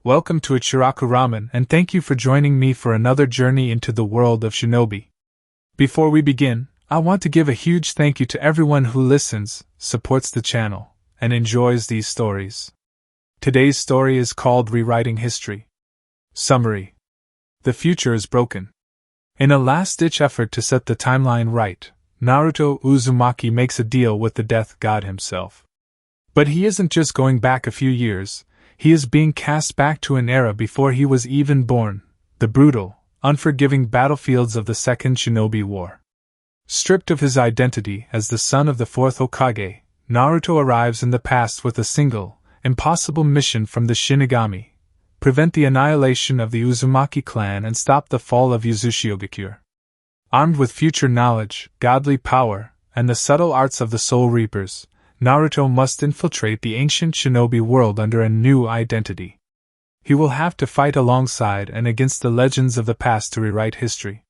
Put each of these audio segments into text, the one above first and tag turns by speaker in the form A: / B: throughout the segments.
A: Welcome to Ichiraku Ramen and thank you for joining me for another journey into the world of shinobi. Before we begin, I want to give a huge thank you to everyone who listens, supports the channel, and enjoys these stories. Today's story is called Rewriting History. Summary: the future is broken. In a last-ditch effort to set the timeline right, Naruto Uzumaki makes a deal with the death god himself. But he isn't just going back a few years, he is being cast back to an era before he was even born, the brutal, unforgiving battlefields of the Second Shinobi War. Stripped of his identity as the son of the Fourth Hokage, Naruto arrives in the past with a single, impossible mission from the Shinigami: prevent the annihilation of the Uzumaki Clan and stop the fall of Uzushiogakure. Armed with future knowledge, godly power, and the subtle arts of the Soul Reapers, Naruto must infiltrate the ancient shinobi world under a new identity. He will have to fight alongside and against the legends of the past to rewrite history.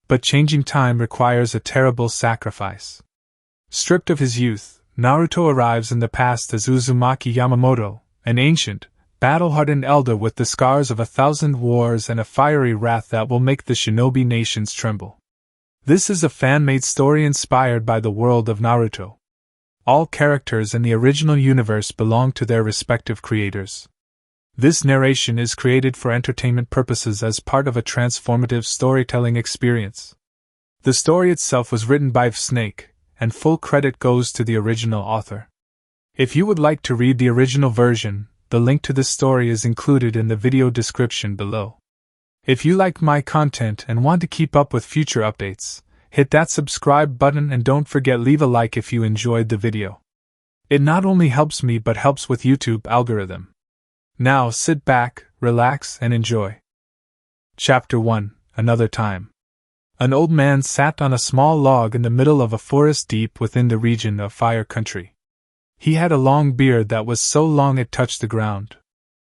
A: But changing time requires a terrible sacrifice. Stripped of his youth, Naruto arrives in the past as Uzumaki Yamamoto, an ancient, battle-hardened elder with the scars of 1,000 wars and a fiery wrath that will make the shinobi nations tremble. This is a fan-made story inspired by the world of Naruto. All characters in the original universe belong to their respective creators. This narration is created for entertainment purposes as part of a transformative storytelling experience. The story itself was written by VFSNAKE, and full credit goes to the original author. If you would like to read the original version, the link to this story is included in the video description below. If you like my content and want to keep up with future updates, hit that subscribe button and don't forget leave a like if you enjoyed the video. It not only helps me but helps with YouTube algorithm. Now sit back, relax and enjoy. Chapter 1: Another Time. An old man sat on a small log in the middle of a forest deep within the region of Fire Country. He had a long beard that was so long it touched the ground.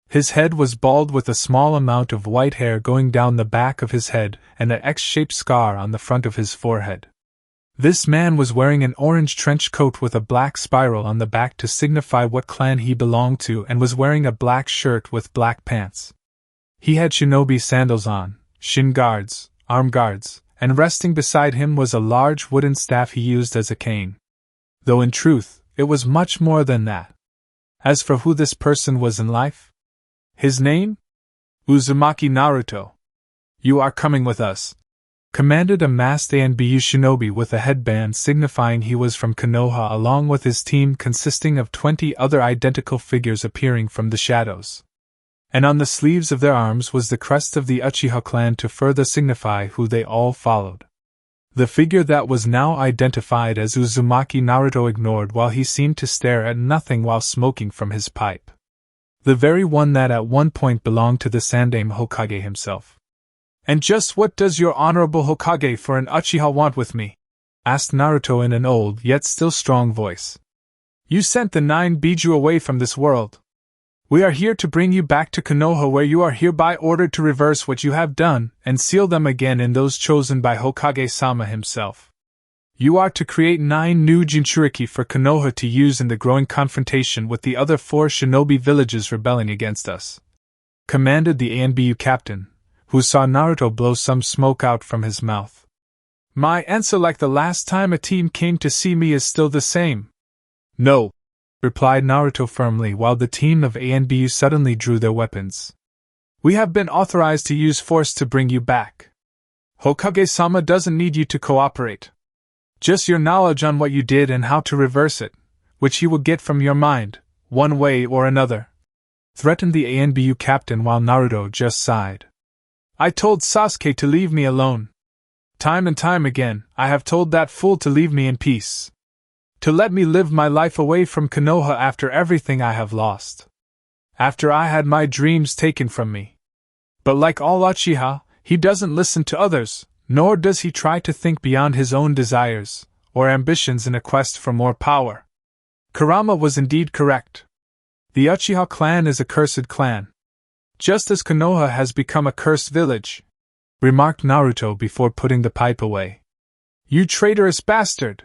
A: His head was bald with a small amount of white hair going down the back of his head and an X-shaped scar on the front of his forehead. This man was wearing an orange trench coat with a black spiral on the back to signify what clan he belonged to and was wearing a black shirt with black pants. He had shinobi sandals on, shin guards, arm guards, and resting beside him was a large wooden staff he used as a cane. Though in truth, it was much more than that. As for who this person was in life, his name? Uzumaki Naruto. "You are coming with us," commanded a masked ANBU shinobi with a headband signifying he was from Konoha, along with his team consisting of 20 other identical figures appearing from the shadows. And on the sleeves of their arms was the crest of the Uchiha clan to further signify who they all followed. The figure that was now identified as Uzumaki Naruto ignored while he seemed to stare at nothing while smoking from his pipe. The very one that at one point belonged to the Sandaime Hokage himself. "And just what does your honorable Hokage for an Uchiha want with me?" asked Naruto in an old yet still strong voice. "You sent the 9 Biju away from this world. We are here to bring you back to Konoha, where you are hereby ordered to reverse what you have done and seal them again in those chosen by Hokage-sama himself. You are to create 9 new Jinchuriki for Konoha to use in the growing confrontation with the other 4 shinobi villages rebelling against us," commanded the ANBU captain, who saw Naruto blow some smoke out from his mouth. "My answer, like the last time a team came to see me, is still the same." "No," replied Naruto firmly while the team of ANBU suddenly drew their weapons. "We have been authorized to use force to bring you back. Hokage-sama doesn't need you to cooperate. Just your knowledge on what you did and how to reverse it, which he will get from your mind, one way or another," threatened the ANBU captain while Naruto just sighed. "I told Sasuke to leave me alone. Time and time again, I have told that fool to leave me in peace. To let me live my life away from Konoha after everything I have lost. After I had my dreams taken from me. But like all Uchiha, he doesn't listen to others, nor does he try to think beyond his own desires or ambitions in a quest for more power." Kurama was indeed correct. The Uchiha clan is a cursed clan. Just as Konoha has become a cursed village, remarked Naruto before putting the pipe away. "You traitorous bastard!"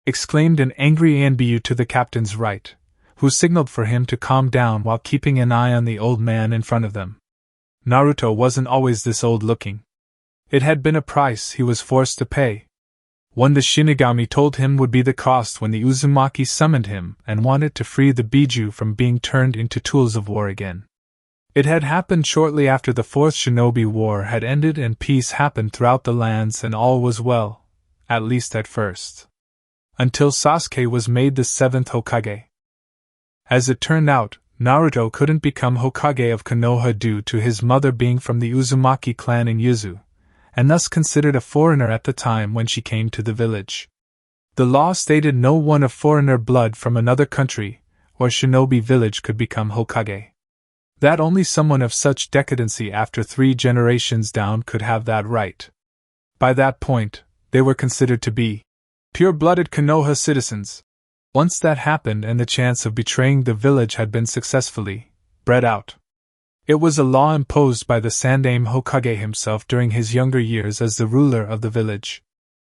A: exclaimed an angry ANBU to the captain's right, who signaled for him to calm down while keeping an eye on the old man in front of them. Naruto wasn't always this old-looking. It had been a price he was forced to pay. One the Shinigami told him would be the cost when the Uzumaki summoned him and wanted to free the Biju from being turned into tools of war again. It had happened shortly after the Fourth Shinobi War had ended and peace happened throughout the lands and all was well, at least at first. Until Sasuke was made the 7th Hokage. As it turned out, Naruto couldn't become Hokage of Konoha due to his mother being from the Uzumaki clan in Uzu, and thus considered a foreigner at the time when she came to the village. The law stated no one of foreigner blood from another country or shinobi village could become Hokage. That only someone of such decadency after 3 generations down could have that right. By that point, they were considered to be pure-blooded Konoha citizens. Once that happened and the chance of betraying the village had been successfully bred out. It was a law imposed by the Sandaime Hokage himself during his younger years as the ruler of the village.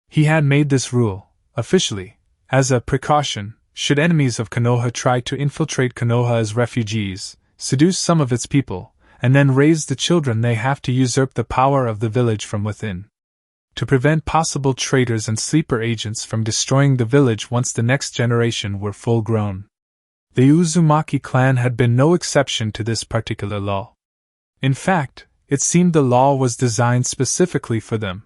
A: He had made this rule, officially, as a precaution, should enemies of Konoha try to infiltrate Konoha as refugees, seduce some of its people, and then raise the children they have to usurp the power of the village from within. To prevent possible traitors and sleeper agents from destroying the village once the next generation were full grown. The Uzumaki clan had been no exception to this particular law. In fact, it seemed the law was designed specifically for them.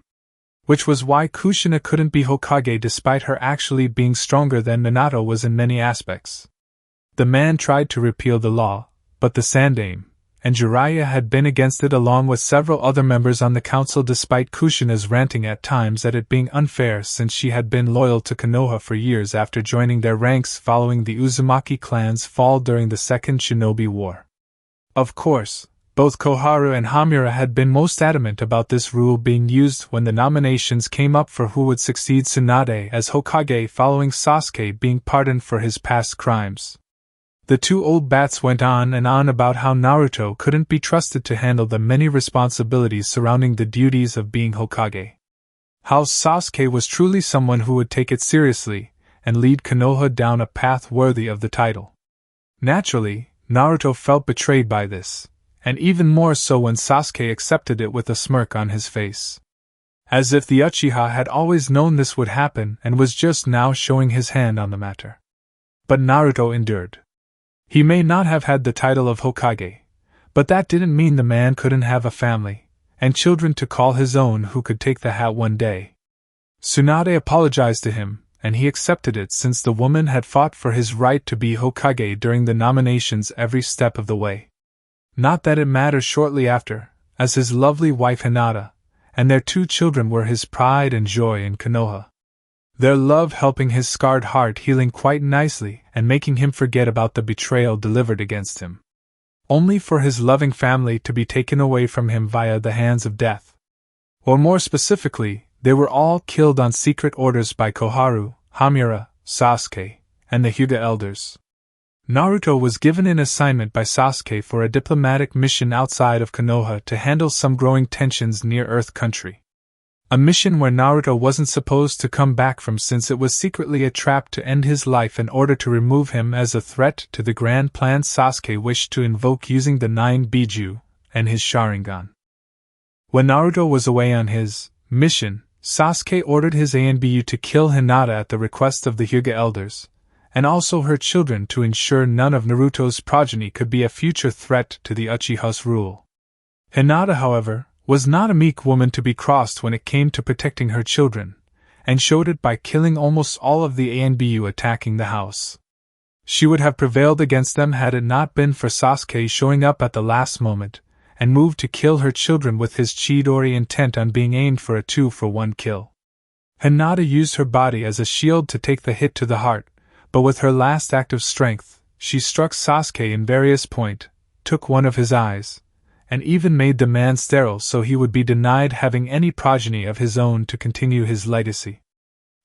A: Which was why Kushina couldn't be Hokage despite her actually being stronger than Minato was in many aspects. The man tried to repeal the law, but the Sandaime and Jiraiya had been against it along with several other members on the council despite Kushina's ranting at times at it being unfair since she had been loyal to Konoha for years after joining their ranks following the Uzumaki clan's fall during the Second Shinobi War. Of course, both Koharu and Hamura had been most adamant about this rule being used when the nominations came up for who would succeed Tsunade as Hokage following Sasuke being pardoned for his past crimes. The 2 old bats went on and on about how Naruto couldn't be trusted to handle the many responsibilities surrounding the duties of being Hokage. How Sasuke was truly someone who would take it seriously and lead Konoha down a path worthy of the title. Naturally, Naruto felt betrayed by this, and even more so when Sasuke accepted it with a smirk on his face. As if the Uchiha had always known this would happen and was just now showing his hand on the matter. But Naruto endured. He may not have had the title of Hokage, but that didn't mean the man couldn't have a family, and children to call his own who could take the hat one day. Tsunade apologized to him, and he accepted it since the woman had fought for his right to be Hokage during the nominations every step of the way. Not that it mattered shortly after, as his lovely wife Hinata, and their 2 children were his pride and joy in Konoha. Their love helping his scarred heart healing quite nicely and making him forget about the betrayal delivered against him. Only for his loving family to be taken away from him via the hands of death. Or more specifically, they were all killed on secret orders by Koharu, Hamura, Sasuke, and the Hyuga elders. Naruto was given an assignment by Sasuke for a diplomatic mission outside of Konoha to handle some growing tensions near Earth Country. A mission where Naruto wasn't supposed to come back from since it was secretly a trap to end his life in order to remove him as a threat to the grand plan Sasuke wished to invoke using the 9 Biju and his Sharingan. When Naruto was away on his mission, Sasuke ordered his ANBU to kill Hinata at the request of the Hyuga elders, and also her children to ensure none of Naruto's progeny could be a future threat to the Uchiha's rule. Hinata, however, was not a meek woman to be crossed when it came to protecting her children, and showed it by killing almost all of the ANBU attacking the house. She would have prevailed against them had it not been for Sasuke showing up at the last moment, and moved to kill her children with his Chidori intent on being aimed for a 2-for-1 kill. Hinata used her body as a shield to take the hit to the heart, but with her last act of strength, she struck Sasuke in various points, took one of his eyes, and even made the man sterile so he would be denied having any progeny of his own to continue his legacy.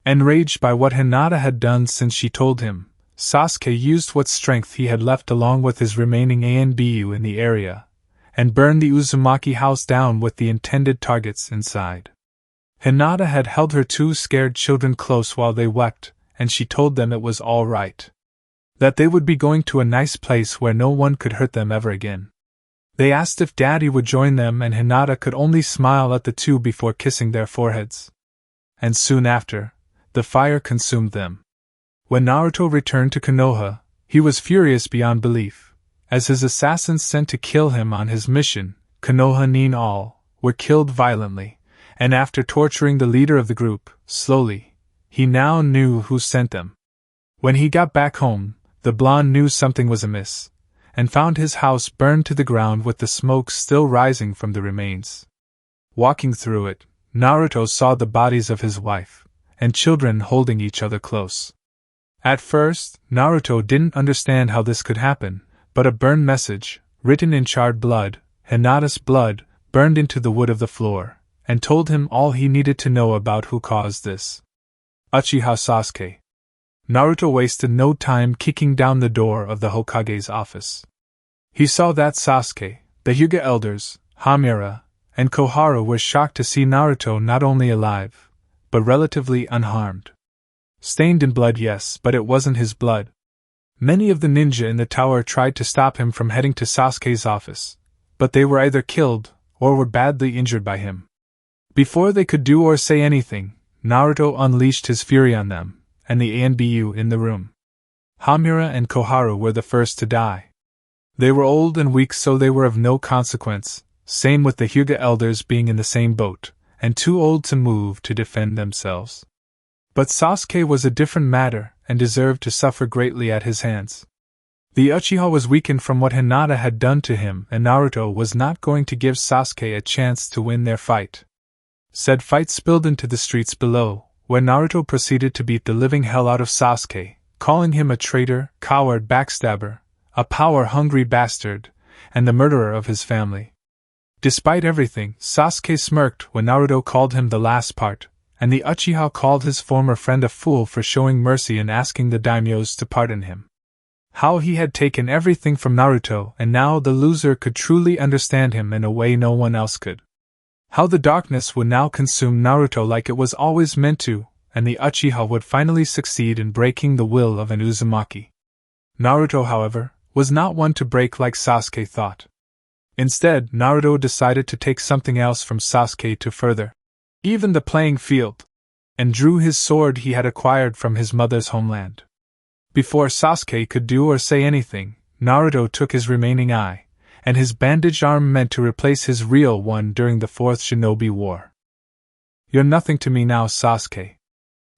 A: Enraged by what Hinata had done since she told him, Sasuke used what strength he had left along with his remaining ANBU in the area, and burned the Uzumaki house down with the intended targets inside. Hinata had held her 2 scared children close while they wept, and she told them it was all right. That they would be going to a nice place where no one could hurt them ever again. They asked if Daddy would join them, and Hinata could only smile at the two before kissing their foreheads. And soon after, the fire consumed them. When Naruto returned to Konoha, he was furious beyond belief, as his assassins sent to kill him on his mission, Konoha Nin all, were killed violently, and after torturing the leader of the group, slowly, he now knew who sent them. When he got back home, the blonde knew something was amiss, and found his house burned to the ground with the smoke still rising from the remains. Walking through it, Naruto saw the bodies of his wife and children holding each other close. At first, Naruto didn't understand how this could happen, but a burned message, written in charred blood, Hinata's blood, burned into the wood of the floor, and told him all he needed to know about who caused this. Uchiha Sasuke. Naruto wasted no time kicking down the door of the Hokage's office. He saw that Sasuke, the Hyuga elders, Hamura, and Koharu were shocked to see Naruto not only alive, but relatively unharmed. Stained in blood, yes, but it wasn't his blood. Many of the ninja in the tower tried to stop him from heading to Sasuke's office, but they were either killed or were badly injured by him. Before they could do or say anything, Naruto unleashed his fury on them, and the ANBU in the room. Hamura and Koharu were the first to die. They were old and weak, so they were of no consequence, same with the Hyuga elders being in the same boat, and too old to move to defend themselves. But Sasuke was a different matter, and deserved to suffer greatly at his hands. The Uchiha was weakened from what Hinata had done to him, and Naruto was not going to give Sasuke a chance to win their fight. Said fight spilled into the streets below, where Naruto proceeded to beat the living hell out of Sasuke, calling him a traitor, coward, backstabber, a power-hungry bastard, and the murderer of his family. Despite everything, Sasuke smirked when Naruto called him the last part, and the Uchiha called his former friend a fool for showing mercy and asking the daimyos to pardon him. How he had taken everything from Naruto, and now the loser could truly understand him in a way no one else could. How the darkness would now consume Naruto like it was always meant to, and the Uchiha would finally succeed in breaking the will of an Uzumaki. Naruto, however, was not one to break like Sasuke thought. Instead, Naruto decided to take something else from Sasuke to further even the playing field, and drew his sword he had acquired from his mother's homeland. Before Sasuke could do or say anything, Naruto took his remaining eye, and his bandaged arm meant to replace his real one during the Fourth Shinobi War. You're nothing to me now, Sasuke.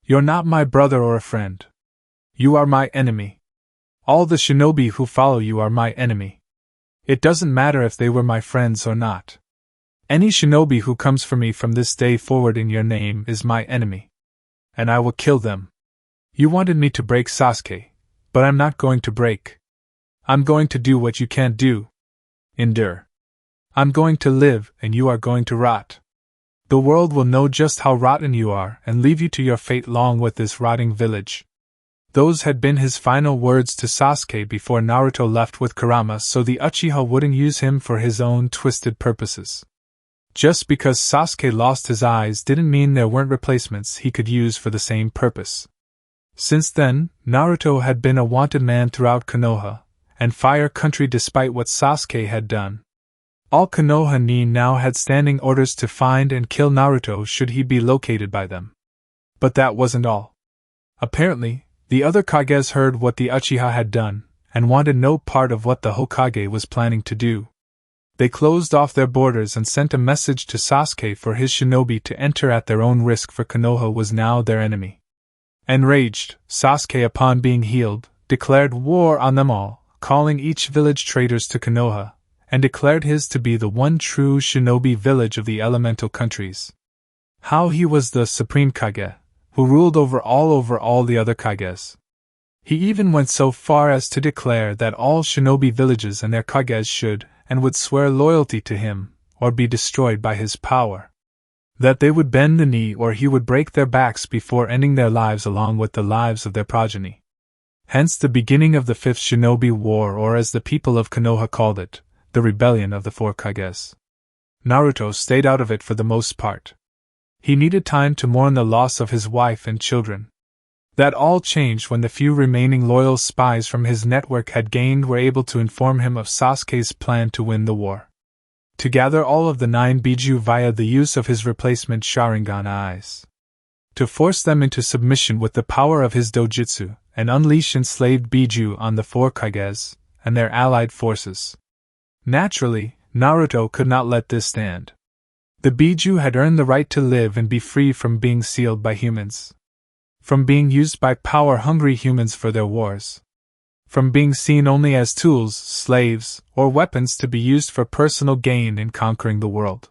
A: You're not my brother or a friend. You are my enemy. All the shinobi who follow you are my enemy. It doesn't matter if they were my friends or not. Any shinobi who comes for me from this day forward in your name is my enemy. And I will kill them. You wanted me to break, Sasuke, but I'm not going to break. I'm going to do what you can't do. Endure. I'm going to live, and you are going to rot. The world will know just how rotten you are and leave you to your fate along with this rotting village. Those had been his final words to Sasuke before Naruto left with Kurama, so the Uchiha wouldn't use him for his own twisted purposes. Just because Sasuke lost his eyes didn't mean there weren't replacements he could use for the same purpose. Since then, Naruto had been a wanted man throughout Konoha and Fire Country despite what Sasuke had done. All Konoha Nin now had standing orders to find and kill Naruto should he be located by them. But that wasn't all. Apparently, the other Kages heard what the Uchiha had done and wanted no part of what the Hokage was planning to do. They closed off their borders and sent a message to Sasuke for his shinobi to enter at their own risk, for Konoha was now their enemy. Enraged, Sasuke, upon being healed, declared war on them all, calling each village traitors to Konoha, and declared his to be the one true shinobi village of the elemental countries. How he was the supreme Kage, who ruled over all the other Kages. He even went so far as to declare that all shinobi villages and their Kages should and would swear loyalty to him, or be destroyed by his power. That they would bend the knee or he would break their backs before ending their lives along with the lives of their progeny. Hence the beginning of the Fifth Shinobi War, or as the people of Konoha called it, the Rebellion of the Four Kages. Naruto stayed out of it for the most part. He needed time to mourn the loss of his wife and children. That all changed when the few remaining loyal spies from his network had gained were able to inform him of Sasuke's plan to win the war. To gather all of the 9 Biju via the use of his replacement Sharingan eyes. To force them into submission with the power of his dojutsu, and unleash enslaved Biju on the 4 Kages and their allied forces. Naturally, Naruto could not let this stand. The Biju had earned the right to live and be free from being sealed by humans. From being used by power-hungry humans for their wars. From being seen only as tools, slaves, or weapons to be used for personal gain in conquering the world.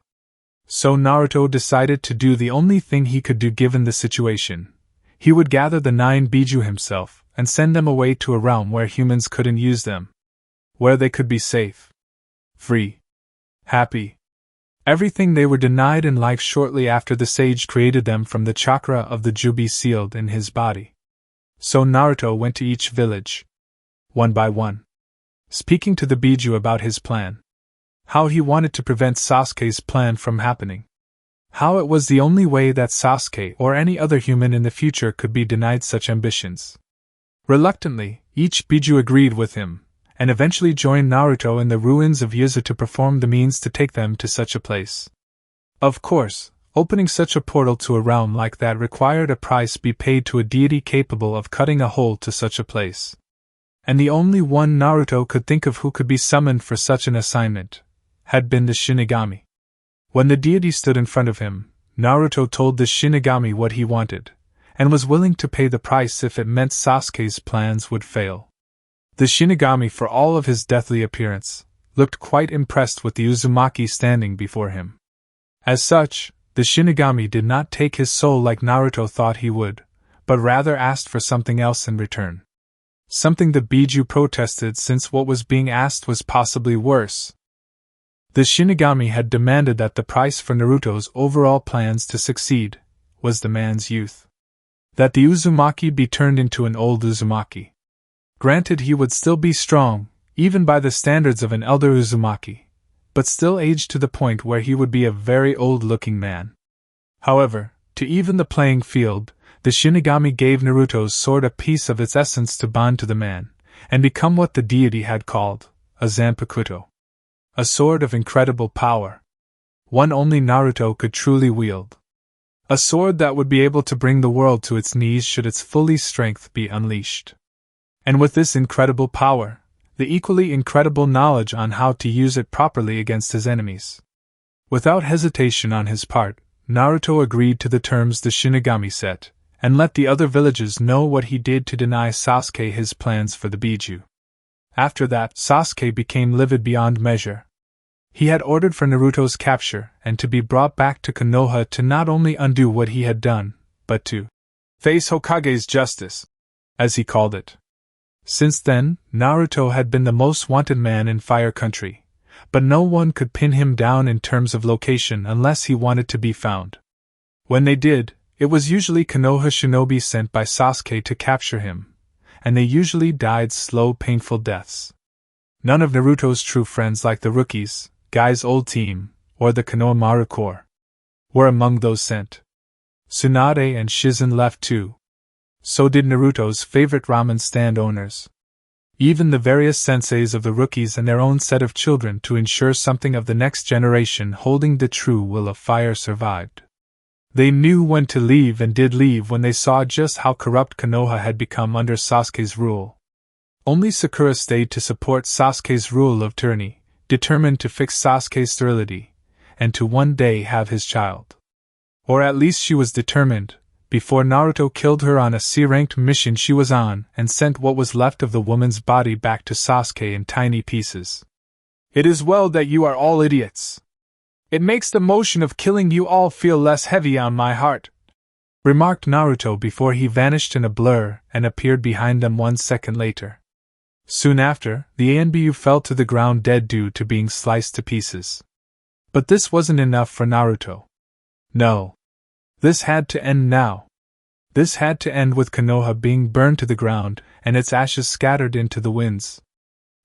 A: So Naruto decided to do the only thing he could do given the situation. He would gather the 9 Biju himself, and send them away to a realm where humans couldn't use them. Where they could be safe. Free. Happy. Everything they were denied in life shortly after the sage created them from the chakra of the Jubi sealed in his body. So Naruto went to each village. One by one. Speaking to the Biju about his plan. How he wanted to prevent Sasuke's plan from happening. How it was the only way that Sasuke or any other human in the future could be denied such ambitions. Reluctantly, each Biju agreed with him, and eventually joined Naruto in the ruins of Uzu to perform the means to take them to such a place. Of course, opening such a portal to a realm like that required a price be paid to a deity capable of cutting a hole to such a place. And the only one Naruto could think of who could be summoned for such an assignment had been the Shinigami. When the deity stood in front of him, Naruto told the Shinigami what he wanted, and was willing to pay the price if it meant Sasuke's plans would fail. The Shinigami, for all of his deathly appearance, looked quite impressed with the Uzumaki standing before him. As such, the Shinigami did not take his soul like Naruto thought he would, but rather asked for something else in return. Something the Biju protested since what was being asked was possibly worse. The Shinigami had demanded that the price for Naruto's overall plans to succeed was the man's youth. That the Uzumaki be turned into an old Uzumaki. Granted, he would still be strong, even by the standards of an elder Uzumaki, but still aged to the point where he would be a very old-looking man. However, to even the playing field, the Shinigami gave Naruto's sword a piece of its essence to bond to the man, and become what the deity had called a Zanpakuto. A sword of incredible power. One only Naruto could truly wield. A sword that would be able to bring the world to its knees should its fully strength be unleashed. And with this incredible power, the equally incredible knowledge on how to use it properly against his enemies. Without hesitation on his part, Naruto agreed to the terms the Shinigami set, and let the other villages know what he did to deny Sasuke his plans for the Biju. After that, Sasuke became livid beyond measure. He had ordered for Naruto's capture and to be brought back to Konoha to not only undo what he had done, but to face Hokage's justice, as he called it. Since then, Naruto had been the most wanted man in Fire Country, but no one could pin him down in terms of location unless he wanted to be found. When they did, it was usually Konoha shinobi sent by Sasuke to capture him, and they usually died slow, painful deaths. None of Naruto's true friends like the rookies, Guy's old team, or the Konohamaru Corps were among those sent. Tsunade and Shizen left too. So did Naruto's favorite ramen stand owners. Even the various senseis of the rookies and their own set of children to ensure something of the next generation holding the true will of fire survived. They knew when to leave and did leave when they saw just how corrupt Konoha had become under Sasuke's rule. Only Sakura stayed to support Sasuke's rule of tyranny, determined to fix Sasuke's sterility, and to one day have his child. Or at least she was determined, before Naruto killed her on a C-ranked mission she was on and sent what was left of the woman's body back to Sasuke in tiny pieces. "It is well that you are all idiots. It makes the motion of killing you all feel less heavy on my heart," remarked Naruto before he vanished in a blur and appeared behind them 1 second later. Soon after, the Anbu fell to the ground dead due to being sliced to pieces. But this wasn't enough for Naruto. No. This had to end now. This had to end with Konoha being burned to the ground and its ashes scattered into the winds.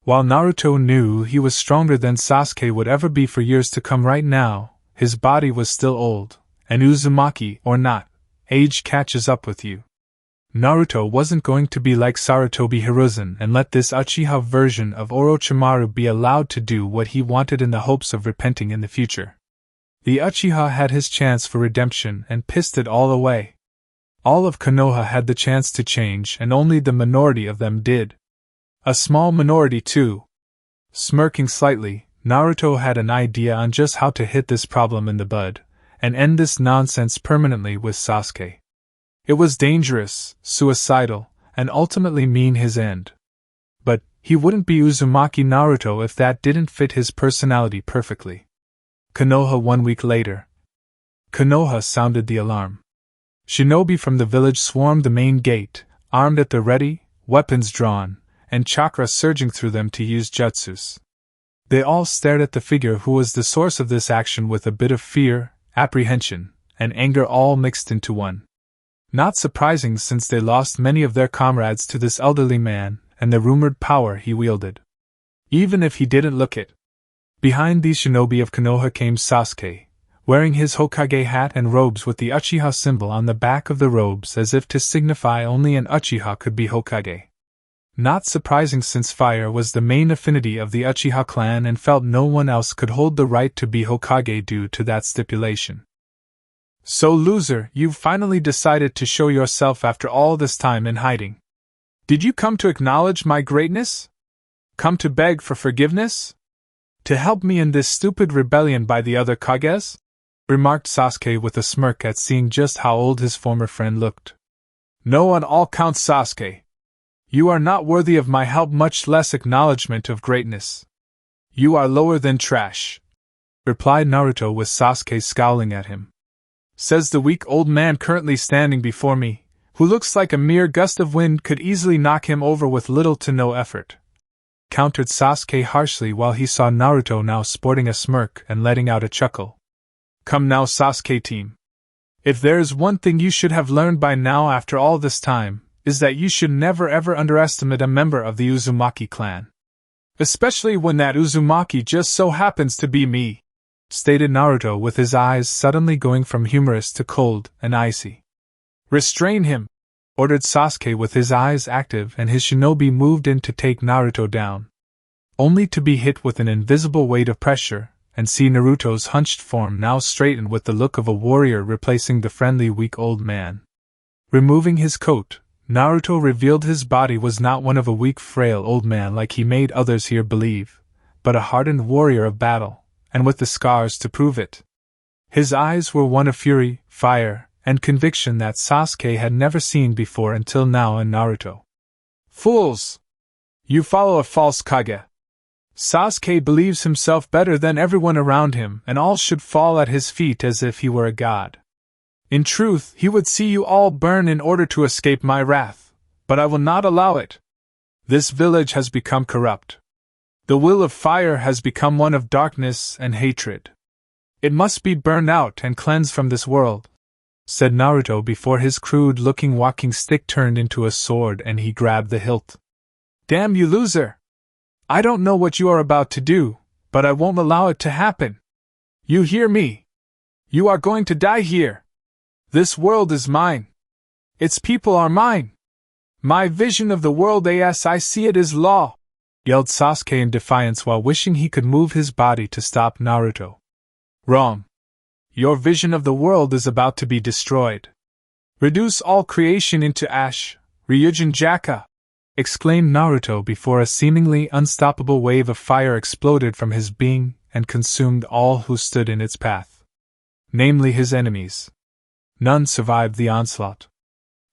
A: While Naruto knew he was stronger than Sasuke would ever be for years to come, right now, his body was still old, and Uzumaki or not, age catches up with you. Naruto wasn't going to be like Sarutobi Hiruzen and let this Uchiha version of Orochimaru be allowed to do what he wanted in the hopes of repenting in the future. The Uchiha had his chance for redemption and pissed it all away. All of Konoha had the chance to change and only the minority of them did. A small minority too. Smirking slightly, Naruto had an idea on just how to hit this problem in the bud, and end this nonsense permanently with Sasuke. It was dangerous, suicidal, and ultimately mean his end. But he wouldn't be Uzumaki Naruto if that didn't fit his personality perfectly. Konoha 1 week later. Konoha sounded the alarm. Shinobi from the village swarmed the main gate, armed at the ready, weapons drawn, and chakra surging through them to use jutsus. They all stared at the figure who was the source of this action with a bit of fear, apprehension, and anger all mixed into one. Not surprising since they lost many of their comrades to this elderly man and the rumored power he wielded. Even if he didn't look it. Behind these shinobi of Konoha came Sasuke, wearing his Hokage hat and robes with the Uchiha symbol on the back of the robes as if to signify only an Uchiha could be Hokage. Not surprising since fire was the main affinity of the Uchiha clan and felt no one else could hold the right to be Hokage due to that stipulation. So loser, you've finally decided to show yourself after all this time in hiding. Did you come to acknowledge my greatness? Come to beg for forgiveness? To help me in this stupid rebellion by the other Kages? Remarked Sasuke with a smirk at seeing just how old his former friend looked. No, on all counts, Sasuke. You are not worthy of my help, much less acknowledgement of greatness. You are lower than trash, replied Naruto with Sasuke scowling at him. Says the weak old man currently standing before me, who looks like a mere gust of wind could easily knock him over with little to no effort. Countered Sasuke harshly while he saw Naruto now sporting a smirk and letting out a chuckle. Come now, Sasuke team. If there is one thing you should have learned by now after all this time, is that you should never ever underestimate a member of the Uzumaki clan. Especially when that Uzumaki just so happens to be me, stated Naruto with his eyes suddenly going from humorous to cold and icy. Restrain him, ordered Sasuke with his eyes active, and his shinobi moved in to take Naruto down. Only to be hit with an invisible weight of pressure, and see Naruto's hunched form now straightened with the look of a warrior replacing the friendly weak old man. Removing his coat, Naruto revealed his body was not one of a weak frail old man like he made others here believe, but a hardened warrior of battle, and with the scars to prove it. His eyes were one of fury, fire, and conviction that Sasuke had never seen before until now in Naruto. Fools! You follow a false Kage. Sasuke believes himself better than everyone around him, and all should fall at his feet as if he were a god. In truth, he would see you all burn in order to escape my wrath, but I will not allow it. This village has become corrupt. The will of fire has become one of darkness and hatred. It must be burned out and cleansed from this world, said Naruto before his crude-looking walking stick turned into a sword and he grabbed the hilt. Damn you, loser! I don't know what you are about to do, but I won't allow it to happen. You hear me? You are going to die here. This world is mine. Its people are mine. My vision of the world as I see it is law, yelled Sasuke in defiance while wishing he could move his body to stop Naruto. Wrong. Your vision of the world is about to be destroyed. Reduce all creation into ash, Ryujin Jaka, exclaimed Naruto before a seemingly unstoppable wave of fire exploded from his being and consumed all who stood in its path. Namely his enemies. None survived the onslaught.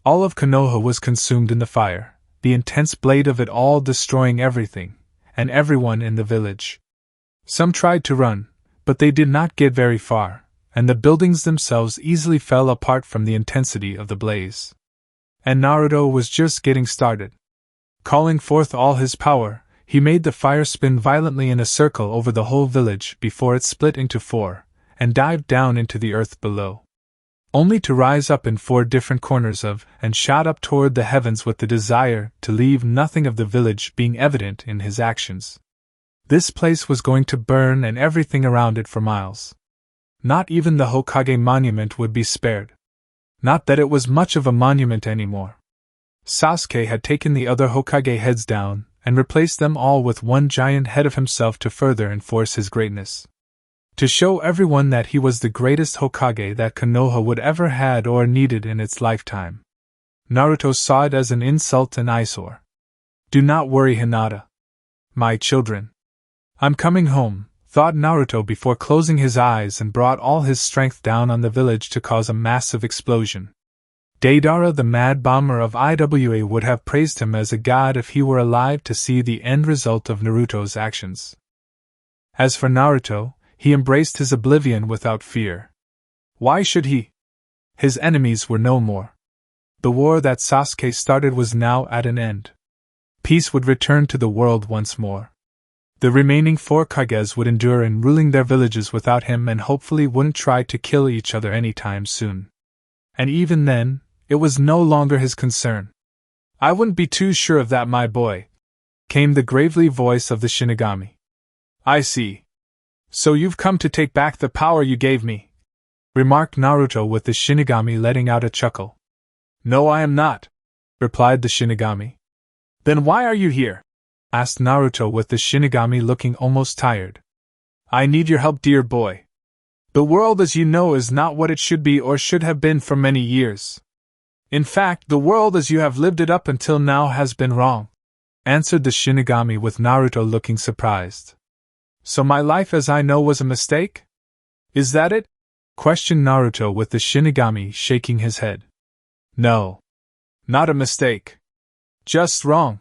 A: All of Konoha was consumed in the fire, the intense blade of it all destroying everything, and everyone in the village. Some tried to run, but they did not get very far, and the buildings themselves easily fell apart from the intensity of the blaze. And Naruto was just getting started. Calling forth all his power, he made the fire spin violently in a circle over the whole village before it split into four, and dived down into the earth below. Only to rise up in four different corners of, and shot up toward the heavens with the desire to leave nothing of the village being evident in his actions. This place was going to burn and everything around it for miles. Not even the Hokage monument would be spared. Not that it was much of a monument anymore. Sasuke had taken the other Hokage heads down and replaced them all with one giant head of himself to further enforce his greatness. To show everyone that he was the greatest Hokage that Konoha would ever had or needed in its lifetime. Naruto saw it as an insult and eyesore. Do not worry, Hinata. My children. I'm coming home, thought Naruto before closing his eyes and brought all his strength down on the village to cause a massive explosion. Deidara, the mad bomber of IWA, would have praised him as a god if he were alive to see the end result of Naruto's actions. As for Naruto, he embraced his oblivion without fear. Why should he? His enemies were no more. The war that Sasuke started was now at an end. Peace would return to the world once more. The remaining 4 Kages would endure in ruling their villages without him and hopefully wouldn't try to kill each other anytime soon. And even then, it was no longer his concern. I wouldn't be too sure of that, my boy, came the gravely voice of the Shinigami. I see. So you've come to take back the power you gave me, remarked Naruto with the Shinigami letting out a chuckle. No, I am not, replied the Shinigami. Then why are you here? Asked Naruto with the Shinigami looking almost tired. I need your help, dear boy. The world as you know is not what it should be or should have been for many years. In fact, the world as you have lived it up until now has been wrong, answered the Shinigami with Naruto looking surprised. So my life as I know was a mistake? Is that it? Questioned Naruto with the Shinigami shaking his head. No. Not a mistake. Just wrong.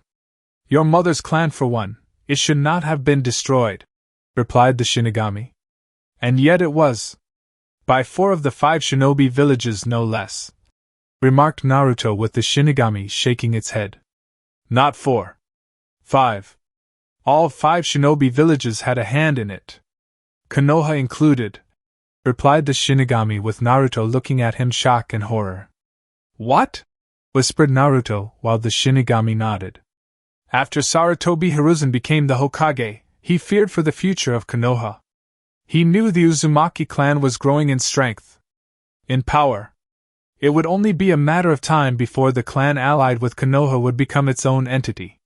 A: Your mother's clan for one, it should not have been destroyed, replied the Shinigami. And yet it was. By 4 of the 5 shinobi villages no less, remarked Naruto with the Shinigami shaking its head. Not 4. 5. All 5 shinobi villages had a hand in it. Konoha included, replied the Shinigami with Naruto looking at him shock and horror. What? Whispered Naruto while the Shinigami nodded. After Sarutobi Hiruzen became the Hokage, he feared for the future of Konoha. He knew the Uzumaki clan was growing in strength, in power. It would only be a matter of time before the clan allied with Konoha would become its own entity.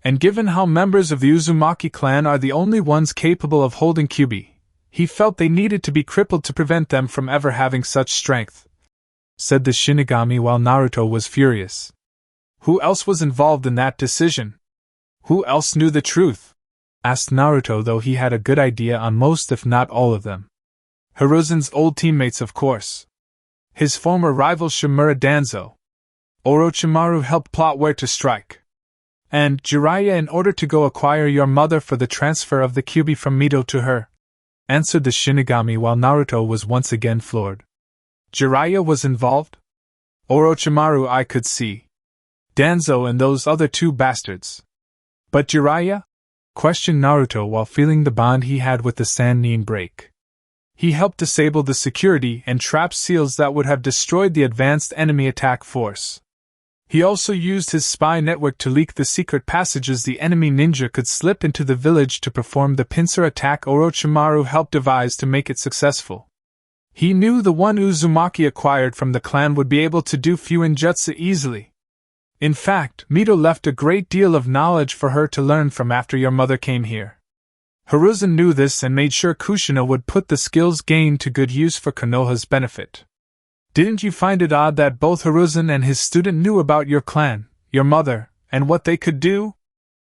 A: And given how members of the Uzumaki clan are the only ones capable of holding Kyuubi, he felt they needed to be crippled to prevent them from ever having such strength, said the Shinigami while Naruto was furious. Who else was involved in that decision? Who else knew the truth? Asked Naruto, though he had a good idea on most if not all of them. Hiruzen's old teammates, of course. His former rival Shimura Danzo. Orochimaru helped plot where to strike. And Jiraiya in order to go acquire your mother for the transfer of the Kyuubi from Mito to her, answered the Shinigami while Naruto was once again floored. Jiraiya was involved? Orochimaru I could see. Danzo and those other 2 bastards. But Jiraiya? Questioned Naruto while feeling the bond he had with the Sannin break. He helped disable the security and trap seals that would have destroyed the advanced enemy attack force. He also used his spy network to leak the secret passages the enemy ninja could slip into the village to perform the pincer attack Orochimaru helped devise to make it successful. He knew the one Uzumaki acquired from the clan would be able to do Fuinjutsu easily. In fact, Mito left a great deal of knowledge for her to learn from after your mother came here. Hiruzen knew this and made sure Kushina would put the skills gained to good use for Konoha's benefit. Didn't you find it odd that both Hiruzen and his student knew about your clan, your mother, and what they could do?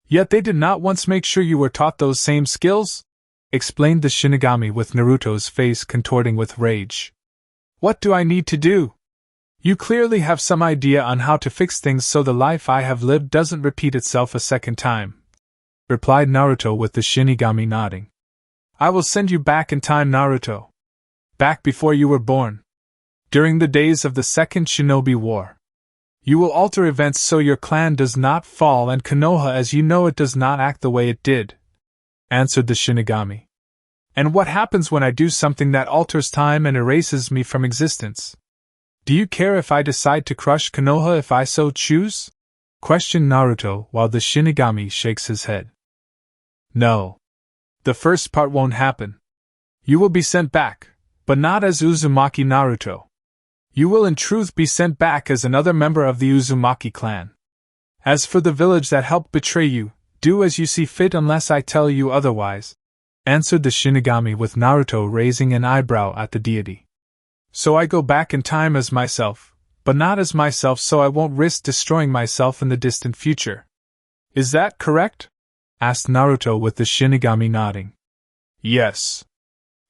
A: Yet they did not once make sure you were taught those same skills? Explained the Shinigami with Naruto's face contorting with rage. What do I need to do? You clearly have some idea on how to fix things so the life I have lived doesn't repeat itself a second time, replied Naruto with the Shinigami nodding. I will send you back in time, Naruto. Back before you were born. During the days of the Second Shinobi War. You will alter events so your clan does not fall and Konoha as you know it does not act the way it did, answered the Shinigami. And what happens when I do something that alters time and erases me from existence? Do you care if I decide to crush Konoha if I so choose? Questioned Naruto while the Shinigami shakes his head. No. The first part won't happen. You will be sent back, but not as Uzumaki Naruto. You will in truth be sent back as another member of the Uzumaki clan. As for the village that helped betray you, do as you see fit unless I tell you otherwise," answered the Shinigami with Naruto raising an eyebrow at the deity. "So I go back in time as myself, but not as myself, so I won't risk destroying myself in the distant future. Is that correct?" asked Naruto with the Shinigami nodding. "Yes.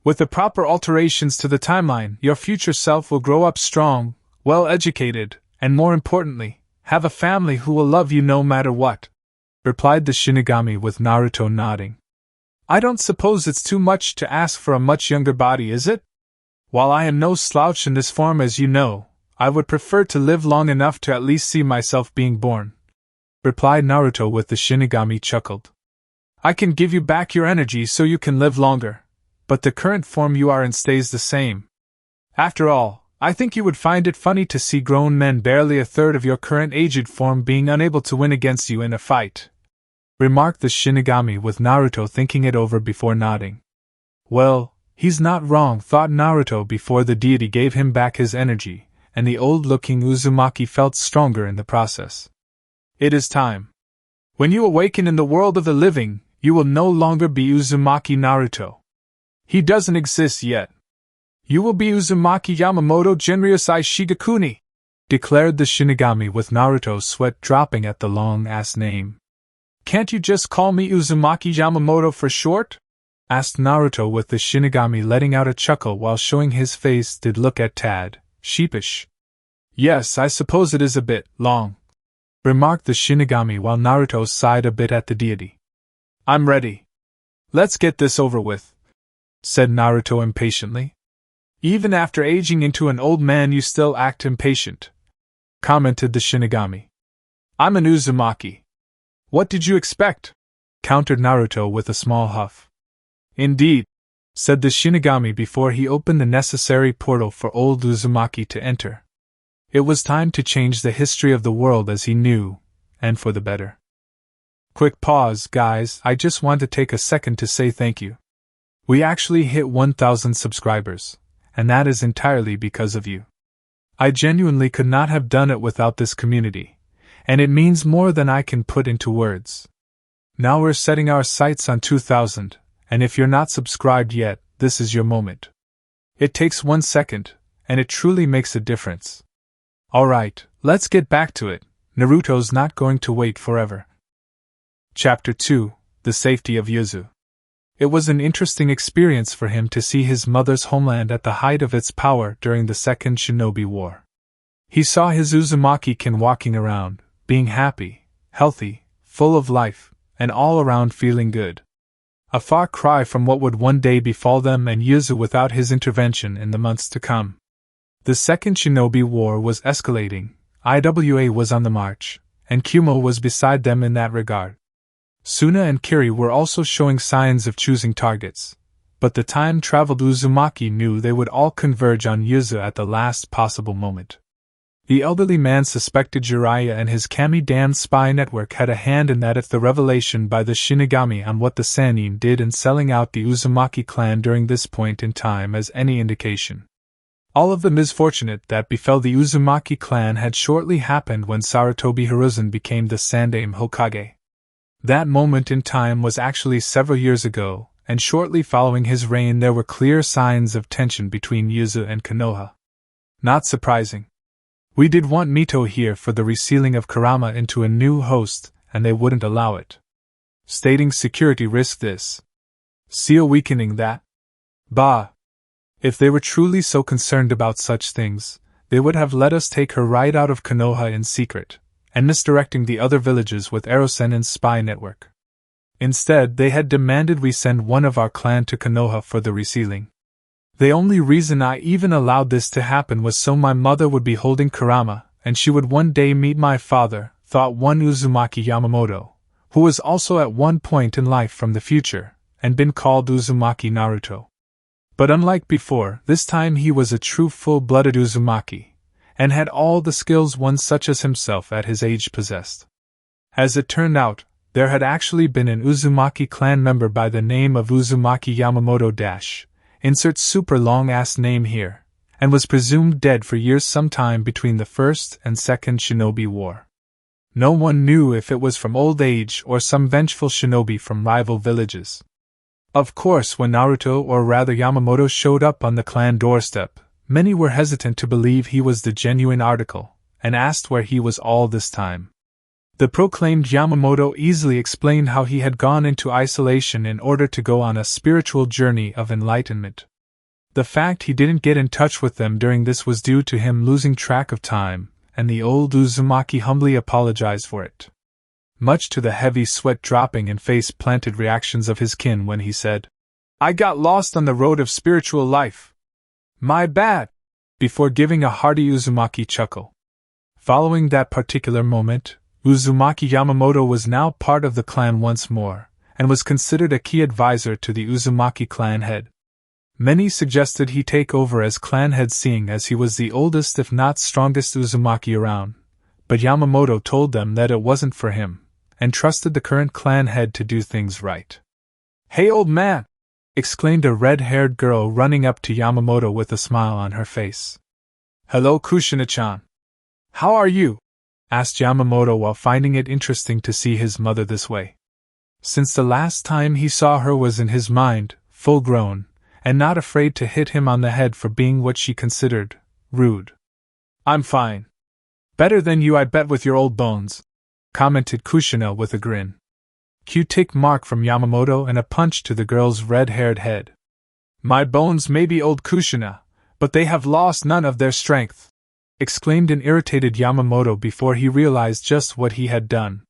A: With the proper alterations to the timeline, your future self will grow up strong, well-educated, and more importantly, have a family who will love you no matter what," replied the Shinigami with Naruto nodding. "I don't suppose it's too much to ask for a much younger body, is it? While I am no slouch in this form, as you know, I would prefer to live long enough to at least see myself being born," replied Naruto with the Shinigami chuckled. "I can give you back your energy so you can live longer, but the current form you are in stays the same. After all, I think you would find it funny to see grown men barely a third of your current aged form being unable to win against you in a fight," remarked the Shinigami with Naruto thinking it over before nodding. Well, he's not wrong, thought Naruto before the deity gave him back his energy, and the old-looking Uzumaki felt stronger in the process. It is time. When you awaken in the world of the living, you will no longer be Uzumaki Naruto. He doesn't exist yet. You will be Uzumaki Yamamoto Genryusai Shigakuni, declared the Shinigami with Naruto's sweat dropping at the long-ass name. Can't you just call me Uzumaki Yamamoto for short? Asked Naruto with the Shinigami letting out a chuckle while showing his face did look a tad sheepish. Yes, I suppose it is a bit long, remarked the Shinigami while Naruto sighed a bit at the deity. I'm ready. Let's get this over with, said Naruto impatiently. Even after aging into an old man you still act impatient, commented the Shinigami. I'm an Uzumaki. What did you expect? Countered Naruto with a small huff. Indeed, said the Shinigami before he opened the necessary portal for old Uzumaki to enter. It was time to change the history of the world as he knew, and for the better. Quick pause, guys, I just want to take a second to say thank you. We actually hit 1,000 subscribers, and that is entirely because of you. I genuinely could not have done it without this community, and it means more than I can put into words. Now we're setting our sights on 2,000, and if you're not subscribed yet, this is your moment. It takes 1 second, and it truly makes a difference. Alright, let's get back to it. Naruto's not going to wait forever. Chapter 2, The Safety of Uzu. It was an interesting experience for him to see his mother's homeland at the height of its power during the Second Shinobi War. He saw his Uzumaki Clan walking around, being happy, healthy, full of life, and all around feeling good. A far cry from what would one day befall them and Uzu without his intervention in the months to come. The Second Shinobi War was escalating, IWA was on the march, and Kumo was beside them in that regard. Suna and Kiri were also showing signs of choosing targets, but the time-traveled Uzumaki knew they would all converge on Uzu at the last possible moment. The elderly man suspected Jiraiya and his Kami-Dan spy network had a hand in that if the revelation by the Shinigami on what the Sannin did in selling out the Uzumaki clan during this point in time as any indication. All of the misfortunate that befell the Uzumaki clan had shortly happened when Sarutobi Hiruzen became the Sandaime Hokage. That moment in time was actually several years ago, and shortly following his reign there were clear signs of tension between Uzu and Konoha. Not surprising. We did want Mito here for the resealing of Kurama into a new host, and they wouldn't allow it. Stating security risk this. Seal weakening that. Bah! If they were truly so concerned about such things, they would have let us take her right out of Konoha in secret, and misdirecting the other villages with Erosenen's spy network. Instead, they had demanded we send one of our clan to Konoha for the resealing. The only reason I even allowed this to happen was so my mother would be holding Kurama, and she would one day meet my father, thought one Uzumaki Yamamoto, who was also at one point in life from the future, and been called Uzumaki Naruto. But unlike before, this time he was a true full-blooded Uzumaki, and had all the skills one such as himself at his age possessed. As it turned out, there had actually been an Uzumaki clan member by the name of Uzumaki Yamamoto - insert super long-ass name here, and was presumed dead for years sometime between the First and Second Shinobi War. No one knew if it was from old age or some vengeful shinobi from rival villages. Of course, when Naruto, or rather Yamamoto, showed up on the clan doorstep, many were hesitant to believe he was the genuine article, and asked where he was all this time. The proclaimed Yamamoto easily explained how he had gone into isolation in order to go on a spiritual journey of enlightenment. The fact he didn't get in touch with them during this was due to him losing track of time, and the old Uzumaki humbly apologized for it. Much to the heavy sweat-dropping and face-planted reactions of his kin when he said, "I got lost on the road of spiritual life. My bad," before giving a hearty Uzumaki chuckle. Following that particular moment, Uzumaki Yamamoto was now part of the clan once more, and was considered a key advisor to the Uzumaki clan head. Many suggested he take over as clan head, seeing as he was the oldest if not strongest Uzumaki around, but Yamamoto told them that it wasn't for him, and trusted the current clan head to do things right. "Hey, old man!" exclaimed a red-haired girl running up to Yamamoto with a smile on her face. "Hello, Kushina-chan. How are you?" asked Yamamoto while finding it interesting to see his mother this way. Since the last time he saw her was in his mind, full-grown, and not afraid to hit him on the head for being what she considered rude. "I'm fine. Better than you, I bet, with your old bones," commented Kushina with a grin. Q-tick mark from Yamamoto and a punch to the girl's red-haired head. "My bones may be old, Kushina, but they have lost none of their strength," exclaimed an irritated Yamamoto before he realized just what he had done.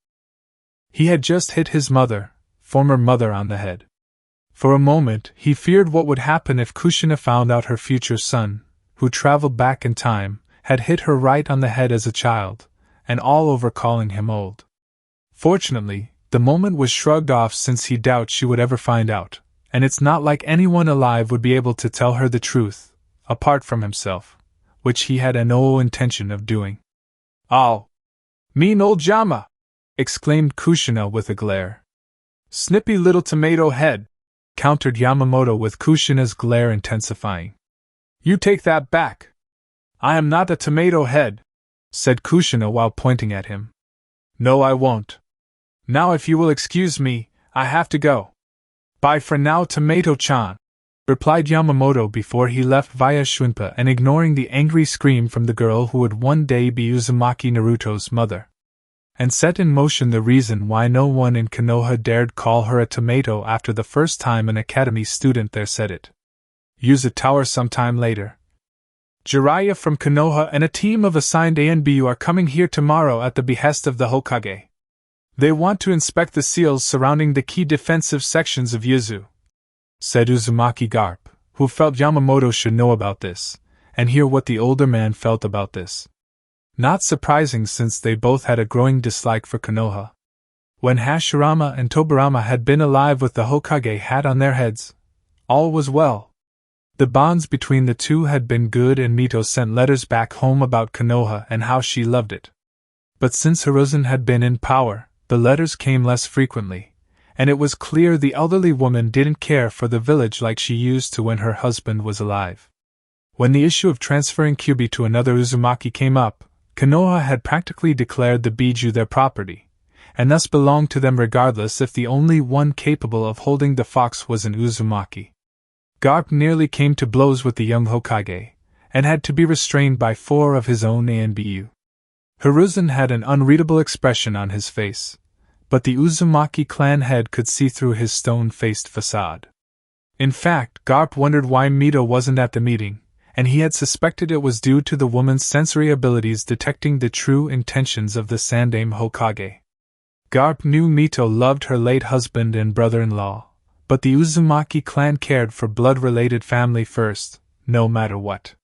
A: He had just hit his former mother, on the head. For a moment, he feared what would happen if Kushina found out her future son, who traveled back in time, had hit her right on the head as a child, and all over calling him old. Fortunately, the moment was shrugged off since he doubted she would ever find out, and it's not like anyone alive would be able to tell her the truth, apart from himself, which he had no intention of doing. "Oh! Mean old Yama!" exclaimed Kushina with a glare. "Snippy little tomato head!" countered Yamamoto with Kushina's glare intensifying. "You take that back. I am not a tomato head," said Kushina while pointing at him. "No, I won't. Now if you will excuse me, I have to go." "Bye for now, Tomato-chan," replied Yamamoto before he left via Shunpa and ignoring the angry scream from the girl who would one day be Uzumaki Naruto's mother. And set in motion the reason why no one in Konoha dared call her a tomato after the first time an academy student there said it. Use a tower sometime later. Jiraiya from Konoha and a team of assigned ANBU are coming here tomorrow at the behest of the Hokage. They want to inspect the seals surrounding the key defensive sections of Uzu," said Uzumaki Garp, who felt Yamamoto should know about this, and hear what the older man felt about this. Not surprising since they both had a growing dislike for Konoha. When Hashirama and Tobirama had been alive with the Hokage hat on their heads, all was well. The bonds between the two had been good, and Mito sent letters back home about Konoha and how she loved it. But since Hiruzen had been in power, the letters came less frequently, and it was clear the elderly woman didn't care for the village like she used to when her husband was alive. When the issue of transferring Kyubi to another Uzumaki came up, Konoha had practically declared the Biju their property, and thus belonged to them regardless if the only one capable of holding the fox was an Uzumaki. Garp nearly came to blows with the young Hokage, and had to be restrained by 4 of his own ANBU. Hiruzen had an unreadable expression on his face, but the Uzumaki clan head could see through his stone-faced facade. In fact, Garp wondered why Mito wasn't at the meeting, and he had suspected it was due to the woman's sensory abilities detecting the true intentions of the Sandaime Hokage. Garp knew Mito loved her late husband and brother-in-law, but the Uzumaki clan cared for blood-related family first, no matter what.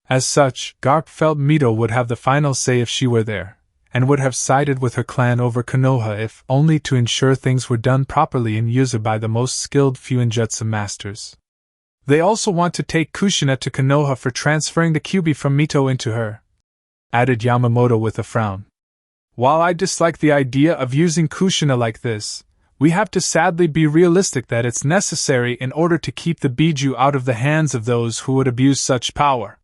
A: As such, Garp felt Mito would have the final say if she were there, and would have sided with her clan over Konoha if only to ensure things were done properly in Uzu by the most skilled Fuinjutsu masters. "They also want to take Kushina to Konoha for transferring the Kyubi from Mito into her," added Yamamoto with a frown. "While I dislike the idea of using Kushina like this, we have to sadly be realistic that it's necessary in order to keep the Biju out of the hands of those who would abuse such power,"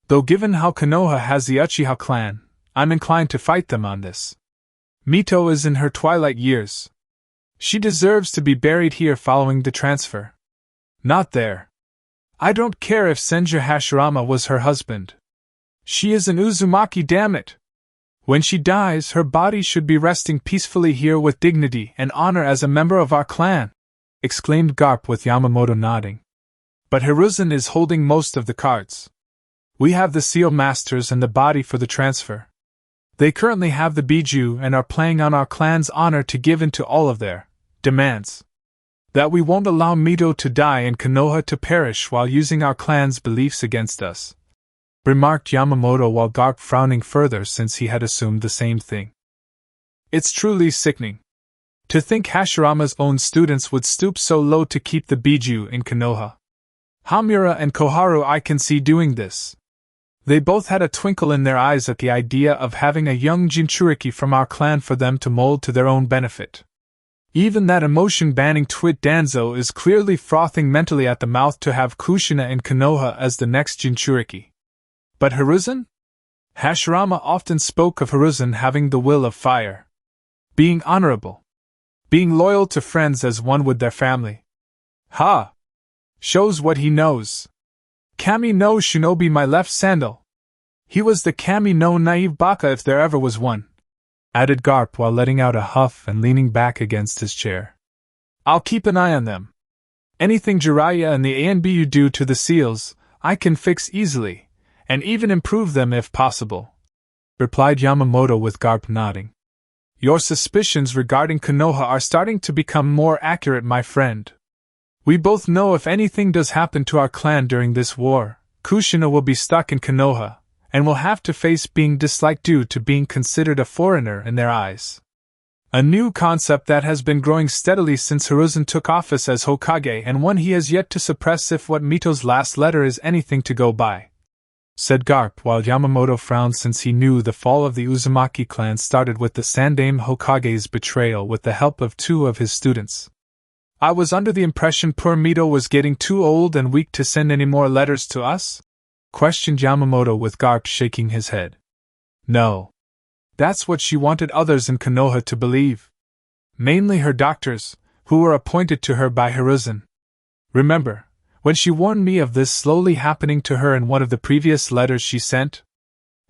A: Though given how Konoha has the Uchiha clan, I'm inclined to fight them on this. Mito is in her twilight years. She deserves to be buried here following the transfer. Not there. I don't care if Senju Hashirama was her husband. She is an Uzumaki, damn it! When she dies, her body should be resting peacefully here with dignity and honor as a member of our clan, exclaimed Garp with Yamamoto nodding. But Hiruzen is holding most of the cards. We have the seal masters and the body for the transfer. They currently have the Biju and are playing on our clan's honor to give in to all of their demands. That we won't allow Mito to die and Konoha to perish while using our clan's beliefs against us, remarked Yamamoto while Garp frowning further since he had assumed the same thing. It's truly sickening. To think Hashirama's own students would stoop so low to keep the Biju in Konoha. Hamura and Koharu I can see doing this. They both had a twinkle in their eyes at the idea of having a young Jinchuriki from our clan for them to mold to their own benefit. Even that emotion-banning twit Danzo is clearly frothing mentally at the mouth to have Kushina and Konoha as the next Jinchuriki. But Hiruzen? Hashirama often spoke of Hiruzen having the will of fire. Being honorable. Being loyal to friends as one would their family. Ha! Shows what he knows. Kami no Shinobi my left sandal. He was the Kami no naive baka if there ever was one, added Garp while letting out a huff and leaning back against his chair. I'll keep an eye on them. Anything Jiraiya and the ANBU do to the seals, I can fix easily, and even improve them if possible, replied Yamamoto with Garp nodding. Your suspicions regarding Konoha are starting to become more accurate, my friend. We both know if anything does happen to our clan during this war, Kushina will be stuck in Konoha, and will have to face being disliked due to being considered a foreigner in their eyes. A new concept that has been growing steadily since Hiruzen took office as Hokage and one he has yet to suppress if what Mito's last letter is anything to go by, said Garp while Yamamoto frowned since he knew the fall of the Uzumaki clan started with the Sandaime Hokage's betrayal with the help of 2 of his students. I was under the impression poor Mito was getting too old and weak to send any more letters to us? Questioned Yamamoto with Garp shaking his head. No. That's what she wanted others in Konoha to believe. Mainly her doctors, who were appointed to her by Hiruzen. Remember, when she warned me of this slowly happening to her in one of the previous letters she sent?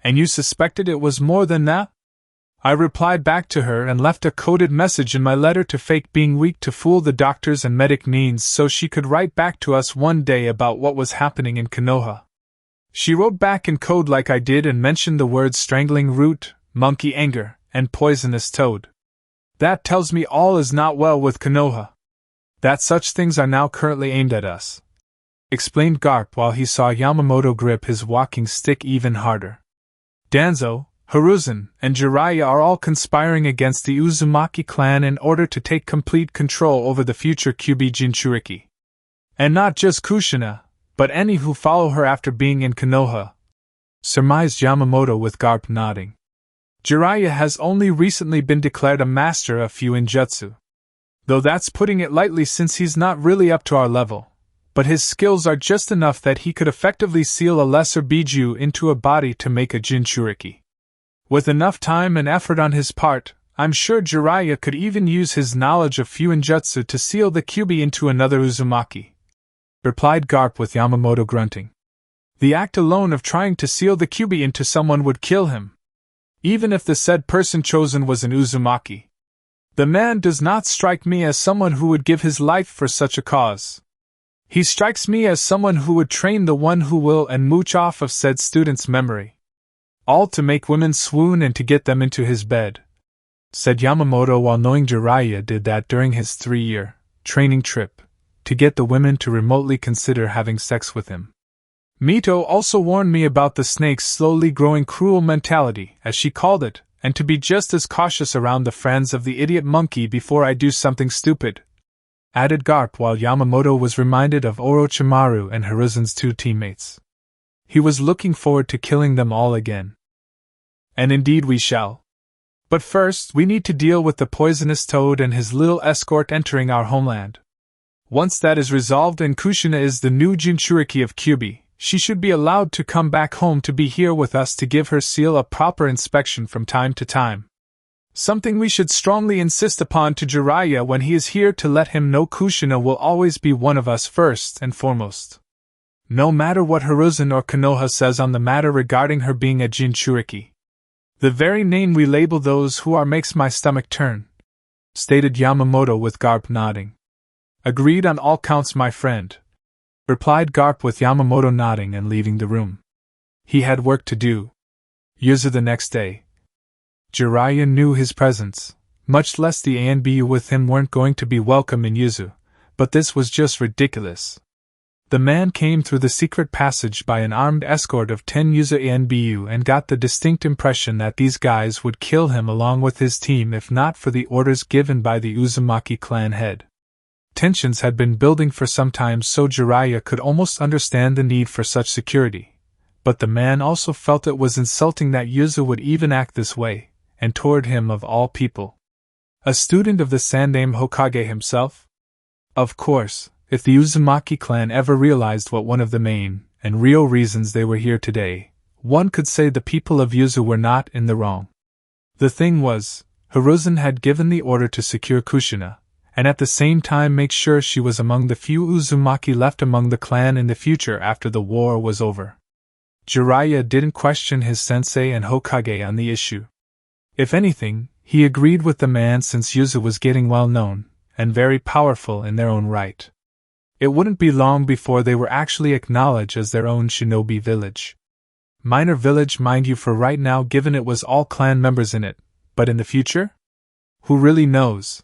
A: And you suspected it was more than that? I replied back to her and left a coded message in my letter to fake being weak to fool the doctors and medic means so she could write back to us one day about what was happening in Konoha. She wrote back in code like I did and mentioned the words strangling root, monkey anger, and poisonous toad. That tells me all is not well with Konoha. That such things are now currently aimed at us, explained Garp while he saw Yamamoto grip his walking stick even harder. Danzo, Hiruzen, and Jiraiya are all conspiring against the Uzumaki clan in order to take complete control over the future Kyuubi Jinchuriki. And not just Kushina, but any who follow her after being in Konoha, surmised Yamamoto with Garp nodding. Jiraiya has only recently been declared a master of Fuinjutsu. Though that's putting it lightly since he's not really up to our level, but his skills are just enough that he could effectively seal a lesser Biju into a body to make a Jinchuriki. With enough time and effort on his part, I'm sure Jiraiya could even use his knowledge of Fuinjutsu to seal the Kyuubi into another Uzumaki, replied Garp with Yamamoto grunting. The act alone of trying to seal the Kyuubi into someone would kill him, even if the said person chosen was an Uzumaki. The man does not strike me as someone who would give his life for such a cause. He strikes me as someone who would train the one who will and mooch off of said student's memory. All to make women swoon and to get them into his bed, said Yamamoto while knowing Jiraiya did that during his 3-year training trip, to get the women to remotely consider having sex with him. Mito also warned me about the snake's slowly growing cruel mentality, as she called it, and to be just as cautious around the friends of the idiot monkey before I do something stupid, added Garp while Yamamoto was reminded of Orochimaru and Hiruzen's 2 teammates. He was looking forward to killing them all again. And indeed we shall. But first, we need to deal with the poisonous toad and his little escort entering our homeland. Once that is resolved and Kushina is the new Jinchuriki of Kyuubi, she should be allowed to come back home to be here with us to give her seal a proper inspection from time to time. Something we should strongly insist upon to Jiraiya when he is here to let him know Kushina will always be one of us first and foremost. No matter what Hiruzen or Konoha says on the matter regarding her being a Jinchuriki. The very name we label those who are makes my stomach turn, stated Yamamoto with Garp nodding. Agreed on all counts, my friend, replied Garp with Yamamoto nodding and leaving the room. He had work to do. Uzu the next day. Jiraiya knew his presence, much less the ANBU with him weren't going to be welcome in Uzu, but this was just ridiculous. The man came through the secret passage by an armed escort of 10 Uzu ANBU and got the distinct impression that these guys would kill him along with his team if not for the orders given by the Uzumaki clan head. Tensions had been building for some time, so Jiraiya could almost understand the need for such security, but the man also felt it was insulting that Uzu would even act this way, and toward him of all people. A student of the Sandaime Hokage himself? Of course. If the Uzumaki clan ever realized what one of the main and real reasons they were here today, one could say the people of Uzu were not in the wrong. The thing was, Hiruzen had given the order to secure Kushina, and at the same time make sure she was among the few Uzumaki left among the clan in the future after the war was over. Jiraiya didn't question his sensei and Hokage on the issue. If anything, he agreed with the man since Uzu was getting well known, and very powerful in their own right. It wouldn't be long before they were actually acknowledged as their own shinobi village. Minor village, mind you, for right now, given it was all clan members in it, but in the future? Who really knows?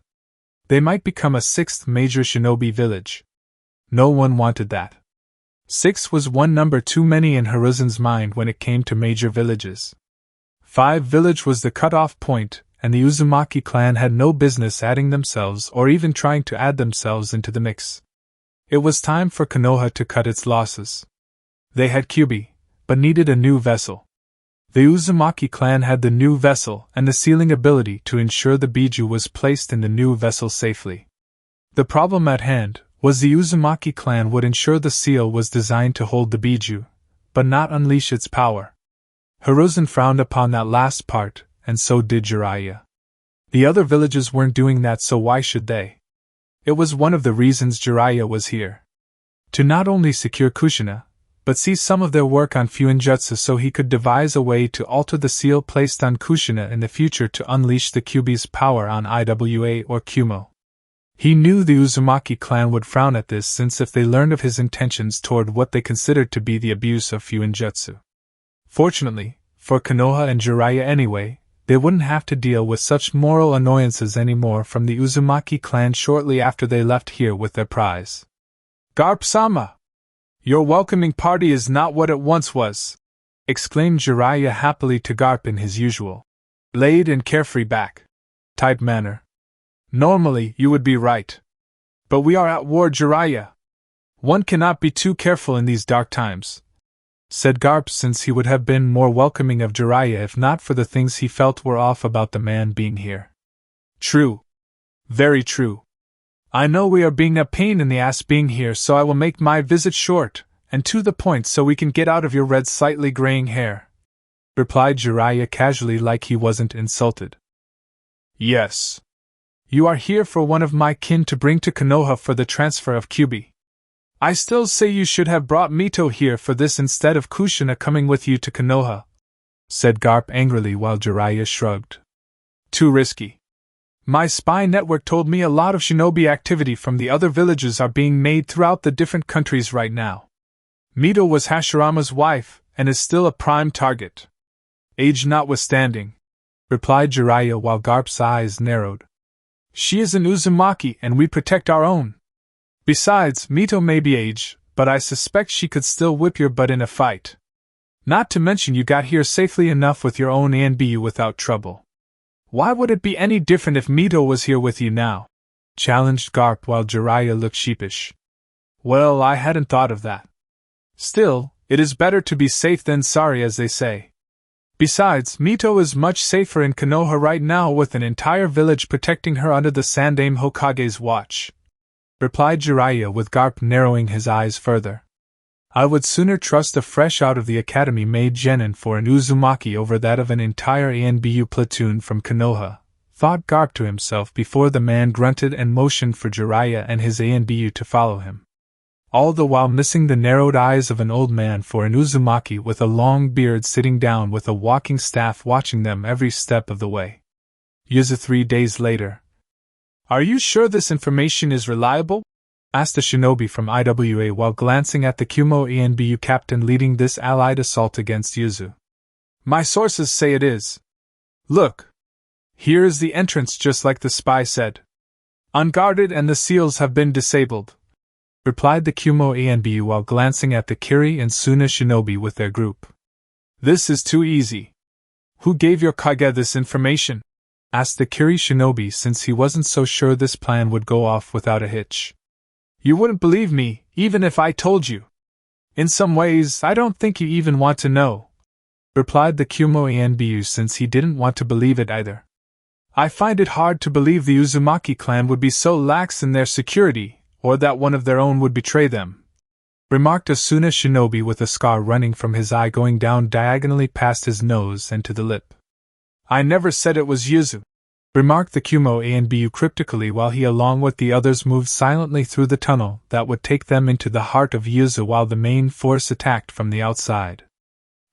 A: They might become a 6th major shinobi village. No one wanted that. 6 was one number too many in Hiruzen's mind when it came to major villages. 5 village was the cutoff point, and the Uzumaki clan had no business adding themselves or even trying to add themselves into the mix. It was time for Konoha to cut its losses. They had Kyubi, but needed a new vessel. The Uzumaki clan had the new vessel and the sealing ability to ensure the Biju was placed in the new vessel safely. The problem at hand was the Uzumaki clan would ensure the seal was designed to hold the Biju, but not unleash its power. Hiruzen frowned upon that last part, and so did Jiraiya. The other villages weren't doing that, so why should they? It was one of the reasons Jiraiya was here. To not only secure Kushina, but see some of their work on Fuinjutsu so he could devise a way to alter the seal placed on Kushina in the future to unleash the Kyubi's power on Iwa or Kumo. He knew the Uzumaki clan would frown at this, since if they learned of his intentions toward what they considered to be the abuse of Fuinjutsu. Fortunately, for Konoha and Jiraiya anyway, they wouldn't have to deal with such moral annoyances anymore from the Uzumaki clan shortly after they left here with their prize. Garp-sama! Your welcoming party is not what it once was, exclaimed Jiraiya happily to Garp in his usual laid and carefree type manner. Normally, you would be right. But we are at war, Jiraiya. One cannot be too careful in these dark times, said Garp, since he would have been more welcoming of Jiraiya if not for the things he felt were off about the man being here. True. Very true. I know we are being a pain in the ass being here, so I will make my visit short and to the point so we can get out of your red slightly graying hair, replied Jiraiya casually, like he wasn't insulted. Yes. You are here for one of my kin to bring to Konoha for the transfer of Kyubi. I still say you should have brought Mito here for this instead of Kushina coming with you to Konoha, said Garp angrily while Jiraiya shrugged. Too risky. My spy network told me a lot of shinobi activity from the other villages are being made throughout the different countries right now. Mito was Hashirama's wife and is still a prime target. Age notwithstanding, replied Jiraiya while Garp's eyes narrowed. She is an Uzumaki and we protect our own. Besides, Mito may be aged, but I suspect she could still whip your butt in a fight. Not to mention you got here safely enough with your own ANBU without trouble. Why would it be any different if Mito was here with you now? Challenged Garp while Jiraiya looked sheepish. Well, I hadn't thought of that. Still, it is better to be safe than sorry, as they say. Besides, Mito is much safer in Konoha right now with an entire village protecting her under the Sandaime Hokage's watch, replied Jiraiya with Garp narrowing his eyes further. I would sooner trust a fresh out of the academy made genin for an Uzumaki over that of an entire ANBU platoon from Konoha, thought Garp to himself before the man grunted and motioned for Jiraiya and his ANBU to follow him. All the while missing the narrowed eyes of an old man for an Uzumaki with a long beard sitting down with a walking staff watching them every step of the way. Uzu 3 days later. Are you sure this information is reliable? Asked a shinobi from IWA while glancing at the Kumo ANBU captain leading this allied assault against Uzu. My sources say it is. Look. Here is the entrance just like the spy said. Unguarded and the seals have been disabled, replied the Kumo ANBU while glancing at the Kiri and Suna shinobi with their group. This is too easy. Who gave your Kage this information? Asked the Kiri shinobi since he wasn't so sure this plan would go off without a hitch. You wouldn't believe me, even if I told you. In some ways, I don't think you even want to know, replied the Kumo ANBU since he didn't want to believe it either. I find it hard to believe the Uzumaki clan would be so lax in their security, or that one of their own would betray them, remarked a Suna shinobi with a scar running from his eye going down diagonally past his nose and to the lip. I never said it was Uzu, remarked the Kumo ANBU cryptically while he along with the others moved silently through the tunnel that would take them into the heart of Uzu while the main force attacked from the outside.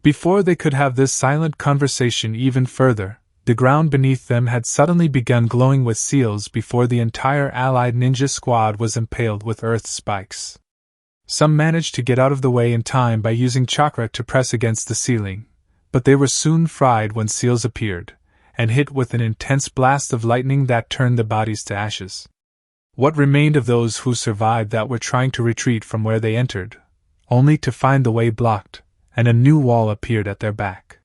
A: Before they could have this silent conversation even further, the ground beneath them had suddenly begun glowing with seals before the entire allied ninja squad was impaled with earth spikes. Some managed to get out of the way in time by using chakra to press against the ceiling, but they were soon fried when seals appeared, and hit with an intense blast of lightning that turned the bodies to ashes. What remained of those who survived that were trying to retreat from where they entered, only to find the way blocked, and a new wall appeared at their back.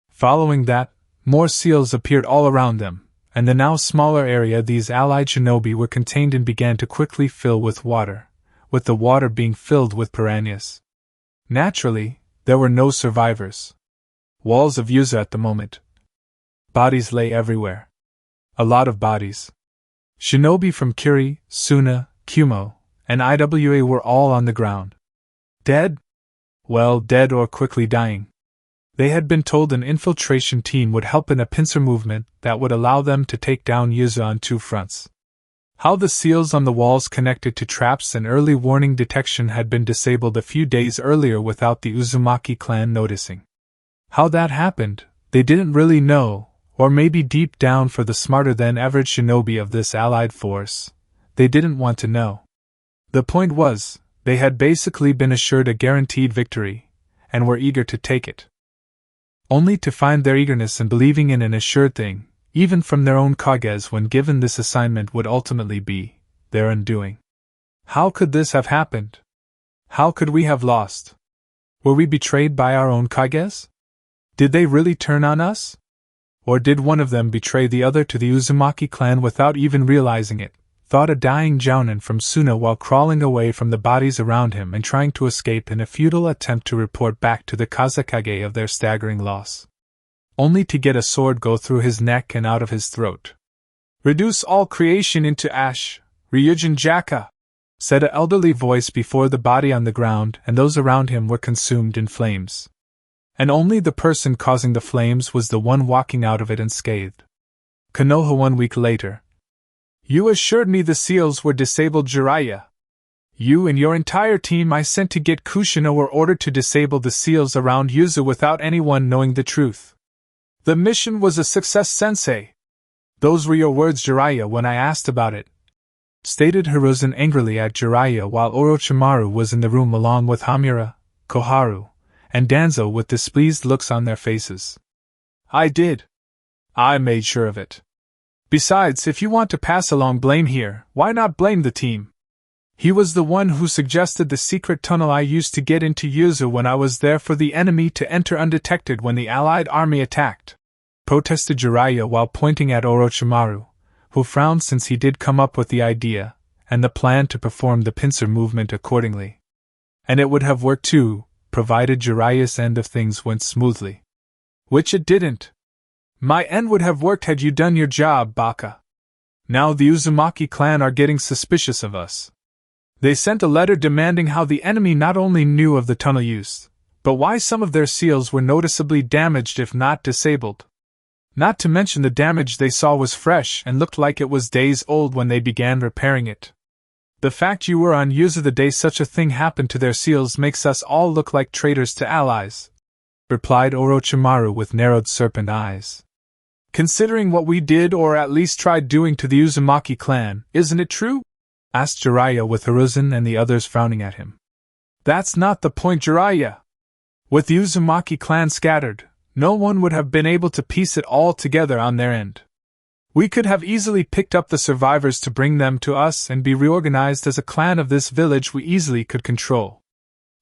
A: Following that, more seals appeared all around them, and the now smaller area these allied shinobi were contained in began to quickly fill with water, with the water being filled with piranhas. Naturally, there were no survivors. Walls of Uzu at the moment. Bodies lay everywhere. A lot of bodies. Shinobi from Kiri, Suna, Kumo, and IWA were all on the ground. Dead? Well, dead or quickly dying. They had been told an infiltration team would help in a pincer movement that would allow them to take down Uzu on two fronts. How the seals on the walls connected to traps and early warning detection had been disabled a few days earlier without the Uzumaki clan noticing. How that happened, they didn't really know, or maybe deep down for the smarter-than-average shinobi of this allied force, they didn't want to know. The point was, they had basically been assured a guaranteed victory, and were eager to take it. Only to find their eagerness in believing in an assured thing, even from their own kages when given this assignment would ultimately be their undoing. How could this have happened? How could we have lost? Were we betrayed by our own kages? Did they really turn on us? Or did one of them betray the other to the Uzumaki clan without even realizing it? Thought a dying jounin from Suna while crawling away from the bodies around him and trying to escape in a futile attempt to report back to the Kazekage of their staggering loss. Only to get a sword go through his neck and out of his throat. Reduce all creation into ash, Ryujin Jaka, said a elderly voice before the body on the ground and those around him were consumed in flames. And only the person causing the flames was the one walking out of it unscathed. Konoha 1 week later. You assured me the seals were disabled, Jiraiya. You and your entire team I sent to get Kushina were ordered to disable the seals around Uzu without anyone knowing the truth. The mission was a success, sensei. Those were your words, Jiraiya, when I asked about it, stated Hiruzen angrily at Jiraiya while Orochimaru was in the room along with Hamura, Koharu, and Danzo with displeased looks on their faces. I did. I made sure of it. Besides, if you want to pass along blame here, why not blame the team? He was the one who suggested the secret tunnel I used to get into Uzu when I was there for the enemy to enter undetected when the allied army attacked, protested Jiraiya while pointing at Orochimaru, who frowned since he did come up with the idea, and the plan to perform the pincer movement accordingly. And it would have worked too, provided Jiraiya's end of things went smoothly. Which it didn't. My end would have worked had you done your job, Baka. Now the Uzumaki clan are getting suspicious of us. They sent a letter demanding how the enemy not only knew of the tunnel use, but why some of their seals were noticeably damaged if not disabled. Not to mention the damage they saw was fresh and looked like it was days old when they began repairing it. The fact you were on Uzu the day such a thing happened to their seals makes us all look like traitors to allies, replied Orochimaru with narrowed serpent eyes. Considering what we did or at least tried doing to the Uzumaki clan, isn't it true? Asked Jiraiya with Hiruzen and the others frowning at him. That's not the point, Jiraiya. With the Uzumaki clan scattered, no one would have been able to piece it all together on their end. We could have easily picked up the survivors to bring them to us and be reorganized as a clan of this village we easily could control.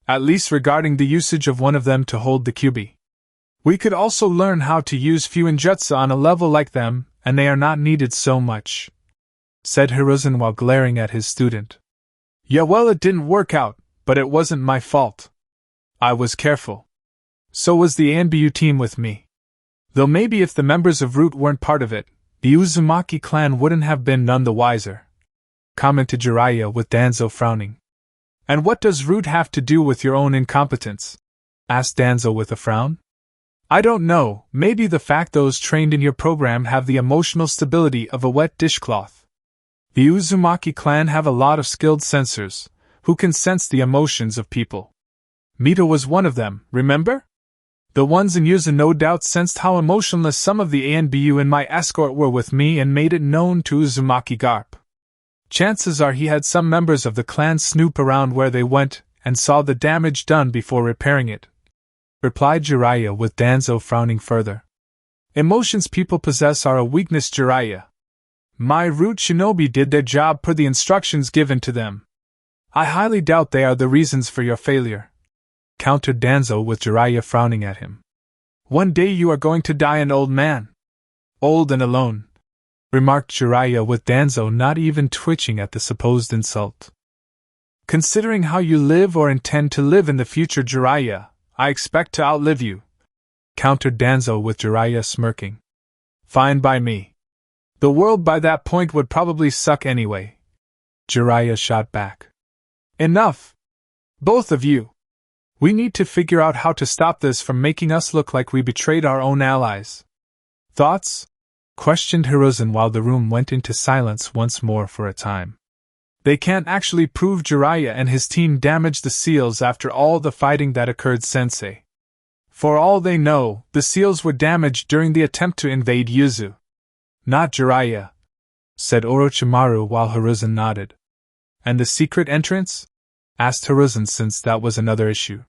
A: At least regarding the usage of one of them to hold the Kyuubi. We could also learn how to use Fuinjutsu on a level like them, and they are not needed so much, said Hiruzen while glaring at his student. Yeah, well, it didn't work out, but it wasn't my fault. I was careful. So was the ANBU team with me. Though maybe if the members of Root weren't part of it, the Uzumaki clan wouldn't have been none the wiser, commented Jiraiya with Danzo frowning. And what does Root have to do with your own incompetence? Asked Danzo with a frown. I don't know, maybe the fact those trained in your program have the emotional stability of a wet dishcloth. The Uzumaki clan have a lot of skilled sensors, who can sense the emotions of people. Mito was one of them, remember? The ones in Uzu no doubt sensed how emotionless some of the ANBU in my escort were with me and made it known to Uzumaki Garp. Chances are he had some members of the clan snoop around where they went and saw the damage done before repairing it, replied Jiraiya with Danzo frowning further. Emotions people possess are a weakness, Jiraiya. My Root shinobi did their job per the instructions given to them. I highly doubt they are the reasons for your failure, countered Danzo with Jiraiya frowning at him. One day you are going to die an old man. Old and alone, remarked Jiraiya with Danzo not even twitching at the supposed insult. Considering how you live or intend to live in the future, Jiraiya, I expect to outlive you, countered Danzo with Jiraiya smirking. Fine by me. The world by that point would probably suck anyway, Jiraiya shot back. Enough! Both of you! We need to figure out how to stop this from making us look like we betrayed our own allies. Thoughts? Questioned Hiruzen while the room went into silence once more for a time. They can't actually prove Jiraiya and his team damaged the seals after all the fighting that occurred, sensei. For all they know, the seals were damaged during the attempt to invade Uzu. Not Jiraiya, said Orochimaru while Hiruzen nodded. And the secret entrance? Asked Hiruzen since that was another issue.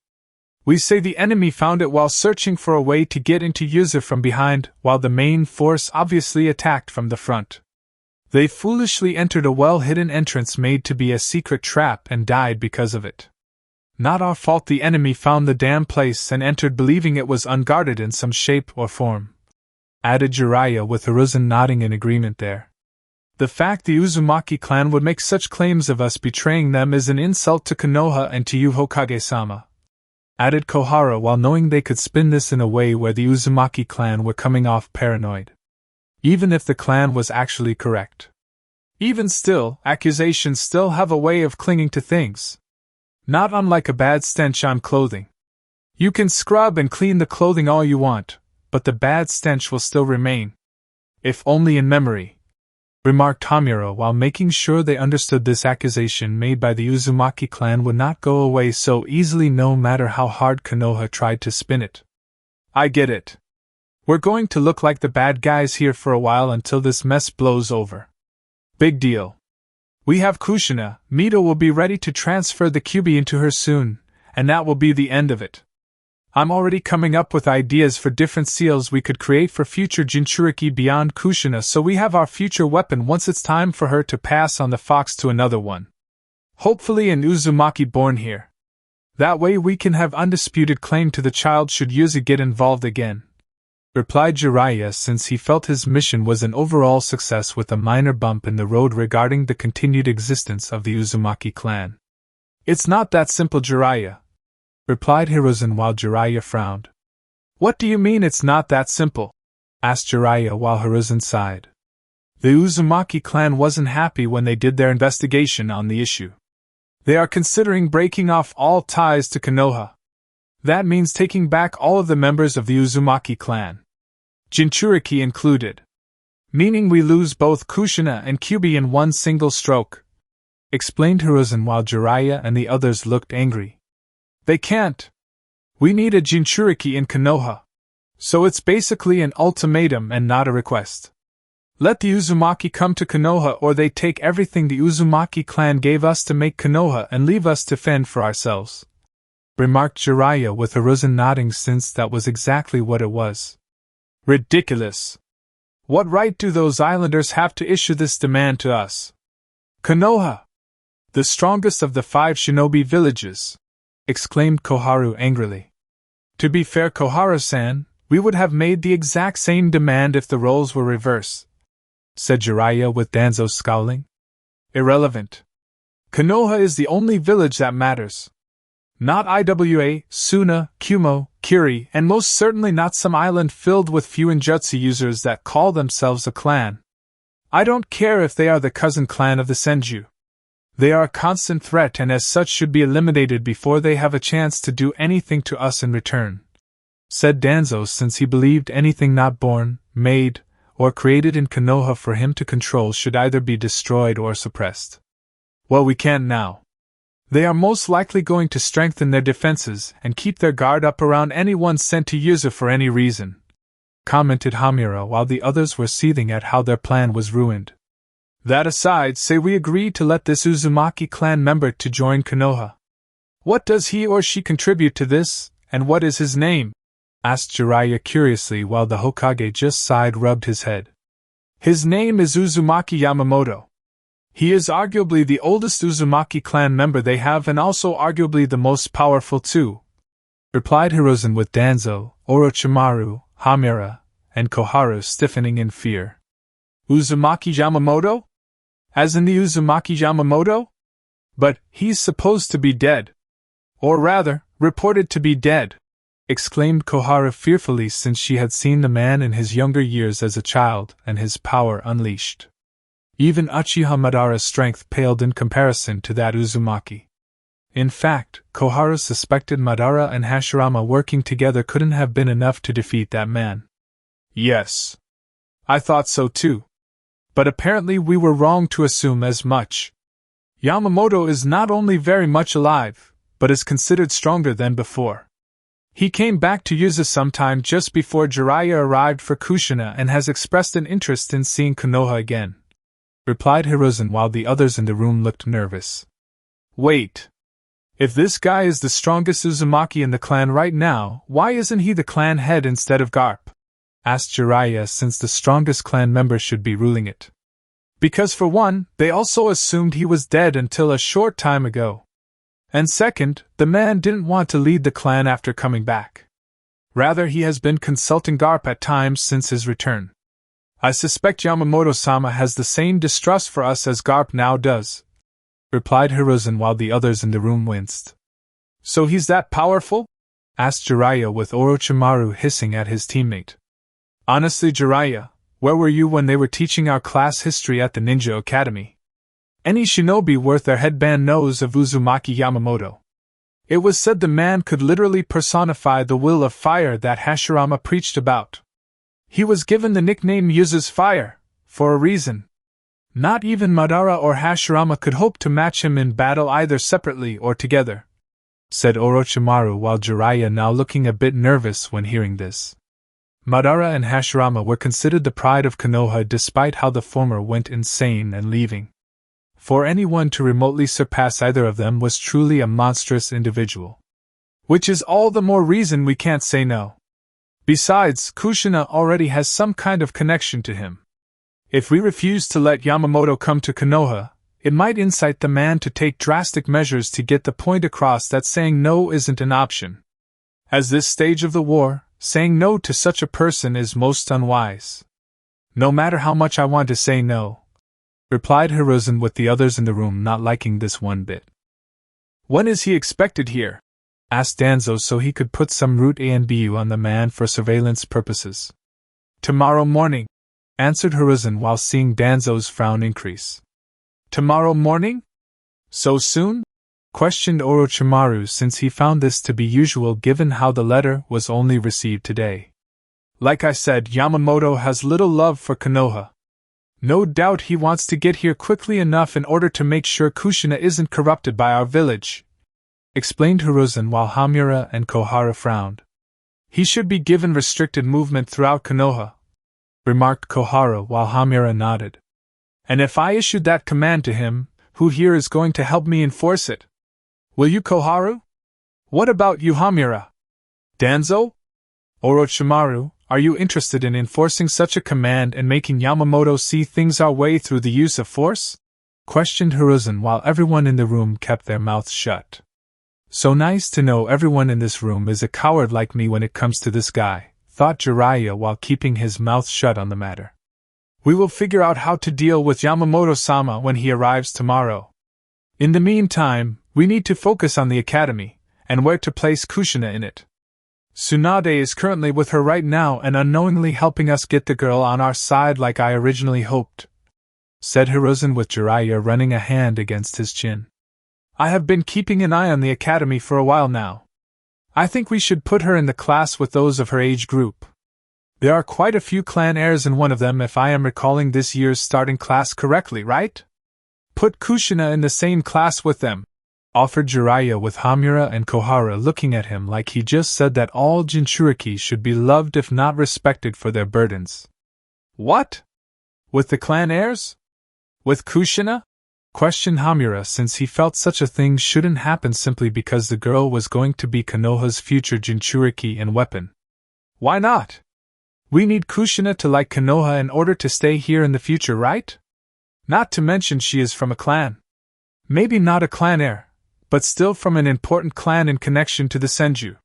A: We say the enemy found it while searching for a way to get into Uzu from behind, while the main force obviously attacked from the front. They foolishly entered a well-hidden entrance made to be a secret trap and died because of it. Not our fault the enemy found the damn place and entered believing it was unguarded in some shape or form, added Jiraiya with Hiruzen nodding in agreement there. The fact the Uzumaki clan would make such claims of us betraying them is an insult to Konoha and to you, Hokage-sama, added Kohara while knowing they could spin this in a way where the Uzumaki clan were coming off paranoid. Even if the clan was actually correct. Even still, accusations still have a way of clinging to things. Not unlike a bad stench on clothing. You can scrub and clean the clothing all you want, but the bad stench will still remain. If only in memory, remarked Tamura while making sure they understood this accusation made by the Uzumaki clan would not go away so easily no matter how hard Konoha tried to spin it. I get it. We're going to look like the bad guys here for a while until this mess blows over. Big deal. We have Kushina, Mito will be ready to transfer the Kyuubi into her soon, and that will be the end of it. I'm already coming up with ideas for different seals we could create for future Jinchuriki beyond Kushina, so we have our future weapon once it's time for her to pass on the fox to another one. Hopefully an Uzumaki born here. That way we can have undisputed claim to the child should Uzu get involved again, replied Jiraiya since he felt his mission was an overall success with a minor bump in the road regarding the continued existence of the Uzumaki clan. It's not that simple, Jiraiya, replied Hiruzen while Jiraiya frowned. What do you mean it's not that simple? Asked Jiraiya while Hiruzen sighed. The Uzumaki clan wasn't happy when they did their investigation on the issue. They are considering breaking off all ties to Konoha. That means taking back all of the members of the Uzumaki clan, Jinchuriki included. Meaning we lose both Kushina and Kyubi in one single stroke, explained Hiruzen while Jiraiya and the others looked angry. They can't. We need a Jinchuriki in Konoha. So it's basically an ultimatum and not a request. Let the Uzumaki come to Konoha or they take everything the Uzumaki clan gave us to make Konoha and leave us to fend for ourselves, remarked Jiraiya with Hiruzen nodding since that was exactly what it was. Ridiculous! What right do those islanders have to issue this demand to us? Konoha! The strongest of the 5 shinobi villages! Exclaimed Koharu angrily. To be fair, Koharu-san, we would have made the exact same demand if the roles were reversed, said Jiraiya with Danzo scowling. Irrelevant. Konoha is the only village that matters. Not Iwa, Suna, Kumo, Kiri, and most certainly not some island filled with few ninjutsu users that call themselves a clan. I don't care if they are the cousin clan of the Senju. They are a constant threat and as such should be eliminated before they have a chance to do anything to us in return, said Danzo since he believed anything not born, made, or created in Konoha for him to control should either be destroyed or suppressed. Well, we can't now. They are most likely going to strengthen their defenses and keep their guard up around anyone sent to Uzu for any reason, commented Hamura while the others were seething at how their plan was ruined. That aside, say we agree to let this Uzumaki clan member to join Konoha. What does he or she contribute to this, and what is his name? Asked Jiraiya curiously while the Hokage just side-rubbed his head. His name is Uzumaki Yamamoto. He is arguably the oldest Uzumaki clan member they have and also arguably the most powerful too, replied Hiruzen with Danzo, Orochimaru, Hamura, and Koharu stiffening in fear. Uzumaki Yamamoto? As in the Uzumaki Yamamoto? But he's supposed to be dead. Or rather, reported to be dead, exclaimed Koharu fearfully since she had seen the man in his younger years as a child and his power unleashed. Even Uchiha Madara's strength paled in comparison to that Uzumaki. In fact, Koharu suspected Madara and Hashirama working together couldn't have been enough to defeat that man. Yes. I thought so too. But apparently we were wrong to assume as much. Yamamoto is not only very much alive, but is considered stronger than before. He came back to Uzu sometime just before Jiraiya arrived for Kushina and has expressed an interest in seeing Konoha again, replied Hiruzen while the others in the room looked nervous. Wait. If this guy is the strongest Uzumaki in the clan right now, why isn't he the clan head instead of Garp? Asked Jiraiya since the strongest clan member should be ruling it. Because for one, they also assumed he was dead until a short time ago. And second, the man didn't want to lead the clan after coming back. Rather, he has been consulting Garp at times since his return. I suspect Yamamoto-sama has the same distrust for us as Garp now does, replied Hiruzen while the others in the room winced. So he's that powerful? Asked Jiraiya with Orochimaru hissing at his teammate. Honestly, Jiraiya, where were you when they were teaching our class history at the Ninja Academy? Any shinobi worth their headband knows of Uzumaki Yamamoto. It was said the man could literally personify the will of fire that Hashirama preached about. He was given the nickname Uzu's Fire, for a reason. Not even Madara or Hashirama could hope to match him in battle either separately or together, said Orochimaru while Jiraiya now looking a bit nervous when hearing this. Madara and Hashirama were considered the pride of Konoha despite how the former went insane and leaving. For anyone to remotely surpass either of them was truly a monstrous individual. Which is all the more reason we can't say no. Besides, Kushina already has some kind of connection to him. If we refuse to let Yamamoto come to Konoha, it might incite the man to take drastic measures to get the point across that saying no isn't an option. At this stage of the war, saying no to such a person is most unwise. No matter how much I want to say no, replied Hiruzen with the others in the room not liking this one bit. When is he expected here? Asked Danzo so he could put some root ANBU on the man for surveillance purposes. Tomorrow morning, answered Hiruzen while seeing Danzo's frown increase. Tomorrow morning? So soon? questioned Orochimaru, since he found this to be usual given how the letter was only received today. Like I said, Yamamoto has little love for Konoha. No doubt he wants to get here quickly enough in order to make sure Kushina isn't corrupted by our village, explained Hiruzen while Hamura and Kohara frowned. He should be given restricted movement throughout Konoha, remarked Kohara while Hamura nodded. And if I issued that command to him, who here is going to help me enforce it? Will you, Koharu? What about you, Hamura? Danzo? Orochimaru, are you interested in enforcing such a command and making Yamamoto see things our way through the use of force? Questioned Hiruzen while everyone in the room kept their mouths shut. So nice to know everyone in this room is a coward like me when it comes to this guy, thought Jiraiya while keeping his mouth shut on the matter. We will figure out how to deal with Yamamoto-sama when he arrives tomorrow. In the meantime, we need to focus on the academy, and where to place Kushina in it. Tsunade is currently with her right now and unknowingly helping us get the girl on our side like I originally hoped, said Hiruzen with Jiraiya running a hand against his chin. I have been keeping an eye on the academy for a while now. I think we should put her in the class with those of her age group. There are quite a few clan heirs in one of them if I am recalling this year's starting class correctly, right? Put Kushina in the same class with them, offered Jiraiya with Hamura and Kohara looking at him like he just said that all Jinchuriki should be loved if not respected for their burdens. What? With the clan heirs? With Kushina? Questioned Hamura, since he felt such a thing shouldn't happen simply because the girl was going to be Konoha's future Jinchuriki and weapon. Why not? We need Kushina to like Konoha in order to stay here in the future, right? Not to mention she is from a clan. Maybe not a clan heir, but still from an important clan in connection to the Senju.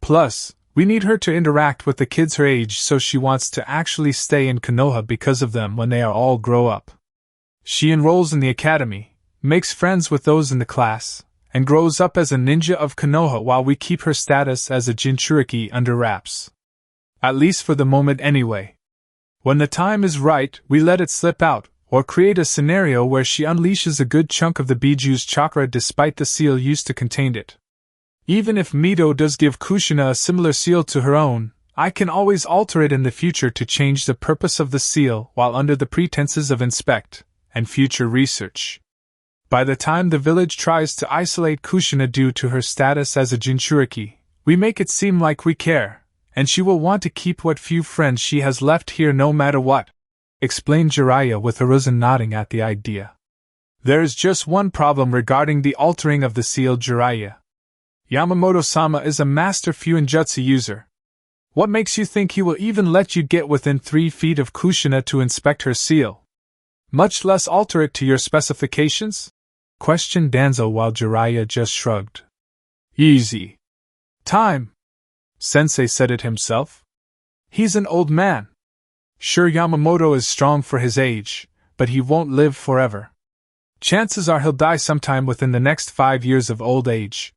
A: Plus, we need her to interact with the kids her age, so she wants to actually stay in Konoha because of them when they are all grow up. She enrolls in the academy, makes friends with those in the class, and grows up as a ninja of Konoha while we keep her status as a Jinchuriki under wraps. At least for the moment anyway. When the time is right, we let it slip out, or create a scenario where she unleashes a good chunk of the Bijuu's chakra despite the seal used to contain it. Even if Mito does give Kushina a similar seal to her own, I can always alter it in the future to change the purpose of the seal while under the pretenses of inspect and future research. By the time the village tries to isolate Kushina due to her status as a Jinchuriki, we make it seem like we care, and she will want to keep what few friends she has left here no matter what, explained Jiraiya with Hiruzen nodding at the idea. There is just one problem regarding the altering of the seal, Jiraiya. Yamamoto-sama is a master Fuinjutsu user. What makes you think he will even let you get within 3 feet of Kushina to inspect her seal? Much less alter it to your specifications? Questioned Danzo while Jiraiya just shrugged. Easy. Time. Sensei said it himself. He's an old man. Sure, Yamamoto is strong for his age, but he won't live forever. Chances are he'll die sometime within the next 5 years of old age.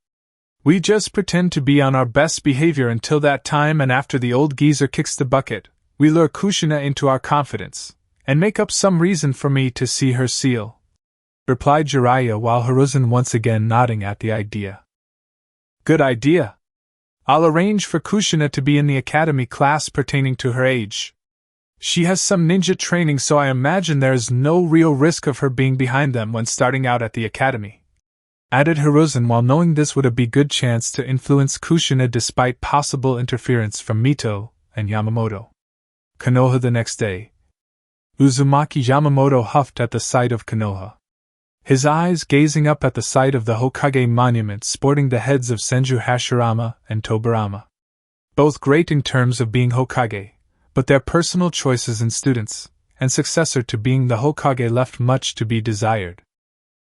A: We just pretend to be on our best behavior until that time, and after the old geezer kicks the bucket, we lure Kushina into our confidence, and make up some reason for me to see her seal, replied Jiraiya while Hiruzen once again nodding at the idea. Good idea. I'll arrange for Kushina to be in the academy class pertaining to her age. She has some ninja training, so I imagine there is no real risk of her being behind them when starting out at the academy, added Hiruzen while knowing this would be a good chance to influence Kushina despite possible interference from Mito and Yamamoto. Konoha the next day. Uzumaki Yamamoto huffed at the sight of Konoha, his eyes gazing up at the site of the Hokage monument sporting the heads of Senju Hashirama and Tobirama. Both great in terms of being Hokage, but their personal choices in students and successor to being the Hokage left much to be desired.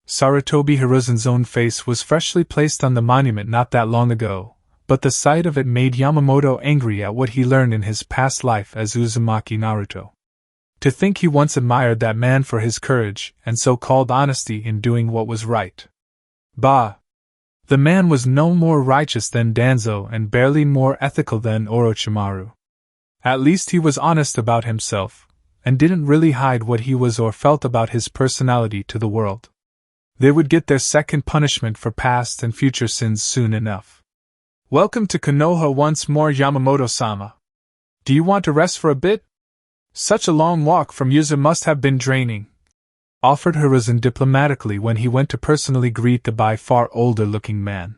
A: Sarutobi Hiruzen's own face was freshly placed on the monument not that long ago, but the sight of it made Yamamoto angry at what he learned in his past life as Uzumaki Naruto. To think he once admired that man for his courage and so-called honesty in doing what was right. Bah! The man was no more righteous than Danzo and barely more ethical than Orochimaru. At least he was honest about himself, and didn't really hide what he was or felt about his personality to the world. They would get their second punishment for past and future sins soon enough. Welcome to Konoha once more, Yamamoto-sama. Do you want to rest for a bit? Such a long walk from Uzu must have been draining, offered Hiruzen diplomatically when he went to personally greet the by far older-looking man,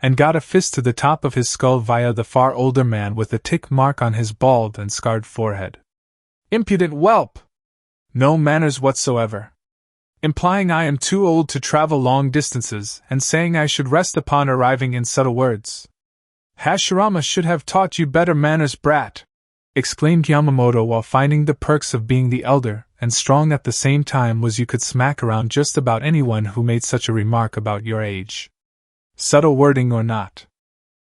A: and got a fist to the top of his skull via the far older man with a tick mark on his bald and scarred forehead. Impudent whelp! No manners whatsoever. Implying I am too old to travel long distances and saying I should rest upon arriving in subtle words. Hashirama should have taught you better manners, brat! Exclaimed Yamamoto while finding the perks of being the elder and strong at the same time was you could smack around just about anyone who made such a remark about your age. Subtle wording or not.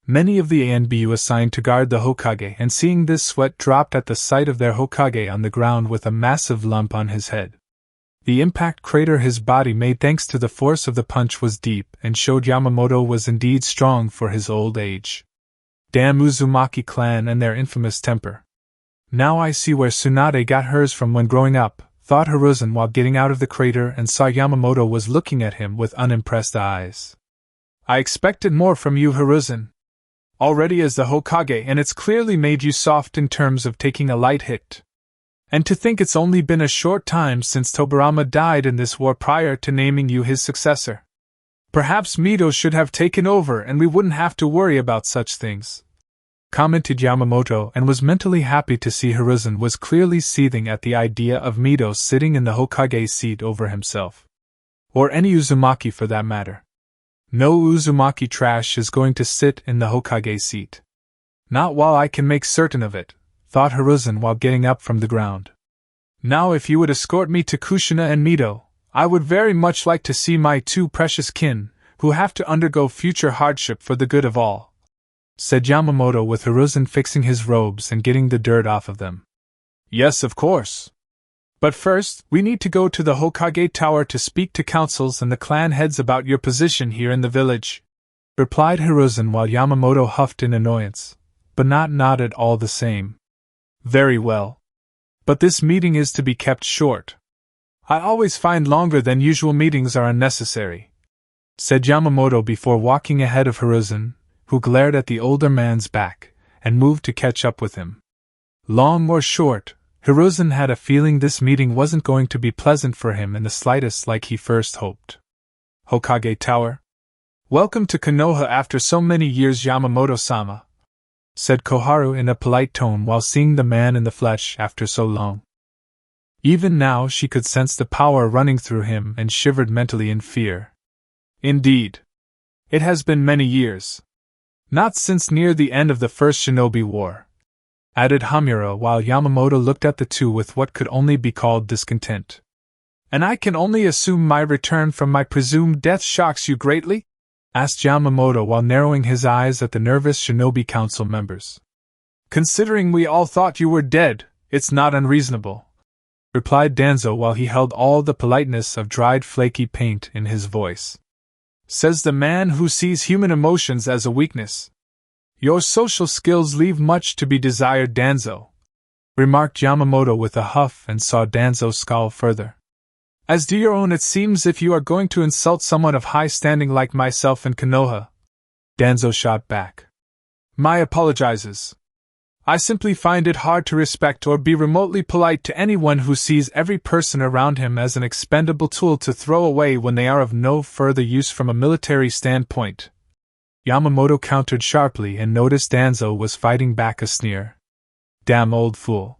A: Many of the ANBU assigned to guard the Hokage, and seeing this sweat dropped at the sight of their Hokage on the ground with a massive lump on his head. The impact crater his body made thanks to the force of the punch was deep and showed Yamamoto was indeed strong for his old age. Damn Uzumaki Clan and their infamous temper. Now I see where Tsunade got hers from when growing up, thought Hiruzen while getting out of the crater and saw Yamamoto was looking at him with unimpressed eyes. I expected more from you, Hiruzen. Already as the Hokage, and it's clearly made you soft in terms of taking a light hit. And to think it's only been a short time since Tobirama died in this war prior to naming you his successor. Perhaps Mito should have taken over and we wouldn't have to worry about such things, commented Yamamoto, and was mentally happy to see Hiruzen was clearly seething at the idea of Mito sitting in the Hokage seat over himself. Or any Uzumaki for that matter. No Uzumaki trash is going to sit in the Hokage seat. Not while I can make certain of it, thought Hiruzen while getting up from the ground. Now if you would escort me to Kushina and Mito, I would very much like to see my two precious kin, who have to undergo future hardship for the good of all, said Yamamoto with Hiruzen fixing his robes and getting the dirt off of them. Yes, of course. But first, we need to go to the Hokage Tower to speak to councils and the clan heads about your position here in the village, replied Hiruzen while Yamamoto huffed in annoyance, but not nodded all the same. Very well. But this meeting is to be kept short. I always find longer than usual meetings are unnecessary, said Yamamoto before walking ahead of Hiruzen, who glared at the older man's back, and moved to catch up with him. Long or short, Hiruzen had a feeling this meeting wasn't going to be pleasant for him in the slightest like he first hoped. Hokage Tower? Welcome to Konoha after so many years, Yamamoto-sama, said Koharu in a polite tone while seeing the man in the flesh after so long. Even now she could sense the power running through him and shivered mentally in fear. Indeed. It has been many years. Not since near the end of the First Shinobi War, added Hamura while Yamamoto looked at the two with what could only be called discontent. And I can only assume my return from my presumed death shocks you greatly? Asked Yamamoto while narrowing his eyes at the nervous Shinobi Council members. Considering we all thought you were dead, it's not unreasonable, replied Danzo while he held all the politeness of dried flaky paint in his voice. Says the man who sees human emotions as a weakness. Your social skills leave much to be desired, Danzo, remarked Yamamoto with a huff and saw Danzo scowl further. As do your own, it seems if you are going to insult someone of high standing like myself in Konoha. Danzo shot back. My apologizes. I simply find it hard to respect or be remotely polite to anyone who sees every person around him as an expendable tool to throw away when they are of no further use from a military standpoint. Yamamoto countered sharply and noticed Danzo was fighting back a sneer. Damn old fool.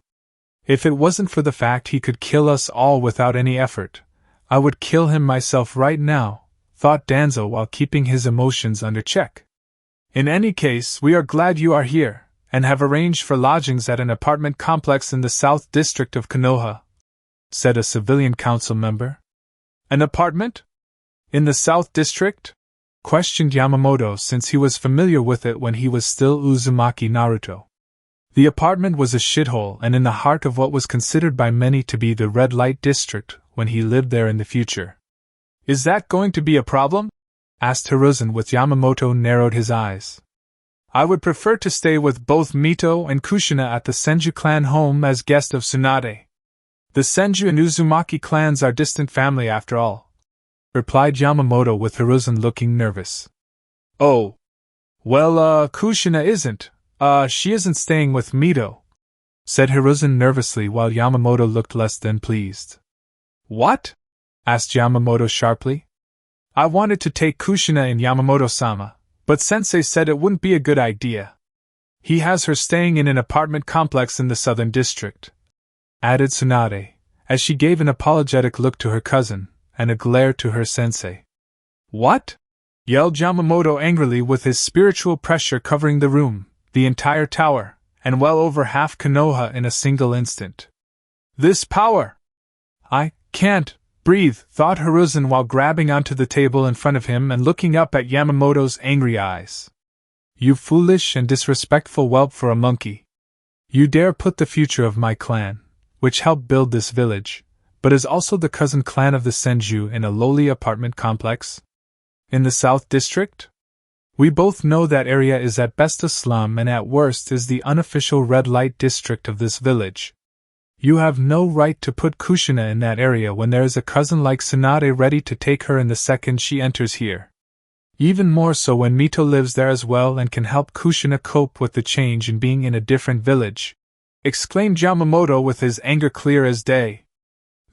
A: If it wasn't for the fact he could kill us all without any effort, I would kill him myself right now, thought Danzo while keeping his emotions under check. In any case, we are glad you are here, and have arranged for lodgings at an apartment complex in the South District of Konoha, said a civilian council member. An apartment? In the South District? Questioned Yamamoto since he was familiar with it when he was still Uzumaki Naruto. The apartment was a shithole and in the heart of what was considered by many to be the red light district when he lived there in the future. Is that going to be a problem? Asked Hiruzen with Yamamoto narrowed his eyes. I would prefer to stay with both Mito and Kushina at the Senju clan home as guest of Tsunade. The Senju and Uzumaki clans are distant family after all, replied Yamamoto with Hiruzen looking nervous. Oh. Well, Kushina isn't. She isn't staying with Mito, said Hiruzen nervously while Yamamoto looked less than pleased. What? Asked Yamamoto sharply. I wanted to take Kushina and Yamamoto-sama, but Sensei said it wouldn't be a good idea. He has her staying in an apartment complex in the southern district, added Tsunade, as she gave an apologetic look to her cousin, and a glare to her sensei. What? Yelled Yamamoto angrily with his spiritual pressure covering the room, the entire tower, and well over half Konoha in a single instant. This power! I can't breathe, thought Hiruzen while grabbing onto the table in front of him and looking up at Yamamoto's angry eyes. You foolish and disrespectful whelp for a monkey. You dare put the future of my clan, which helped build this village, but is also the cousin clan of the Senju in a lowly apartment complex? In the South District? We both know that area is at best a slum and at worst is the unofficial red light district of this village. You have no right to put Kushina in that area when there is a cousin like Tsunade ready to take her in the second she enters here. Even more so when Mito lives there as well and can help Kushina cope with the change in being in a different village, exclaimed Yamamoto with his anger clear as day.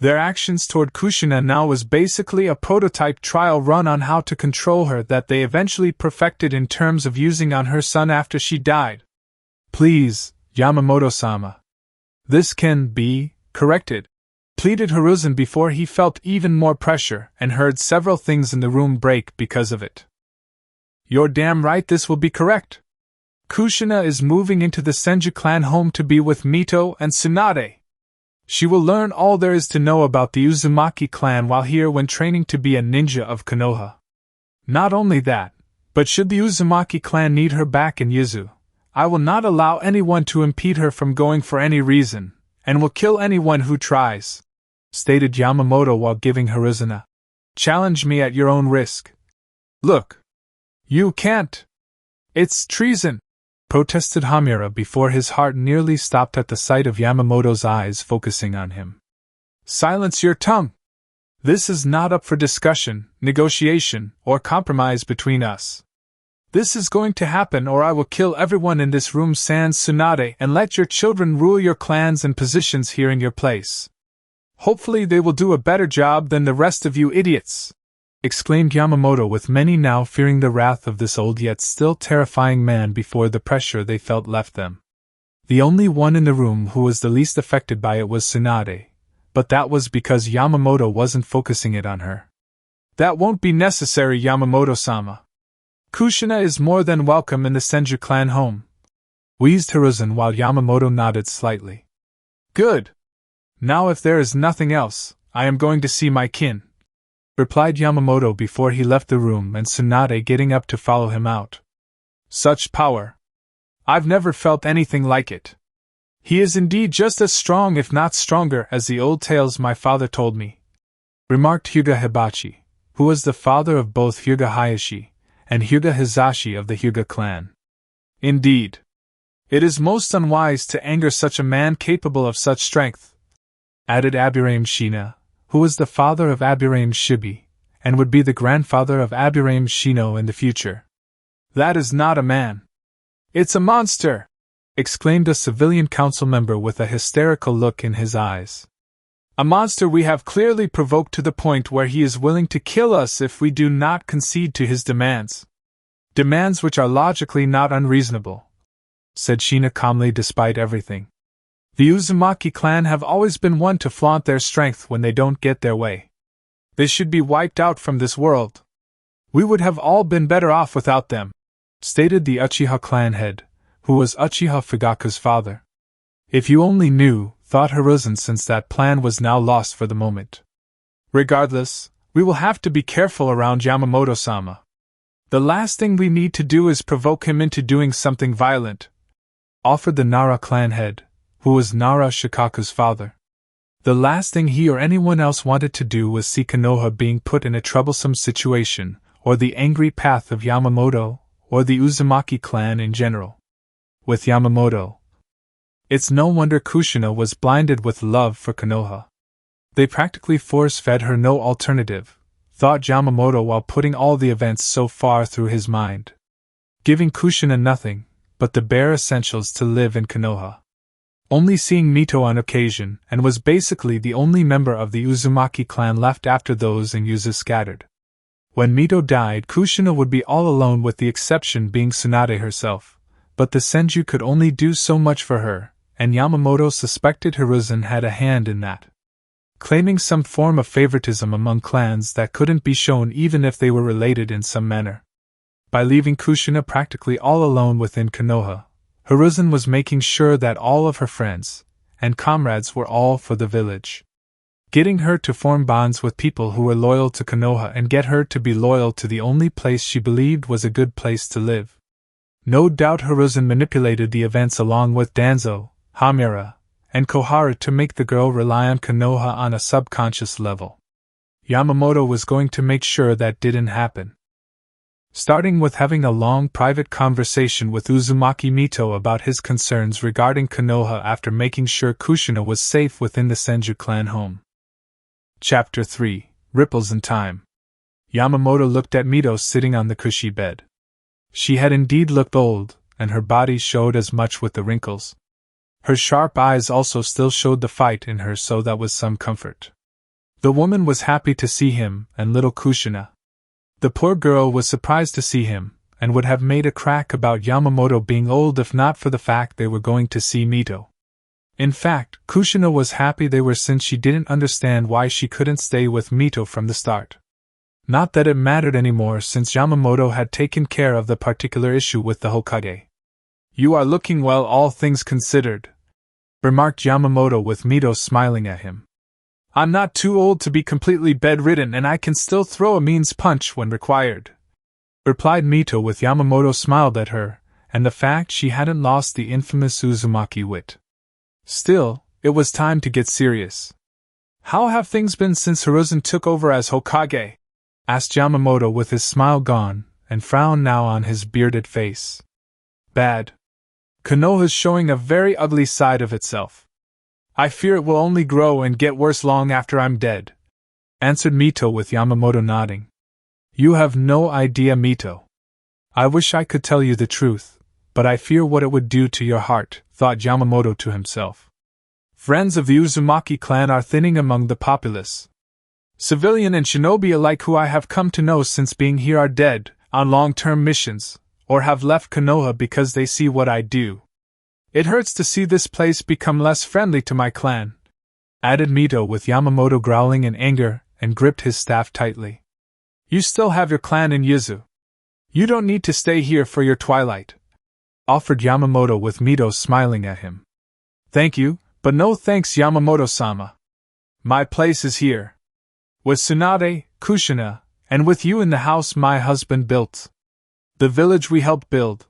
A: Their actions toward Kushina now was basically a prototype trial run on how to control her that they eventually perfected in terms of using on her son after she died. Please, Yamamoto-sama. This can be corrected, pleaded Hiruzen before he felt even more pressure and heard several things in the room break because of it. You're damn right this will be correct. Kushina is moving into the Senju clan home to be with Mito and Tsunade. She will learn all there is to know about the Uzumaki clan while here when training to be a ninja of Konoha. Not only that, but should the Uzumaki clan need her back in Uzu, I will not allow anyone to impede her from going for any reason, and will kill anyone who tries, stated Yamamoto while giving Hiruzen a challenge me at your own risk. Look. You can't. It's treason, protested Hamura before his heart nearly stopped at the sight of Yamamoto's eyes focusing on him. Silence your tongue. This is not up for discussion, negotiation, or compromise between us. This is going to happen or I will kill everyone in this room sans Tsunade and let your children rule your clans and positions here in your place. Hopefully they will do a better job than the rest of you idiots, exclaimed Yamamoto with many now fearing the wrath of this old yet still terrifying man before the pressure they felt left them. The only one in the room who was the least affected by it was Tsunade, but that was because Yamamoto wasn't focusing it on her. That won't be necessary, Yamamoto-sama. Kushina is more than welcome in the Senju clan home, wheezed Hiruzen while Yamamoto nodded slightly. Good. Now if there is nothing else, I am going to see my kin, replied Yamamoto before he left the room and Tsunade getting up to follow him out. Such power. I've never felt anything like it. He is indeed just as strong if not stronger as the old tales my father told me, remarked Hyuga Hibachi, who was the father of both Hyuga Hayashi and Hyuga Hizashi of the Hyuga clan. Indeed. It is most unwise to anger such a man capable of such strength, added Aburame Shina, who was the father of Aburame Shibi, and would be the grandfather of Aburame Shino in the future. That is not a man. It's a monster! Exclaimed a civilian council member with a hysterical look in his eyes. A monster we have clearly provoked to the point where he is willing to kill us if we do not concede to his demands. Demands which are logically not unreasonable, said Shina calmly despite everything. The Uzumaki clan have always been one to flaunt their strength when they don't get their way. They should be wiped out from this world. We would have all been better off without them, stated the Uchiha clan head, who was Uchiha Fugaku's father. If you only knew, thought Hiruzen since that plan was now lost for the moment. Regardless, we will have to be careful around Yamamoto-sama. The last thing we need to do is provoke him into doing something violent, offered the Nara clan head, who was Nara Shikaku's father. The last thing he or anyone else wanted to do was see Konoha being put in a troublesome situation, or the angry path of Yamamoto, or the Uzumaki clan in general. With Yamamoto, it's no wonder Kushina was blinded with love for Konoha. They practically force-fed her no alternative, thought Yamamoto while putting all the events so far through his mind. Giving Kushina nothing but the bare essentials to live in Konoha. Only seeing Mito on occasion, and was basically the only member of the Uzumaki clan left after those in Uzu scattered. When Mito died, Kushina would be all alone, with the exception being Tsunade herself, but the Senju could only do so much for her, and Yamamoto suspected Hiruzen had a hand in that. Claiming some form of favoritism among clans that couldn't be shown even if they were related in some manner. By leaving Kushina practically all alone within Konoha, Hiruzen was making sure that all of her friends and comrades were all for the village. Getting her to form bonds with people who were loyal to Konoha and get her to be loyal to the only place she believed was a good place to live. No doubt Hiruzen manipulated the events along with Danzo, Hamura, and Koharu to make the girl rely on Konoha on a subconscious level. Yamamoto was going to make sure that didn't happen. Starting with having a long private conversation with Uzumaki Mito about his concerns regarding Konoha after making sure Kushina was safe within the Senju clan home. Chapter 3: Ripples in Time. Yamamoto looked at Mito sitting on the cushy bed. She had indeed looked old, and her body showed as much with the wrinkles. Her sharp eyes also still showed the fight in her, so that was some comfort. The woman was happy to see him and little Kushina. The poor girl was surprised to see him, and would have made a crack about Yamamoto being old if not for the fact they were going to see Mito. In fact, Kushina was happy they were, since she didn't understand why she couldn't stay with Mito from the start. Not that it mattered anymore, since Yamamoto had taken care of the particular issue with the Hokage. "You are looking well, all things considered," remarked Yamamoto with Mito smiling at him. "I'm not too old to be completely bedridden, and I can still throw a means punch when required," replied Mito with Yamamoto smiled at her, and the fact she hadn't lost the infamous Uzumaki wit. Still, it was time to get serious. "How have things been since Hiruzen took over as Hokage?" asked Yamamoto with his smile gone, and frown now on his bearded face. "Bad. Konoha's showing a very ugly side of itself. I fear it will only grow and get worse long after I'm dead," answered Mito with Yamamoto nodding. "You have no idea, Mito. I wish I could tell you the truth, but I fear what it would do to your heart," thought Yamamoto to himself. "Friends of the Uzumaki clan are thinning among the populace. Civilian and shinobi alike who I have come to know since being here are dead, on long-term missions, or have left Konoha because they see what I do. It hurts to see this place become less friendly to my clan," added Mito with Yamamoto growling in anger and gripped his staff tightly. "You still have your clan in Uzu. You don't need to stay here for your twilight," offered Yamamoto with Mito smiling at him. "Thank you, but no thanks, Yamamoto-sama. My place is here. With Tsunade, Kushina, and with you in the house my husband built. The village we helped build,"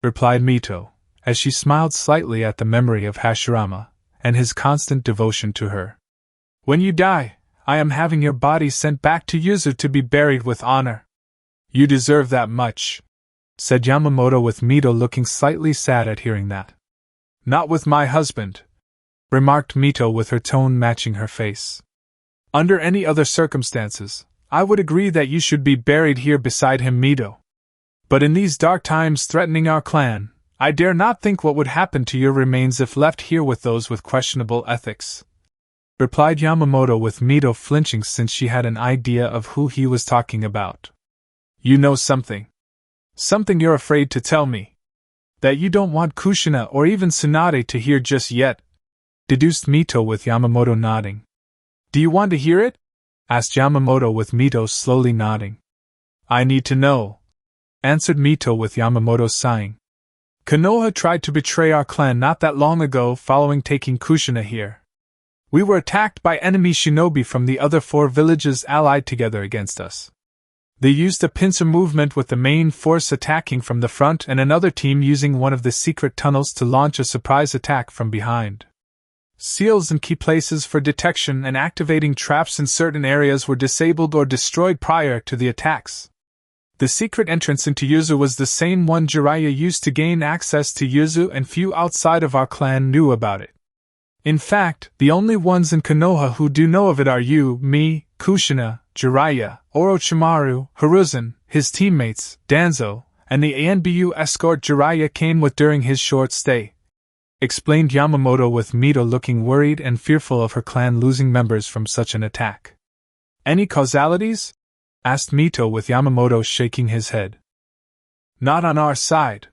A: replied Mito, as she smiled slightly at the memory of Hashirama and his constant devotion to her. "When you die, I am having your body sent back to Uzu to be buried with honor." "You deserve that much," said Yamamoto with Mito looking slightly sad at hearing that. "Not with my husband," remarked Mito with her tone matching her face. "Under any other circumstances, I would agree that you should be buried here beside him, Mito. But in these dark times threatening our clan, I dare not think what would happen to your remains if left here with those with questionable ethics," replied Yamamoto with Mito flinching, since she had an idea of who he was talking about. "You know something. Something you're afraid to tell me. That you don't want Kushina or even Tsunade to hear just yet," deduced Mito with Yamamoto nodding. "Do you want to hear it?" asked Yamamoto with Mito slowly nodding. "I need to know," answered Mito with Yamamoto sighing. "Konoha tried to betray our clan not that long ago following taking Kushina here. We were attacked by enemy shinobi from the other 4 villages allied together against us. They used a pincer movement with the main force attacking from the front and another team using one of the secret tunnels to launch a surprise attack from behind. Seals and key places for detection and activating traps in certain areas were disabled or destroyed prior to the attacks. The secret entrance into Uzu was the same one Jiraiya used to gain access to Uzu, and few outside of our clan knew about it. In fact, the only ones in Konoha who do know of it are you, me, Kushina, Jiraiya, Orochimaru, Hiruzen, his teammates, Danzo, and the ANBU escort Jiraiya came with during his short stay, explained Yamamoto, with Mito looking worried and fearful of her clan losing members from such an attack. Any causalities? Asked Mito, with Yamamoto shaking his head. Not on our side.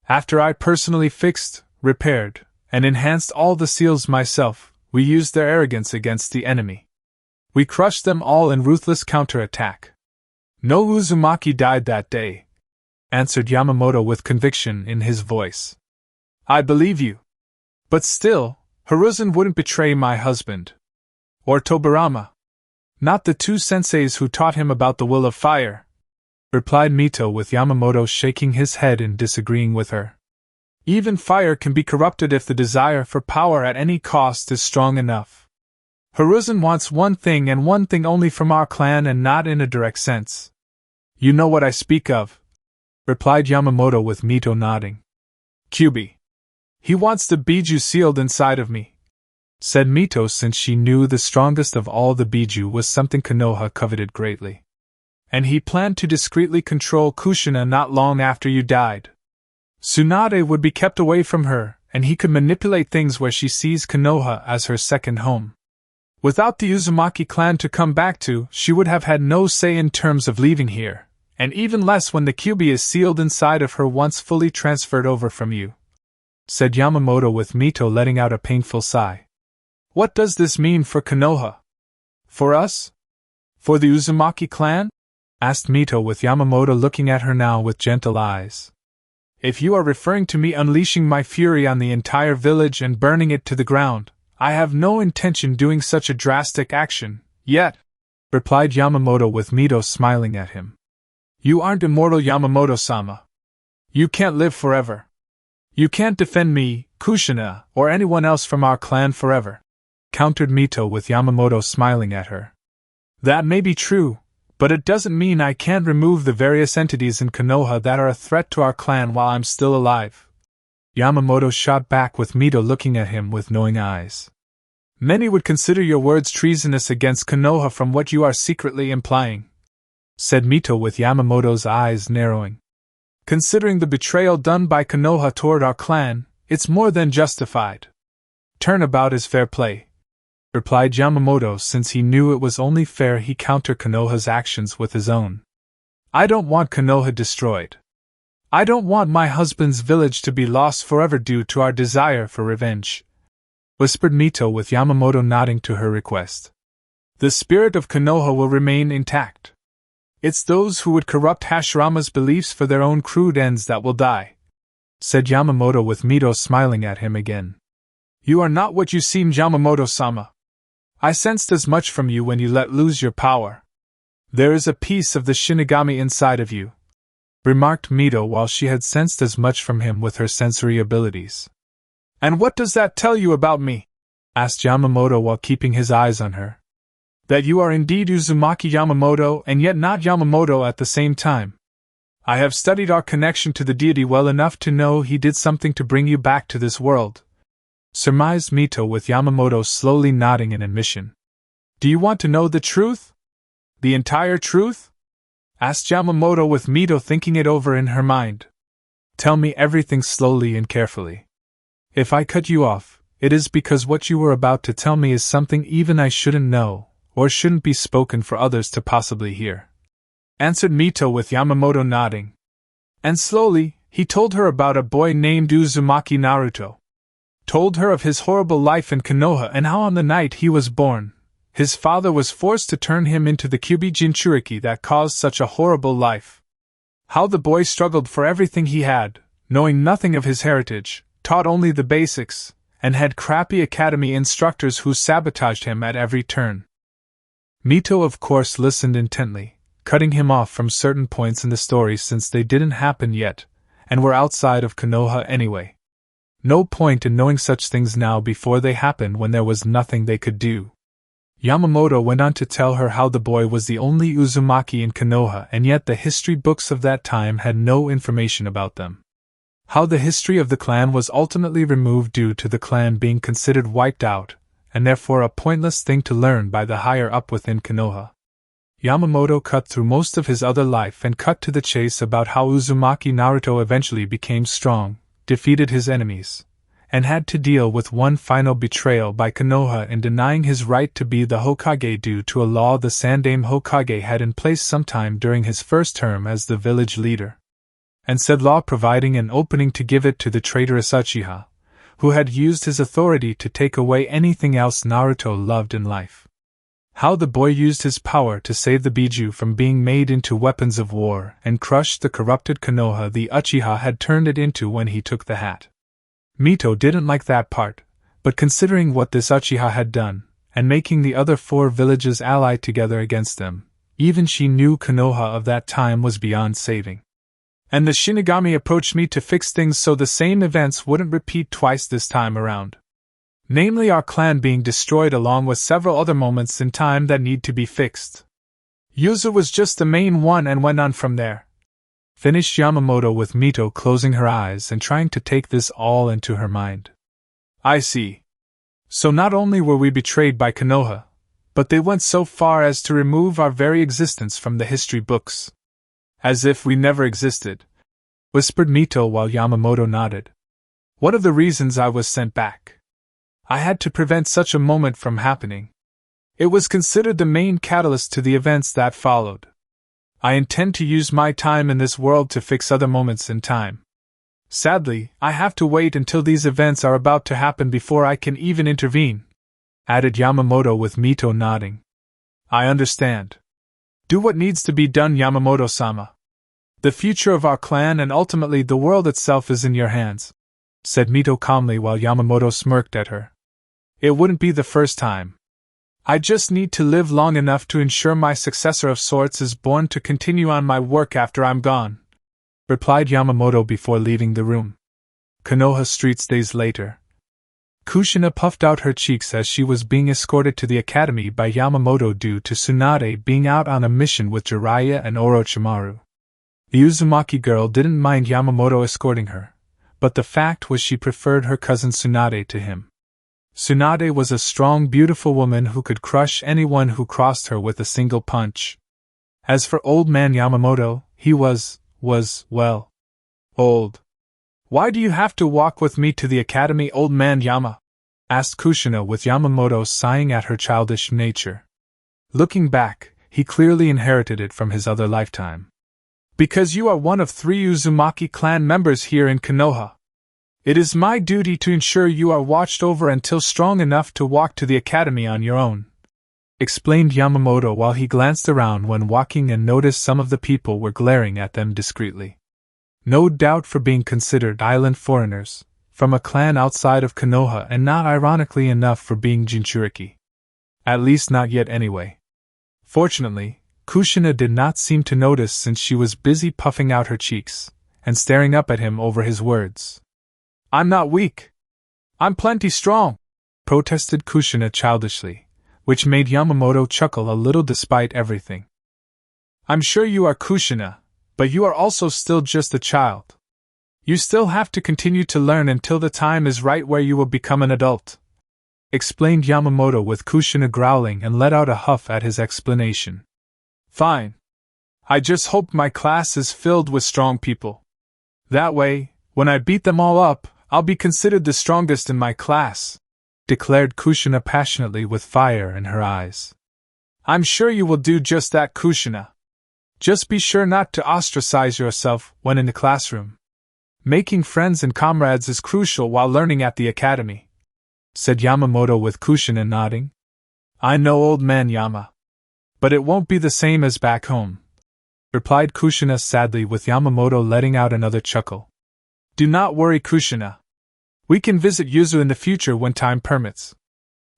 A: After I personally fixed, repaired, and enhanced all the seals myself, we used their arrogance against the enemy. We crushed them all in ruthless counterattack. No Uzumaki died that day, answered Yamamoto with conviction in his voice. I believe you. But still, Hiruzen wouldn't betray my husband. Or Tobirama. Not the two senseis who taught him about the will of fire, replied Mito, with Yamamoto shaking his head and disagreeing with her. Even fire can be corrupted if the desire for power at any cost is strong enough. Hiruzen wants one thing and one thing only from our clan, and not in a direct sense. You know what I speak of, replied Yamamoto, with Mito nodding. Kyubi. He wants the Biju sealed inside of me, said Mito, since she knew the strongest of all the Biju was something Konoha coveted greatly. And he planned to discreetly control Kushina not long after you died. Tsunade would be kept away from her, and he could manipulate things where she sees Konoha as her second home. Without the Uzumaki clan to come back to, she would have had no say in terms of leaving here, and even less when the Kyubi is sealed inside of her once fully transferred over from you, said Yamamoto, with Mito letting out a painful sigh. What does this mean for Konoha? For us? For the Uzumaki clan? Asked Mito, with Yamamoto looking at her now with gentle eyes. If you are referring to me unleashing my fury on the entire village and burning it to the ground, I have no intention doing such a drastic action, yet, replied Yamamoto, with Mito smiling at him. You aren't immortal, Yamamoto-sama. You can't live forever. You can't defend me, Kushina, or anyone else from our clan forever, countered Mito, with Yamamoto smiling at her. That may be true, but it doesn't mean I can't remove the various entities in Konoha that are a threat to our clan while I'm still alive. Yamamoto shot back, with Mito looking at him with knowing eyes. Many would consider your words treasonous against Konoha from what you are secretly implying, said Mito, with Yamamoto's eyes narrowing. Considering the betrayal done by Konoha toward our clan, it's more than justified. Turnabout is fair play, replied Yamamoto, since he knew it was only fair he counter Konoha's actions with his own. I don't want Konoha destroyed. I don't want my husband's village to be lost forever due to our desire for revenge, whispered Mito, with Yamamoto nodding to her request. The spirit of Konoha will remain intact. It's those who would corrupt Hashirama's beliefs for their own crude ends that will die, said Yamamoto, with Mito smiling at him again. You are not what you seem, Yamamoto-sama. I sensed as much from you when you let loose your power. There is a piece of the Shinigami inside of you, remarked Mito, while she had sensed as much from him with her sensory abilities. And what does that tell you about me? Asked Yamamoto, while keeping his eyes on her. That you are indeed Uzumaki Yamamoto and yet not Yamamoto at the same time. I have studied our connection to the deity well enough to know he did something to bring you back to this world, surmised Mito, with Yamamoto slowly nodding in admission. Do you want to know the truth? The entire truth? Asked Yamamoto, with Mito thinking it over in her mind. Tell me everything slowly and carefully. If I cut you off, it is because what you were about to tell me is something even I shouldn't know, or shouldn't be spoken for others to possibly hear, answered Mito, with Yamamoto nodding. And slowly, he told her about a boy named Uzumaki Naruto. Told her of his horrible life in Konoha and how on the night he was born, his father was forced to turn him into the Kyubi Jinchuriki that caused such a horrible life. How the boy struggled for everything he had, knowing nothing of his heritage, taught only the basics, and had crappy academy instructors who sabotaged him at every turn. Mito of course listened intently, cutting him off from certain points in the story since they didn't happen yet, and were outside of Konoha anyway. No point in knowing such things now before they happened when there was nothing they could do. Yamamoto went on to tell her how the boy was the only Uzumaki in Konoha and yet the history books of that time had no information about them. How the history of the clan was ultimately removed due to the clan being considered wiped out, and therefore a pointless thing to learn by the higher up within Konoha. Yamamoto cut through most of his other life and cut to the chase about how Uzumaki Naruto eventually became strong, defeated his enemies, and had to deal with one final betrayal by Konoha in denying his right to be the Hokage due to a law the Sandaime Hokage had in place sometime during his first term as the village leader, and said law providing an opening to give it to the traitorous Uchiha, who had used his authority to take away anything else Naruto loved in life. How the boy used his power to save the Biju from being made into weapons of war and crushed the corrupted Konoha the Uchiha had turned it into when he took the hat. Mito didn't like that part, but considering what this Uchiha had done, and making the other 4 villages ally together against them, even she knew Konoha of that time was beyond saving. And the Shinigami approached me to fix things so the same events wouldn't repeat twice this time around. Namely our clan being destroyed along with several other moments in time that need to be fixed. Uzu was just the main one and went on from there. Finished Yamamoto with Mito closing her eyes and trying to take this all into her mind. I see. So not only were we betrayed by Konoha, but they went so far as to remove our very existence from the history books. As if we never existed, whispered Mito while Yamamoto nodded. One of the reasons I was sent back. I had to prevent such a moment from happening. It was considered the main catalyst to the events that followed. I intend to use my time in this world to fix other moments in time. Sadly, I have to wait until these events are about to happen before I can even intervene, added Yamamoto with Mito nodding. I understand. Do what needs to be done, Yamamoto-sama. The future of our clan and ultimately the world itself is in your hands, said Mito calmly while Yamamoto smirked at her. It wouldn't be the first time. I just need to live long enough to ensure my successor of sorts is born to continue on my work after I'm gone, replied Yamamoto before leaving the room. Konoha streets days later. Kushina puffed out her cheeks as she was being escorted to the academy by Yamamoto due to Tsunade being out on a mission with Jiraiya and Orochimaru. The Uzumaki girl didn't mind Yamamoto escorting her, but the fact was she preferred her cousin Tsunade to him. Tsunade was a strong, beautiful woman who could crush anyone who crossed her with a single punch. As for old man Yamamoto, he was, well, old. Why do you have to walk with me to the academy, old man Yama? Asked Kushina with Yamamoto sighing at her childish nature. Looking back, he clearly inherited it from his other lifetime. Because you are one of 3 Uzumaki clan members here in Konoha. It is my duty to ensure you are watched over until strong enough to walk to the academy on your own, explained Yamamoto while he glanced around when walking and noticed some of the people were glaring at them discreetly. No doubt for being considered island foreigners, from a clan outside of Konoha and not ironically enough for being Jinchuriki. At least not yet anyway. Fortunately, Kushina did not seem to notice since she was busy puffing out her cheeks and staring up at him over his words. I'm not weak. I'm plenty strong, protested Kushina childishly, which made Yamamoto chuckle a little despite everything. I'm sure you are, Kushina, but you are also still just a child. You still have to continue to learn until the time is right where you will become an adult, explained Yamamoto with Kushina growling and let out a huff at his explanation. Fine. I just hope my class is filled with strong people. That way, when I beat them all up, I'll be considered the strongest in my class, declared Kushina passionately with fire in her eyes. I'm sure you will do just that, Kushina. Just be sure not to ostracize yourself when in the classroom. Making friends and comrades is crucial while learning at the academy, said Yamamoto with Kushina nodding. I know, old man Yama. But it won't be the same as back home, replied Kushina sadly with Yamamoto letting out another chuckle. Do not worry, Kushina. We can visit Uzu in the future when time permits.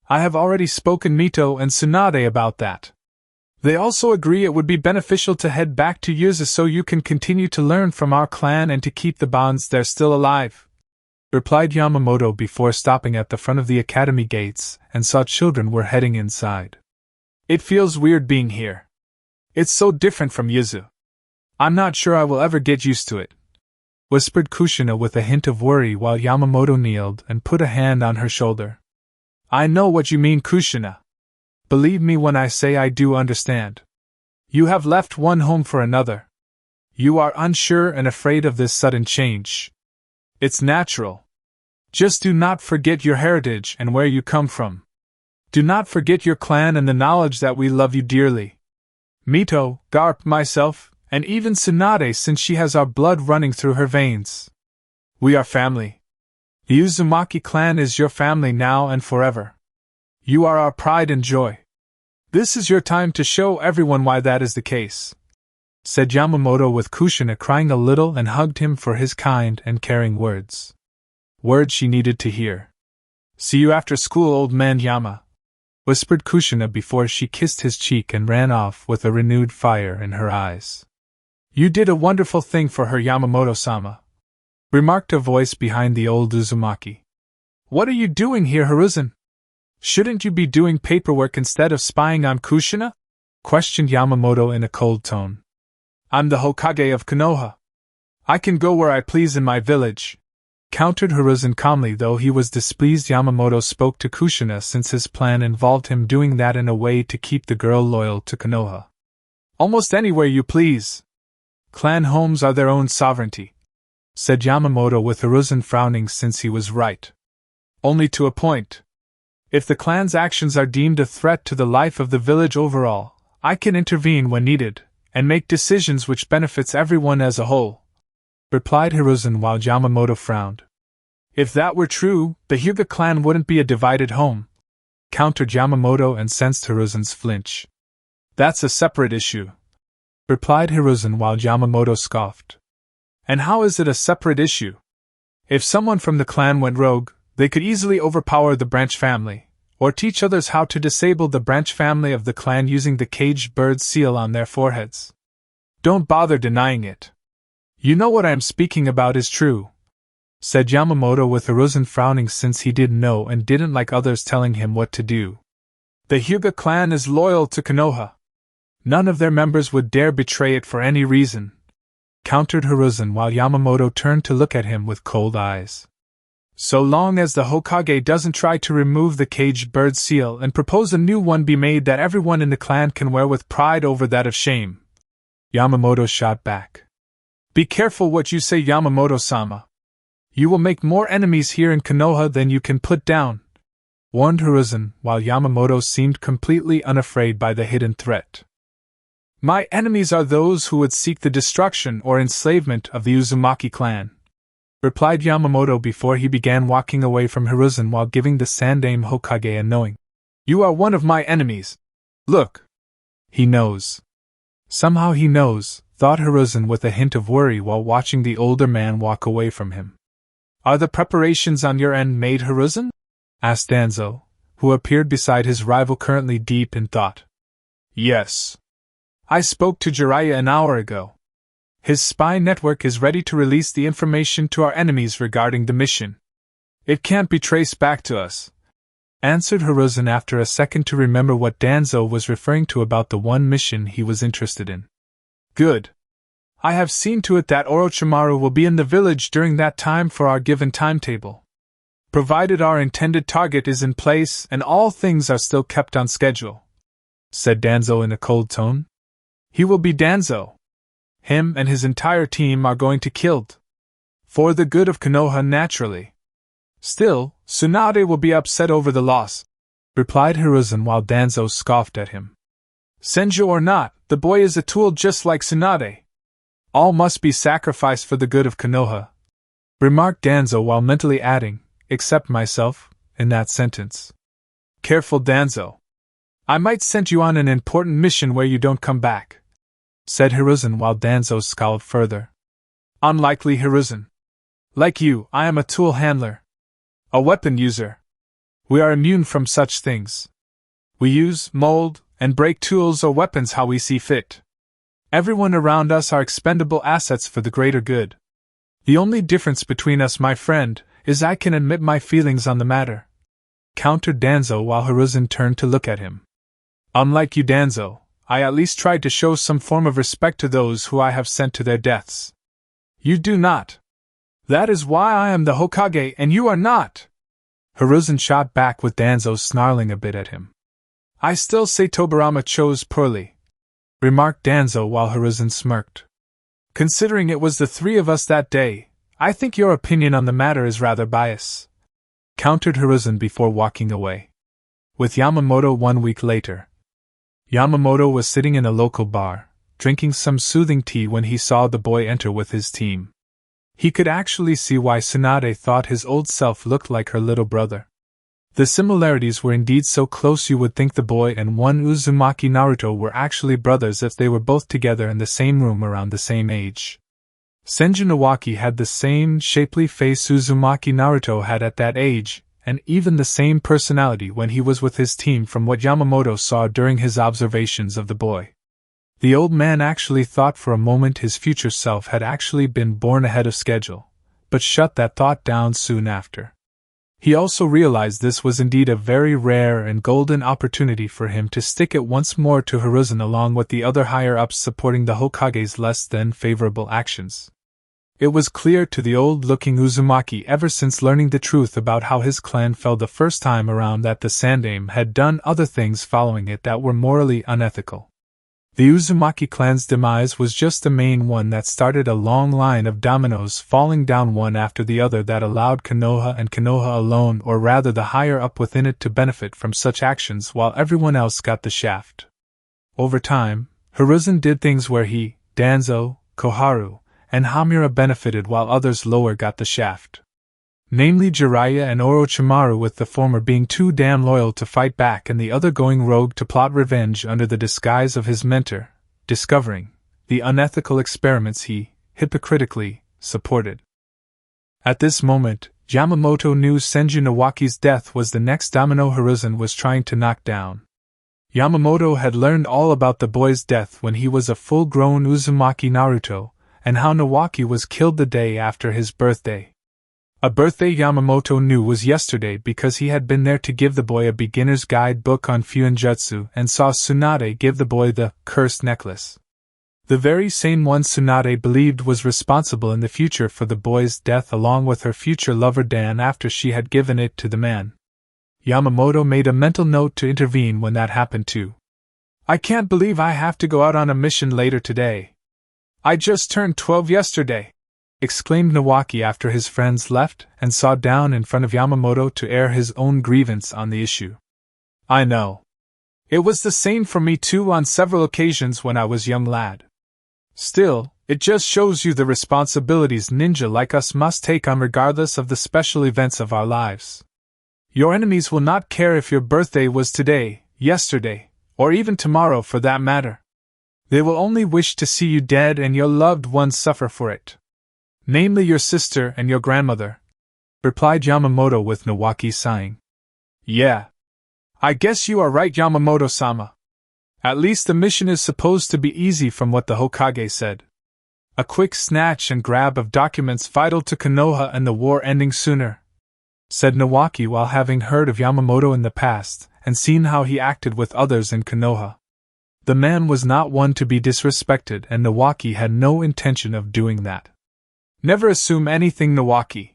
A: I have already spoken Mito and Tsunade about that. They also agree it would be beneficial to head back to Uzu so you can continue to learn from our clan and to keep the bonds there still alive, replied Yamamoto before stopping at the front of the academy gates and saw children were heading inside. It feels weird being here. It's so different from Uzu. I'm not sure I will ever get used to it, whispered Kushina with a hint of worry while Yamamoto kneeled and put a hand on her shoulder. I know what you mean, Kushina. Believe me when I say I do understand. You have left one home for another. You are unsure and afraid of this sudden change. It's natural. Just do not forget your heritage and where you come from. Do not forget your clan and the knowledge that we love you dearly. Mito, Garp, myself, and even Tsunade, since she has our blood running through her veins. We are family. The Uzumaki clan is your family now and forever. You are our pride and joy. This is your time to show everyone why that is the case," said Yamamoto, with Kushina crying a little and hugged him for his kind and caring words. Words she needed to hear. "See you after school, old man Yama," whispered Kushina before she kissed his cheek and ran off with a renewed fire in her eyes. "You did a wonderful thing for her, Yamamoto-sama," remarked a voice behind the old Uzumaki. "What are you doing here, Hiruzen? Shouldn't you be doing paperwork instead of spying on Kushina?" questioned Yamamoto in a cold tone. "I'm the Hokage of Konoha. I can go where I please in my village," countered Hiruzen calmly, though he was displeased Yamamoto spoke to Kushina, since his plan involved him doing that in a way to keep the girl loyal to Konoha. "Almost anywhere you please. Clan homes are their own sovereignty," said Yamamoto, with Hiruzen frowning, since he was right. "Only to a point. If the clan's actions are deemed a threat to the life of the village overall, I can intervene when needed, and make decisions which benefits everyone as a whole," replied Hiruzen, while Yamamoto frowned. "If that were true, the Hyuga clan wouldn't be a divided home," countered Yamamoto, and sensed Hiruzen's flinch. "That's a separate issue," replied Hiruzen, while Yamamoto scoffed. "And how is it a separate issue? If someone from the clan went rogue, they could easily overpower the branch family, or teach others how to disable the branch family of the clan using the caged bird seal on their foreheads. Don't bother denying it. You know what I am speaking about is true," said Yamamoto, with Hiruzen frowning, since he didn't know and didn't like others telling him what to do. "The Hyuga clan is loyal to Konoha. None of their members would dare betray it for any reason," countered Hiruzen, while Yamamoto turned to look at him with cold eyes. "So long as the Hokage doesn't try to remove the caged bird seal and propose a new one be made that everyone in the clan can wear with pride over that of shame," Yamamoto shot back. "Be careful what you say, Yamamoto-sama. You will make more enemies here in Konoha than you can put down," warned Hiruzen, while Yamamoto seemed completely unafraid by the hidden threat. "My enemies are those who would seek the destruction or enslavement of the Uzumaki clan," replied Yamamoto before he began walking away from Hiruzen, while giving the Sandaime Hokage a knowing. "You are one of my enemies. Look. He knows. Somehow he knows," thought Hiruzen with a hint of worry while watching the older man walk away from him. "Are the preparations on your end made, Hiruzen?" asked Danzo, who appeared beside his rival, currently deep in thought. "Yes. I spoke to Jiraiya an hour ago. His spy network is ready to release the information to our enemies regarding the mission. It can't be traced back to us," answered Hiruzen after a second to remember what Danzo was referring to about the one mission he was interested in. "Good. I have seen to it that Orochimaru will be in the village during that time for our given timetable. Provided our intended target is in place and all things are still kept on schedule," said Danzo in a cold tone. "He will be Danzo. Him and his entire team are going to killed. For the good of Konoha, naturally. Still, Tsunade will be upset over the loss," replied Hiruzen, while Danzo scoffed at him. "Senju or not, the boy is a tool just like Tsunade. All must be sacrificed for the good of Konoha," remarked Danzo, while mentally adding, "except myself," in that sentence. "Careful, Danzo. I might send you on an important mission where you don't come back," said Hiruzen, while Danzo scowled further. "Unlikely, Hiruzen. Like you, I am a tool handler. A weapon user. We are immune from such things. We use, mold, and break tools or weapons how we see fit. Everyone around us are expendable assets for the greater good. The only difference between us, my friend, is I can admit my feelings on the matter," countered Danzo, while Hiruzen turned to look at him. "Unlike you, Danzo, I at least tried to show some form of respect to those who I have sent to their deaths. You do not. That is why I am the Hokage and you are not," Hiruzen shot back with Danzo snarling a bit at him. I still say Tobirama chose poorly, remarked Danzo while Hiruzen smirked. Considering it was the three of us that day, I think your opinion on the matter is rather biased, countered Hiruzen before walking away. With Yamamoto 1 week later. Yamamoto was sitting in a local bar, drinking some soothing tea when he saw the boy enter with his team. He could actually see why Tsunade thought his old self looked like her little brother. The similarities were indeed so close you would think the boy and one Uzumaki Naruto were actually brothers if they were both together in the same room around the same age. Senju Nawaki had the same shapely face Uzumaki Naruto had at that age, and even the same personality when he was with his team from what Yamamoto saw during his observations of the boy. The old man actually thought for a moment his future self had actually been born ahead of schedule, but shut that thought down soon after. He also realized this was indeed a very rare and golden opportunity for him to stick it once more to Hiruzen along with the other higher-ups supporting the Hokage's less than favorable actions. It was clear to the old-looking Uzumaki ever since learning the truth about how his clan fell the first time around that the Sandaime had done other things following it that were morally unethical. The Uzumaki clan's demise was just the main one that started a long line of dominoes falling down one after the other that allowed Konoha and Konoha alone, or rather the higher up within it, to benefit from such actions while everyone else got the shaft. Over time, Hiruzen did things where he, Danzo, Koharu, and Hamura benefited while others lower got the shaft. Namely Jiraiya and Orochimaru, with the former being too damn loyal to fight back and the other going rogue to plot revenge under the disguise of his mentor, discovering the unethical experiments he, hypocritically, supported. At this moment, Yamamoto knew Senju Nawaki's death was the next domino Hiruzen was trying to knock down. Yamamoto had learned all about the boy's death when he was a full-grown Uzumaki Naruto, and how Nawaki was killed the day after his birthday. A birthday Yamamoto knew was yesterday because he had been there to give the boy a beginner's guide book on Fuinjutsu and saw Tsunade give the boy the cursed necklace. The very same one Tsunade believed was responsible in the future for the boy's death along with her future lover Dan after she had given it to the man. Yamamoto made a mental note to intervene when that happened too. I can't believe I have to go out on a mission later today. I just turned 12 yesterday, exclaimed Nawaki after his friends left and saw down in front of Yamamoto to air his own grievance on the issue. I know. It was the same for me too on several occasions when I was young lad. Still, it just shows you the responsibilities ninja like us must take on regardless of the special events of our lives. Your enemies will not care if your birthday was today, yesterday, or even tomorrow for that matter. They will only wish to see you dead and your loved ones suffer for it. Namely your sister and your grandmother, replied Yamamoto with Nawaki sighing. Yeah. I guess you are right, Yamamoto-sama. At least the mission is supposed to be easy from what the Hokage said. A quick snatch and grab of documents vital to Konoha and the war ending sooner, said Nawaki while having heard of Yamamoto in the past and seen how he acted with others in Konoha. The man was not one to be disrespected and Nawaki had no intention of doing that. Never assume anything, Nawaki.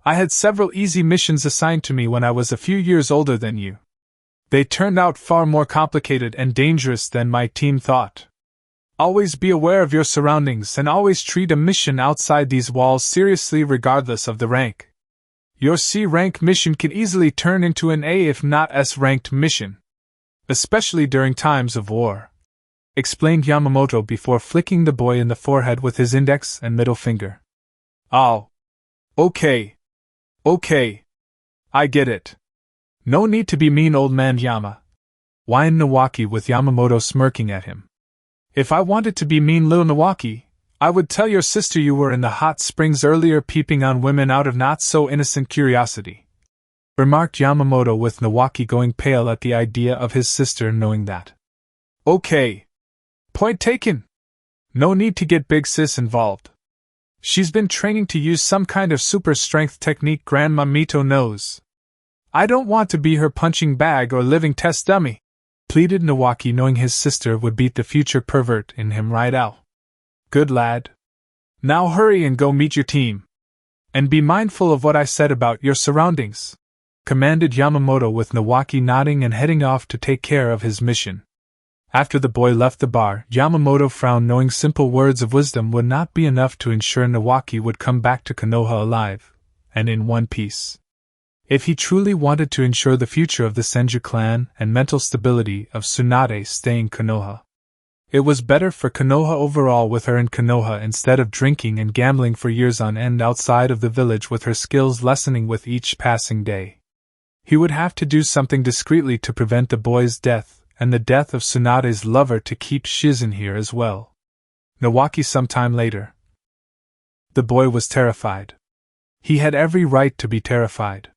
A: I had several easy missions assigned to me when I was a few years older than you. They turned out far more complicated and dangerous than my team thought. Always be aware of your surroundings and always treat a mission outside these walls seriously regardless of the rank. Your C-rank mission can easily turn into an A if not S-ranked mission. Especially during times of war, explained Yamamoto before flicking the boy in the forehead with his index and middle finger. Oh. Okay. I get it. No need to be mean, old man Yama, whined Nawaki with Yamamoto smirking at him. If I wanted to be mean, little Nawaki, I would tell your sister you were in the hot springs earlier peeping on women out of not-so-innocent curiosity, remarked Yamamoto with Nawaki going pale at the idea of his sister knowing that. Okay. Point taken. No need to get big sis involved. She's been training to use some kind of super strength technique Grandma Mito knows. I don't want to be her punching bag or living test dummy, pleaded Nawaki, knowing his sister would beat the future pervert in him right out. Good lad. Now hurry and go meet your team. And be mindful of what I said about your surroundings. commanded Yamamoto, with Nawaki nodding and heading off to take care of his mission. After the boy left the bar, Yamamoto frowned, knowing simple words of wisdom would not be enough to ensure Nawaki would come back to Konoha alive, and in one piece. If he truly wanted to ensure the future of the Senju clan and mental stability of Tsunade staying Konoha, it was better for Konoha overall with her in Konoha instead of drinking and gambling for years on end outside of the village, with her skills lessening with each passing day. He would have to do something discreetly to prevent the boy's death, and the death of Tsunade's lover, to keep Shizen here as well. Nawaki sometime later. The boy was terrified. He had every right to be terrified.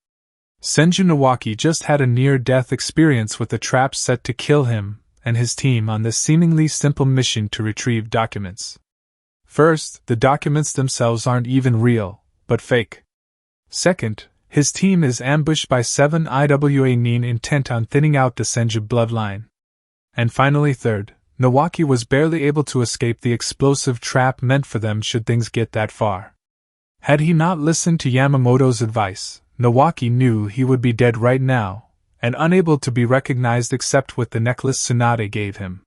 A: Senju Nawaki just had a near-death experience with a trap set to kill him and his team on this seemingly simple mission to retrieve documents. First, the documents themselves aren't even real, but fake. Second, his team is ambushed by 7 IWA Nin intent on thinning out the Senju bloodline. And finally third, Nawaki was barely able to escape the explosive trap meant for them should things get that far. Had he not listened to Yamamoto's advice, Nawaki knew he would be dead right now, and unable to be recognized except with the necklace Tsunade gave him.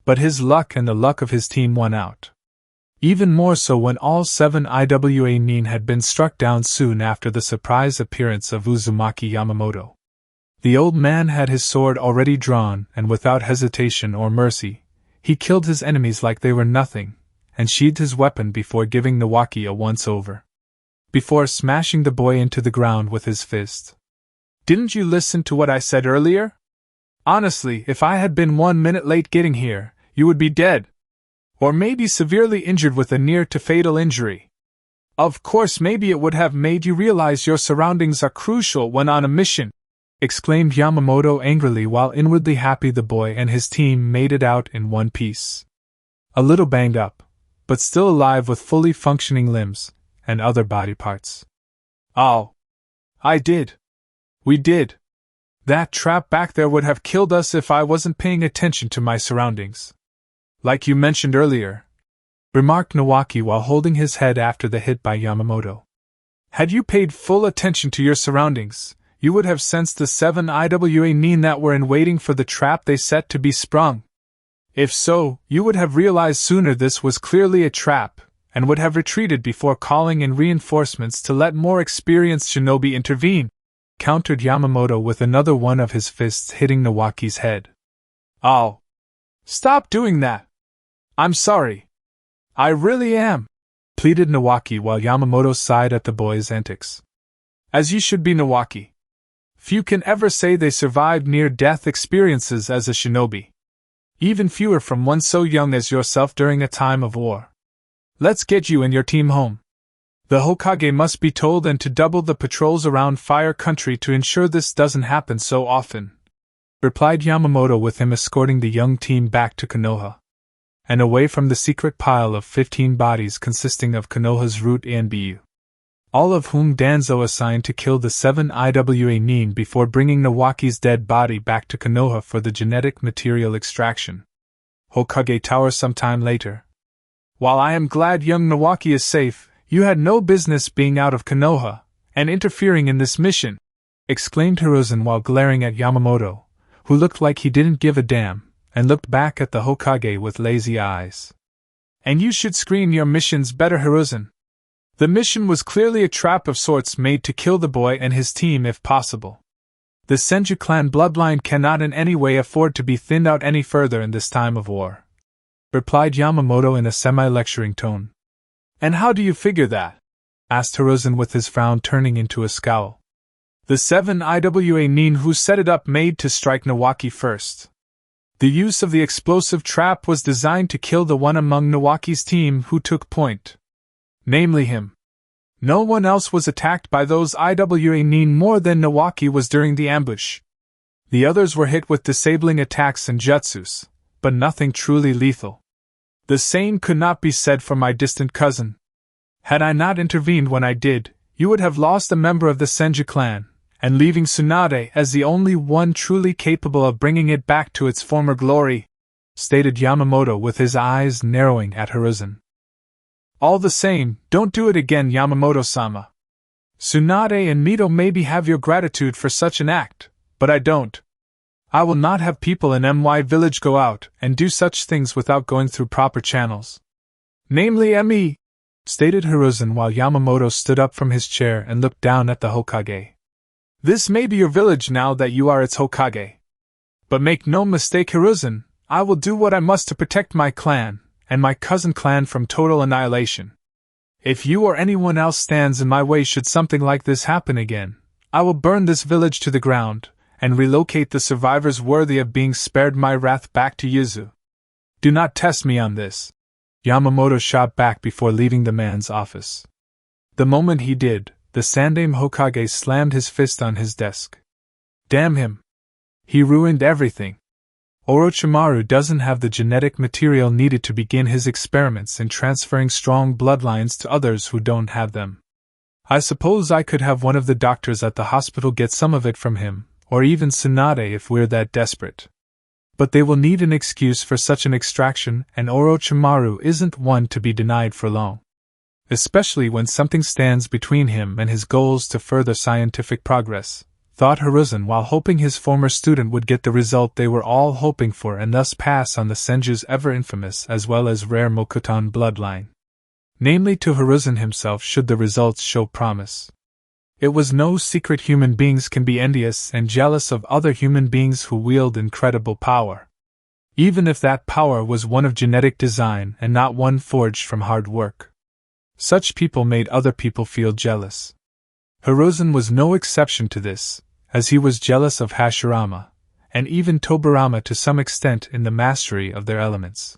A: But his luck and the luck of his team won out. Even more so when all 7 IWA Nin had been struck down soon after the surprise appearance of Uzumaki Yamamoto. The old man had his sword already drawn, and without hesitation or mercy, he killed his enemies like they were nothing, and sheathed his weapon before giving Nawaki a once-over. Before smashing the boy into the ground with his fist. "Didn't you listen to what I said earlier? Honestly, if I had been 1 minute late getting here, you would be dead. Or maybe severely injured with a near-to-fatal injury. Of course, maybe it would have made you realize your surroundings are crucial when on a mission," exclaimed Yamamoto angrily, while inwardly happy the boy and his team made it out in one piece. A little banged up, but still alive with fully functioning limbs and other body parts. "Oh. I did. We did. That trap back there would have killed us if I wasn't paying attention to my surroundings. Like you mentioned earlier," remarked Nawaki while holding his head after the hit by Yamamoto. "Had you paid full attention to your surroundings, you would have sensed the 7 IWA Nin that were in waiting for the trap they set to be sprung. If so, you would have realized sooner this was clearly a trap, and would have retreated before calling in reinforcements to let more experienced shinobi intervene," countered Yamamoto with another one of his fists hitting Nawaki's head. "Oh. Stop doing that. I'm sorry. I really am," pleaded Nawaki while Yamamoto sighed at the boy's antics. "As you should be, Nawaki. Few can ever say they survived near-death experiences as a shinobi. Even fewer from one so young as yourself during a time of war. Let's get you and your team home. The Hokage must be told and to double the patrols around Fire Country to ensure this doesn't happen so often," replied Yamamoto, with him escorting the young team back to Konoha, and away from the secret pile of 15 bodies consisting of Konoha's root Anbu, all of whom Danzo assigned to kill the 7 IWA Nin before bringing Nawaki's dead body back to Konoha for the genetic material extraction. Hokage Tower sometime later. "While I am glad young Nawaki is safe, you had no business being out of Konoha and interfering in this mission," exclaimed Hiruzen while glaring at Yamamoto, who looked like he didn't give a damn, and looked back at the Hokage with lazy eyes. "And you should screen your missions better, Hiruzen. The mission was clearly a trap of sorts made to kill the boy and his team if possible. The Senju clan bloodline cannot in any way afford to be thinned out any further in this time of war," replied Yamamoto in a semi-lecturing tone. "And how do you figure that?" asked Hiruzen, with his frown turning into a scowl. "The 7 IWA Nin who set it up made to strike Nawaki first. The use of the explosive trap was designed to kill the one among Nawaki's team who took point. Namely him. No one else was attacked by those IWA Nin more than Nawaki was during the ambush. The others were hit with disabling attacks and jutsus, but nothing truly lethal. The same could not be said for my distant cousin. Had I not intervened when I did, you would have lost a member of the Senju clan, and leaving Tsunade as the only one truly capable of bringing it back to its former glory," stated Yamamoto with his eyes narrowing at Hiruzen. "All the same, don't do it again, Yamamoto-sama. Tsunade and Mito maybe have your gratitude for such an act, but I don't. I will not have people in my village go out and do such things without going through proper channels. Namely me, stated Hiruzen while Yamamoto stood up from his chair and looked down at the Hokage. This may be your village now that you are its Hokage. But make no mistake, Hiruzen, I will do what I must to protect my clan, and my cousin clan from total annihilation. If you or anyone else stands in my way should something like this happen again, I will burn this village to the ground, and relocate the survivors worthy of being spared my wrath back to Uzu. Do not test me on this, Yamamoto shot back before leaving the man's office. The moment he did, the Sandaime Hokage slammed his fist on his desk. Damn him! He ruined everything. Orochimaru doesn't have the genetic material needed to begin his experiments in transferring strong bloodlines to others who don't have them. I suppose I could have one of the doctors at the hospital get some of it from him, or even Tsunade if we're that desperate. But they will need an excuse for such an extraction, and Orochimaru isn't one to be denied for long. Especially when something stands between him and his goals to further scientific progress, thought Hiruzen while hoping his former student would get the result they were all hoping for and thus pass on the Senju's ever-infamous as well as rare Mokuton bloodline. Namely to Hiruzen himself should the results show promise. It was no secret human beings can be envious and jealous of other human beings who wield incredible power. Even if that power was one of genetic design and not one forged from hard work. Such people made other people feel jealous. Hiruzen was no exception to this, as he was jealous of Hashirama, and even Tobirama to some extent in the mastery of their elements.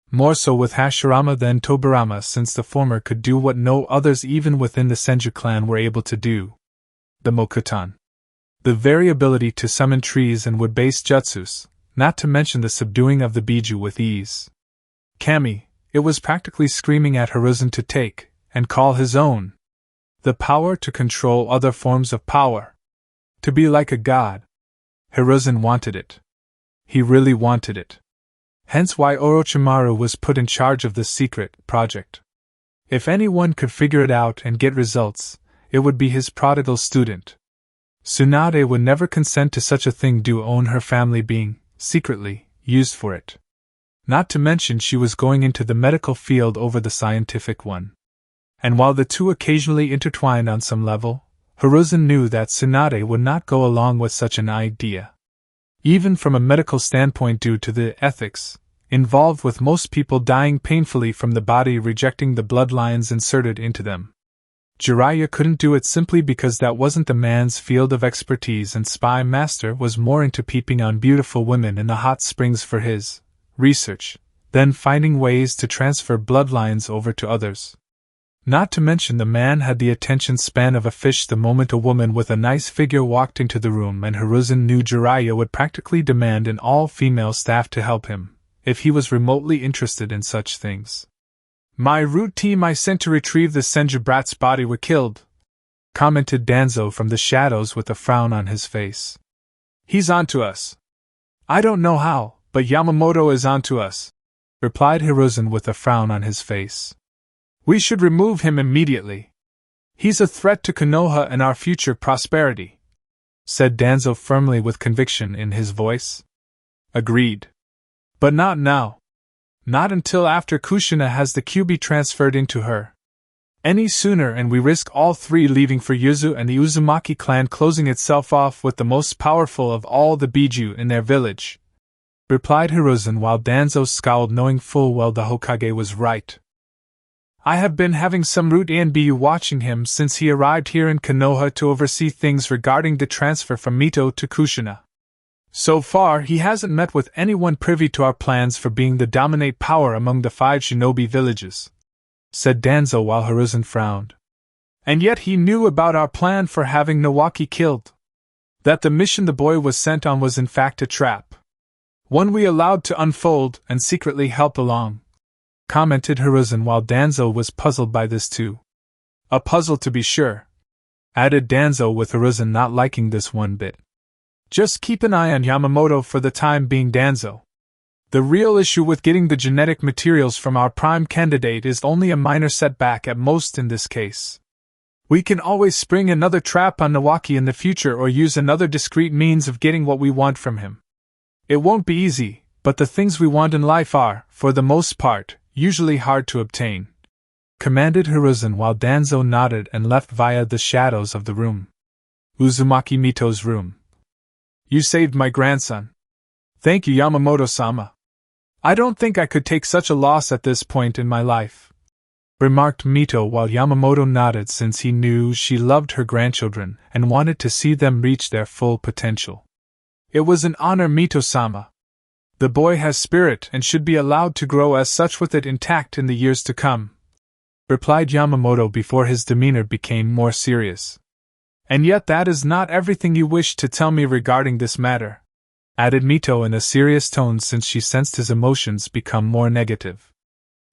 A: More so with Hashirama than Tobirama since the former could do what no others even within the Senju clan were able to do. The Mokuton. The very ability to summon trees and wood-based jutsus, not to mention the subduing of the Biju with ease. Kami, it was practically screaming at Hiruzen to take, and call his own. The power to control other forms of power. To be like a god. Hiruzen wanted it. He really wanted it. Hence why Orochimaru was put in charge of this secret project. If anyone could figure it out and get results, it would be his prodigal student. Tsunade would never consent to such a thing due own her family being, secretly, used for it. Not to mention she was going into the medical field over the scientific one. And while the two occasionally intertwined on some level, Hiruzen knew that Tsunade would not go along with such an idea. Even from a medical standpoint due to the ethics involved with most people dying painfully from the body rejecting the bloodlines inserted into them. Jiraiya couldn't do it simply because that wasn't the man's field of expertise and Spy Master was more into peeping on beautiful women in the hot springs for his research, than finding ways to transfer bloodlines over to others. Not to mention the man had the attention span of a fish the moment a woman with a nice figure walked into the room and Hiruzen knew Jiraiya would practically demand an all-female staff to help him, if he was remotely interested in such things. My root team I sent to retrieve the Senju brat's body were killed, commented Danzo from the shadows with a frown on his face. He's onto us. I don't know how, but Yamamoto is onto us, replied Hiruzen with a frown on his face. We should remove him immediately. He's a threat to Konoha and our future prosperity, said Danzo firmly with conviction in his voice. Agreed. But not now. Not until after Kushina has the Kyuubi transferred into her. Any sooner and we risk all three leaving for Uzu and the Uzumaki clan closing itself off with the most powerful of all the Biju in their village, replied Hiruzen while Danzo scowled knowing full well the Hokage was right. I have been having some root and BU watching him since he arrived here in Konoha to oversee things regarding the transfer from Mito to Kushina. So far he hasn't met with anyone privy to our plans for being the dominate power among the 5 shinobi villages, said Danzo while Hiruzen frowned. And yet he knew about our plan for having Nawaki killed. That the mission the boy was sent on was in fact a trap. One we allowed to unfold and secretly helped along, commented Hiruzen while Danzo was puzzled by this too. A puzzle to be sure, added Danzo with Hiruzen not liking this one bit. Just keep an eye on Yamamoto for the time being, Danzo. The real issue with getting the genetic materials from our prime candidate is only a minor setback at most in this case. We can always spring another trap on Nawaki in the future or use another discreet means of getting what we want from him. It won't be easy, but the things we want in life are, for the most part, usually hard to obtain," commanded Hiruzen while Danzo nodded and left via the shadows of the room. Uzumaki Mito's room. "You saved my grandson. Thank you, Yamamoto-sama. I don't think I could take such a loss at this point in my life," remarked Mito while Yamamoto nodded since he knew she loved her grandchildren and wanted to see them reach their full potential. "It was an honor, Mito-sama. The boy has spirit and should be allowed to grow as such with it intact in the years to come," replied Yamamoto before his demeanor became more serious. "And yet that is not everything you wished to tell me regarding this matter," added Mito in a serious tone since she sensed his emotions become more negative.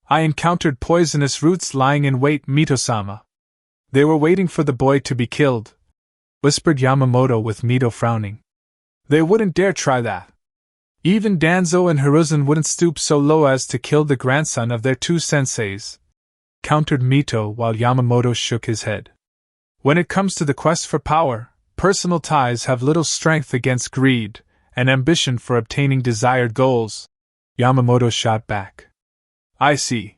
A: "I encountered poisonous roots lying in wait, Mito-sama. They were waiting for the boy to be killed," whispered Yamamoto with Mito frowning. "They wouldn't dare try that. Even Danzo and Hiruzen wouldn't stoop so low as to kill the grandson of their two senseis," countered Mito while Yamamoto shook his head. "When it comes to the quest for power, personal ties have little strength against greed and ambition for obtaining desired goals," Yamamoto shot back. "I see.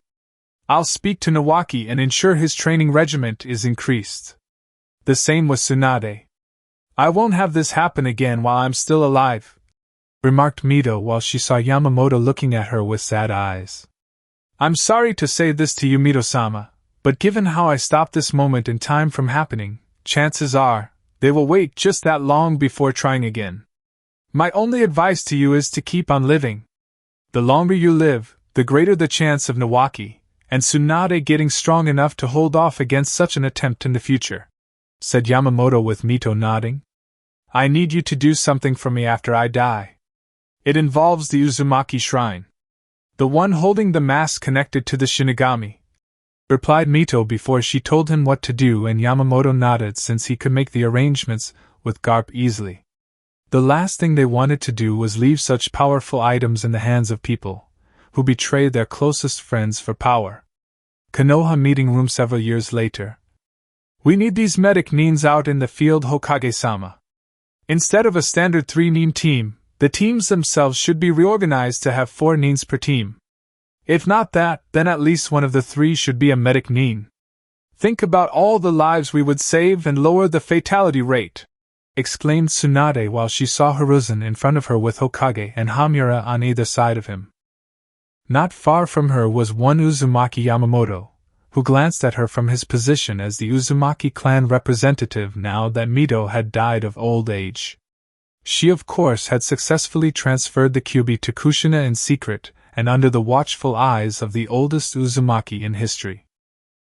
A: I'll speak to Nawaki and ensure his training regiment is increased. The same with Tsunade. I won't have this happen again while I'm still alive," remarked Mito while she saw Yamamoto looking at her with sad eyes. "I'm sorry to say this to you, Mito-sama, but given how I stopped this moment in time from happening, chances are, they will wait just that long before trying again. My only advice to you is to keep on living. The longer you live, the greater the chance of Nawaki and Tsunade getting strong enough to hold off against such an attempt in the future," said Yamamoto with Mito nodding. "I need you to do something for me after I die. It involves the Uzumaki shrine. The one holding the mask connected to the Shinigami," replied Mito before she told him what to do, and Yamamoto nodded since he could make the arrangements with Garp easily. The last thing they wanted to do was leave such powerful items in the hands of people who betray their closest friends for power. Konoha meeting room several years later. "We need these medic nins out in the field, Hokage-sama. Instead of a standard 3-nin team, the teams themselves should be reorganized to have 4 nins per team. If not that, then at least one of the 3 should be a medic nin. Think about all the lives we would save and lower the fatality rate," exclaimed Tsunade while she saw Hiruzen in front of her with Hokage and Hamura on either side of him. Not far from her was one Uzumaki Yamamoto, who glanced at her from his position as the Uzumaki Clan representative now that Mito had died of old age. She of course had successfully transferred the Kyuubi to Kushina in secret and under the watchful eyes of the oldest Uzumaki in history.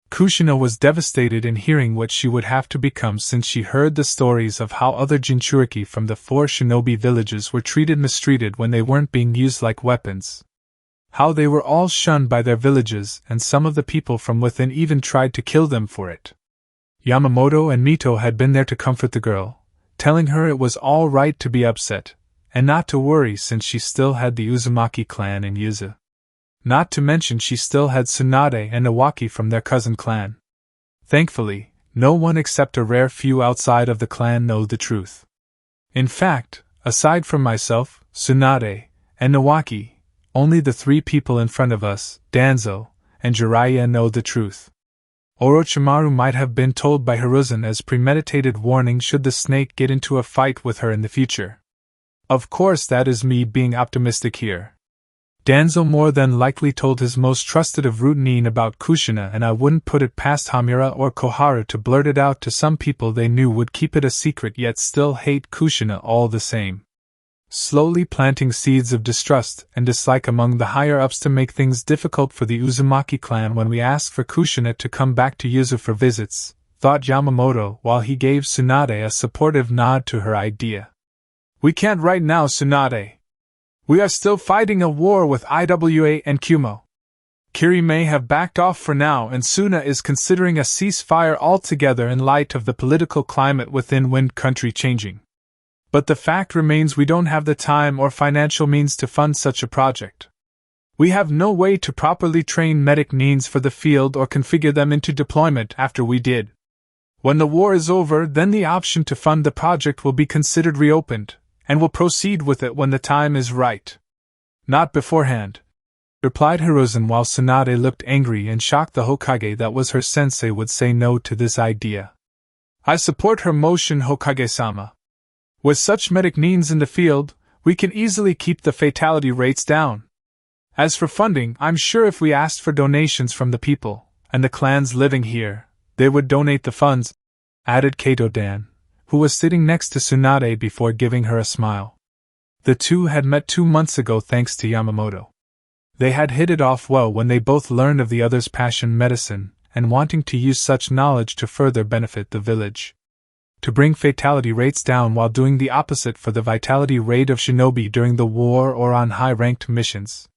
A: Kushina was devastated in hearing what she would have to become since she heard the stories of how other Jinchuriki from the 4 shinobi villages were mistreated when they weren't being used like weapons. How they were all shunned by their villages and some of the people from within even tried to kill them for it. Yamamoto and Mito had been there to comfort the girl, telling her it was all right to be upset, and not to worry since she still had the Uzumaki clan in Uzu. Not to mention she still had Tsunade and Nawaki from their cousin clan. Thankfully, no one except a rare few outside of the clan know the truth. In fact, aside from myself, Tsunade, and Nawaki, only the 3 people in front of us, Danzo, and Jiraiya know the truth. Orochimaru might have been told by Hiruzen as premeditated warning should the snake get into a fight with her in the future. Of course that is me being optimistic here. Danzo more than likely told his most trusted of root nin about Kushina, and I wouldn't put it past Hamura or Koharu to blurt it out to some people they knew would keep it a secret yet still hate Kushina all the same. Slowly planting seeds of distrust and dislike among the higher-ups to make things difficult for the Uzumaki clan when we asked for Kushina to come back to Uzu for visits, thought Yamamoto while he gave Tsunade a supportive nod to her idea. "We can't right now, Tsunade. We are still fighting a war with IWA and Kumo. Kiri may have backed off for now and Suna is considering a ceasefire altogether in light of the political climate within Wind Country changing. But the fact remains we don't have the time or financial means to fund such a project. We have no way to properly train medic nins for the field or configure them into deployment after we did. When the war is over, then the option to fund the project will be considered reopened, and we'll proceed with it when the time is right. Not beforehand, replied Hiruzen while Tsunade looked angry and shocked the Hokage that was her sensei would say no to this idea. I support her motion, Hokage-sama. With such medic needs in the field, we can easily keep the fatality rates down. As for funding, I'm sure if we asked for donations from the people, and the clans living here, they would donate the funds, added Kato-dan, who was sitting next to Tsunade before giving her a smile. The two had met 2 months ago thanks to Yamamoto. They had hit it off well when they both learned of the other's passion medicine, and wanting to use such knowledge to further benefit the village. To bring fatality rates down while doing the opposite for the vitality rate of shinobi during the war or on high-ranked missions.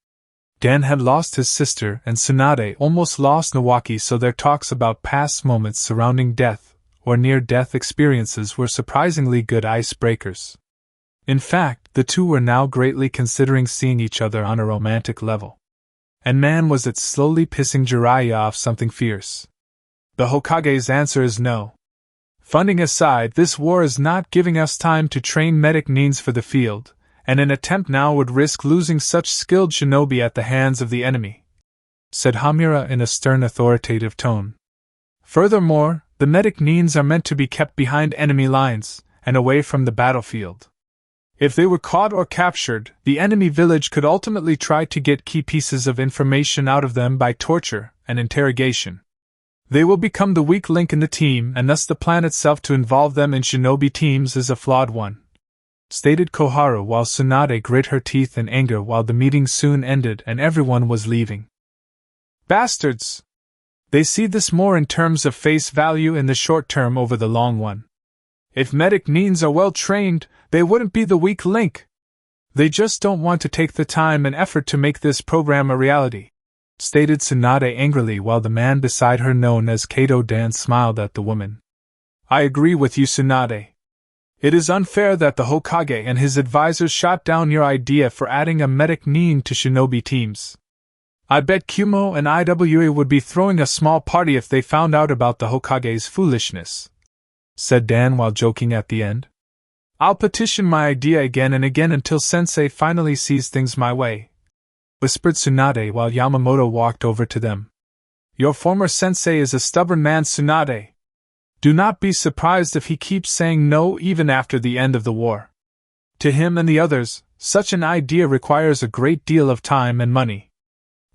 A: Dan had lost his sister and Tsunade almost lost Nawaki, so their talks about past moments surrounding death or near-death experiences were surprisingly good icebreakers. In fact, the two were now greatly considering seeing each other on a romantic level. And man, was it slowly pissing Jiraiya off something fierce. The Hokage's answer is no. Funding aside, this war is not giving us time to train medic needs for the field, and an attempt now would risk losing such skilled shinobi at the hands of the enemy, said Hamura in a stern authoritative tone. Furthermore, the medic needs are meant to be kept behind enemy lines, and away from the battlefield. If they were caught or captured, the enemy village could ultimately try to get key pieces of information out of them by torture and interrogation. They will become the weak link in the team, and thus the plan itself to involve them in shinobi teams is a flawed one, stated Koharu while Tsunade grit her teeth in anger while the meeting soon ended and everyone was leaving. Bastards! They see this more in terms of face value in the short term over the long one. If medic needs are well trained, they wouldn't be the weak link. They just don't want to take the time and effort to make this program a reality, stated Tsunade angrily while the man beside her known as Kato-dan smiled at the woman. I agree with you, Tsunade. It is unfair that the Hokage and his advisors shot down your idea for adding a medic need to shinobi teams. I bet Kumo and Iwa would be throwing a small party if they found out about the Hokage's foolishness, said Dan while joking at the end. I'll petition my idea again and again until Sensei finally sees things my way, whispered Tsunade while Yamamoto walked over to them. Your former sensei is a stubborn man, Tsunade. Do not be surprised if he keeps saying no even after the end of the war. To him and the others, such an idea requires a great deal of time and money,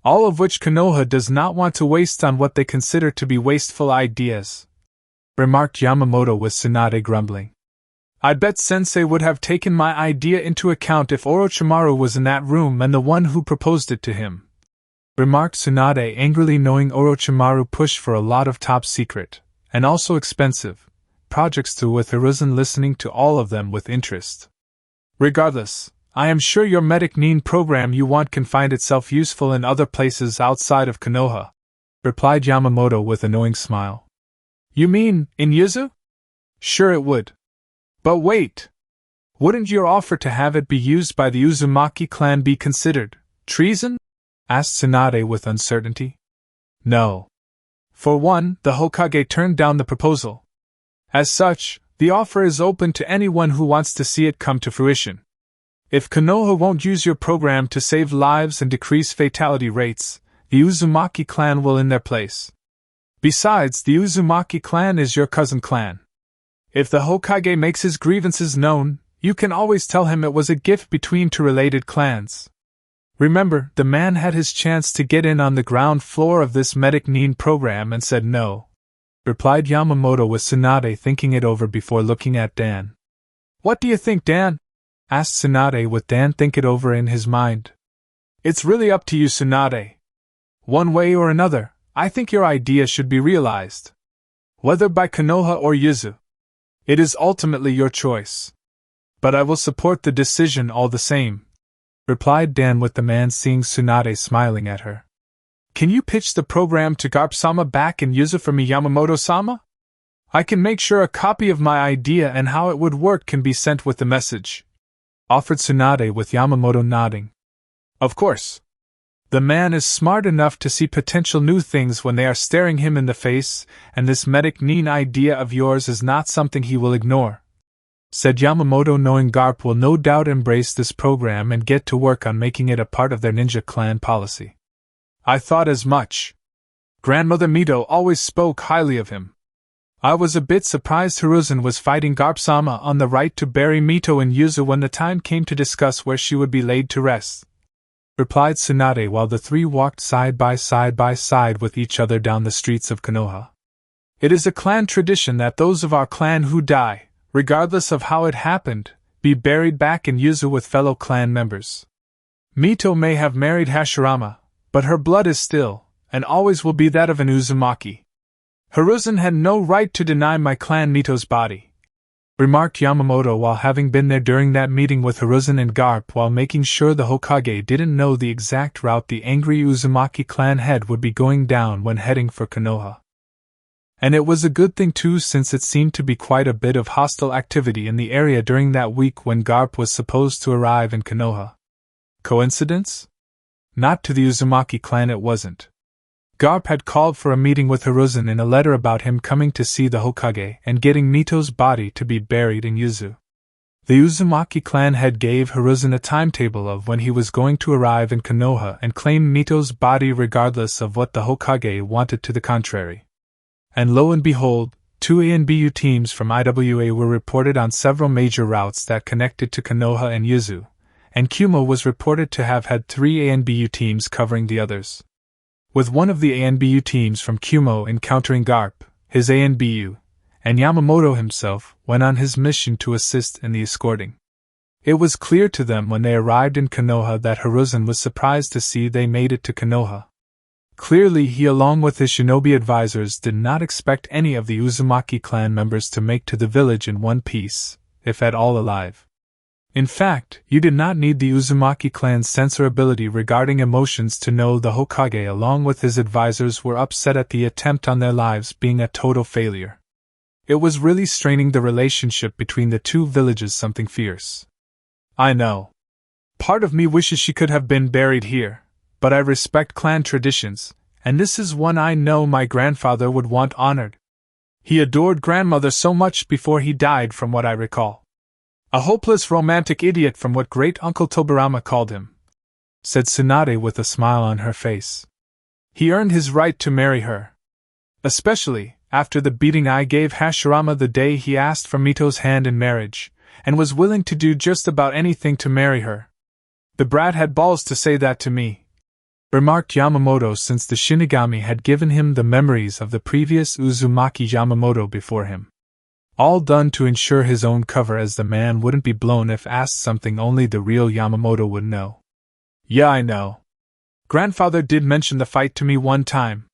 A: all of which Konoha does not want to waste on what they consider to be wasteful ideas, remarked Yamamoto with Tsunade grumbling. I bet Sensei would have taken my idea into account if Orochimaru was in that room and the one who proposed it to him, remarked Tsunade angrily, knowing Orochimaru pushed for a lot of top secret, and also expensive, projects through, with Hiruzen listening to all of them with interest. Regardless, I am sure your medic need program you want can find itself useful in other places outside of Konoha, replied Yamamoto with a knowing smile. You mean, in Uzu? Sure it would. But wait! Wouldn't your offer to have it be used by the Uzumaki clan be considered treason? Asked Tsunade with uncertainty. No. For one, the Hokage turned down the proposal. As such, the offer is open to anyone who wants to see it come to fruition. If Konoha won't use your program to save lives and decrease fatality rates, the Uzumaki clan will in their place. Besides, the Uzumaki clan is your cousin clan. If the Hokage makes his grievances known, you can always tell him it was a gift between two related clans. Remember, the man had his chance to get in on the ground floor of this medic need program and said no, replied Yamamoto with Tsunade thinking it over before looking at Dan. What do you think, Dan? Asked Tsunade with Dan think it over in his mind. It's really up to you, Tsunade. One way or another, I think your idea should be realized. Whether by Konoha or Uzu. It is ultimately your choice. But I will support the decision all the same, replied Dan with the man seeing Tsunade smiling at her. Can you pitch the program to Garp-sama back in Uzu for me, Yamamoto-sama? I can make sure a copy of my idea and how it would work can be sent with the message, offered Tsunade with Yamamoto nodding. Of course. The man is smart enough to see potential new things when they are staring him in the face, and this mechanicine idea of yours is not something he will ignore," said Yamamoto, knowing Garp will no doubt embrace this program and get to work on making it a part of their ninja clan policy. "I thought as much. Grandmother Mito always spoke highly of him. I was a bit surprised Hiruzen was fighting Garp-sama on the right to bury Mito in Uzu when the time came to discuss where she would be laid to rest," replied Tsunade while the three walked side by side with each other down the streets of Konoha. "It is a clan tradition that those of our clan who die, regardless of how it happened, be buried back in Uzu with fellow clan members. Mito may have married Hashirama, but her blood is still, and always will be that of an Uzumaki. Hiruzen had no right to deny my clan Mito's body," remarked Yamamoto while having been there during that meeting with Hiruzen and Garp, while making sure the Hokage didn't know the exact route the angry Uzumaki clan head would be going down when heading for Konoha. And it was a good thing too, since it seemed to be quite a bit of hostile activity in the area during that week when Garp was supposed to arrive in Konoha. Coincidence? Not to the Uzumaki clan it wasn't. Garp had called for a meeting with Hiruzen in a letter about him coming to see the Hokage and getting Mito's body to be buried in Uzu. The Uzumaki clan head gave Hiruzen a timetable of when he was going to arrive in Konoha and claim Mito's body regardless of what the Hokage wanted to the contrary. And lo and behold, 2 ANBU teams from IWA were reported on several major routes that connected to Konoha and Uzu, and Kumo was reported to have had 3 ANBU teams covering the others. With one of the ANBU teams from Kumo encountering Garp, his ANBU, and Yamamoto himself went on his mission to assist in the escorting. It was clear to them when they arrived in Konoha that Hiruzen was surprised to see they made it to Konoha. Clearly he, along with his shinobi advisors, did not expect any of the Uzumaki clan members to make to the village in one piece, if at all alive. In fact, you did not need the Uzumaki clan's sensor ability regarding emotions to know the Hokage along with his advisors were upset at the attempt on their lives being a total failure. It was really straining the relationship between the two villages something fierce. "I know. Part of me wishes she could have been buried here, but I respect clan traditions, and this is one I know my grandfather would want honored. He adored grandmother so much before he died, from what I recall. A hopeless romantic idiot from what great-uncle Tobirama called him," said Tsunade with a smile on her face. "He earned his right to marry her. Especially after the beating I gave Hashirama the day he asked for Mito's hand in marriage, and was willing to do just about anything to marry her. The brat had balls to say that to me," remarked Yamamoto, since the Shinigami had given him the memories of the previous Uzumaki Yamamoto before him. All done to ensure his own cover, as the man wouldn't be blown if asked something only the real Yamamoto would know. "Yeah, I know. Grandfather did mention the fight to me one time.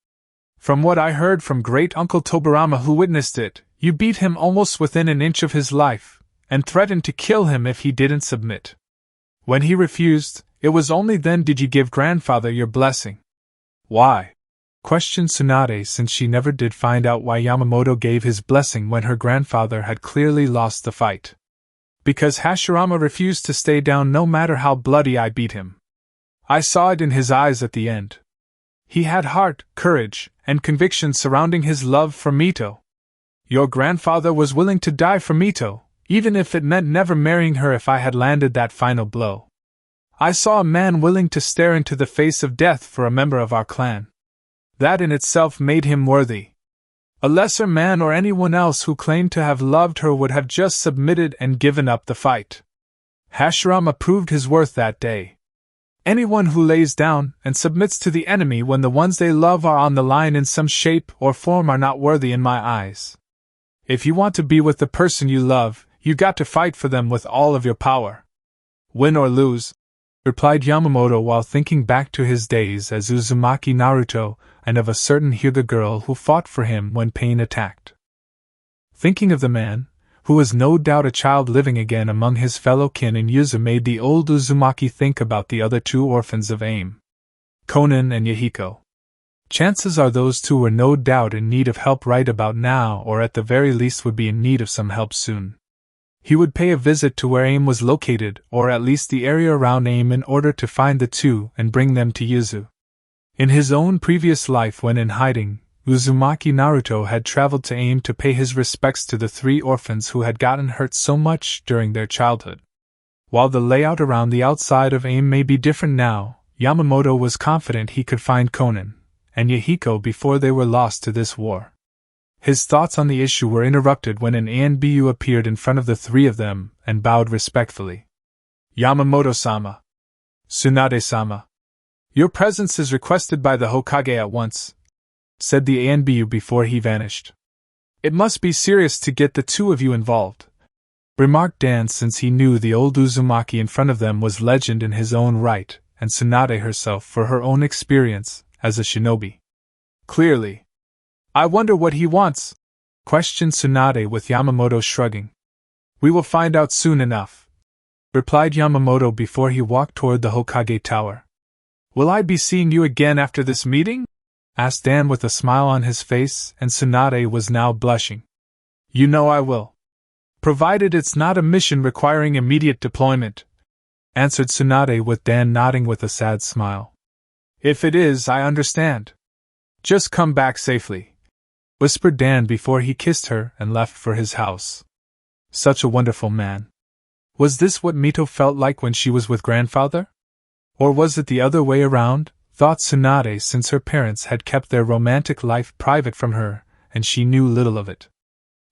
A: From what I heard from great-uncle Tobirama, who witnessed it, you beat him almost within an inch of his life, and threatened to kill him if he didn't submit. When he refused, it was only then did you give grandfather your blessing." "Why?" questioned Tsunade, since she never did find out why Yamamoto gave his blessing when her grandfather had clearly lost the fight. "Because Hashirama refused to stay down no matter how bloody I beat him. I saw it in his eyes at the end. He had heart, courage, and conviction surrounding his love for Mito. Your grandfather was willing to die for Mito, even if it meant never marrying her if I had landed that final blow. I saw a man willing to stare into the face of death for a member of our clan. That in itself made him worthy. A lesser man or anyone else who claimed to have loved her would have just submitted and given up the fight. Hashirama proved his worth that day. Anyone who lays down and submits to the enemy when the ones they love are on the line in some shape or form are not worthy in my eyes. If you want to be with the person you love, you got to fight for them with all of your power. Win or lose," replied Yamamoto while thinking back to his days as Uzumaki Naruto and of a certain Hyuga girl who fought for him when pain attacked. Thinking of the man, who was no doubt a child living again among his fellow kin in Uzu, made the old Uzumaki think about the other 2 orphans of AIM, Konan and Yahiko. Chances are those 2 were no doubt in need of help right about now, or at the very least would be in need of some help soon. He would pay a visit to where AIM was located, or at least the area around AIM, in order to find the two and bring them to Uzu. In his own previous life, when in hiding, Uzumaki Naruto had traveled to AIM to pay his respects to the 3 orphans who had gotten hurt so much during their childhood. While the layout around the outside of AIM may be different now, Yamamoto was confident he could find Konan and Yahiko before they were lost to this war. His thoughts on the issue were interrupted when an ANBU appeared in front of the 3 of them and bowed respectfully. Yamamoto-sama. Tsunade-sama. Your presence is requested by the Hokage at once, said the ANBU before he vanished. It must be serious to get the 2 of you involved, remarked Dan, since he knew the old Uzumaki in front of them was legend in his own right, and Tsunade herself for her own experience as a shinobi. Clearly. I wonder what he wants? Questioned Tsunade, with Yamamoto shrugging. We will find out soon enough, replied Yamamoto before he walked toward the Hokage Tower. Will I be seeing you again after this meeting? Asked Dan with a smile on his face, and Tsunade was now blushing. You know I will. Provided it's not a mission requiring immediate deployment, answered Tsunade, with Dan nodding with a sad smile. If it is, I understand. Just come back safely, whispered Dan before he kissed her and left for his house. Such a wonderful man. Was this what Mito felt like when she was with grandfather? Or was it the other way around, thought Tsunade, since her parents had kept their romantic life private from her, and she knew little of it.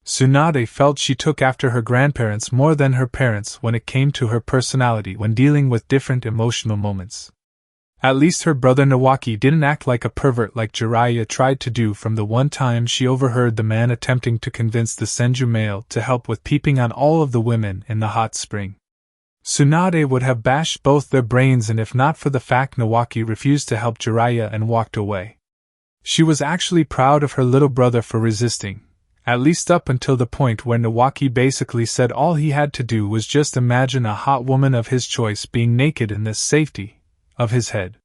A: Tsunade felt she took after her grandparents more than her parents when it came to her personality when dealing with different emotional moments. At least her brother Nawaki didn't act like a pervert like Jiraiya tried to do from the one time she overheard the man attempting to convince the Senju male to help with peeping on all of the women in the hot spring. Tsunade would have bashed both their brains in if not for the fact Nawaki refused to help Jiraiya and walked away. She was actually proud of her little brother for resisting, at least up until the point where Nawaki basically said all he had to do was just imagine a hot woman of his choice being naked in the safety of his head.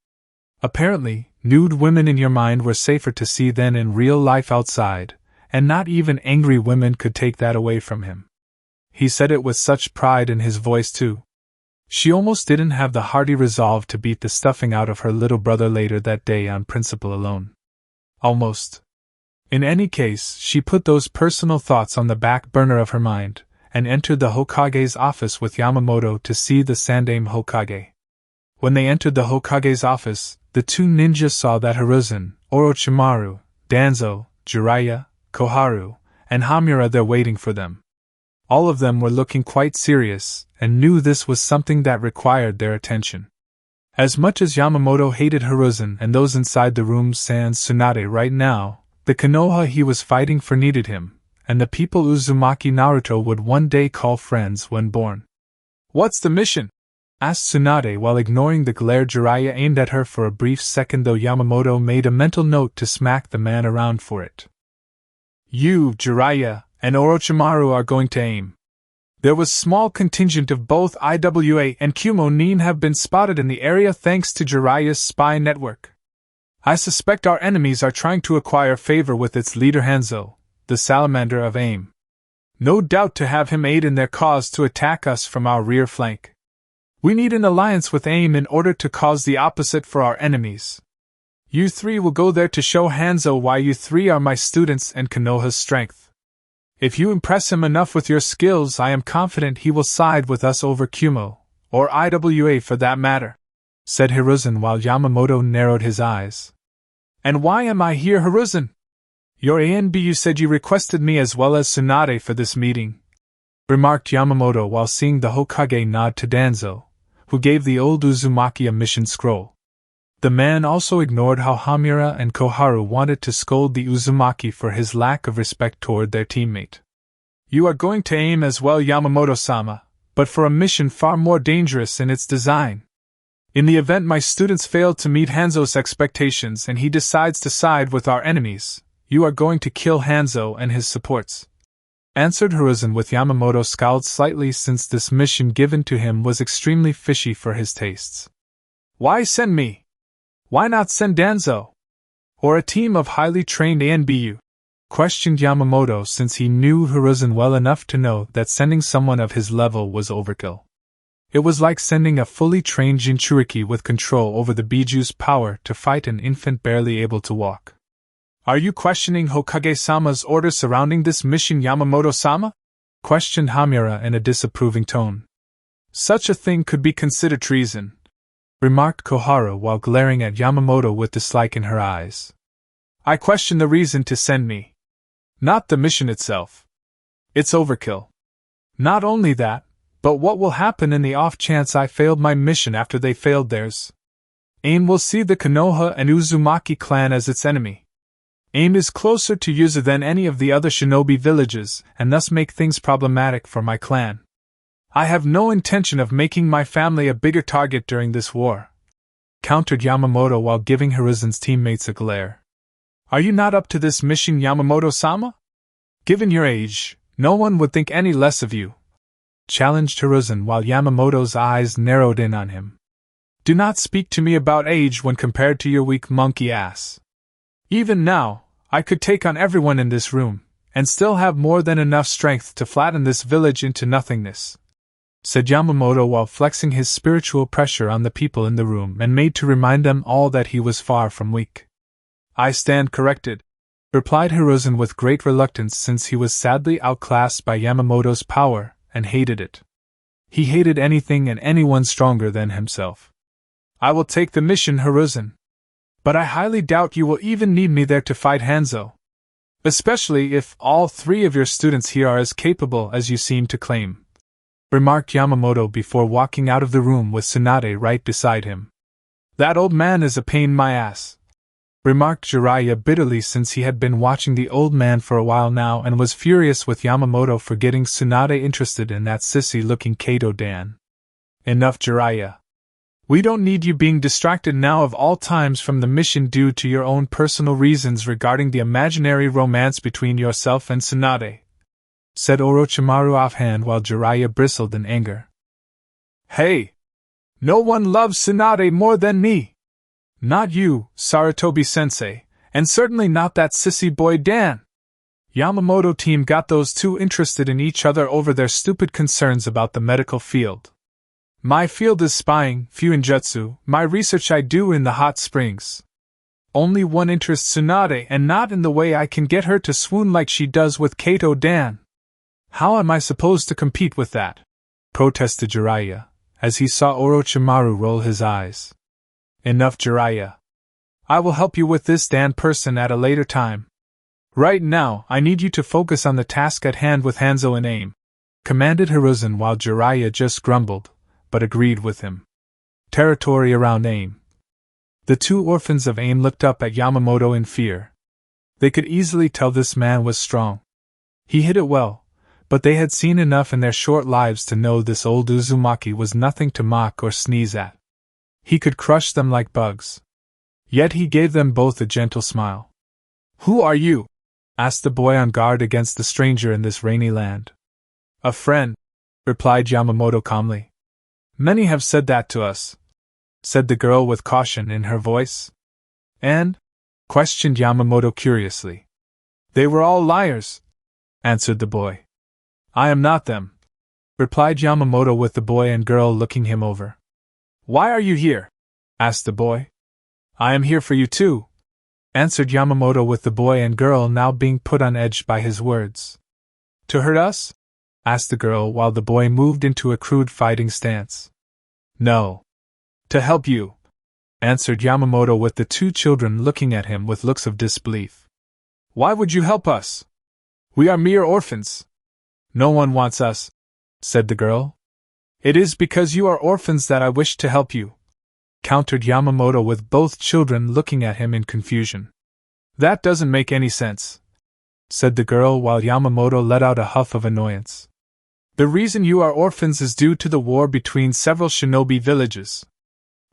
A: Apparently, nude women in your mind were safer to see than in real life outside, and not even angry women could take that away from him. He said it with such pride in his voice too. She almost didn't have the hearty resolve to beat the stuffing out of her little brother later that day on principle alone. Almost. In any case, she put those personal thoughts on the back burner of her mind, and entered the Hokage's office with Yamamoto to see the Sandaime Hokage. When they entered the Hokage's office, the 2 ninjas saw that Hiruzen, Orochimaru, Danzo, Jiraiya, Koharu, and Hamura there waiting for them. All of them were looking quite serious, and knew this was something that required their attention. As much as Yamamoto hated Hiruzen and those inside the room sans Tsunade right now, the Konoha he was fighting for needed him, and the people Uzumaki Naruto would one day call friends when born. What's the mission? Asked Tsunade while ignoring the glare Jiraiya aimed at her for a brief second, though Yamamoto made a mental note to smack the man around for it. You, Jiraiya, and Orochimaru are going to AIM. There was small contingent of both IWA and Kumo-nin have been spotted in the area thanks to Jiraiya's spy network. I suspect our enemies are trying to acquire favor with its leader Hanzo, the salamander of AIM. No doubt to have him aid in their cause to attack us from our rear flank. We need an alliance with AIM in order to cause the opposite for our enemies. You 3 will go there to show Hanzo why you 3 are my students and Konoha's strength. If you impress him enough with your skills, I am confident he will side with us over Kumo, or IWA for that matter, said Hiruzen while Yamamoto narrowed his eyes. And why am I here, Hiruzen? Your ANBU said you requested me as well as Tsunade for this meeting, remarked Yamamoto while seeing the Hokage nod to Danzo, who gave the old Uzumaki a mission scroll. The man also ignored how Hamura and Koharu wanted to scold the Uzumaki for his lack of respect toward their teammate. You are going to AIM as well, Yamamoto-sama, but for a mission far more dangerous in its design. In the event my students fail to meet Hanzo's expectations and he decides to side with our enemies, you are going to kill Hanzo and his supports, answered Hiruzen, with Yamamoto scowled slightly since this mission given to him was extremely fishy for his tastes. Why send me? Why not send Danzo? Or a team of highly trained ANBU? questioned Yamamoto, since he knew Hiruzen well enough to know that sending someone of his level was overkill. It was like sending a fully trained Jinchuriki with control over the Biju's power to fight an infant barely able to walk. Are you questioning Hokage-sama's orders surrounding this mission, Yamamoto-sama? Questioned Hamura in a disapproving tone. Such a thing could be considered treason, remarked Koharu while glaring at Yamamoto with dislike in her eyes. I question the reason to send me, not the mission itself. It's overkill. Not only that, but what will happen in the off chance I failed my mission after they failed theirs? AIM will see the Konoha and Uzumaki clan as its enemy. AIM is closer to Uzu than any of the other shinobi villages, and thus make things problematic for my clan. I have no intention of making my family a bigger target during this war, countered Yamamoto while giving Hiruzen's teammates a glare. Are you not up to this mission, Yamamoto-sama? Given your age, no one would think any less of you, challenged Hiruzen while Yamamoto's eyes narrowed in on him. Do not speak to me about age when compared to your weak monkey ass. Even now, I could take on everyone in this room, and still have more than enough strength to flatten this village into nothingness, said Yamamoto while flexing his spiritual pressure on the people in the room and made to remind them all that he was far from weak. I stand corrected, replied Hiruzen with great reluctance, since he was sadly outclassed by Yamamoto's power and hated it. He hated anything and anyone stronger than himself. I will take the mission, Hiruzen. But I highly doubt you will even need me there to fight Hanzo. Especially if all three of your students here are as capable as you seem to claim, remarked Yamamoto before walking out of the room with Tsunade right beside him. That old man is a pain in my ass, remarked Jiraiya bitterly, since he had been watching the old man for a while now and was furious with Yamamoto for getting Tsunade interested in that sissy-looking Kato Dan. Enough, Jiraiya. We don't need you being distracted now of all times from the mission due to your own personal reasons regarding the imaginary romance between yourself and Tsunade, said Orochimaru offhand while Jiraiya bristled in anger. Hey! No one loves Tsunade more than me! Not you, Sarutobi-sensei, and certainly not that sissy boy Dan! Yamamoto team got those two interested in each other over their stupid concerns about the medical field. My field is spying, Fuinjutsu, my research I do in the hot springs. Only one interests Tsunade, and not in the way I can get her to swoon like she does with Kato Dan. How am I supposed to compete with that? Protested Jiraiya, as he saw Orochimaru roll his eyes. Enough, Jiraiya. I will help you with this Dan person at a later time. Right now, I need you to focus on the task at hand with Hanzo and AIM, commanded Hiruzen while Jiraiya just grumbled, but agreed with him. Territory around AIM. The two orphans of AIM looked up at Yamamoto in fear. They could easily tell this man was strong. He hit it well, but they had seen enough in their short lives to know this old Uzumaki was nothing to mock or sneeze at. He could crush them like bugs. Yet he gave them both a gentle smile. Who are you? Asked the boy on guard against the stranger in this rainy land. A friend, replied Yamamoto calmly. Many have said that to us, said the girl with caution in her voice. And? Questioned Yamamoto curiously. They were all liars, answered the boy. I am not them, replied Yamamoto with the boy and girl looking him over. Why are you here? Asked the boy. I am here for you too, answered Yamamoto with the boy and girl now being put on edge by his words. To hurt us? Asked the girl while the boy moved into a crude fighting stance. No. To help you, answered Yamamoto with the two children looking at him with looks of disbelief. Why would you help us? We are mere orphans. No one wants us, said the girl. It is because you are orphans that I wish to help you, countered Yamamoto with both children looking at him in confusion. That doesn't make any sense, said the girl while Yamamoto let out a huff of annoyance. The reason you are orphans is due to the war between several shinobi villages.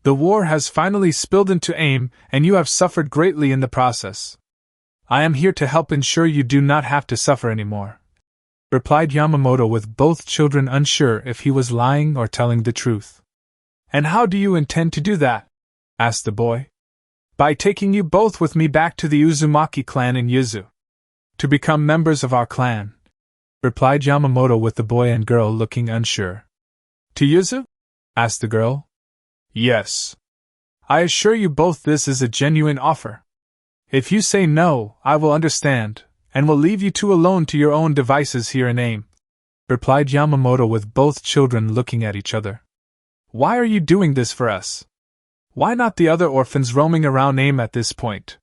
A: The war has finally spilled into AIM, and you have suffered greatly in the process. I am here to help ensure you do not have to suffer anymore, replied Yamamoto with both children unsure if he was lying or telling the truth. And how do you intend to do that? Asked the boy. By taking you both with me back to the Uzumaki clan in Uzu. To become members of our clan, replied Yamamoto with the boy and girl looking unsure. To Uzu? Asked the girl. Yes. I assure you both this is a genuine offer. If you say no, I will understand, and will leave you two alone to your own devices here in AIM, replied Yamamoto with both children looking at each other. Why are you doing this for us? Why not the other orphans roaming around AIM at this point?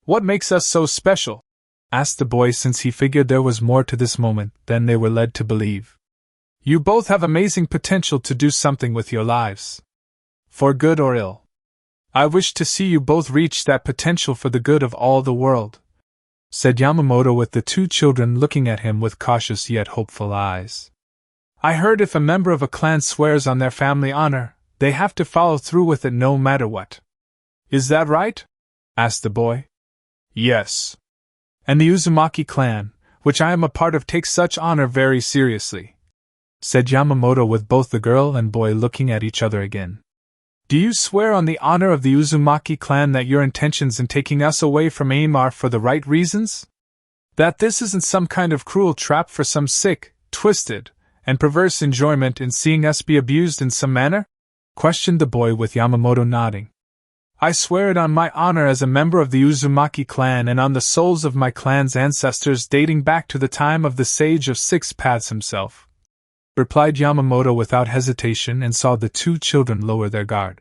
A: What makes us so special? Asked the boy, since he figured there was more to this moment than they were led to believe. You both have amazing potential to do something with your lives. For good or ill. I wish to see you both reach that potential for the good of all the world, said Yamamoto with the two children looking at him with cautious yet hopeful eyes. I heard if a member of a clan swears on their family honor, they have to follow through with it no matter what. Is that right? Asked the boy. Yes. And the Uzumaki Clan, which I am a part of, takes such honor very seriously, said Yamamoto with both the girl and boy looking at each other again. Do you swear on the honor of the Uzumaki Clan that your intentions in taking us away from AIM are for the right reasons? That this isn't some kind of cruel trap for some sick, twisted, and perverse enjoyment in seeing us be abused in some manner? Questioned the boy with Yamamoto nodding. I swear it on my honor as a member of the Uzumaki Clan and on the souls of my clan's ancestors dating back to the time of the Sage of Six Paths himself, replied Yamamoto without hesitation, and saw the two children lower their guard.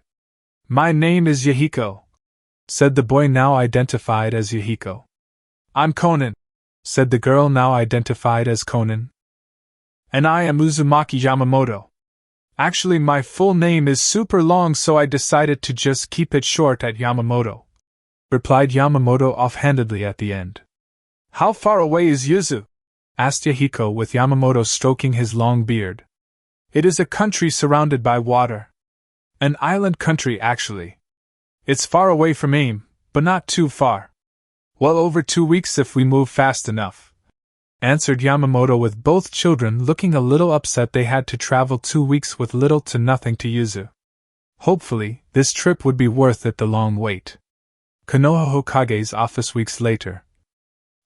A: My name is Yahiko, said the boy, now identified as Yahiko. I'm Conan, said the girl, now identified as Conan. And I am Uzumaki Yamamoto. Actually, my full name is super long, so I decided to just keep it short at Yamamoto, replied Yamamoto offhandedly at the end. How far away is Uzu? Asked Yahiko with Yamamoto stroking his long beard. It is a country surrounded by water. An island country, actually. It's far away from AIM, but not too far. Well over 2 weeks if we move fast enough, answered Yamamoto with both children looking a little upset they had to travel 2 weeks with little to nothing to Uzu. Hopefully, this trip would be worth it, the long wait. Konoha Hokage's office weeks later.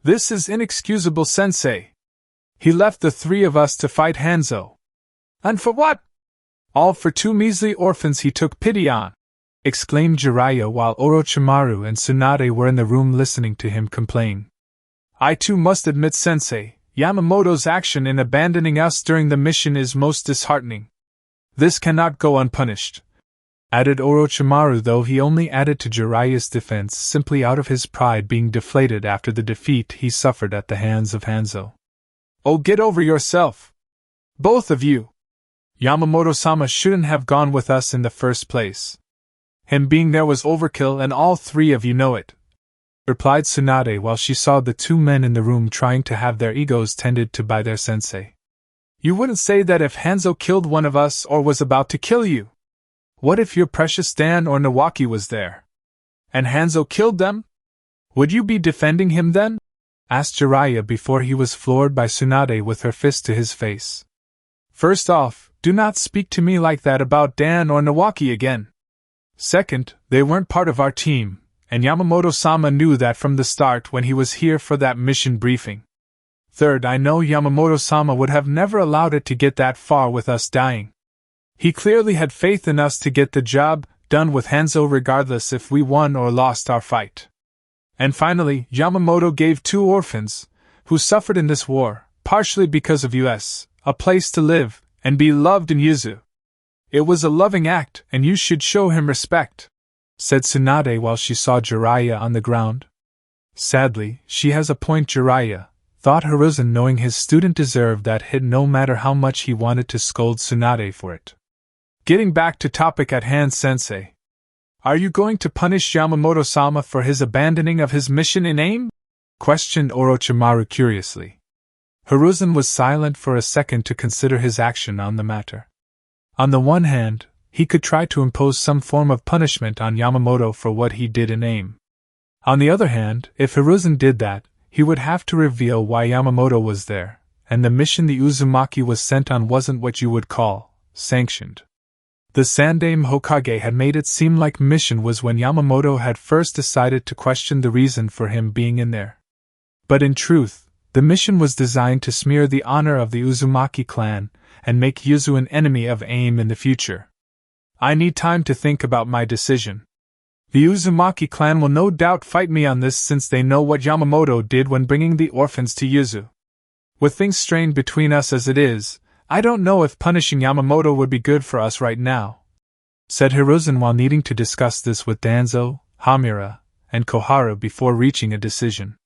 A: This is inexcusable, sensei. He left the three of us to fight Hanzo. And for what? All for 2 measly orphans he took pity on, exclaimed Jiraiya while Orochimaru and Tsunade were in the room listening to him complain. I too must admit, sensei, Yamamoto's action in abandoning us during the mission is most disheartening. This cannot go unpunished, added Orochimaru, though he only added to Jiraiya's defense simply out of his pride being deflated after the defeat he suffered at the hands of Hanzo. Oh, get over yourself. Both of you. Yamamoto-sama shouldn't have gone with us in the first place. Him being there was overkill, and all 3 of you know it, replied Tsunade while she saw the 2 men in the room trying to have their egos tended to by their sensei. You wouldn't say that if Hanzo killed one of us or was about to kill you. What if your precious Dan or Nawaki was there, and Hanzo killed them? Would you be defending him then? Asked Jiraiya before he was floored by Tsunade with her fist to his face. First off, do not speak to me like that about Dan or Nawaki again. Second, they weren't part of our team, and Yamamoto-sama knew that from the start when he was here for that mission briefing. Third, I know Yamamoto-sama would have never allowed it to get that far with us dying. He clearly had faith in us to get the job done with Hanzo regardless if we won or lost our fight. And finally, Yamamoto gave 2 orphans, who suffered in this war, partially because of us, a place to live and be loved in Uzu. It was a loving act, and you should show him respect, said Tsunade while she saw Jiraiya on the ground. Sadly, she has a point, Jiraiya, thought Hiruzen, knowing his student deserved that hit no matter how much he wanted to scold Tsunade for it. Getting back to topic at hand, sensei. Are you going to punish Yamamoto-sama for his abandoning of his mission in AIM? Questioned Orochimaru curiously. Hiruzen was silent for a second to consider his action on the matter. On the one hand, he could try to impose some form of punishment on Yamamoto for what he did in AIM. On the other hand, if Hiruzen did that, he would have to reveal why Yamamoto was there, and the mission the Uzumaki was sent on wasn't what you would call sanctioned. The Sandaime Hokage had made it seem like mission was when Yamamoto had first decided to question the reason for him being in there. But in truth, the mission was designed to smear the honor of the Uzumaki clan and make Uzu an enemy of AIM in the future. I need time to think about my decision. The Uzumaki clan will no doubt fight me on this since they know what Yamamoto did when bringing the orphans to Uzu. With things strained between us as it is, I don't know if punishing Yamamoto would be good for us right now, said Hiruzen while needing to discuss this with Danzo, Hamura, and Koharu before reaching a decision.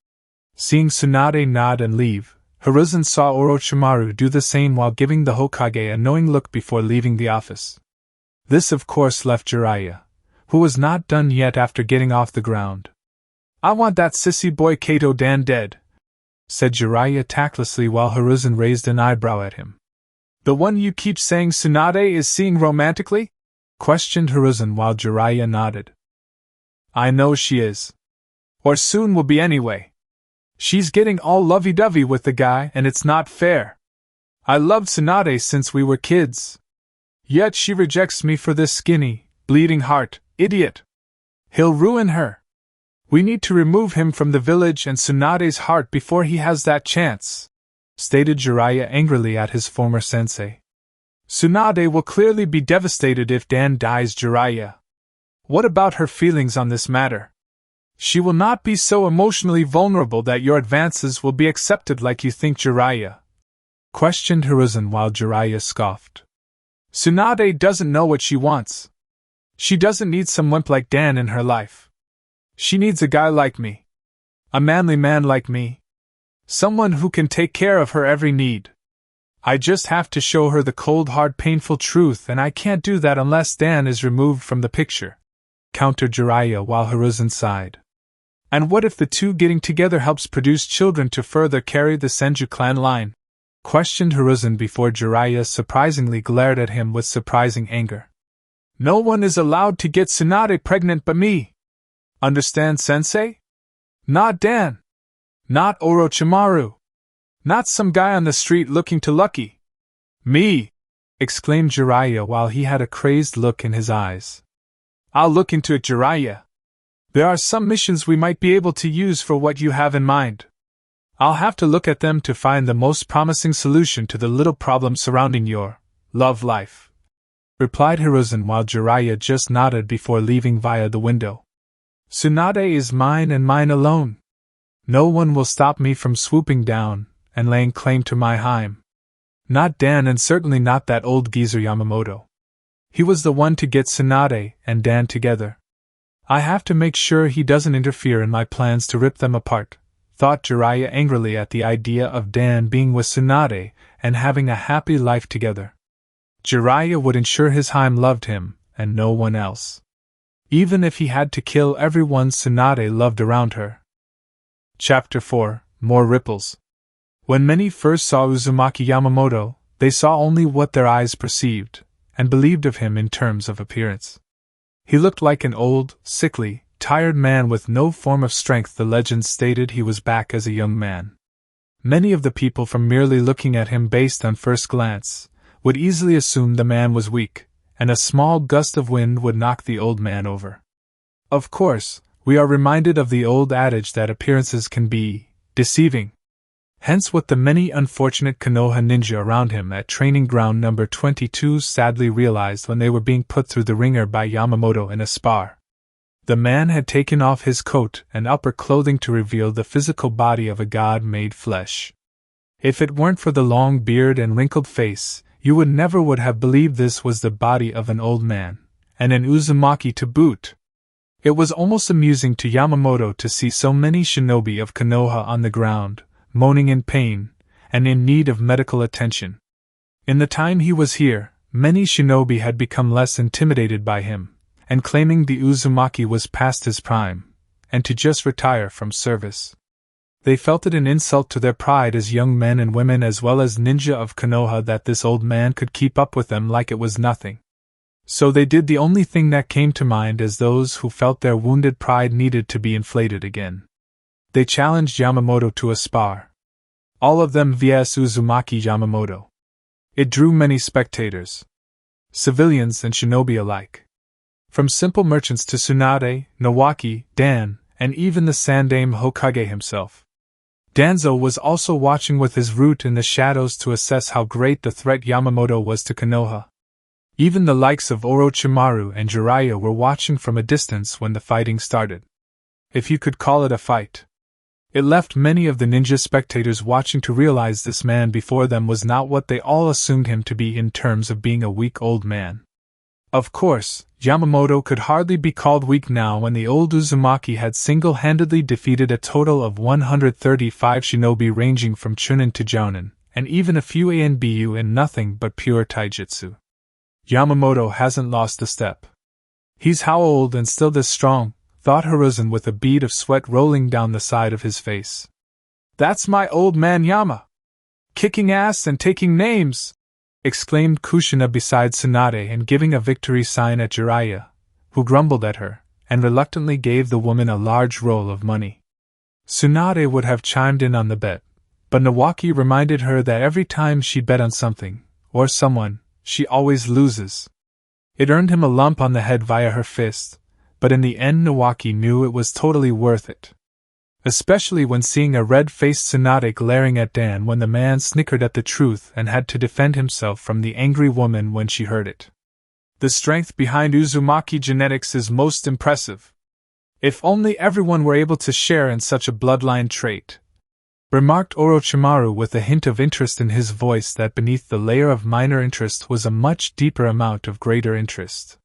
A: Seeing Tsunade nod and leave, Hiruzen saw Orochimaru do the same while giving the Hokage a knowing look before leaving the office. This of course left Jiraiya, who was not done yet after getting off the ground. I want that sissy boy Kato Dan dead, said Jiraiya tactlessly while Hiruzen raised an eyebrow at him. The one you keep saying Tsunade is seeing romantically? Questioned Hiruzen while Jiraiya nodded. I know she is. Or soon will be anyway. She's getting all lovey-dovey with the guy and it's not fair. I loved Tsunade since we were kids. Yet she rejects me for this skinny, bleeding heart, idiot. He'll ruin her. We need to remove him from the village and Tsunade's heart before he has that chance, stated Jiraiya angrily at his former sensei. Tsunade will clearly be devastated if Dan dies, Jiraiya. What about her feelings on this matter? She will not be so emotionally vulnerable that your advances will be accepted like you think, Jiraiya, questioned Hiruzen while Jiraiya scoffed. Tsunade doesn't know what she wants. She doesn't need some wimp like Dan in her life. She needs a guy like me. A manly man like me. Someone who can take care of her every need. I just have to show her the cold, hard, painful truth, and I can't do that unless Dan is removed from the picture, countered Jiraiya while Hiruzen sighed. And what if the two getting together helps produce children to further carry the Senju clan line? Questioned Hiruzen before Jiraiya surprisingly glared at him with surprising anger. No one is allowed to get Tsunade pregnant but me. Understand, sensei? Not Dan. Not Orochimaru. Not some guy on the street looking too lucky. Me! Exclaimed Jiraiya while he had a crazed look in his eyes. I'll look into it, Jiraiya. There are some missions we might be able to use for what you have in mind. I'll have to look at them to find the most promising solution to the little problem surrounding your love life, replied Hiruzen while Jiraiya just nodded before leaving via the window. Tsunade is mine and mine alone. No one will stop me from swooping down and laying claim to my Heim. Not Dan and certainly not that old geezer Yamamoto. He was the one to get Tsunade and Dan together. I have to make sure he doesn't interfere in my plans to rip them apart, thought Jiraiya angrily at the idea of Dan being with Tsunade and having a happy life together. Jiraiya would ensure his Heim loved him, and no one else. Even if he had to kill everyone Tsunade loved around her. Chapter 4 More Ripples. When many first saw Uzumaki Yamamoto, they saw only what their eyes perceived, and believed of him in terms of appearance. He looked like an old, sickly, tired man with no form of strength. The legends stated he was back as a young man. Many of the people, from merely looking at him based on first glance, would easily assume the man was weak, and a small gust of wind would knock the old man over. Of course, we are reminded of the old adage that appearances can be deceiving. Hence what the many unfortunate Konoha ninja around him at training ground number 22 sadly realized when they were being put through the ringer by Yamamoto in a spar. The man had taken off his coat and upper clothing to reveal the physical body of a god made flesh. If it weren't for the long beard and wrinkled face, you never would have believed this was the body of an old man, and an Uzumaki to boot. It was almost amusing to Yamamoto to see so many shinobi of Konoha on the ground, moaning in pain, and in need of medical attention. In the time he was here, many shinobi had become less intimidated by him, and claiming the Uzumaki was past his prime, and to just retire from service. They felt it an insult to their pride as young men and women as well as ninja of Konoha that this old man could keep up with them like it was nothing. So they did the only thing that came to mind as those who felt their wounded pride needed to be inflated again. They challenged Yamamoto to a spar. All of them vs Uzumaki Yamamoto. It drew many spectators. Civilians and shinobi alike. From simple merchants to Tsunade, Nawaki, Dan, and even the Sandaime Hokage himself. Danzo was also watching with his root in the shadows to assess how great the threat Yamamoto was to Konoha. Even the likes of Orochimaru and Jiraiya were watching from a distance when the fighting started. If you could call it a fight. It left many of the ninja spectators watching to realize this man before them was not what they all assumed him to be in terms of being a weak old man. Of course, Yamamoto could hardly be called weak now when the old Uzumaki had single-handedly defeated a total of 135 shinobi ranging from Chunin to Jounin, and even a few Anbu in nothing but pure taijutsu. Yamamoto hasn't lost a step. He's how old and still this strong, thought Hiruzen with a bead of sweat rolling down the side of his face. That's my old man Yama! Kicking ass and taking names! Exclaimed Kushina beside Tsunade and giving a victory sign at Jiraiya, who grumbled at her, and reluctantly gave the woman a large roll of money. Tsunade would have chimed in on the bet, but Nawaki reminded her that every time she bet on something, or someone, she always loses. It earned him a lump on the head via her fist, but in the end Nawaki knew it was totally worth it. Especially when seeing a red-faced Tsunade glaring at Dan when the man snickered at the truth and had to defend himself from the angry woman when she heard it. The strength behind Uzumaki genetics is most impressive. If only everyone were able to share in such a bloodline trait, remarked Orochimaru with a hint of interest in his voice that beneath the layer of minor interest was a much deeper amount of greater interest.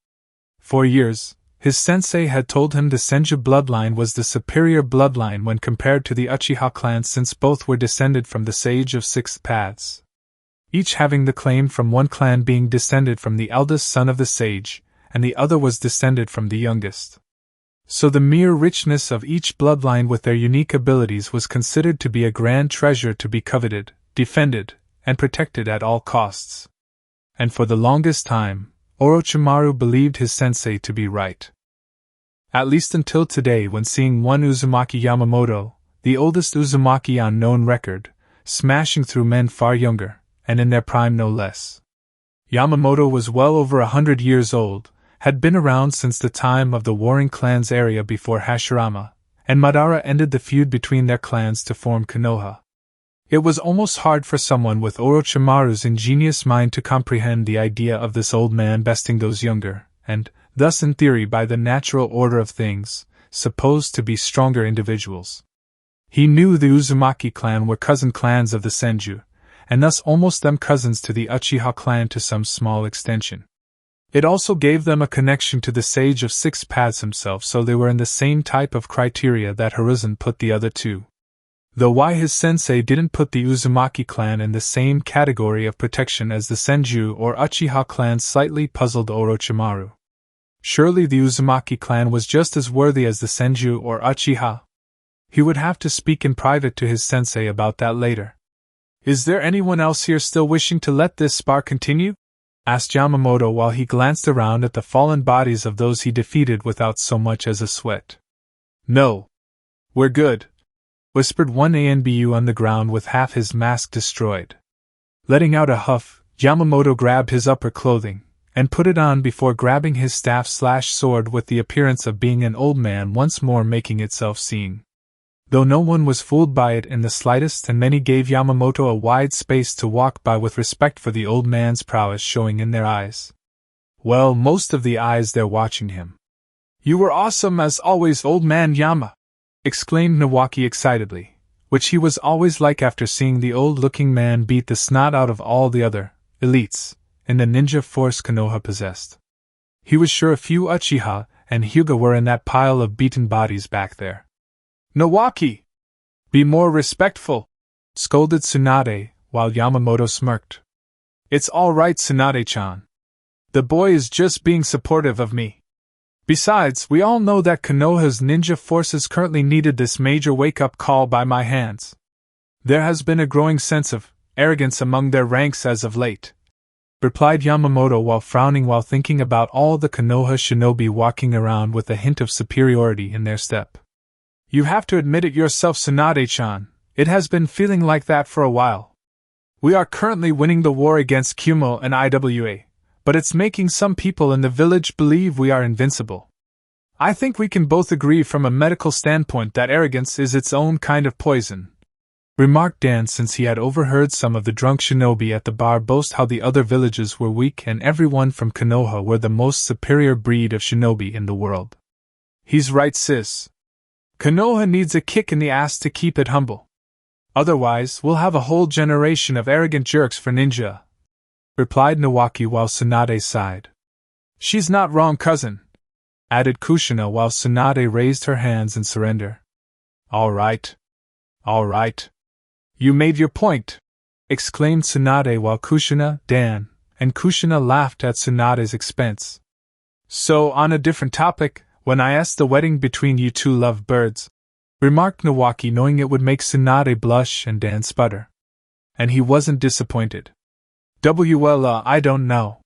A: For years, his sensei had told him the Senju bloodline was the superior bloodline when compared to the Uchiha clan since both were descended from the Sage of Six Paths. Each having the claim from one clan being descended from the eldest son of the sage, and the other was descended from the youngest. So the mere richness of each bloodline with their unique abilities was considered to be a grand treasure to be coveted, defended, and protected at all costs. And for the longest time, Orochimaru believed his sensei to be right. At least until today when seeing one Uzumaki Yamamoto, the oldest Uzumaki on known record, smashing through men far younger, and in their prime no less. Yamamoto was well over 100 years old, had been around since the time of the warring clans area before Hashirama, and Madara ended the feud between their clans to form Konoha. It was almost hard for someone with Orochimaru's ingenious mind to comprehend the idea of this old man besting those younger, and, thus in theory by the natural order of things, supposed to be stronger individuals. He knew the Uzumaki clan were cousin clans of the Senju, and thus almost them cousins to the Uchiha clan to some small extension. It also gave them a connection to the Sage of Six Paths himself, so they were in the same type of criteria that Hiruzen put the other two. Though why his sensei didn't put the Uzumaki clan in the same category of protection as the Senju or Uchiha clans slightly puzzled Orochimaru. Surely the Uzumaki clan was just as worthy as the Senju or Uchiha. He would have to speak in private to his sensei about that later. Is there anyone else here still wishing to let this spar continue? Asked Yamamoto while he glanced around at the fallen bodies of those he defeated without so much as a sweat. No. We're good, whispered one Anbu on the ground with half his mask destroyed. Letting out a huff, Yamamoto grabbed his upper clothing, and put it on before grabbing his staff/sword with the appearance of being an old man once more making itself seen. Though no one was fooled by it in the slightest and many gave Yamamoto a wide space to walk by with respect for the old man's prowess showing in their eyes. Well, most of the eyes there watching him. You were awesome as always, old man Yama! Exclaimed Nawaki excitedly, which he was always like after seeing the old-looking man beat the snot out of all the other elites in the ninja force Konoha possessed. He was sure a few Uchiha and Hyuga were in that pile of beaten bodies back there. Nawaki! Be more respectful! Scolded Tsunade, while Yamamoto smirked. It's all right, Tsunade-chan. The boy is just being supportive of me. Besides, we all know that Konoha's ninja forces currently needed this major wake-up call by my hands. There has been a growing sense of arrogance among their ranks as of late, replied Yamamoto while frowning while thinking about all the Konoha shinobi walking around with a hint of superiority in their step. You have to admit it yourself, Tsunade-chan, it has been feeling like that for a while. We are currently winning the war against Kumo and IWA. But it's making some people in the village believe we are invincible. I think we can both agree from a medical standpoint that arrogance is its own kind of poison. remarked Dan, since he had overheard some of the drunk shinobi at the bar boast how the other villages were weak and everyone from Konoha were the most superior breed of shinobi in the world. He's right, sis. Konoha needs a kick in the ass to keep it humble. Otherwise, we'll have a whole generation of arrogant jerks for ninja, replied Nawaki while Tsunade sighed. She's not wrong, cousin, added Kushina while Tsunade raised her hands in surrender. All right. You made your point, exclaimed Tsunade while Kushina, Dan, and Kushina laughed at Tsunade's expense. So, on a different topic, when I asked the wedding between you two lovebirds, remarked Nawaki, knowing it would make Tsunade blush and Dan sputter. And he wasn't disappointed. I don't know.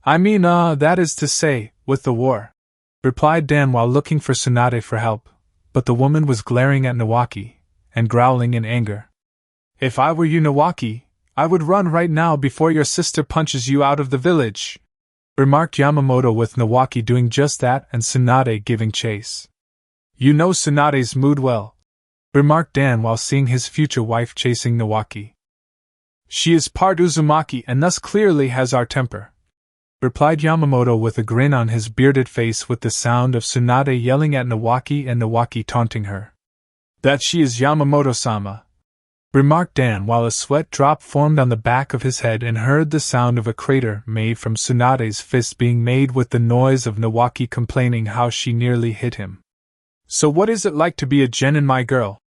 A: I mean, that is to say, with the war, replied Dan while looking for Tsunade for help, but the woman was glaring at Nawaki and growling in anger. If I were you, Nawaki, I would run right now before your sister punches you out of the village, remarked Yamamoto, with Nawaki doing just that and Tsunade giving chase. You know Tsunade's mood well, remarked Dan while seeing his future wife chasing Nawaki. She is part Uzumaki and thus clearly has our temper, replied Yamamoto with a grin on his bearded face, with the sound of Tsunade yelling at Nawaki and Nawaki taunting her. That she is Yamamoto-sama, remarked Dan while a sweat drop formed on the back of his head and heard the sound of a crater made from Tsunade's fist being made, with the noise of Nawaki complaining how she nearly hit him. So what is it like to be a genin, my girl?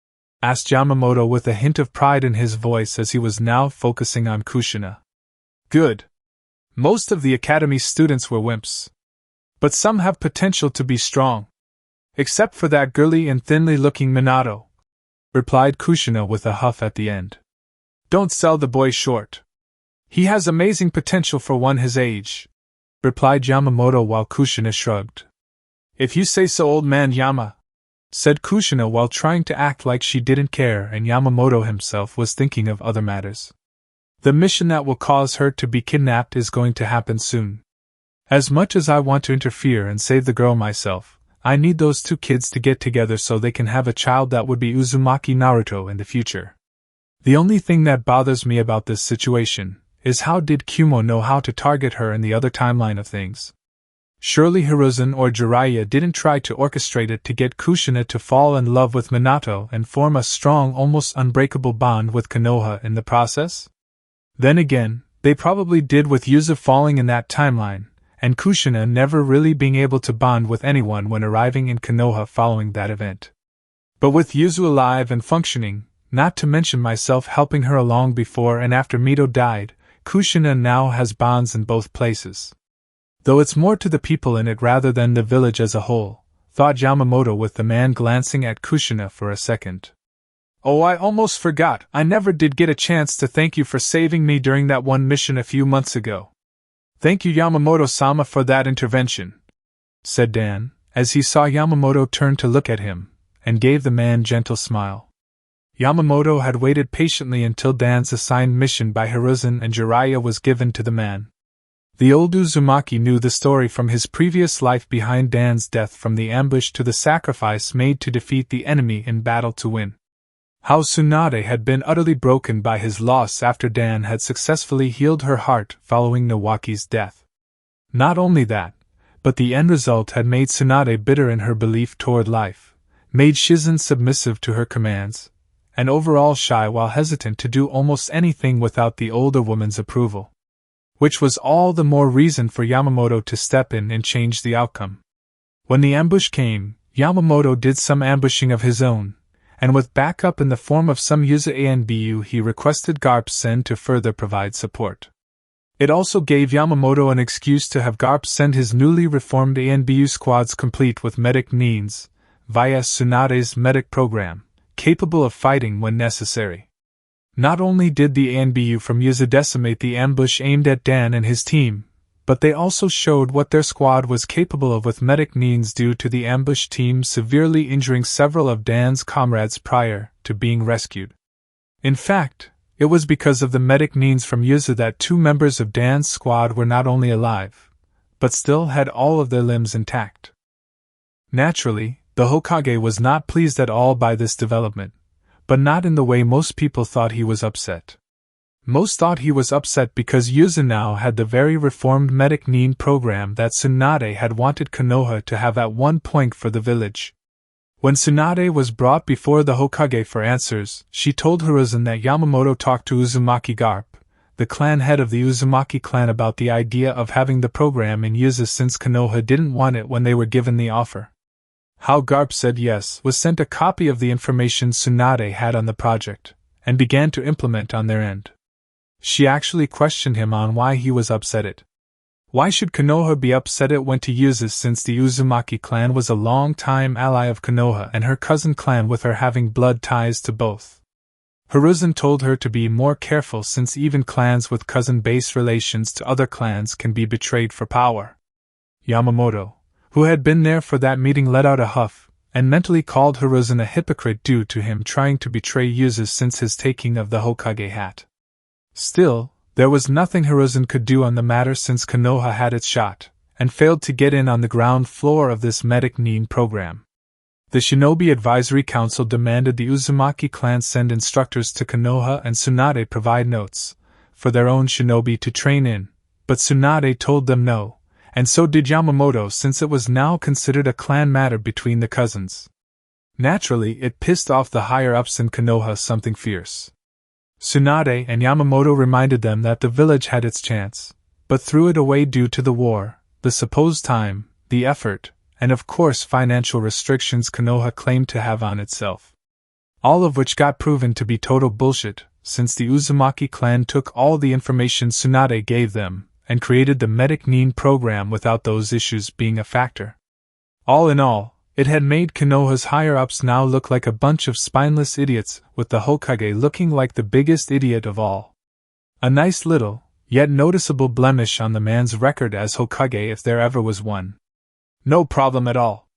A: Asked Yamamoto with a hint of pride in his voice as he was now focusing on Kushina. Good. Most of the academy students were wimps. But some have potential to be strong. Except for that girly and thinly looking Minato, replied Kushina with a huff at the end. Don't sell the boy short. He has amazing potential for one his age, replied Yamamoto while Kushina shrugged. If you say so, old man Yama, said Kushina while trying to act like she didn't care and Yamamoto himself was thinking of other matters. The mission that will cause her to be kidnapped is going to happen soon. As much as I want to interfere and save the girl myself, I need those two kids to get together so they can have a child that would be Uzumaki Naruto in the future. The only thing that bothers me about this situation is how did Kumo know how to target her in the other timeline of things? Surely Hiruzen or Jiraiya didn't try to orchestrate it to get Kushina to fall in love with Minato and form a strong, almost unbreakable bond with Konoha in the process? Then again, they probably did, with Uzu falling in that timeline, and Kushina never really being able to bond with anyone when arriving in Konoha following that event. But with Uzu alive and functioning, not to mention myself helping her along before and after Mito died, Kushina now has bonds in both places. Though it's more to the people in it rather than the village as a whole, thought Yamamoto with the man glancing at Kushina for a second. Oh, I almost forgot, I never did get a chance to thank you for saving me during that one mission a few months ago. Thank you, Yamamoto-sama, for that intervention, said Dan, as he saw Yamamoto turn to look at him, and gave the man a gentle smile. Yamamoto had waited patiently until Dan's assigned mission by Hiruzen and Jiraiya was given to the man. The old Uzumaki knew the story from his previous life behind Dan's death, from the ambush to the sacrifice made to defeat the enemy in battle to win. How Tsunade had been utterly broken by his loss after Dan had successfully healed her heart following Nawaki's death. Not only that, but the end result had made Tsunade bitter in her belief toward life, made Shizen submissive to her commands, and overall shy while hesitant to do almost anything without the older woman's approval. Which was all the more reason for Yamamoto to step in and change the outcome. When the ambush came, Yamamoto did some ambushing of his own, and with backup in the form of some Uzu ANBU, he requested Garp Sen to further provide support. It also gave Yamamoto an excuse to have Garp send his newly reformed ANBU squads complete with medic needs, via Tsunade's medic program, capable of fighting when necessary. Not only did the ANBU from Uzu decimate the ambush aimed at Dan and his team, but they also showed what their squad was capable of with medic needs, due to the ambush team severely injuring several of Dan's comrades prior to being rescued. In fact, it was because of the medic needs from Uzu that 2 members of Dan's squad were not only alive, but still had all of their limbs intact. Naturally, the Hokage was not pleased at all by this development, but not in the way most people thought he was upset. Most thought he was upset because Uzu now had the very reformed medic Nin program that Tsunade had wanted Konoha to have at one point for the village. When Tsunade was brought before the Hokage for answers, she told Hiruzen that Yamamoto talked to Uzumaki Garp, the clan head of the Uzumaki clan, about the idea of having the program in Uzu since Konoha didn't want it when they were given the offer. How Garp said yes was sent a copy of the information Tsunade had on the project, and began to implement on their end. She actually questioned him on why he was upset it. Why should Konoha be upset it went to Uzu since the Uzumaki clan was a long-time ally of Konoha and her cousin clan with her having blood ties to both. Hiruzen told her to be more careful since even clans with cousin-based relations to other clans can be betrayed for power. Yamamoto, who had been there for that meeting, let out a huff, and mentally called Hiruzen a hypocrite due to him trying to betray Uzu since his taking of the Hokage hat. Still, there was nothing Hiruzen could do on the matter since Konoha had its shot, and failed to get in on the ground floor of this medic Nin program. The Shinobi Advisory Council demanded the Uzumaki clan send instructors to Konoha and Tsunade provide notes for their own shinobi to train in, but Tsunade told them no, and so did Yamamoto since it was now considered a clan matter between the cousins. Naturally, it pissed off the higher-ups in Konoha something fierce. Tsunade and Yamamoto reminded them that the village had its chance, but threw it away due to the war, the supposed time, the effort, and of course financial restrictions Konoha claimed to have on itself. All of which got proven to be total bullshit, since the Uzumaki clan took all the information Tsunade gave them, and created the medic Nin program without those issues being a factor. All in all, it had made Konoha's higher-ups now look like a bunch of spineless idiots, with the Hokage looking like the biggest idiot of all. A nice little, yet noticeable blemish on the man's record as Hokage if there ever was one. No problem at all.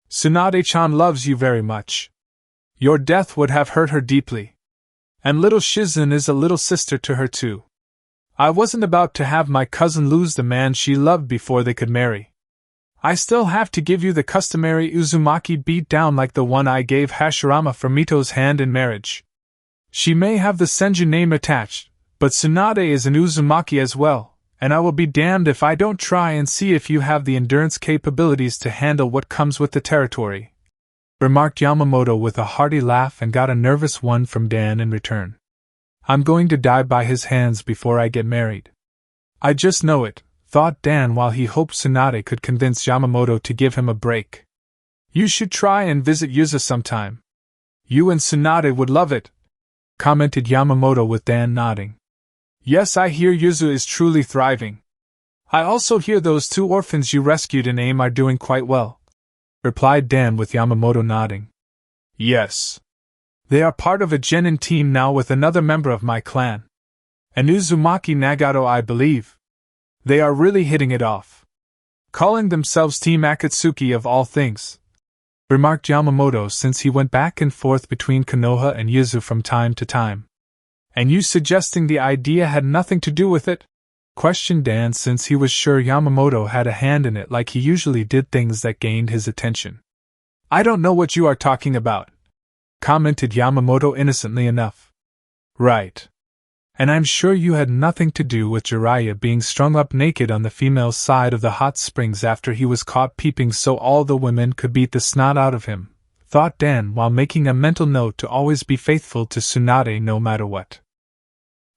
A: Tsunade-chan loves you very much. Your death would have hurt her deeply. And little Shizen is a little sister to her too. I wasn't about to have my cousin lose the man she loved before they could marry. I still have to give you the customary Uzumaki beat down like the one I gave Hashirama for Mito's hand in marriage. She may have the Senju name attached, but Tsunade is an Uzumaki as well, and I will be damned if I don't try and see if you have the endurance capabilities to handle what comes with the territory," remarked Yamamoto with a hearty laugh and got a nervous one from Dan in return. "I'm going to die by his hands before I get married. I just know it," thought Dan while he hoped Tsunade could convince Yamamoto to give him a break. "You should try and visit Uzu sometime. You and Tsunade would love it," commented Yamamoto with Dan nodding. "Yes, I hear Uzu is truly thriving. I also hear those 2 orphans you rescued in AIM are doing quite well," replied Dan with Yamamoto nodding. "Yes. They are part of a genin team now with another member of my clan. An Uzumaki Nagato, I believe. They are really hitting it off. Calling themselves Team Akatsuki of all things," remarked Yamamoto since he went back and forth between Konoha and Uzu from time to time. "And you suggesting the idea had nothing to do with it?" questioned Dan since he was sure Yamamoto had a hand in it like he usually did things that gained his attention. "I don't know what you are talking about," commented Yamamoto innocently enough. "Right. And I'm sure you had nothing to do with Jiraiya being strung up naked on the female side of the hot springs after he was caught peeping so all the women could beat the snot out of him," thought Dan while making a mental note to always be faithful to Tsunade no matter what.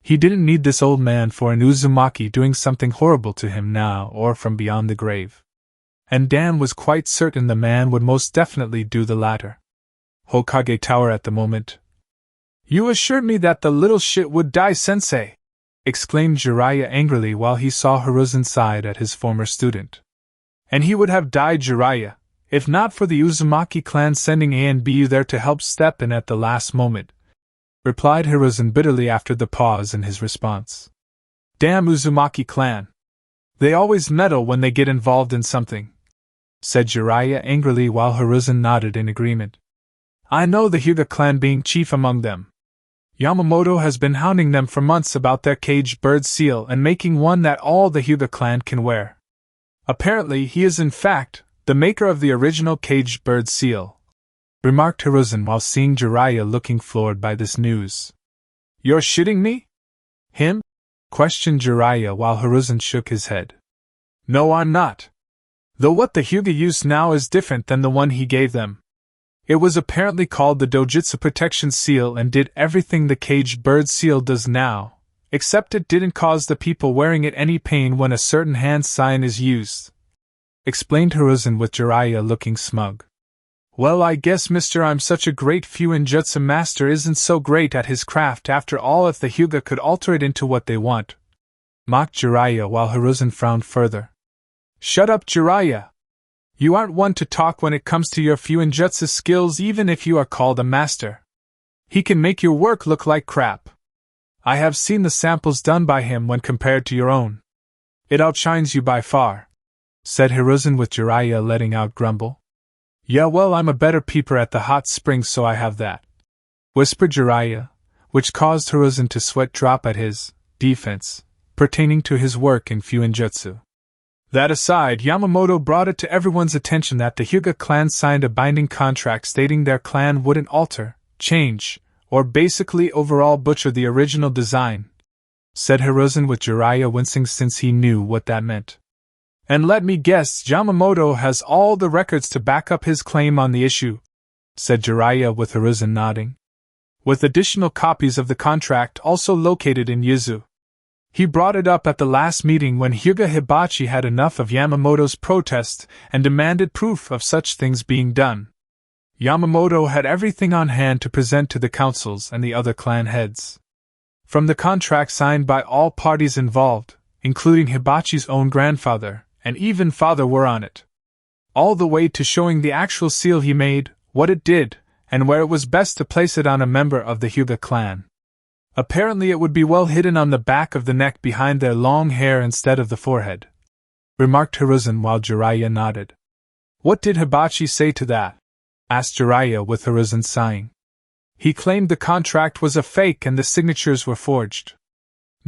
A: He didn't need this old man for an Uzumaki doing something horrible to him now or from beyond the grave. And Dan was quite certain the man would most definitely do the latter. Hokage Tower at the moment. "You assured me that the little shit would die, sensei!" exclaimed Jiraiya angrily while he saw Hiruzen sighed at his former student. "And he would have died, Jiraiya, if not for the Uzumaki clan sending A and BU there to help step in at the last moment," replied Hiruzen bitterly after the pause in his response. "Damn Uzumaki clan! They always meddle when they get involved in something," said Jiraiya angrily while Hiruzen nodded in agreement. "I know the Hyuga clan being chief among them. Yamamoto has been hounding them for months about their caged bird seal and making one that all the Hyuga clan can wear. Apparently he is in fact the maker of the original caged bird seal," remarked Hiruzen while seeing Jiraiya looking floored by this news. You're shitting me? Him? Questioned Jiraiya while Hiruzen shook his head. No, I'm not. Though what the Hyuga use now is different than the one he gave them. It was apparently called the Dojutsu Protection Seal and did everything the Caged Bird Seal does now, except it didn't cause the people wearing it any pain when a certain hand sign is used. Explained Hiruzen with Jiraiya looking smug. Well, I guess I'm such a great Fuinjutsu master isn't so great at his craft after all if the Hyuga could alter it into what they want. Mocked Jiraiya while Hiruzen frowned further. Shut up, Jiraiya! You aren't one to talk when it comes to your Fuinjutsu skills even if you are called a master. He can make your work look like crap. I have seen the samples done by him when compared to your own. It outshines you by far, said Hiruzen with Jiraiya letting out grumble. Yeah, well, I'm a better peeper at the hot springs, so I have that, whispered Jiraiya, which caused Hiruzen to sweat drop at his defense pertaining to his work in Fuinjutsu. That aside, Yamamoto brought it to everyone's attention that the Hyuga clan signed a binding contract stating their clan wouldn't alter, change, or basically overall butcher the original design, said Hiruzen with Jiraiya wincing since he knew what that meant. And let me guess, Yamamoto has all the records to back up his claim on the issue, said Jiraiya with Hiruzen nodding. With additional copies of the contract also located in Uzu. He brought it up at the last meeting when Hyuga Hibachi had enough of Yamamoto's protest and demanded proof of such things being done. Yamamoto had everything on hand to present to the councils and the other clan heads. From the contract signed by all parties involved, including Hibachi's own grandfather and even father were on it. All the way to showing the actual seal he made, what it did, and where it was best to place it on a member of the Hyuga clan. Apparently it would be well hidden on the back of the neck behind their long hair instead of the forehead, remarked Hiruzen while Jiraiya nodded. What did Hibachi say to that? Asked Jiraiya with Hiruzen sighing. He claimed the contract was a fake and the signatures were forged.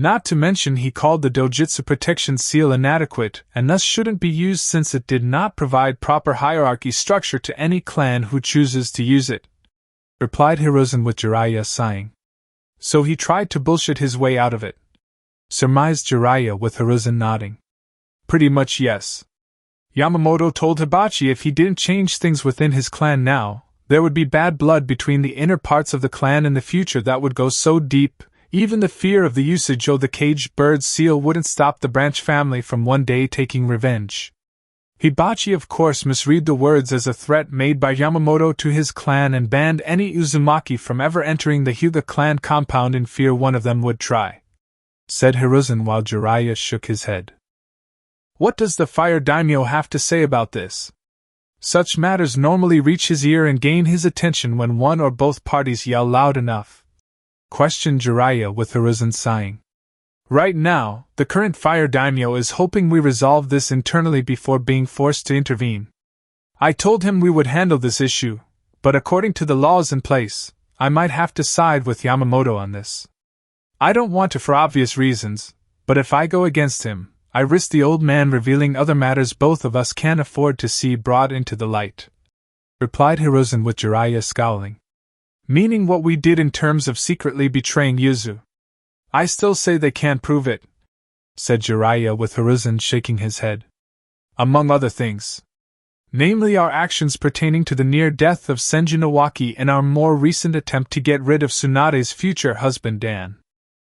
A: Not to mention he called the Dojutsu Protection Seal inadequate and thus shouldn't be used since it did not provide proper hierarchy structure to any clan who chooses to use it, replied Hiruzen with Jiraiya sighing. So he tried to bullshit his way out of it, surmised Jiraiya with Hiruzen nodding. Pretty much yes. Yamamoto told Hibachi if he didn't change things within his clan now, there would be bad blood between the inner parts of the clan in the future that would go so deep, even the fear of the usage of the Caged Bird Seal wouldn't stop the branch family from one day taking revenge. Hibachi of course misread the words as a threat made by Yamamoto to his clan and banned any Uzumaki from ever entering the Hyuga clan compound in fear one of them would try, said Hiruzen while Jiraiya shook his head. What does the Fire Daimyo have to say about this? Such matters normally reach his ear and gain his attention when one or both parties yell loud enough, questioned Jiraiya with Hiruzen sighing. Right now, the current Fire Daimyo is hoping we resolve this internally before being forced to intervene. I told him we would handle this issue, but according to the laws in place, I might have to side with Yamamoto on this. I don't want to for obvious reasons, but if I go against him, I risk the old man revealing other matters both of us can't afford to see brought into the light, replied Hiruzen with Jiraiya scowling. Meaning what we did in terms of secretly betraying Uzu. I still say they can't prove it, said Jiraiya with Hiruzen shaking his head. Among other things. Namely our actions pertaining to the near death of Senjin Owaki and our more recent attempt to get rid of Tsunade's future husband Dan.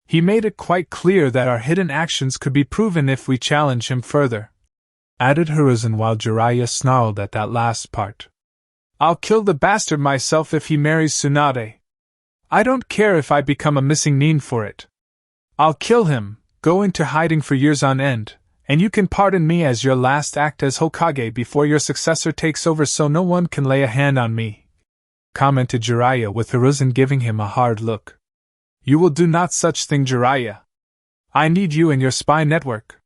A: He made it quite clear that our hidden actions could be proven if we challenge him further, added Hiruzen while Jiraiya snarled at that last part. I'll kill the bastard myself if he marries Tsunade. I don't care if I become a missing nin for it. I'll kill him, go into hiding for years on end, and you can pardon me as your last act as Hokage before your successor takes over so no one can lay a hand on me, commented Jiraiya with Hiruzen giving him a hard look. You will do not such thing, Jiraiya. I need you and your spy network.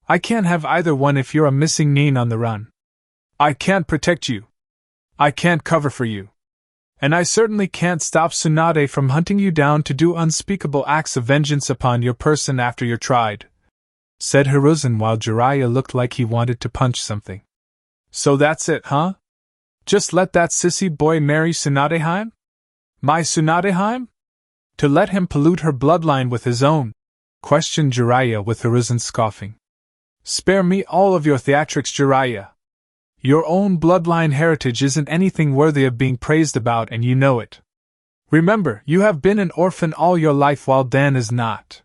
A: I can't have either one if you're a missing nin on the run. I can't protect you. I can't cover for you. And I certainly can't stop Tsunade from hunting you down to do unspeakable acts of vengeance upon your person after you're tried, said Hiruzen while Jiraiya looked like he wanted to punch something. So that's it, huh? Just let that sissy boy marry Tsunadeheim? My Tsunadeheim? To let him pollute her bloodline with his own? Questioned Jiraiya with Hiruzen scoffing. Spare me all of your theatrics, Jiraiya. Your own bloodline heritage isn't anything worthy of being praised about, and you know it. Remember, you have been an orphan all your life while Dan is not.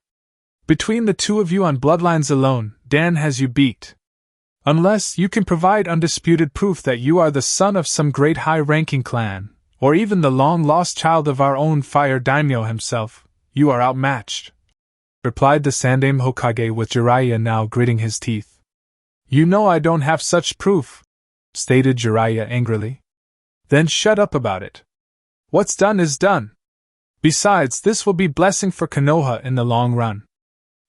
A: Between the two of you on bloodlines alone, Dan has you beat. Unless you can provide undisputed proof that you are the son of some great high-ranking clan, or even the long-lost child of our own Fire Daimyo himself, you are outmatched, replied the Second Hokage with Jiraiya now gritting his teeth. You know I don't have such proof, stated Jiraiya angrily. Then shut up about it. What's done is done. Besides, this will be blessing for Konoha in the long run.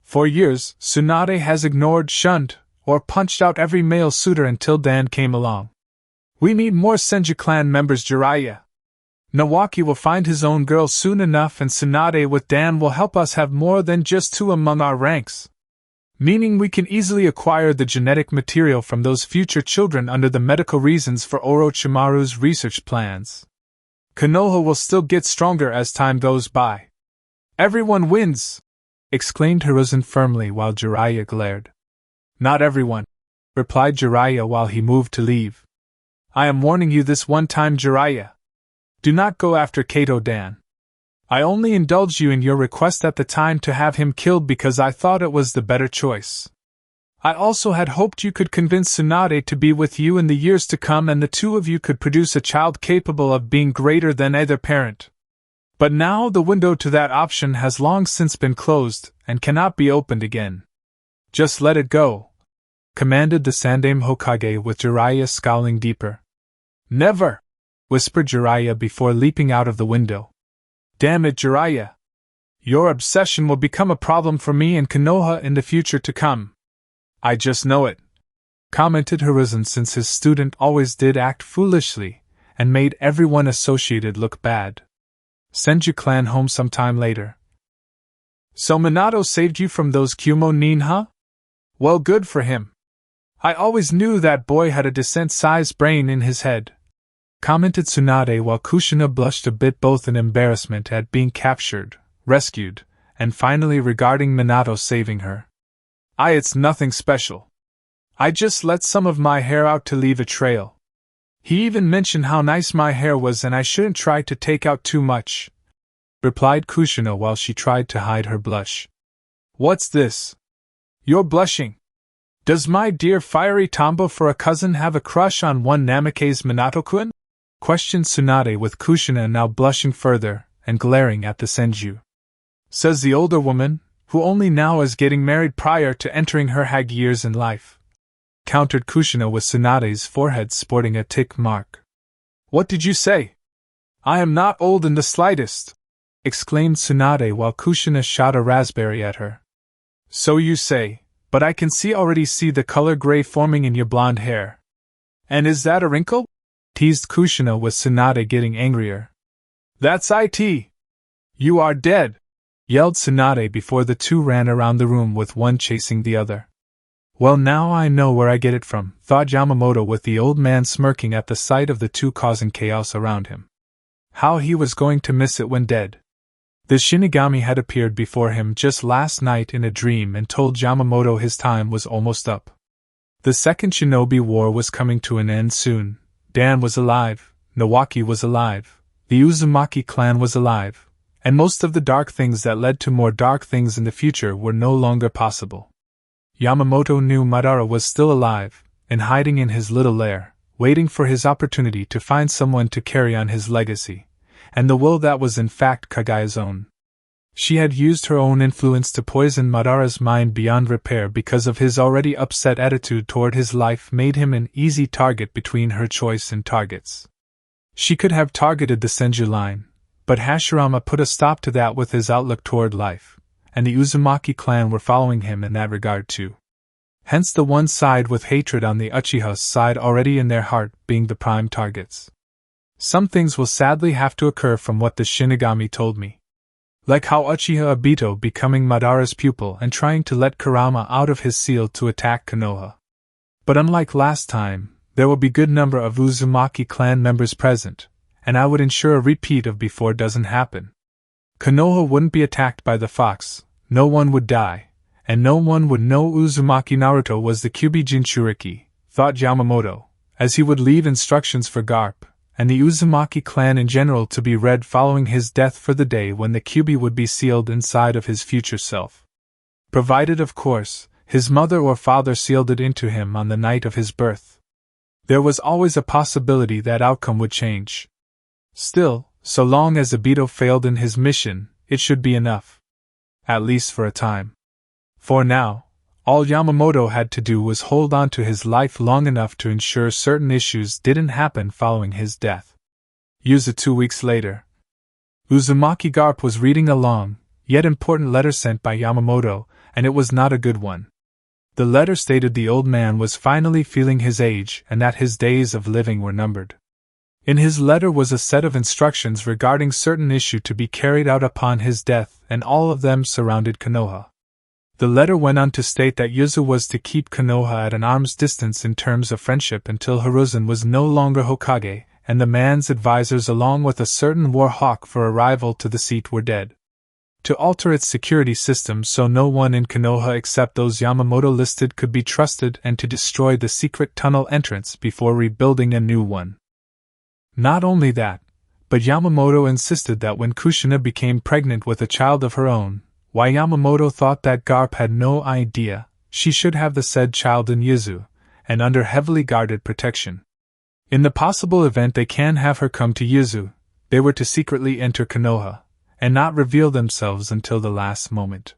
A: For years, Tsunade has ignored, shunned, or punched out every male suitor until Dan came along. We need more Senju clan members, Jiraiya. Nawaki will find his own girl soon enough, and Tsunade with Dan will help us have more than just two among our ranks. Meaning we can easily acquire the genetic material from those future children under the medical reasons for Orochimaru's research plans. Konoha will still get stronger as time goes by. Everyone wins! Exclaimed Hiruzen firmly while Jiraiya glared. Not everyone, replied Jiraiya while he moved to leave. I am warning you this one time, Jiraiya. Do not go after Kato Dan. I only indulged you in your request at the time to have him killed because I thought it was the better choice. I also had hoped you could convince Tsunade to be with you in the years to come, and the two of you could produce a child capable of being greater than either parent. But now the window to that option has long since been closed, and cannot be opened again. Just let it go, commanded the Second Hokage with Jiraiya scowling deeper. Never, whispered Jiraiya before leaping out of the window. Damn it, Jiraiya. Your obsession will become a problem for me and Konoha in the future to come. I just know it, commented Hiruzen, since his student always did act foolishly, and made everyone associated look bad. Senju clan home sometime later. So Minato saved you from those Kumo-nin, huh? Well, good for him. I always knew that boy had a decent-sized brain in his head, commented Tsunade while Kushina blushed a bit, both in embarrassment at being captured, rescued, and finally regarding Minato saving her. It's nothing special. I just let some of my hair out to leave a trail. He even mentioned how nice my hair was and I shouldn't try to take out too much, replied Kushina while she tried to hide her blush. What's this? You're blushing. Does my dear fiery tombo for a cousin have a crush on one Namake's Minato-kun? Questioned Tsunade with Kushina now blushing further and glaring at the Senju. Says the older woman, who only now is getting married prior to entering her hag years in life. Countered Kushina with Tsunade's forehead sporting a tick mark. What did you say? I am not old in the slightest, exclaimed Tsunade while Kushina shot a raspberry at her. So you say, but I can already see the color gray forming in your blonde hair. And is that a wrinkle? Teased Kushina with Tsunade getting angrier. That's it. You are dead, yelled Tsunade before the two ran around the room with one chasing the other. Well, now I know where I get it from, thought Yamamoto with the old man smirking at the sight of the two causing chaos around him. How he was going to miss it when dead. The Shinigami had appeared before him just last night in a dream and told Yamamoto his time was almost up. The Second Shinobi War was coming to an end soon. Dan was alive, Nawaki was alive, the Uzumaki clan was alive, and most of the dark things that led to more dark things in the future were no longer possible. Yamamoto knew Madara was still alive, and hiding in his little lair, waiting for his opportunity to find someone to carry on his legacy, and the will that was in fact Kagaya's own. She had used her own influence to poison Madara's mind beyond repair because of his already upset attitude toward his life made him an easy target between her choice and targets. She could have targeted the Senju line, but Hashirama put a stop to that with his outlook toward life, and the Uzumaki clan were following him in that regard too. Hence the one side with hatred on the Uchiha's side already in their heart being the prime targets. Some things will sadly have to occur from what the Shinigami told me. Like how Uchiha Obito becoming Madara's pupil and trying to let Kurama out of his seal to attack Konoha. But unlike last time, There will be good number of Uzumaki Clan members present, and I would ensure a repeat of before doesn't happen. Konoha wouldn't be attacked by the fox, no one would die, and no one would know Uzumaki Naruto was the Kyuubi Jinchuriki, thought Yamamoto, as he would leave instructions for Garp, and the Uzumaki clan in general to be read following his death for the day when the Kyuubi would be sealed inside of his future self. Provided, of course, his mother or father sealed it into him on the night of his birth. There was always a possibility that outcome would change. Still, so long as Obito failed in his mission, it should be enough. At least for a time. For now, all Yamamoto had to do was hold on to his life long enough to ensure certain issues didn't happen following his death. Uzu 2 weeks later. Uzumaki Garp was reading a long, yet important letter sent by Yamamoto, and it was not a good one. The letter stated the old man was finally feeling his age and that his days of living were numbered. In his letter was a set of instructions regarding certain issue to be carried out upon his death, and all of them surrounded Konoha. The letter went on to state that Uzu was to keep Konoha at an arm's distance in terms of friendship until Hiruzen was no longer Hokage, and the man's advisors along with a certain war hawk for arrival to the seat were dead. To alter its security system so no one in Konoha except those Yamamoto listed could be trusted, and to destroy the secret tunnel entrance before rebuilding a new one. Not only that, but Yamamoto insisted that when Kushina became pregnant with a child of her own, why Yamamoto thought that Garp had no idea, she should have the said child in Uzu, and under heavily guarded protection. In the possible event they can have her come to Uzu, they were to secretly enter Konoha, and not reveal themselves until the last moment.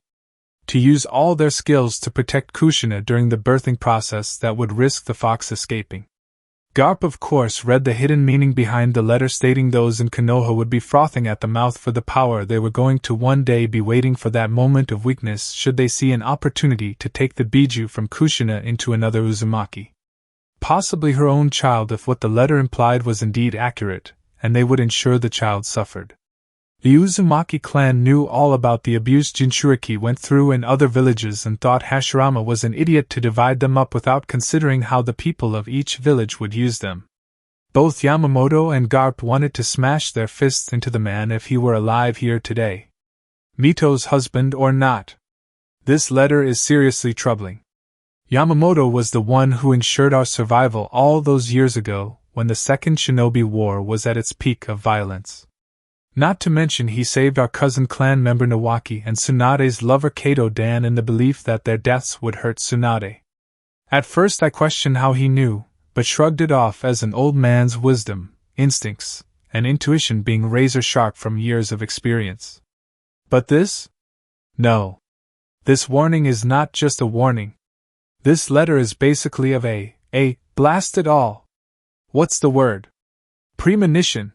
A: To use all their skills to protect Kushina during the birthing process that would risk the fox escaping. Garp of course read the hidden meaning behind the letter stating those in Konoha would be frothing at the mouth for the power they were going to one day be waiting for that moment of weakness should they see an opportunity to take the Biju from Kushina into another Uzumaki. Possibly her own child if what the letter implied was indeed accurate, and they would ensure the child suffered. The Uzumaki clan knew all about the abuse Jinchuriki went through in other villages and thought Hashirama was an idiot to divide them up without considering how the people of each village would use them. Both Yamamoto and Garp wanted to smash their fists into the man if he were alive here today. Mito's husband or not. This letter is seriously troubling. Yamamoto was the one who ensured our survival all those years ago when the Second Shinobi War was at its peak of violence. Not to mention he saved our cousin clan member Nawaki and Tsunade's lover Kato Dan in the belief that their deaths would hurt Tsunade. At first I questioned how he knew, but shrugged it off as an old man's wisdom, instincts, and intuition being razor sharp from years of experience. But this? No. This warning is not just a warning. This letter is basically of a blast it all. What's the word? Premonition.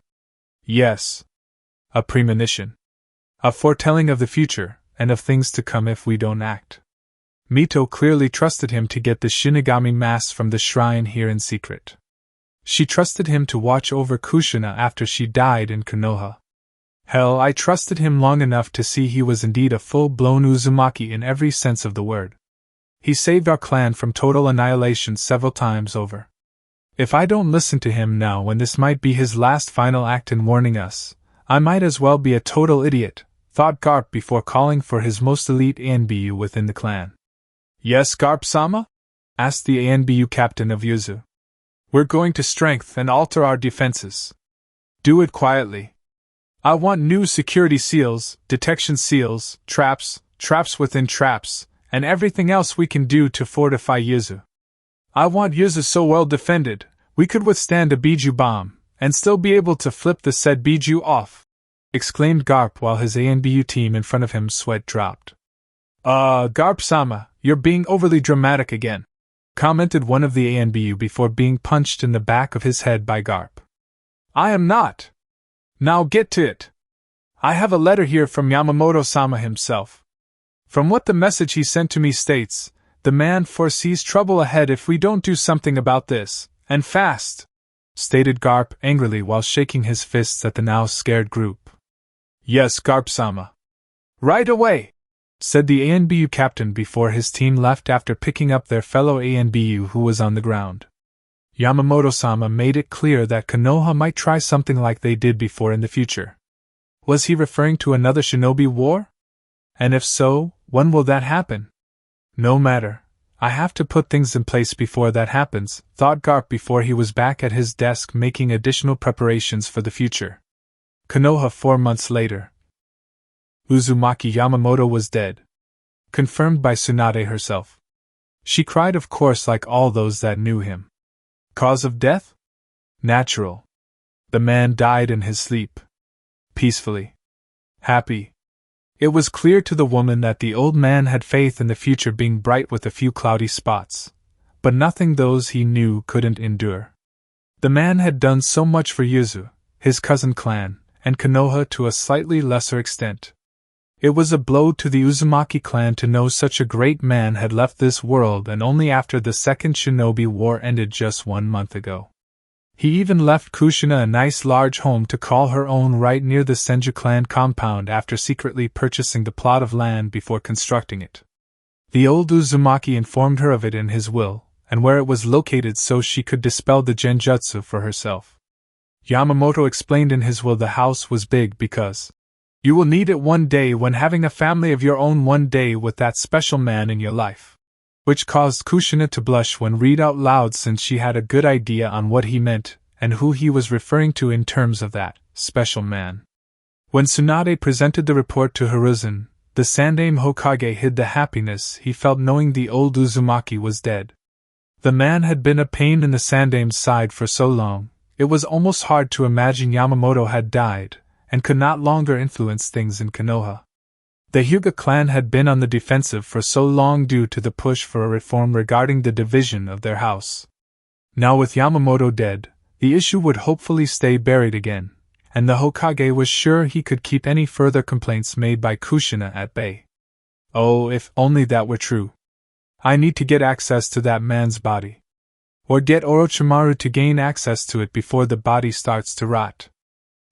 A: Yes. A premonition. A foretelling of the future, and of things to come if we don't act. Mito clearly trusted him to get the Shinigami mask from the shrine here in secret. She trusted him to watch over Kushina after she died in Konoha. Hell, I trusted him long enough to see he was indeed a full-blown Uzumaki in every sense of the word. He saved our clan from total annihilation several times over. If I don't listen to him now when this might be his last final act in warning us, I might as well be a total idiot, thought Garp before calling for his most elite ANBU within the clan. Yes, Garp-sama? Asked the ANBU captain of Uzu. We're going to strengthen and alter our defenses. Do it quietly. I want new security seals, detection seals, traps within traps, and everything else we can do to fortify Uzu. I want Uzu so well defended, we could withstand a Biju bomb, and still be able to flip the said Biju off, exclaimed Garp while his ANBU team in front of him sweat dropped. Garp-sama, you're being overly dramatic again, commented one of the ANBU before being punched in the back of his head by Garp. I am not. Now get to it. I have a letter here from Yamamoto-sama himself. From what the message he sent to me states, the man foresees trouble ahead if we don't do something about this, and fast, stated Garp angrily while shaking his fists at the now scared group. Yes, Garp-sama. Right away, said the ANBU captain before his team left after picking up their fellow ANBU who was on the ground. Yamamoto-sama made it clear that Konoha might try something like they did before in the future. Was he referring to another shinobi war? And if so, when will that happen? No matter. I have to put things in place before that happens, thought Garp before he was back at his desk making additional preparations for the future. Konoha 4 months later. Uzumaki Yamamoto was dead. Confirmed by Tsunade herself. She cried, of course, like all those that knew him. Cause of death? Natural. The man died in his sleep. Peacefully. Happy. It was clear to the woman that the old man had faith in the future being bright with a few cloudy spots, but nothing those he knew couldn't endure. The man had done so much for Uzu, his cousin clan, and Konoha to a slightly lesser extent. It was a blow to the Uzumaki clan to know such a great man had left this world, and only after the Second Shinobi War ended just 1 month ago. He even left Kushina a nice large home to call her own right near the Senju clan compound after secretly purchasing the plot of land before constructing it. The old Uzumaki informed her of it in his will, and where it was located so she could dispel the genjutsu for herself. Yamamoto explained in his will the house was big because you will need it one day when having a family of your own, one day with that special man in your life. Which caused Kushina to blush when read out loud, since she had a good idea on what he meant and who he was referring to in terms of that special man. When Tsunade presented the report to Hiruzen, the Sandaime Hokage hid the happiness he felt knowing the old Uzumaki was dead. The man had been a pain in the Sandaime's side for so long, it was almost hard to imagine Yamamoto had died and could not longer influence things in Konoha. The Hyuga clan had been on the defensive for so long due to the push for a reform regarding the division of their house. Now with Yamamoto dead, the issue would hopefully stay buried again, and the Hokage was sure he could keep any further complaints made by Kushina at bay. Oh, if only that were true. I need to get access to that man's body. Or get Orochimaru to gain access to it before the body starts to rot.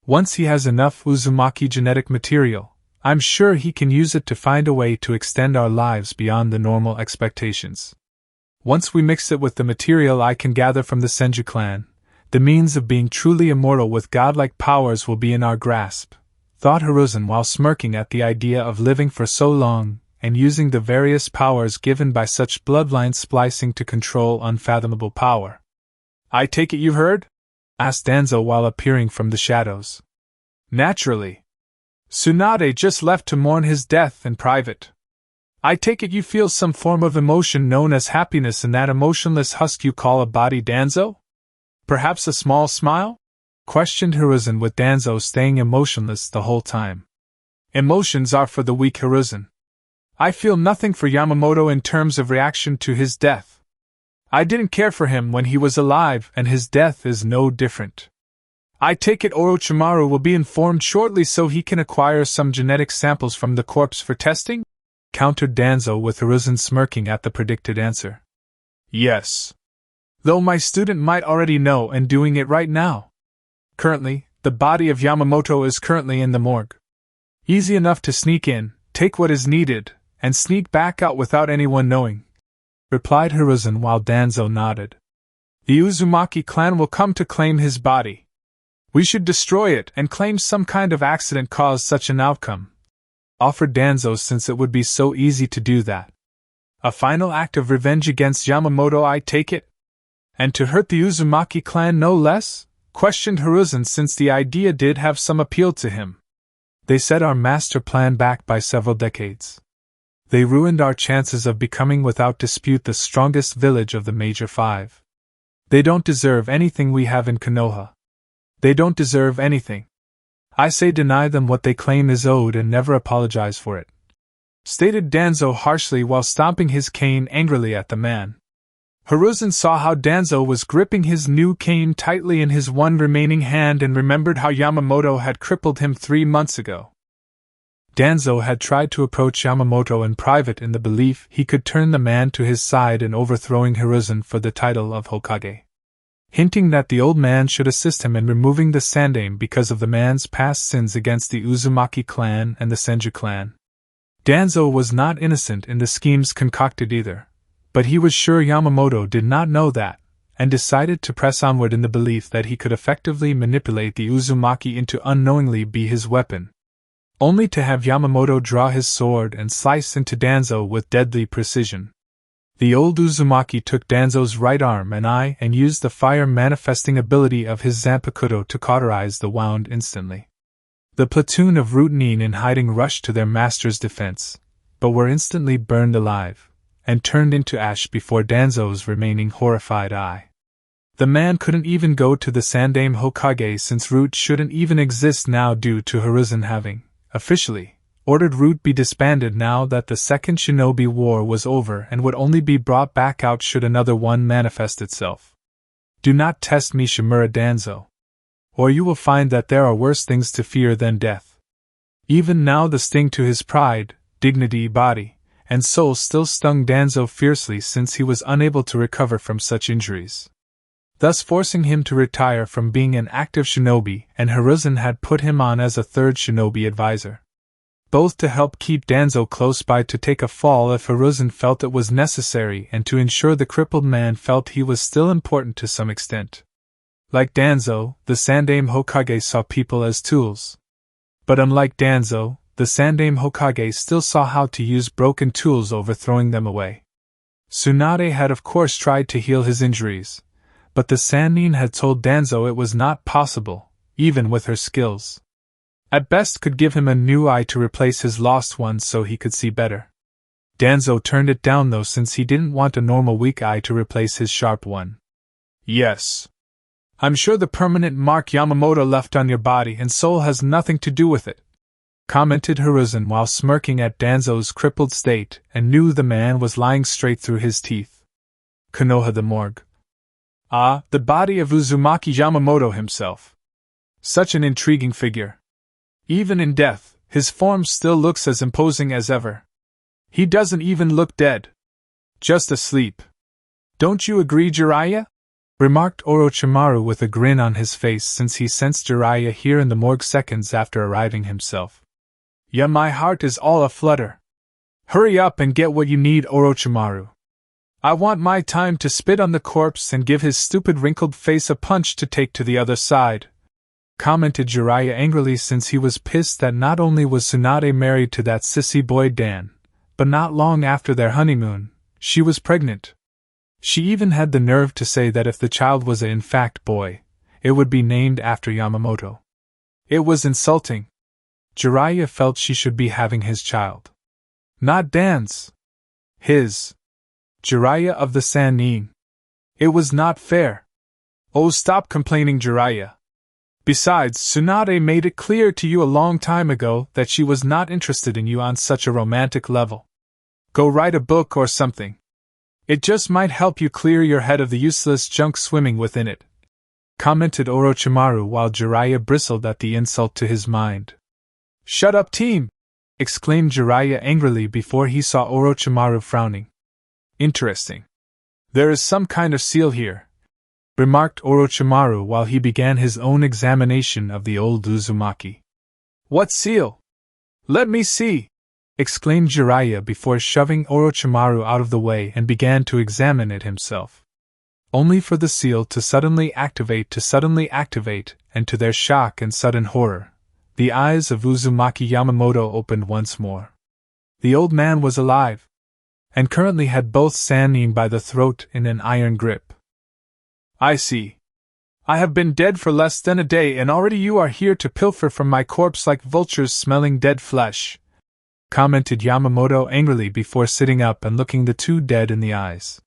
A: Once he has enough Uzumaki genetic material, I'm sure he can use it to find a way to extend our lives beyond the normal expectations. Once we mix it with the material I can gather from the Senju clan, the means of being truly immortal with godlike powers will be in our grasp, thought Hiruzen while smirking at the idea of living for so long and using the various powers given by such bloodline splicing to control unfathomable power. I take it you've heard? Asked Danzo while appearing from the shadows. Naturally. Tsunade just left to mourn his death in private. I take it you feel some form of emotion known as happiness in that emotionless husk you call a body, Danzo? Perhaps a small smile? Questioned Hiruzen with Danzo staying emotionless the whole time. Emotions are for the weak, Hiruzen. I feel nothing for Yamamoto in terms of reaction to his death. I didn't care for him when he was alive, and his death is no different. I take it Orochimaru will be informed shortly so he can acquire some genetic samples from the corpse for testing? Countered Danzo with Hiruzen smirking at the predicted answer. Yes. Though my student might already know and doing it right now. Currently, the body of Yamamoto is currently in the morgue. Easy enough to sneak in, take what is needed, and sneak back out without anyone knowing, replied Hiruzen while Danzo nodded. The Uzumaki clan will come to claim his body. We should destroy it and claim some kind of accident caused such an outcome, offered Danzo, since it would be so easy to do that. A final act of revenge against Yamamoto, I take it? And to hurt the Uzumaki clan no less? Questioned Hiruzen, since the idea did have some appeal to him. They set our master plan back by several decades. They ruined our chances of becoming without dispute the strongest village of the Major Five. They don't deserve anything we have in Konoha. They don't deserve anything. I say deny them what they claim is owed and never apologize for it, stated Danzo harshly while stomping his cane angrily at the man. Hiruzen saw how Danzo was gripping his new cane tightly in his one remaining hand and remembered how Yamamoto had crippled him 3 months ago. Danzo had tried to approach Yamamoto in private in the belief he could turn the man to his side in overthrowing Hiruzen for the title of Hokage, hinting that the old man should assist him in removing the Sandaime because of the man's past sins against the Uzumaki clan and the Senju clan. Danzo was not innocent in the schemes concocted either, but he was sure Yamamoto did not know that, and decided to press onward in the belief that he could effectively manipulate the Uzumaki into unknowingly be his weapon. Only to have Yamamoto draw his sword and slice into Danzo with deadly precision. The old Uzumaki took Danzo's right arm and eye and used the fire manifesting ability of his Zanpakuto to cauterize the wound instantly. The platoon of Rootinin in hiding rushed to their master's defense, but were instantly burned alive, and turned into ash before Danzo's remaining horrified eye. The man couldn't even go to the Second Hokage since Root shouldn't even exist now due to Hiruzen having, officially, ordered Root be disbanded now that the Second Shinobi War was over and would only be brought back out should another one manifest itself. Do not test me, Shimura Danzo, or you will find that there are worse things to fear than death. Even now the sting to his pride, dignity, body, and soul still stung Danzo fiercely since he was unable to recover from such injuries, thus forcing him to retire from being an active shinobi, and Hiruzen had put him on as a third shinobi advisor. Both to help keep Danzo close by to take a fall if Hiruzen felt it was necessary and to ensure the crippled man felt he was still important to some extent. Like Danzo, the Second Hokage saw people as tools. But unlike Danzo, the Second Hokage still saw how to use broken tools over throwing them away. Tsunade had of course tried to heal his injuries, but the Sannin had told Danzo it was not possible, even with her skills. At best could give him a new eye to replace his lost one so he could see better. Danzo turned it down though since he didn't want a normal weak eye to replace his sharp one. Yes. I'm sure the permanent mark Yamamoto left on your body and soul has nothing to do with it, commented Hiruzen while smirking at Danzo's crippled state and knew the man was lying straight through his teeth. Konoha the morgue. Ah, the body of Uzumaki Yamamoto himself. Such an intriguing figure. Even in death, his form still looks as imposing as ever. He doesn't even look dead. Just asleep. Don't you agree, Jiraiya? Remarked Orochimaru with a grin on his face since he sensed Jiraiya here in the morgue seconds after arriving himself. Yeah, my heart is all aflutter. Hurry up and get what you need, Orochimaru. I want my time to spit on the corpse and give his stupid wrinkled face a punch to take to the other side, commented Jiraiya angrily since he was pissed that not only was Tsunade married to that sissy boy Dan, but not long after their honeymoon, she was pregnant. She even had the nerve to say that if the child was in fact boy, it would be named after Yamamoto. It was insulting. Jiraiya felt she should be having his child. Not Dan's. His. Jiraiya of the Sannin. It was not fair. Oh, stop complaining, Jiraiya. Besides, Tsunade made it clear to you a long time ago that she was not interested in you on such a romantic level. Go write a book or something. It just might help you clear your head of the useless junk swimming within it, commented Orochimaru while Jiraiya bristled at the insult to his mind. Shut up, team! Exclaimed Jiraiya angrily before he saw Orochimaru frowning. Interesting. There is some kind of seal here, remarked Orochimaru while he began his own examination of the old Uzumaki. What seal? Let me see! Exclaimed Jiraiya before shoving Orochimaru out of the way and began to examine it himself. Only for the seal to suddenly activate, and to their shock and sudden horror, the eyes of Uzumaki Yamamoto opened once more. The old man was alive, and currently had both Sannin by the throat in an iron grip. I see. I have been dead for less than a day and already you are here to pilfer from my corpse like vultures smelling dead flesh, commented Yamamoto angrily before sitting up and looking the two dead in the eyes.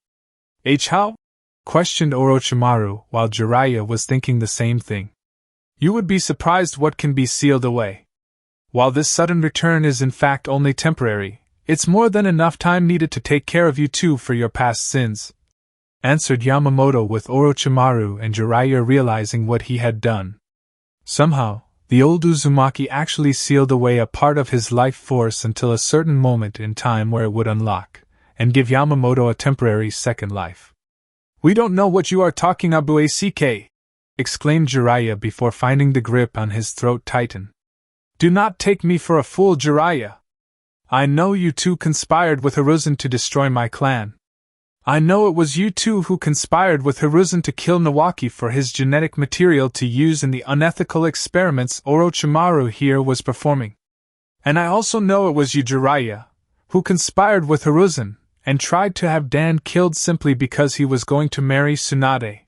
A: How? Questioned Orochimaru while Jiraiya was thinking the same thing. You would be surprised what can be sealed away. While this sudden return is in fact only temporary, it's more than enough time needed to take care of you two for your past sins, answered Yamamoto with Orochimaru and Jiraiya realizing what he had done. Somehow, the old Uzumaki actually sealed away a part of his life force until a certain moment in time where it would unlock, and give Yamamoto a temporary second life. We don't know what you are talking about, CK, exclaimed Jiraiya before finding the grip on his throat tighten. Do not take me for a fool, Jiraiya. I know you two conspired with Hiruzen to destroy my clan. I know it was you two who conspired with Hiruzen to kill Nawaki for his genetic material to use in the unethical experiments Orochimaru here was performing. And I also know it was you, Jiraiya, who conspired with Hiruzen and tried to have Dan killed simply because he was going to marry Tsunade.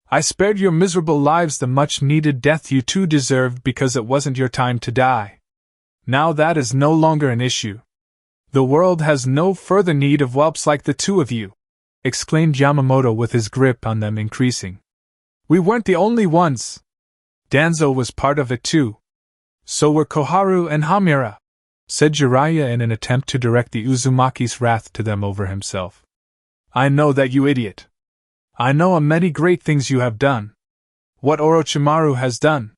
A: I spared your miserable lives the much-needed death you two deserved because it wasn't your time to die. Now that is no longer an issue. The world has no further need of whelps like the two of you, exclaimed Yamamoto with his grip on them increasing. We weren't the only ones. Danzo was part of it too. So were Koharu and Hamira, said Jiraiya in an attempt to direct the Uzumaki's wrath to them over himself. I know that, you idiot. I know of many great things you have done. What Orochimaru has done.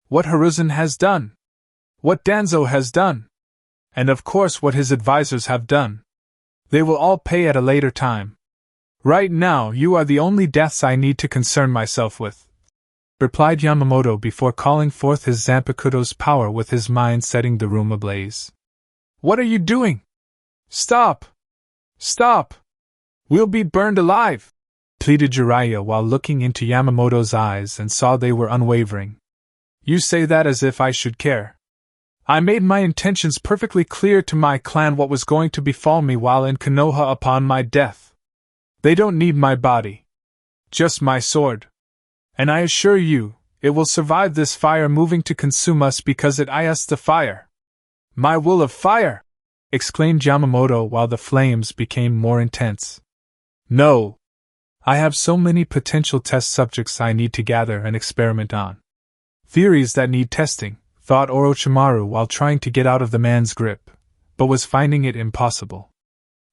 A: What Hiruzen has done. What Danzo has done. And of course what his advisors have done. They will all pay at a later time. Right now you are the only deaths I need to concern myself with, replied Yamamoto before calling forth his Zanpakuto's power with his mind setting the room ablaze. What are you doing? Stop! Stop! We'll be burned alive! Pleaded Jiraiya while looking into Yamamoto's eyes and saw they were unwavering. You say that as if I should care. I made my intentions perfectly clear to my clan what was going to befall me while in Konoha upon my death. They don't need my body. Just my sword. And I assure you, it will survive this fire moving to consume us because it is the fire. My will of fire! Exclaimed Yamamoto while the flames became more intense. No! I have so many potential test subjects I need to gather and experiment on. Theories that need testing, thought Orochimaru while trying to get out of the man's grip, but was finding it impossible.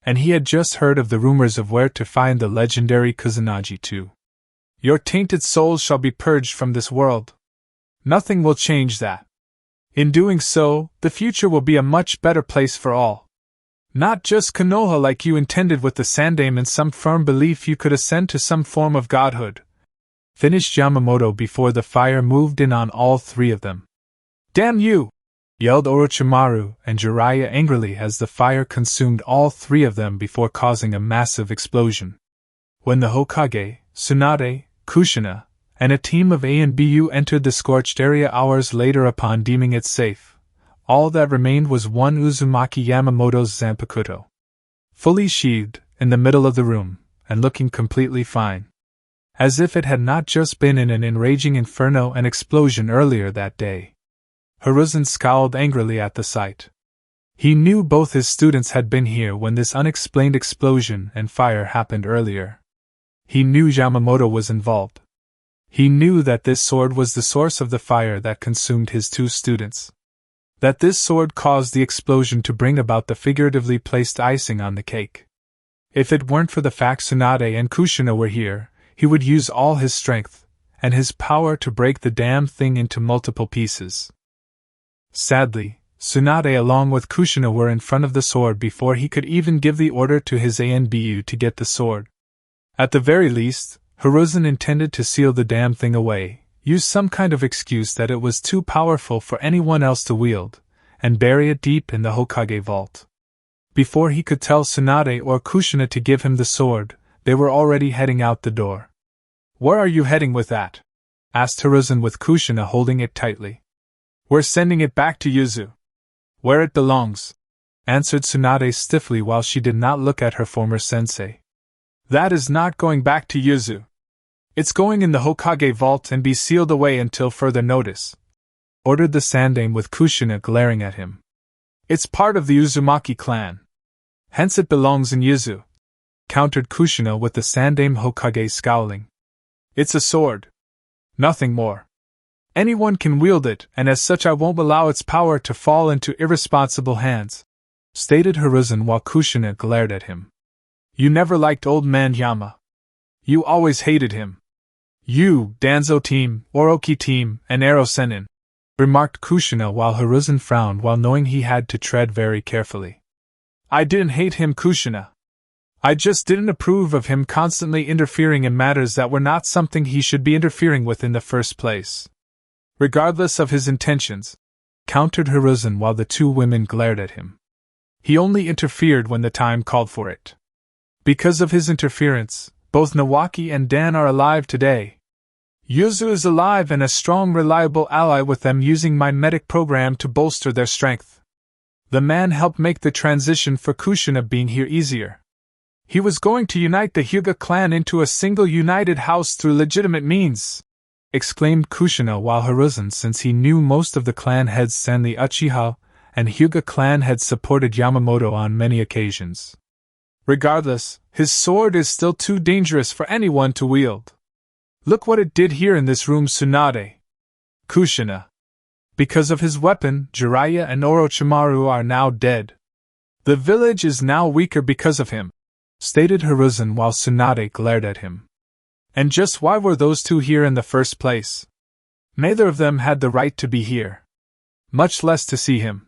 A: And he had just heard of the rumors of where to find the legendary Kusanagi too. Your tainted souls shall be purged from this world. Nothing will change that. In doing so, the future will be a much better place for all. Not just Konoha like you intended with the Sandaime and some firm belief you could ascend to some form of godhood. Finished Yamamoto before the fire moved in on all three of them. Damn you! Yelled Orochimaru and Jiraiya angrily as the fire consumed all three of them before causing a massive explosion. When the Hokage, Tsunade, Kushina, and a team of A and BU entered the scorched area hours later upon deeming it safe, all that remained was one Uzumaki Yamamoto's Zanpakuto. Fully sheathed, in the middle of the room, and looking completely fine. As if it had not just been in an enraging inferno and explosion earlier that day. Hiruzen scowled angrily at the sight. He knew both his students had been here when this unexplained explosion and fire happened earlier. He knew Yamamoto was involved. He knew that this sword was the source of the fire that consumed his two students. That this sword caused the explosion to bring about the figuratively placed icing on the cake. If it weren't for the fact Tsunade and Kushina were here, he would use all his strength and his power to break the damn thing into multiple pieces. Sadly, Tsunade along with Kushina were in front of the sword before he could even give the order to his ANBU to get the sword. At the very least, Hiruzen intended to seal the damn thing away, use some kind of excuse that it was too powerful for anyone else to wield, and bury it deep in the Hokage vault. Before he could tell Tsunade or Kushina to give him the sword, they were already heading out the door. Where are you heading with that? Asked Hiruzen with Kushina holding it tightly. We're sending it back to Uzu. Where it belongs, answered Tsunade stiffly while she did not look at her former sensei. That is not going back to Uzu. It's going in the Hokage vault and be sealed away until further notice, ordered the Sandaime with Kushina glaring at him. It's part of the Uzumaki clan. Hence it belongs in Uzu, countered Kushina with the Sandaime Hokage scowling. It's a sword. Nothing more. Anyone can wield it, and as such I won't allow its power to fall into irresponsible hands, stated Hiruzen while Kushina glared at him. You never liked old man Yama. You always hated him. You, Danzo team, Oroki team, and Ero Sennin, remarked Kushina while Hiruzen frowned while knowing he had to tread very carefully. I didn't hate him, Kushina. I just didn't approve of him constantly interfering in matters that were not something he should be interfering with in the first place. Regardless of his intentions, countered Hiruzen while the two women glared at him. He only interfered when the time called for it. Because of his interference, both Nawaki and Dan are alive today. Uzu is alive and a strong, reliable ally with them, using my medic program to bolster their strength. The man helped make the transition for Kushina being here easier. He was going to unite the Hyuga clan into a single united house through legitimate means, exclaimed Kushina, while Hiruzen, since he knew most of the clan heads Sanri Uchiha and Hyuga clan had supported Yamamoto on many occasions. Regardless, his sword is still too dangerous for anyone to wield. Look what it did here in this room, Tsunade. Kushina. Because of his weapon, Jiraiya and Orochimaru are now dead. The village is now weaker because of him, stated Hiruzen while Tsunade glared at him. And just why were those two here in the first place? Neither of them had the right to be here. Much less to see him,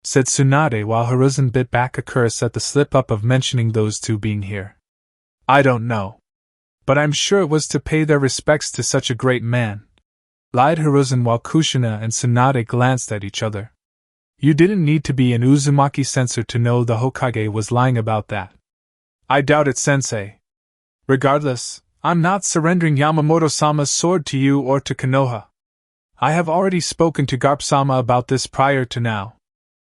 A: said Tsunade while Hiruzen bit back a curse at the slip-up of mentioning those two being here. I don't know. But I'm sure it was to pay their respects to such a great man, lied Hiruzen while Kushina and Tsunade glanced at each other. You didn't need to be an Uzumaki censor to know the Hokage was lying about that. I doubt it, sensei. Regardless, I'm not surrendering Yamamoto-sama's sword to you or to Konoha. I have already spoken to Garp-sama about this prior to now.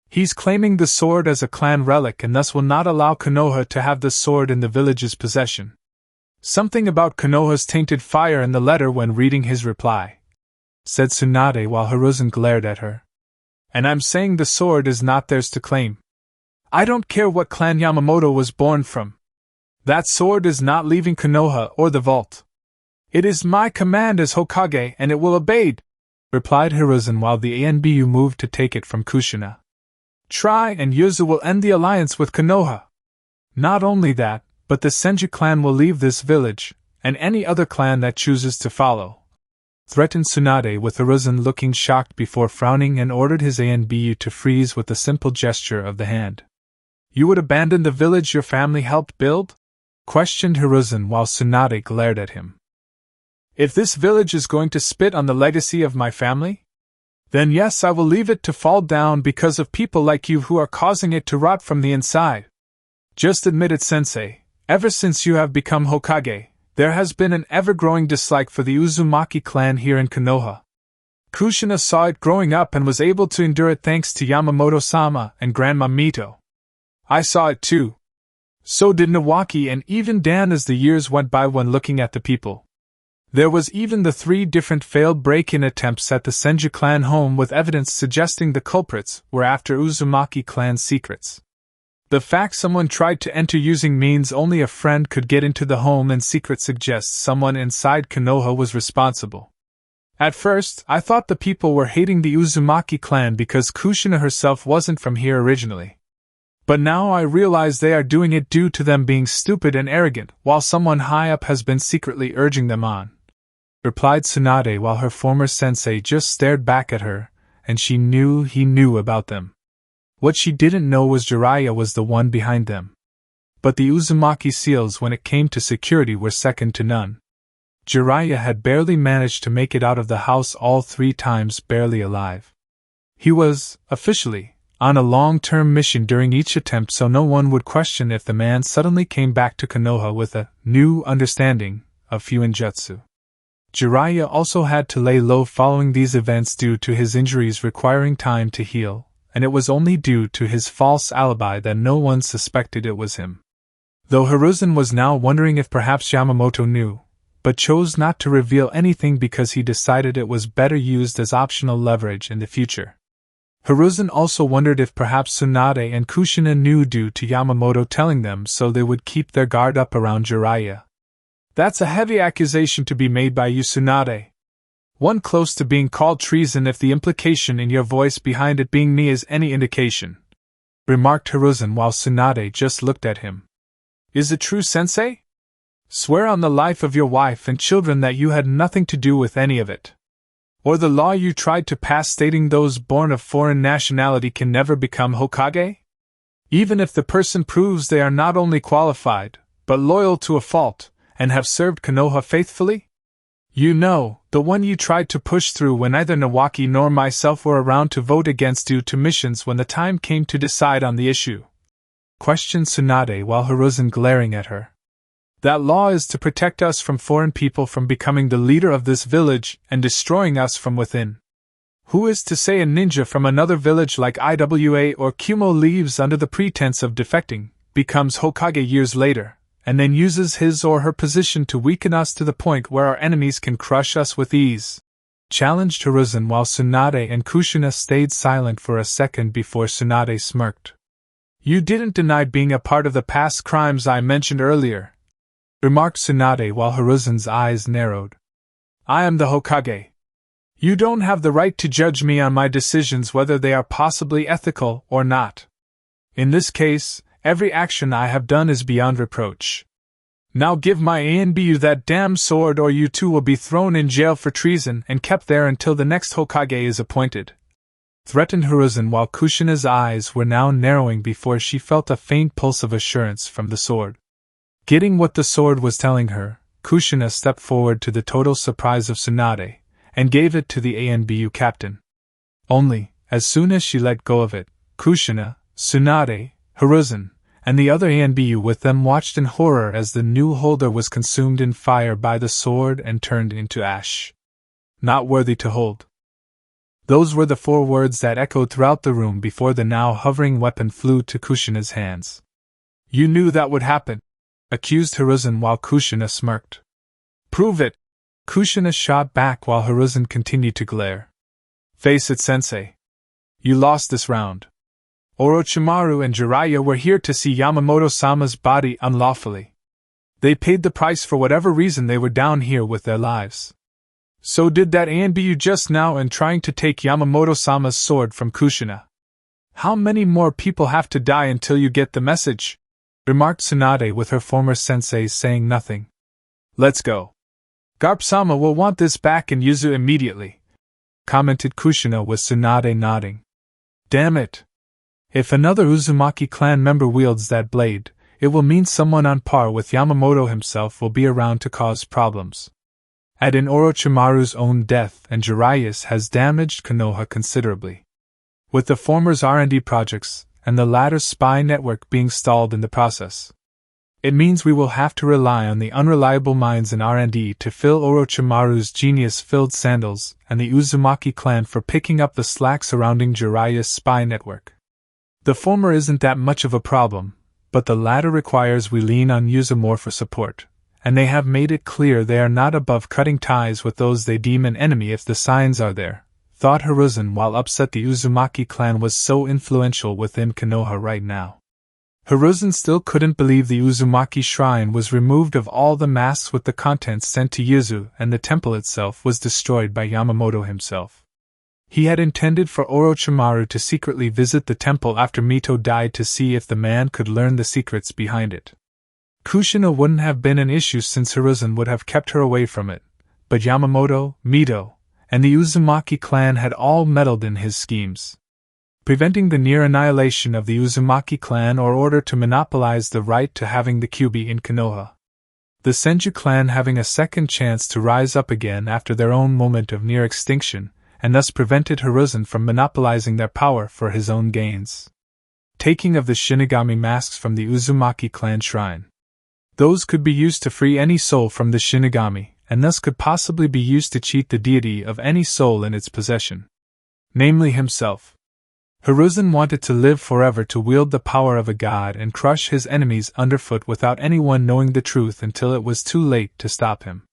A: He's claiming the sword as a clan relic and thus will not allow Konoha to have the sword in the village's possession. Something about Konoha's tainted fire in the letter when reading his reply, said Tsunade while Hiruzen glared at her. And I'm saying the sword is not theirs to claim. I don't care what clan Yamamoto was born from. That sword is not leaving Konoha or the vault. It is my command as Hokage and it will obey, replied Hiruzen while the ANBU moved to take it from Kushina. Try and Uzu will end the alliance with Konoha. Not only that, but the Senju clan will leave this village, and any other clan that chooses to follow, threatened Tsunade with Hiruzen looking shocked before frowning and ordered his ANBU to freeze with a simple gesture of the hand. You would abandon the village your family helped build? Questioned Hiruzen while Tsunade glared at him. If this village is going to spit on the legacy of my family? Then yes, I will leave it to fall down because of people like you who are causing it to rot from the inside. Just admit it, sensei. Ever since you have become Hokage, there has been an ever-growing dislike for the Uzumaki clan here in Konoha. Kushina saw it growing up and was able to endure it thanks to Yamamoto-sama and Grandma Mito. I saw it too. So did Nawaki and even Dan as the years went by when looking at the people. There was even the 3 different failed break-in attempts at the Senju clan home with evidence suggesting the culprits were after Uzumaki clan secrets. The fact someone tried to enter using means only a friend could get into the home in secret suggests someone inside Konoha was responsible. At first, I thought the people were hating the Uzumaki clan because Kushina herself wasn't from here originally. But now I realize they are doing it due to them being stupid and arrogant, while someone high up has been secretly urging them on, replied Tsunade while her former sensei just stared back at her, and she knew he knew about them. What she didn't know was Jiraiya was the one behind them. But the Uzumaki seals when it came to security were second to none. Jiraiya had barely managed to make it out of the house all 3 times barely alive. He was, officially, on a long-term mission during each attempt so no one would question if the man suddenly came back to Konoha with a new understanding of Fuinjutsu. Jiraiya also had to lay low following these events due to his injuries requiring time to heal, and it was only due to his false alibi that no one suspected it was him. Though Hiruzen was now wondering if perhaps Yamamoto knew, but chose not to reveal anything because he decided it was better used as optional leverage in the future. Hiruzen also wondered if perhaps Tsunade and Kushina knew due to Yamamoto telling them so they would keep their guard up around Jiraiya. That's a heavy accusation to be made by you, Tsunade. One close to being called treason if the implication in your voice behind it being me is any indication, remarked Hiruzen while Tsunade just looked at him. Is it true, sensei? Swear on the life of your wife and children that you had nothing to do with any of it. Or the law you tried to pass stating those born of foreign nationality can never become Hokage? Even if the person proves they are not only qualified, but loyal to a fault, and have served Konoha faithfully? You know, the one you tried to push through when neither Nawaki nor myself were around to vote against due to missions when the time came to decide on the issue. questioned Tsunade while Hiruzen glaring at her. That law is to protect us from foreign people from becoming the leader of this village and destroying us from within. Who is to say a ninja from another village like Iwa or Kumo leaves under the pretense of defecting, becomes Hokage years later, and then uses his or her position to weaken us to the point where our enemies can crush us with ease? Challenged Hiruzen while Tsunade and Kushina stayed silent for a second before Tsunade smirked. You didn't deny being a part of the past crimes I mentioned earlier, remarked Tsunade while Hiruzen's eyes narrowed. I am the Hokage. You don't have the right to judge me on my decisions whether they are possibly ethical or not. In this case, every action I have done is beyond reproach. Now give my ANBU that damn sword or you two will be thrown in jail for treason and kept there until the next Hokage is appointed, threatened Hiruzen while Kushina's eyes were now narrowing before she felt a faint pulse of assurance from the sword. Getting what the sword was telling her, Kushina stepped forward to the total surprise of Tsunade, and gave it to the ANBU captain. Only, as soon as she let go of it, Kushina, Tsunade, Hiruzen, and the other ANBU with them watched in horror as the new holder was consumed in fire by the sword and turned into ash. Not worthy to hold. Those were the 4 words that echoed throughout the room before the now hovering weapon flew to Kushina's hands. You knew that would happen, accused Hiruzen while Kushina smirked. Prove it! Kushina shot back while Hiruzen continued to glare. Face it, sensei. You lost this round. Orochimaru and Jiraiya were here to see Yamamoto-sama's body unlawfully. They paid the price for whatever reason they were down here with their lives. So did that ANBU just now in trying to take Yamamoto-sama's sword from Kushina. How many more people have to die until you get the message? Remarked Tsunade with her former sensei saying nothing. Let's go. Garp-sama will want this back in Uzu immediately, commented Kushina with Tsunade nodding. Damn it. If another Uzumaki clan member wields that blade, it will mean someone on par with Yamamoto himself will be around to cause problems. Add in Orochimaru's own death and Jiraiya's has damaged Konoha considerably. With the former's R&D projects, and the latter's spy network being stalled in the process. It means we will have to rely on the unreliable minds in R&D to fill Orochimaru's genius-filled sandals and the Uzumaki clan for picking up the slack surrounding Jiraiya's spy network. The former isn't that much of a problem, but the latter requires we lean on Uzu more for support, and they have made it clear they are not above cutting ties with those they deem an enemy if the signs are there, thought Hiruzen while upset the Uzumaki clan was so influential within Konoha right now. Hiruzen still couldn't believe the Uzumaki shrine was removed of all the masks with the contents sent to Uzu and the temple itself was destroyed by Yamamoto himself. He had intended for Orochimaru to secretly visit the temple after Mito died to see if the man could learn the secrets behind it. Kushina wouldn't have been an issue since Hiruzen would have kept her away from it, but Yamamoto, Mito, and the Uzumaki clan had all meddled in his schemes. Preventing the near annihilation of the Uzumaki clan or order to monopolize the right to having the Kyuubi in Konoha. The Senju clan having a second chance to rise up again after their own moment of near extinction, and thus prevented Hiruzen from monopolizing their power for his own gains. Taking of the Shinigami masks from the Uzumaki clan shrine. Those could be used to free any soul from the Shinigami, and thus could possibly be used to cheat the deity of any soul in its possession. Namely himself. Hiruzen wanted to live forever to wield the power of a god and crush his enemies underfoot without anyone knowing the truth until it was too late to stop him.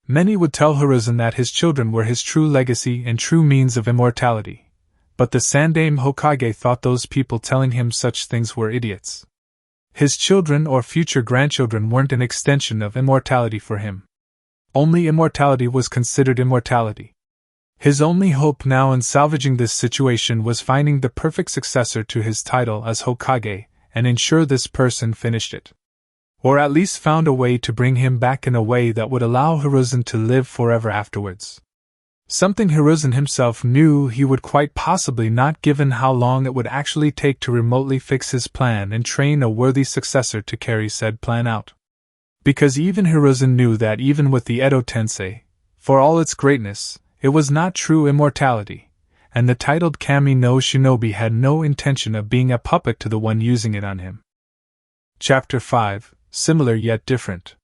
A: Many would tell Hiruzen that his children were his true legacy and true means of immortality, but the Sandaime Hokage thought those people telling him such things were idiots. His children or future grandchildren weren't an extension of immortality for him. Only immortality was considered immortality. His only hope now in salvaging this situation was finding the perfect successor to his title as Hokage, and ensure this person finished it. Or at least found a way to bring him back in a way that would allow Hiruzen to live forever afterwards. Something Hiruzen himself knew he would quite possibly not, given how long it would actually take to remotely fix his plan and train a worthy successor to carry said plan out. Because even Hiruzen knew that even with the Edo Tensei, for all its greatness, it was not true immortality, and the titled Kami no Shinobi had no intention of being a puppet to the one using it on him. Chapter 5, Similar Yet Different.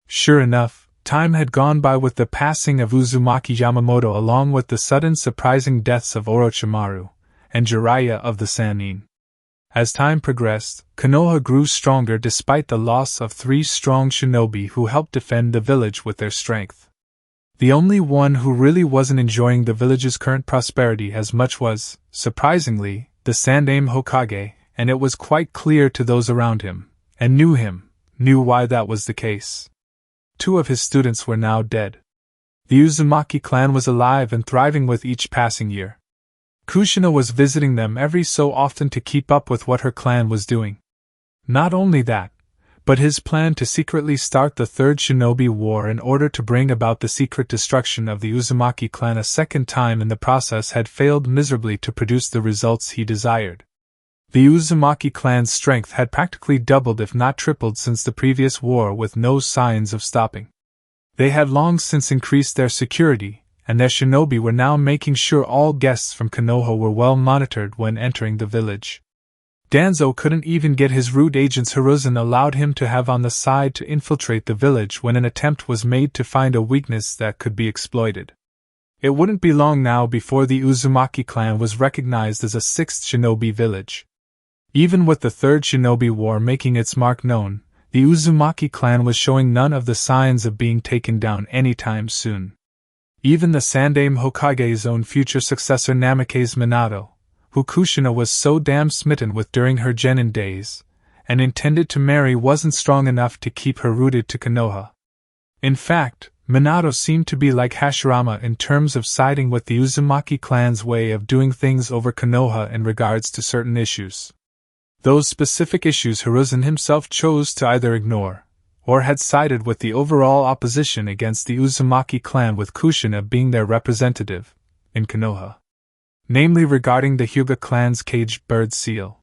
A: Sure enough, time had gone by with the passing of Uzumaki Yamamoto along with the sudden surprising deaths of Orochimaru and Jiraiya of the Sannin. As time progressed, Konoha grew stronger despite the loss of 3 strong shinobi who helped defend the village with their strength. The only one who really wasn't enjoying the village's current prosperity as much was, surprisingly, the Sandaime Hokage, and it was quite clear to those around him, and knew why that was the case. 2 of his students were now dead. The Uzumaki clan was alive and thriving with each passing year. Kushina was visiting them every so often to keep up with what her clan was doing. Not only that, but his plan to secretly start the Third Shinobi War in order to bring about the secret destruction of the Uzumaki clan a second time in the process had failed miserably to produce the results he desired. The Uzumaki clan's strength had practically doubled if not tripled since the previous war with no signs of stopping. They had long since increased their security, and their shinobi were now making sure all guests from Konoha were well monitored when entering the village. Danzo couldn't even get his root agents Hiruzen allowed him to have on the side to infiltrate the village when an attempt was made to find a weakness that could be exploited. It wouldn't be long now before the Uzumaki clan was recognized as a 6th shinobi village. Even with the Third Shinobi War making its mark known, the Uzumaki clan was showing none of the signs of being taken down anytime soon. Even the Sandaime Hokage's own future successor Namake's Minato, who Kushina was so damn smitten with during her genin days, and intended to marry, wasn't strong enough to keep her rooted to Konoha. In fact, Minato seemed to be like Hashirama in terms of siding with the Uzumaki clan's way of doing things over Konoha in regards to certain issues. Those specific issues Hiruzen himself chose to either ignore, or had sided with the overall opposition against the Uzumaki clan with Kushina being their representative in Konoha. Namely regarding the Hyuga clan's caged bird seal.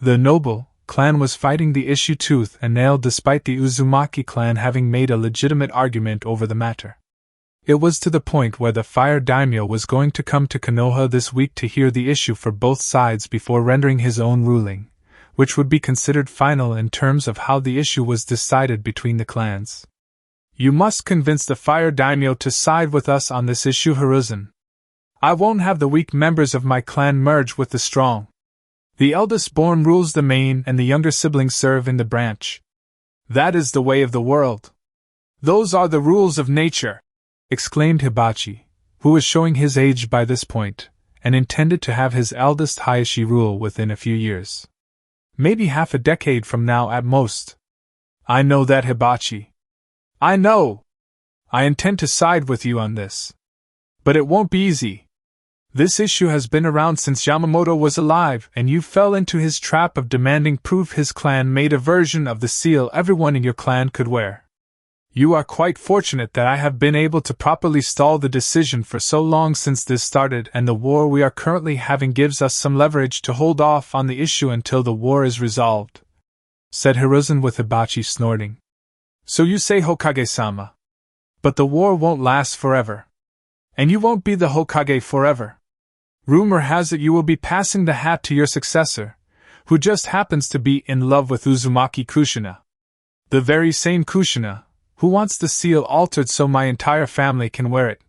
A: The noble clan was fighting the issue tooth and nail despite the Uzumaki clan having made a legitimate argument over the matter. It was to the point where the fire daimyo was going to come to Konoha this week to hear the issue for both sides before rendering his own ruling, which would be considered final in terms of how the issue was decided between the clans. You must convince the fire daimyo to side with us on this issue, Hiruzen. I won't have the weak members of my clan merge with the strong. The eldest born rules the main and the younger siblings serve in the branch. That is the way of the world. Those are the rules of nature, exclaimed Hibachi, who was showing his age by this point, and intended to have his eldest Hayashi rule within a few years. Maybe half a decade from now at most. I know that, Hibachi. I know! I intend to side with you on this. But it won't be easy. This issue has been around since Yamamoto was alive, and you fell into his trap of demanding proof his clan made a version of the seal everyone in your clan could wear. You are quite fortunate that I have been able to properly stall the decision for so long since this started, and the war we are currently having gives us some leverage to hold off on the issue until the war is resolved, said Hiruzen with Hibachi snorting. So you say, Hokage-sama. But the war won't last forever. And you won't be the Hokage forever. Rumor has it you will be passing the hat to your successor, who just happens to be in love with Uzumaki Kushina. The very same Kushina, who wants the seal altered so my entire family can wear it,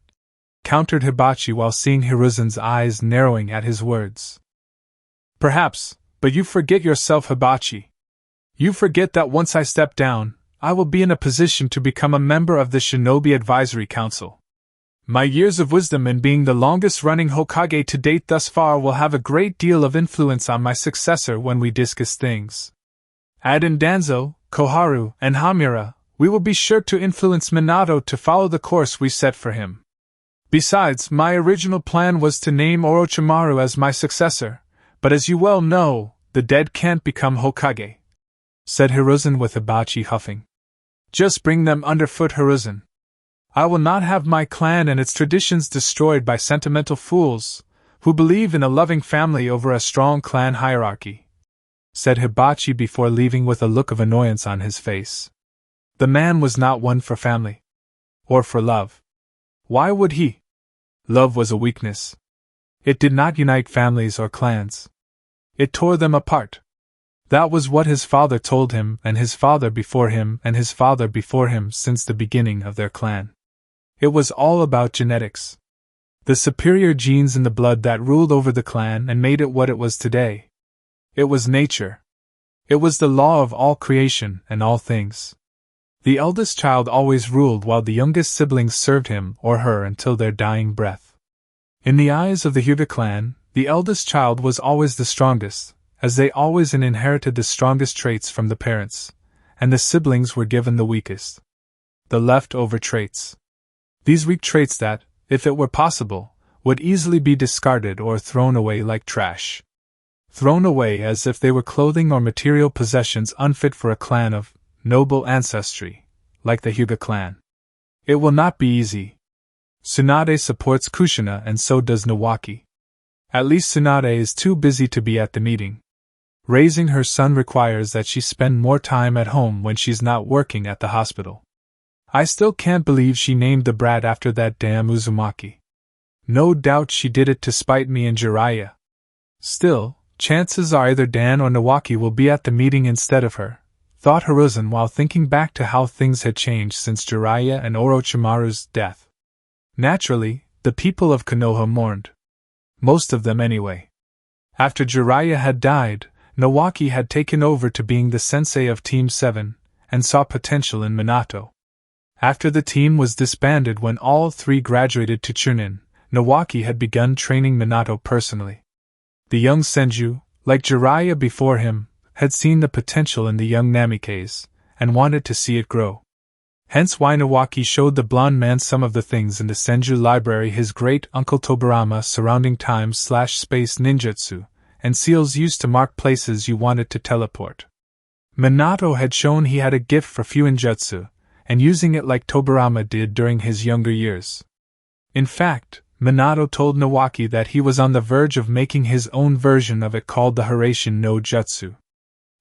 A: countered Hibachi while seeing Hiruzen's eyes narrowing at his words. Perhaps, but you forget yourself, Hibachi. You forget that once I step down, I will be in a position to become a member of the Shinobi Advisory Council. My years of wisdom in being the longest-running Hokage to date thus far will have a great deal of influence on my successor when we discuss things. Add in Danzo, Koharu, and Hamura, we will be sure to influence Minato to follow the course we set for him. Besides, my original plan was to name Orochimaru as my successor, but as you well know, the dead can't become Hokage, said Hiruzen with Hibachi huffing. Just bring them underfoot, Hiruzen. I will not have my clan and its traditions destroyed by sentimental fools, who believe in a loving family over a strong clan hierarchy, said Hibachi before leaving with a look of annoyance on his face. The man was not one for family. Or for love. Why would he? Love was a weakness. It did not unite families or clans. It tore them apart. That was what his father told him, and his father before him, and his father before him since the beginning of their clan. It was all about genetics. The superior genes in the blood that ruled over the clan and made it what it was today. It was nature. It was the law of all creation and all things. The eldest child always ruled while the youngest siblings served him or her until their dying breath. In the eyes of the Hyuga clan, the eldest child was always the strongest, as they always inherited the strongest traits from the parents, and the siblings were given the weakest. The leftover traits. These weak traits that, if it were possible, would easily be discarded or thrown away like trash. Thrown away as if they were clothing or material possessions unfit for a clan of noble ancestry, like the Hyuga clan. It will not be easy. Tsunade supports Kushina and so does Nawaki. At least Tsunade is too busy to be at the meeting. Raising her son requires that she spend more time at home when she's not working at the hospital. I still can't believe she named the brat after that damn Uzumaki. No doubt she did it to spite me and Jiraiya. Still, chances are either Dan or Nawaki will be at the meeting instead of her, thought Hiruzen while thinking back to how things had changed since Jiraiya and Orochimaru's death. Naturally, the people of Konoha mourned. Most of them anyway. After Jiraiya had died, Nawaki had taken over to being the sensei of Team 7, and saw potential in Minato. After the team was disbanded when all three graduated to Chunin, Nawaki had begun training Minato personally. The young Senju, like Jiraiya before him, had seen the potential in the young Namikes, and wanted to see it grow. Hence why Nawaki showed the blonde man some of the things in the Senju library his great-uncle Tobirama surrounding time/space ninjutsu, and seals used to mark places you wanted to teleport. Minato had shown he had a gift for Fuinjutsu, and using it like Tobirama did during his younger years. In fact, Minato told Nawaki that he was on the verge of making his own version of it called the Hiraishin no Jutsu.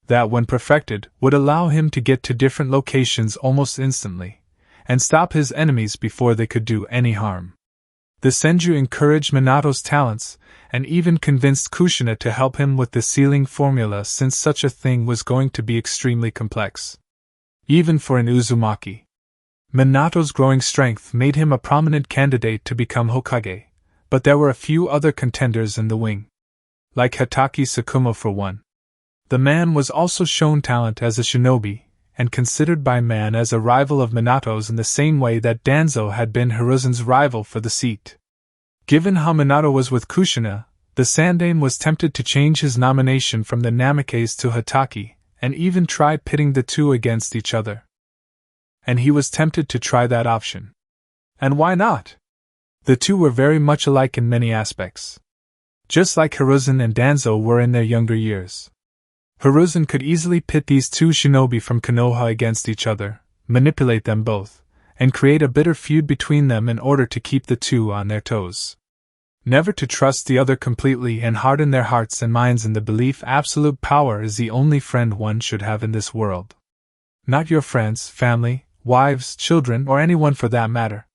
A: That, when perfected, would allow him to get to different locations almost instantly, and stop his enemies before they could do any harm. The Senju encouraged Minato's talents, and even convinced Kushina to help him with the sealing formula since such a thing was going to be extremely complex. Even for an Uzumaki. Minato's growing strength made him a prominent candidate to become Hokage, but there were a few other contenders in the wing. Like Hatake Tsukumo for one. The man was also shown talent as a shinobi, and considered by man as a rival of Minato's in the same way that Danzo had been Hiruzen's rival for the seat. Given how Minato was with Kushina, the Sandaime was tempted to change his nomination from the Namikes to Hatake, and even try pitting the two against each other. And he was tempted to try that option. And why not? The two were very much alike in many aspects. Just like Hiruzen and Danzo were in their younger years. Hiruzen could easily pit these two shinobi from Konoha against each other, manipulate them both, and create a bitter feud between them in order to keep the two on their toes. Never to trust the other completely and harden their hearts and minds in the belief absolute power is the only friend one should have in this world. Not your friends, family, wives, children, or anyone for that matter.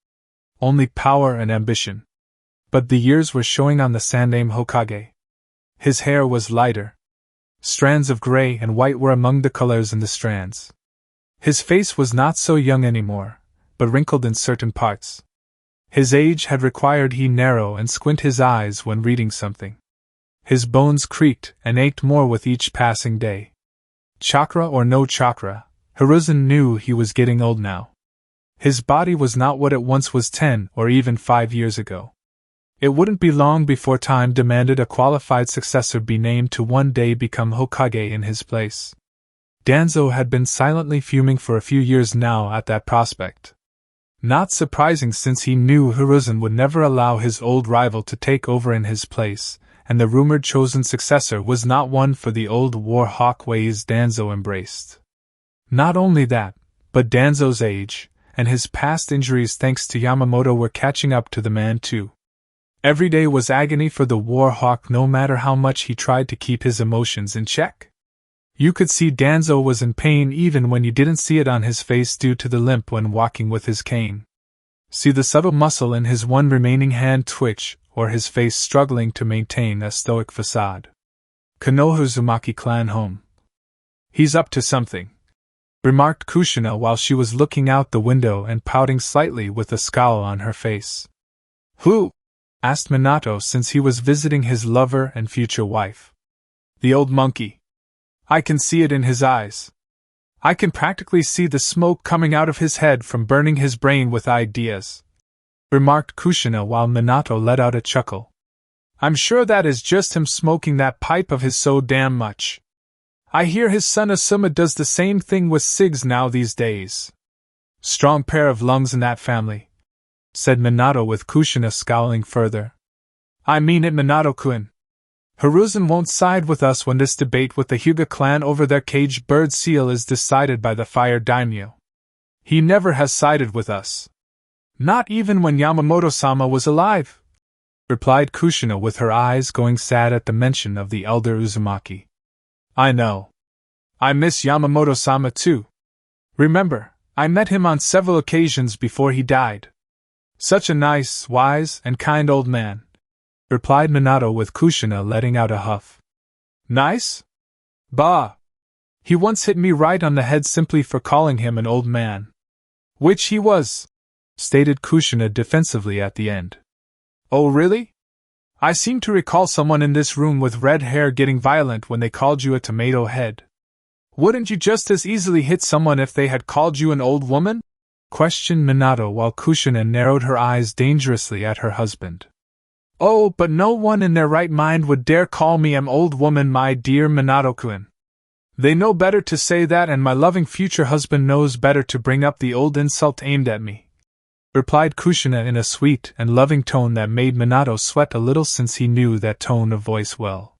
A: Only power and ambition. But the years were showing on the Sandaime Hokage. His hair was lighter. Strands of gray and white were among the colors in the strands. His face was not so young anymore, but wrinkled in certain parts. His age had required he narrow and squint his eyes when reading something. His bones creaked and ached more with each passing day. Chakra or no chakra, Hiruzen knew he was getting old now. His body was not what it once was 10 or even 5 years ago. It wouldn't be long before time demanded a qualified successor be named to one day become Hokage in his place. Danzo had been silently fuming for a few years now at that prospect. Not surprising since he knew Hiruzen would never allow his old rival to take over in his place, and the rumored chosen successor was not one for the old war hawk ways Danzo embraced. Not only that, but Danzo's age, and his past injuries thanks to Yamamoto were catching up to the man too. Every day was agony for the war hawk no matter how much he tried to keep his emotions in check. You could see Danzo was in pain even when you didn't see it on his face due to the limp when walking with his cane. See the subtle muscle in his one remaining hand twitch, or his face struggling to maintain a stoic facade. Konoha Uzumaki Clan home. He's up to something, remarked Kushina while she was looking out the window and pouting slightly with a scowl on her face. Who? Asked Minato since he was visiting his lover and future wife. The old monkey. I can see it in his eyes. I can practically see the smoke coming out of his head from burning his brain with ideas, remarked Kushina while Minato let out a chuckle. I'm sure that is just him smoking that pipe of his so damn much. I hear his son Asuma does the same thing with cigs now these days. Strong pair of lungs in that family, said Minato with Kushina scowling further. I mean it, Minato-kun. Hiruzen won't side with us when this debate with the Hyuga clan over their caged bird seal is decided by the Fire Daimyo. He never has sided with us. Not even when Yamamoto-sama was alive, replied Kushina with her eyes going sad at the mention of the elder Uzumaki. I know. I miss Yamamoto-sama too. Remember, I met him on several occasions before he died. Such a nice, wise, and kind old man, replied Minato with Kushina letting out a huff. Nice? Bah! He once hit me right on the head simply for calling him an old man. Which he was, stated Kushina defensively at the end. Oh really? I seem to recall someone in this room with red hair getting violent when they called you a tomato head. Wouldn't you just as easily hit someone if they had called you an old woman? Questioned Minato while Kushina narrowed her eyes dangerously at her husband. Oh, but no one in their right mind would dare call me an old woman, my dear Minato-kun. They know better to say that, and my loving future husband knows better to bring up the old insult aimed at me, replied Kushina in a sweet and loving tone that made Minato sweat a little since he knew that tone of voice well.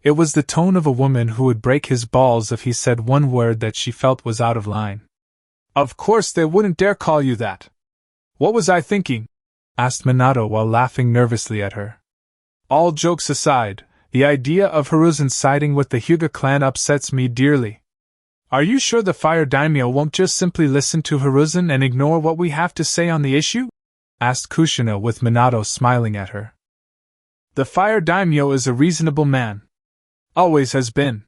A: It was the tone of a woman who would break his balls if he said one word that she felt was out of line. Of course they wouldn't dare call you that. What was I thinking? Asked Minato while laughing nervously at her. All jokes aside, the idea of Hiruzen siding with the Hyuga clan upsets me dearly. Are you sure the Fire Daimyo won't just simply listen to Hiruzen and ignore what we have to say on the issue? Asked Kushina with Minato smiling at her. The Fire Daimyo is a reasonable man. Always has been.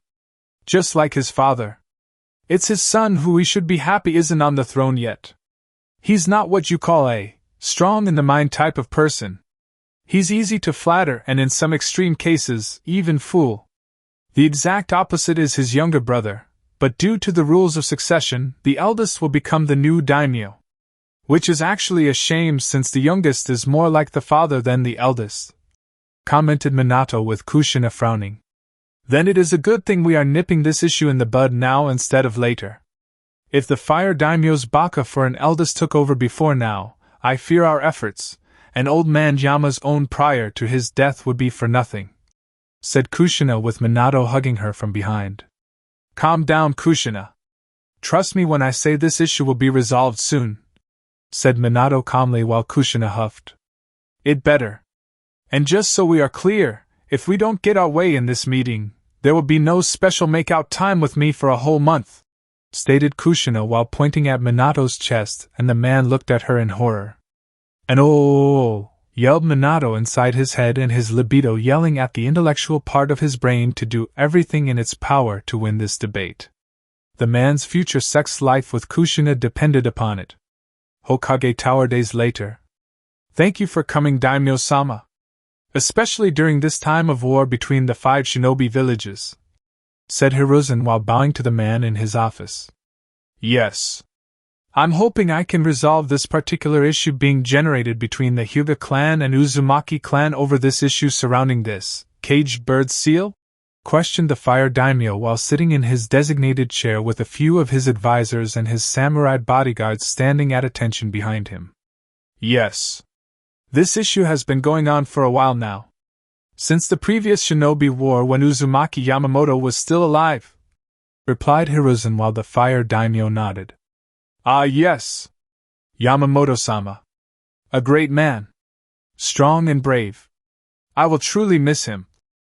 A: Just like his father. It's his son who we should be happy isn't on the throne yet. He's not what you call a strong in the mind type of person. He's easy to flatter and in some extreme cases, even fool. The exact opposite is his younger brother, but due to the rules of succession, the eldest will become the new daimyo. Which is actually a shame since the youngest is more like the father than the eldest, commented Minato with Kushina frowning. Then it is a good thing we are nipping this issue in the bud now instead of later. If the Fire Daimyo's baka for an eldest took over before now, I fear our efforts, and old man Yama's own prior to his death would be for nothing, said Kushina with Minato hugging her from behind. Calm down, Kushina. Trust me when I say this issue will be resolved soon, said Minato calmly while Kushina huffed. It better. And just so we are clear, if we don't get our way in this meeting, there will be no special make-out time with me for a whole month, stated Kushina while pointing at Minato's chest, and the man looked at her in horror. And oh, yelled Minato inside his head, and his libido yelling at the intellectual part of his brain to do everything in its power to win this debate. The man's future sex life with Kushina depended upon it. Hokage Tower days later. Thank you for coming, Daimyo-sama. Especially during this time of war between the 5 shinobi villages, said Hiruzen while bowing to the man in his office. Yes. I'm hoping I can resolve this particular issue being generated between the Hyuga clan and Uzumaki clan over this issue surrounding this caged bird seal? Questioned the Fire Daimyo while sitting in his designated chair with a few of his advisors and his samurai bodyguards standing at attention behind him. Yes. This issue has been going on for a while now. Since the previous Shinobi War when Uzumaki Yamamoto was still alive, replied Hiruzen while the Fire Daimyo nodded. Ah yes. Yamamoto-sama. A great man. Strong and brave. I will truly miss him,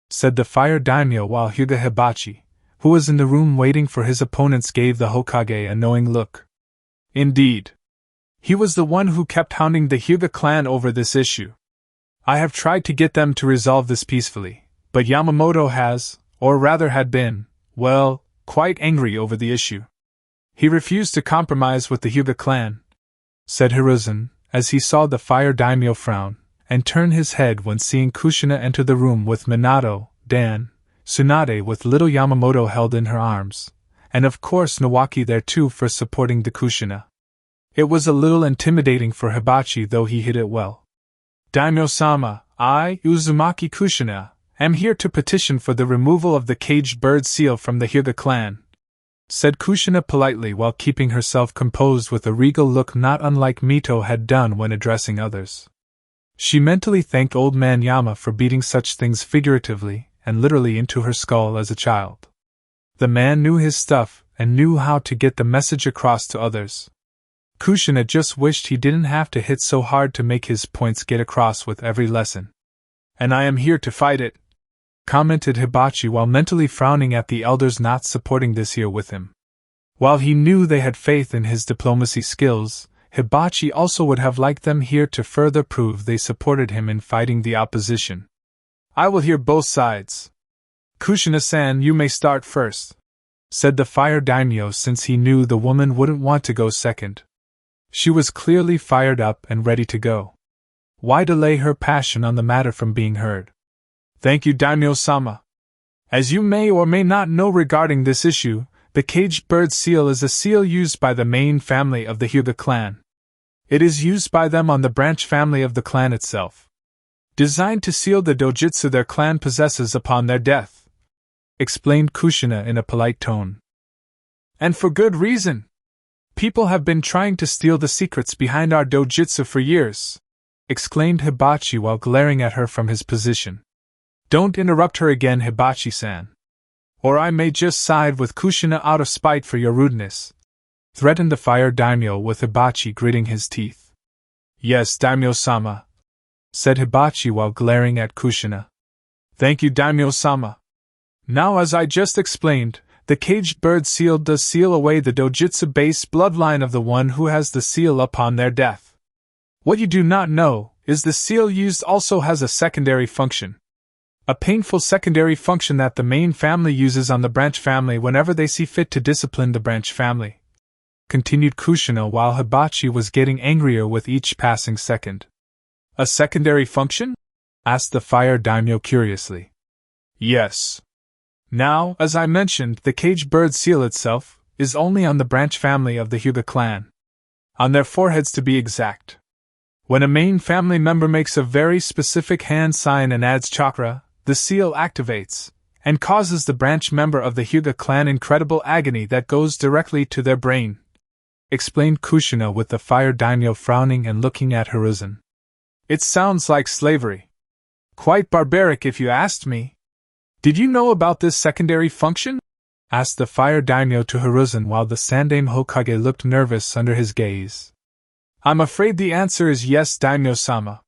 A: said the Fire Daimyo while Hyuga Hibachi, who was in the room waiting for his opponents, gave the Hokage a knowing look. Indeed. He was the one who kept hounding the Hyuga clan over this issue. I have tried to get them to resolve this peacefully, but Yamamoto has, or rather had been, well, quite angry over the issue. He refused to compromise with the Hyuga clan, said Hiruzen, as he saw the fire daimyo frown, and turn his head when seeing Kushina enter the room with Minato, Dan, Tsunade with little Yamamoto held in her arms, and of course Nawaki there too for supporting the Kushina. It was a little intimidating for Hibachi, though he hid it well. Daimyo-sama, I, Uzumaki Kushina, am here to petition for the removal of the caged bird seal from the Hyuga clan, said Kushina politely while keeping herself composed with a regal look not unlike Mito had done when addressing others. She mentally thanked old man Yama for beating such things figuratively and literally into her skull as a child. The man knew his stuff and knew how to get the message across to others. Kushina just wished he didn't have to hit so hard to make his points get across with every lesson. And I am here to fight it, commented Hibachi while mentally frowning at the elders not supporting this here with him. While he knew they had faith in his diplomacy skills, Hibachi also would have liked them here to further prove they supported him in fighting the opposition. I will hear both sides. Kushina-san, you may start first, said the fire daimyo, since he knew the woman wouldn't want to go second. She was clearly fired up and ready to go. Why delay her passion on the matter from being heard? Thank you, Daimyo-sama. As you may or may not know regarding this issue, the caged bird seal is a seal used by the main family of the Hyuga clan. It is used by them on the branch family of the clan itself. Designed to seal the dojutsu their clan possesses upon their death, explained Kushina in a polite tone. And for good reason. People have been trying to steal the secrets behind our dojutsu for years, exclaimed Hibachi while glaring at her from his position. Don't interrupt her again, Hibachi-san, or I may just side with Kushina out of spite for your rudeness, threatened the fire daimyo with Hibachi gritting his teeth. Yes, daimyo-sama, said Hibachi while glaring at Kushina. Thank you, daimyo-sama. Now, as I just explained, the caged bird seal does seal away the dojutsu-based bloodline of the one who has the seal upon their death. What you do not know is the seal used also has a secondary function. A painful secondary function that the main family uses on the branch family whenever they see fit to discipline the branch family, continued Kushina while Hibachi was getting angrier with each passing second. A secondary function? Asked the fire daimyo curiously. Yes. Now, as I mentioned, the caged bird seal itself is only on the branch family of the Hyuga clan. On their foreheads to be exact. When a main family member makes a very specific hand sign and adds chakra, the seal activates, and causes the branch member of the Hyuga clan incredible agony that goes directly to their brain, explained Kushina with the fire daimyo frowning and looking at Hiruzen. It sounds like slavery. Quite barbaric if you asked me. Did you know about this secondary function? Asked the fire daimyo to Hiruzen while the Sandaime Hokage looked nervous under his gaze. I'm afraid the answer is yes, daimyo-sama.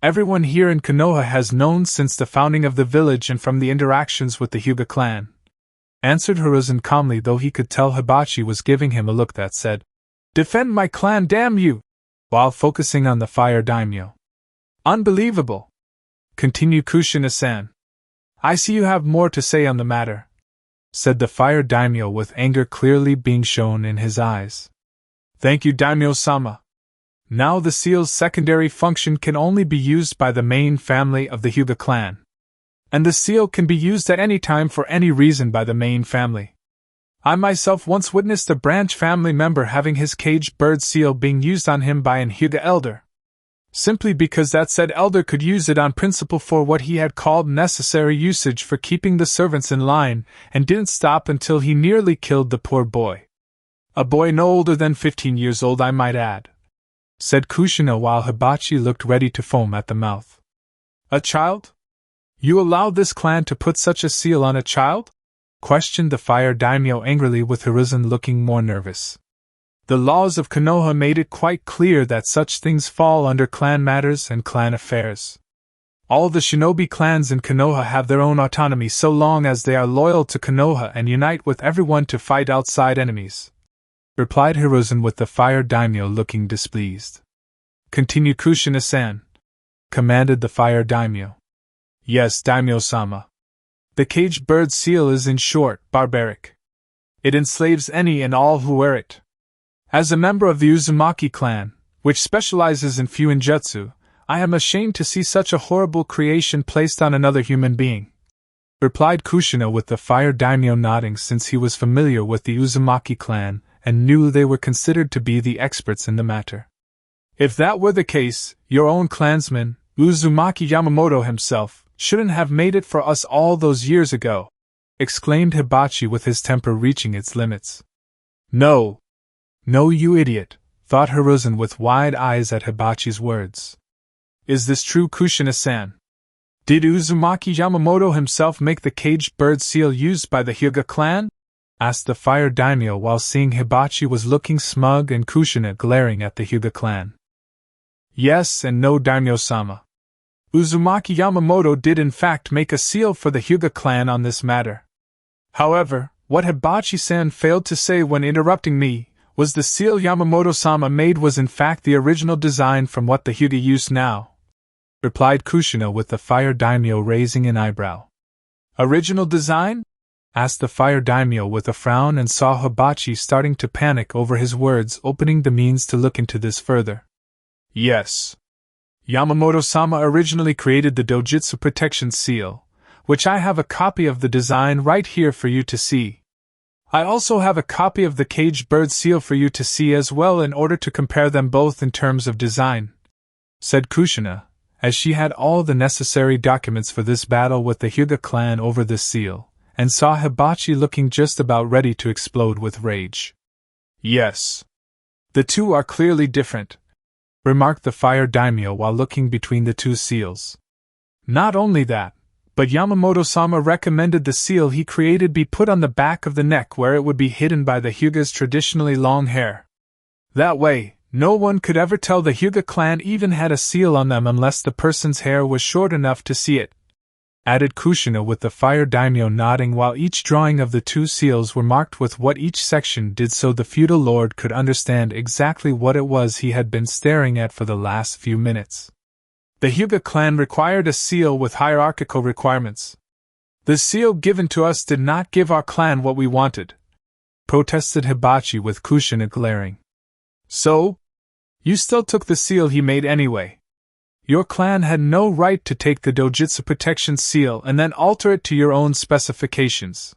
A: Everyone here in Konoha has known since the founding of the village and from the interactions with the Hyuga clan, answered Hiruzen calmly, though he could tell Hibachi was giving him a look that said, Defend my clan, damn you! While focusing on the fire daimyo. Unbelievable! Continued Kushina-san. I see you have more to say on the matter, said the fire daimyo with anger clearly being shown in his eyes. Thank you, daimyo-sama. Now the seal's secondary function can only be used by the main family of the Hyuga clan. And the seal can be used at any time for any reason by the main family. I myself once witnessed a branch family member having his caged bird seal being used on him by an Hyuga elder, simply because that said elder could use it on principle for what he had called necessary usage for keeping the servants in line, and didn't stop until he nearly killed the poor boy. A boy no older than 15 years old, I might add, said Kushina while Hibachi looked ready to foam at the mouth. A child? You allowed this clan to put such a seal on a child? Questioned the fire daimyo angrily with Hiruzen looking more nervous. The laws of Konoha made it quite clear that such things fall under clan matters and clan affairs. All the shinobi clans in Konoha have their own autonomy so long as they are loyal to Konoha and unite with everyone to fight outside enemies, replied Hiruzen with the fire daimyo looking displeased. Continue, Kushina-san, commanded the fire daimyo. Yes, daimyo-sama. The caged bird seal is in short barbaric. It enslaves any and all who wear it. As a member of the Uzumaki Clan, which specializes in fuinjutsu, I am ashamed to see such a horrible creation placed on another human being," replied Kushina, with the fire daimyo nodding, since he was familiar with the Uzumaki clan and knew they were considered to be the experts in the matter. "If that were the case, your own clansman, Uzumaki Yamamoto himself, shouldn't have made it for us all those years ago," exclaimed Hibachi, with his temper reaching its limits. No, you idiot," thought Hiruzen with wide eyes at Hibachi's words. "Is this true, Kushina-san? Did Uzumaki Yamamoto himself make the caged bird seal used by the Hyuga clan?" asked the fire daimyo, while seeing Hibachi was looking smug and Kushina glaring at the Hyuga clan. "Yes and no, daimyo-sama. Uzumaki Yamamoto did in fact make a seal for the Hyuga clan on this matter. However, what Hibachi-san failed to say when interrupting me was the seal Yamamoto-sama made was in fact the original design from what the Hyuga use now," replied Kushina, with the fire daimyo raising an eyebrow. "Original design?" asked the fire daimyo with a frown, and saw Hibachi starting to panic over his words, opening the means to look into this further. "Yes. Yamamoto-sama originally created the Dojutsu Protection Seal, which I have a copy of the design right here for you to see. I also have a copy of the caged bird seal for you to see as well, in order to compare them both in terms of design," said Kushina, as she had all the necessary documents for this battle with the Hyuga clan over this seal, and saw Hibachi looking just about ready to explode with rage. "Yes. The two are clearly different," remarked the fire daimyo while looking between the two seals. "Not only that, but Yamamoto-sama recommended the seal he created be put on the back of the neck, where it would be hidden by the Hyuga's traditionally long hair. That way, no one could ever tell the Hyuga clan even had a seal on them unless the person's hair was short enough to see it," added Kushina, with the fire daimyo nodding, while each drawing of the two seals were marked with what each section did, so the feudal lord could understand exactly what it was he had been staring at for the last few minutes. "The Hyuga clan required a seal with hierarchical requirements. The seal given to us did not give our clan what we wanted," protested Hibachi, with Kushina glaring. "So? You still took the seal he made anyway. Your clan had no right to take the Dojutsu Protection Seal and then alter it to your own specifications.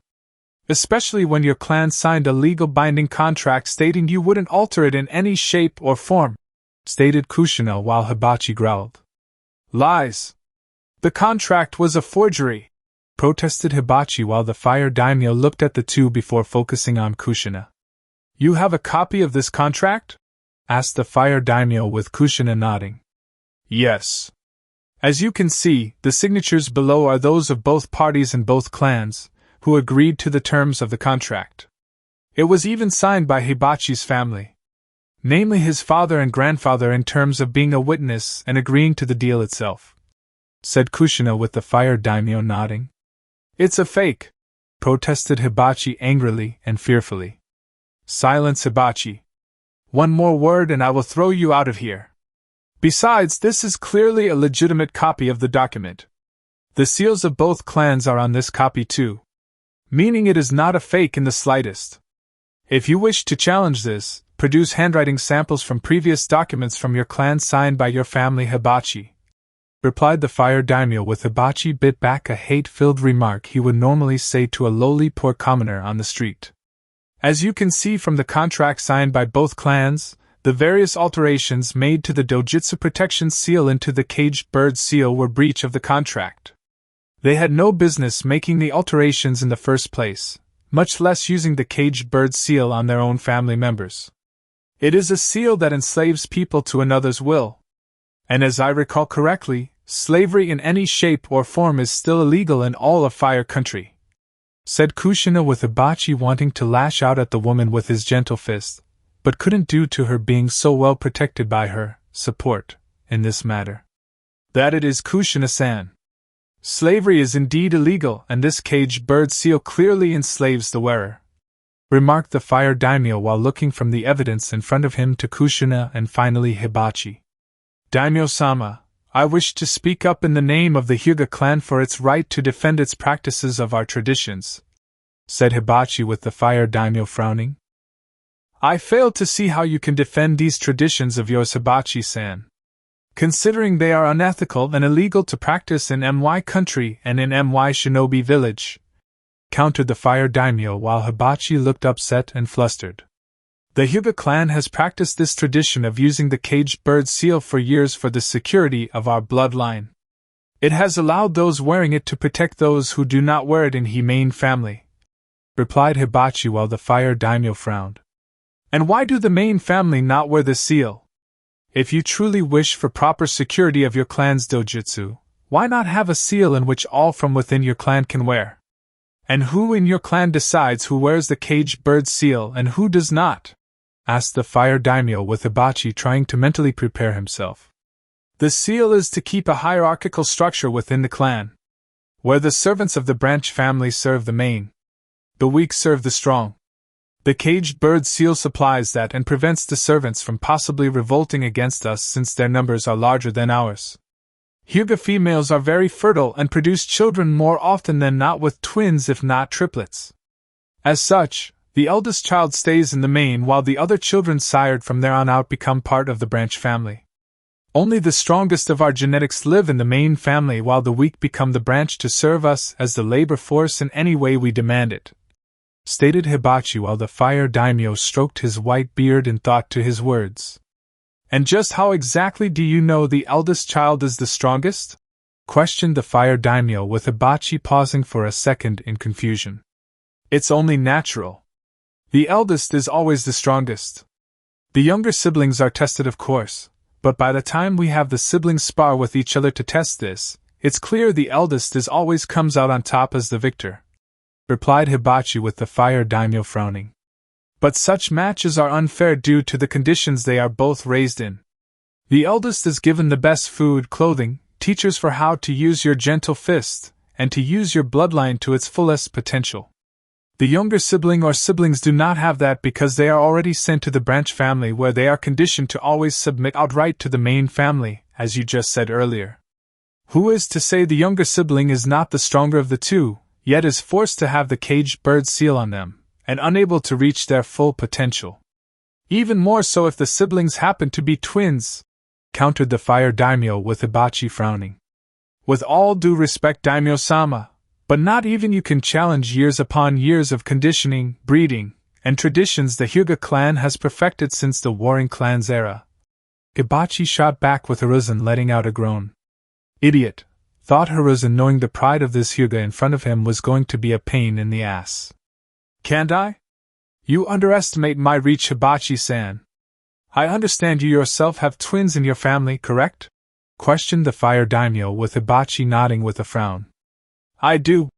A: Especially when your clan signed a legal binding contract stating you wouldn't alter it in any shape or form," stated Kushina, while Hibachi growled. "Lies! The contract was a forgery," protested Hibachi, while the fire daimyo looked at the two before focusing on Kushina. "You have a copy of this contract?" asked the fire daimyo, with Kushina nodding. "Yes. As you can see, the signatures below are those of both parties and both clans, who agreed to the terms of the contract. It was even signed by Hibachi's family, namely his father and grandfather, in terms of being a witness and agreeing to the deal itself," said Kushina, with the fire daimyo nodding. "It's a fake," protested Hibachi angrily and fearfully. "Silence, Hibachi. One more word and I will throw you out of here. Besides, this is clearly a legitimate copy of the document. The seals of both clans are on this copy too, meaning it is not a fake in the slightest. If you wish to challenge this, produce handwriting samples from previous documents from your clan signed by your family, Hibachi," replied the fire daimyo, with Hibachi bit back a hate-filled remark he would normally say to a lowly poor commoner on the street. "As you can see from the contract signed by both clans, the various alterations made to the Dojutsu Protection Seal into the Caged Bird Seal were breach of the contract. They had no business making the alterations in the first place, much less using the Caged Bird Seal on their own family members. It is a seal that enslaves people to another's will. And as I recall correctly, slavery in any shape or form is still illegal in all of Fire Country," said Kushina, with Hibachi wanting to lash out at the woman with his gentle fist, but couldn't due to her being so well protected by her support in this matter. "That it is, Kushina-san. Slavery is indeed illegal, and this caged bird seal clearly enslaves the wearer," remarked the fire daimyo, while looking from the evidence in front of him to Kushina and finally Hibachi. "Daimyo-sama, I wish to speak up in the name of the Hyuga clan for its right to defend its practices of our traditions," said Hibachi with the fire daimyo frowning. I fail to see how you can defend these traditions of yours, Hibachi-san. Considering they are unethical and illegal to practice in MY country and in MY Shinobi village, countered the fire daimyo while Hibachi looked upset and flustered. The Hyuga clan has practiced this tradition of using the caged bird seal for years for the security of our bloodline. It has allowed those wearing it to protect those who do not wear it in humane family, replied Hibachi while the fire daimyo frowned. And why do the main family not wear the seal? If you truly wish for proper security of your clan's dojutsu, why not have a seal in which all from within your clan can wear? And who in your clan decides who wears the caged bird seal and who does not? Asked the fire daimyo with Hibachi trying to mentally prepare himself. The seal is to keep a hierarchical structure within the clan, where the servants of the branch family serve the main, the weak serve the strong. The caged bird seal supplies that and prevents the servants from possibly revolting against us since their numbers are larger than ours. Hyuga females are very fertile and produce children more often than not with twins if not triplets. As such, the eldest child stays in the main while the other children sired from there on out become part of the branch family. Only the strongest of our genetics live in the main family while the weak become the branch to serve us as the labor force in any way we demand it, stated Hibachi while the fire daimyo stroked his white beard in thought to his words. And just how exactly do you know the eldest child is the strongest? Questioned the fire daimyo with Hibachi pausing for a second in confusion. It's only natural. The eldest is always the strongest. The younger siblings are tested, of course, but by the time we have the siblings spar with each other to test this, it's clear the eldest is always comes out on top as the victor, replied Hibachi with the fire daimyo frowning. But such matches are unfair due to the conditions they are both raised in. The eldest is given the best food, clothing, teachers for how to use your gentle fist, and to use your bloodline to its fullest potential. The younger sibling or siblings do not have that because they are already sent to the branch family where they are conditioned to always submit outright to the main family, as you just said earlier. Who is to say the younger sibling is not the stronger of the two, yet is forced to have the caged bird seal on them, and unable to reach their full potential? Even more so if the siblings happen to be twins, countered the fire daimyo with Hibachi frowning. With all due respect, daimyo-sama, but not even you can challenge years upon years of conditioning, breeding, and traditions the Hyuga clan has perfected since the warring clan's era. Hibachi shot back with Hiruzen letting out a groan. Idiot, thought Hiruzen, knowing the pride of this Hyuga in front of him was going to be a pain in the ass. Can't I? You underestimate my reach, Hibachi-san. I understand you yourself have twins in your family, correct? Questioned the fire daimyo with Hibachi nodding with a frown. I do,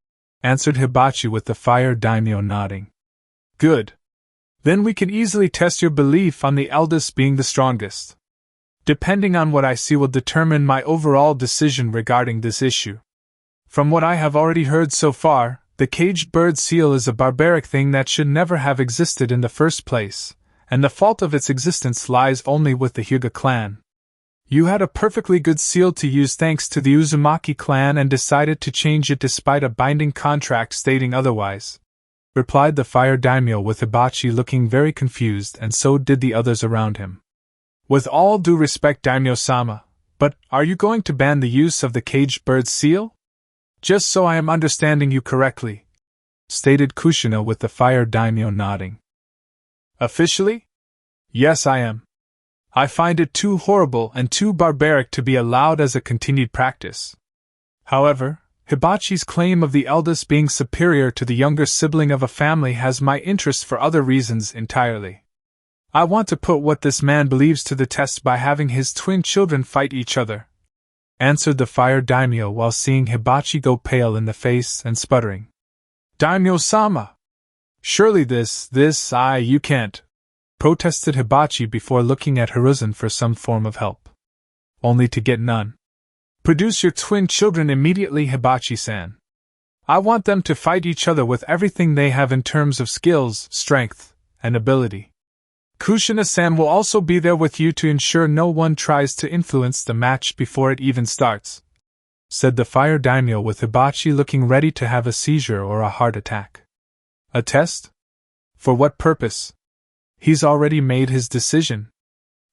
A: answered Hibachi with the fire daimyo nodding. Good. Then we can easily test your belief on the eldest being the strongest. Depending on what I see will determine my overall decision regarding this issue. From what I have already heard so far, the caged bird seal is a barbaric thing that should never have existed in the first place, and the fault of its existence lies only with the Hyuga clan. You had a perfectly good seal to use thanks to the Uzumaki clan and decided to change it despite a binding contract stating otherwise, replied the fire daimyo with Hibachi looking very confused, and so did the others around him. With all due respect, daimyo-sama, but are you going to ban the use of the caged bird seal? Just so I am understanding you correctly, stated Kushina with the fire daimyo nodding. Officially? Yes, I am. I find it too horrible and too barbaric to be allowed as a continued practice. However, Hibachi's claim of the eldest being superior to the younger sibling of a family has my interest for other reasons entirely. I want to put what this man believes to the test by having his twin children fight each other, answered the fire daimyo while seeing Hibachi go pale in the face and sputtering. Daimyo-sama! Surely you can't, protested Hibachi before looking at Hiruzen for some form of help. Only to get none. Produce your twin children immediately, Hibachi-san. I want them to fight each other with everything they have in terms of skills, strength, and ability. Kushina-san will also be there with you to ensure no one tries to influence the match before it even starts, said the fire daimyo with Hibachi looking ready to have a seizure or a heart attack. A test? For what purpose? He's already made his decision.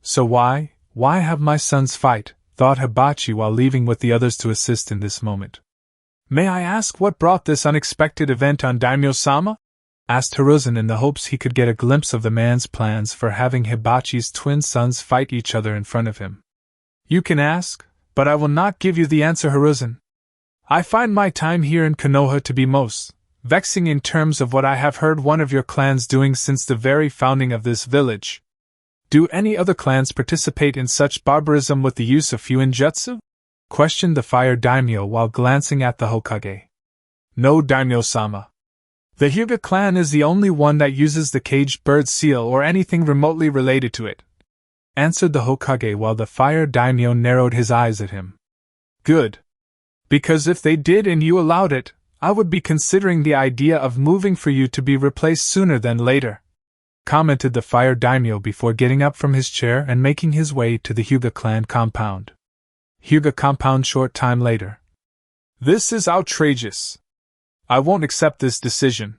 A: So why have my sons fight? Thought Hibachi while leaving with the others to assist in this moment. May I ask what brought this unexpected event on Daimyo-sama? Asked Hiruzen in the hopes he could get a glimpse of the man's plans for having Hibachi's twin sons fight each other in front of him. You can ask, but I will not give you the answer, Hiruzen. I find my time here in Konoha to be most vexing in terms of what I have heard one of your clans doing since the very founding of this village. Do any other clans participate in such barbarism with the use of fuinjutsu? Questioned the fire daimyo while glancing at the Hokage. No, Daimyo-sama. The Hyuga clan is the only one that uses the caged bird seal or anything remotely related to it, answered the Hokage while the fire daimyo narrowed his eyes at him. Good. Because if they did and you allowed it, I would be considering the idea of moving for you to be replaced sooner than later, commented the fire daimyo before getting up from his chair and making his way to the Hyuga clan compound. Hyuga compound short time later. This is outrageous. I won't accept this decision.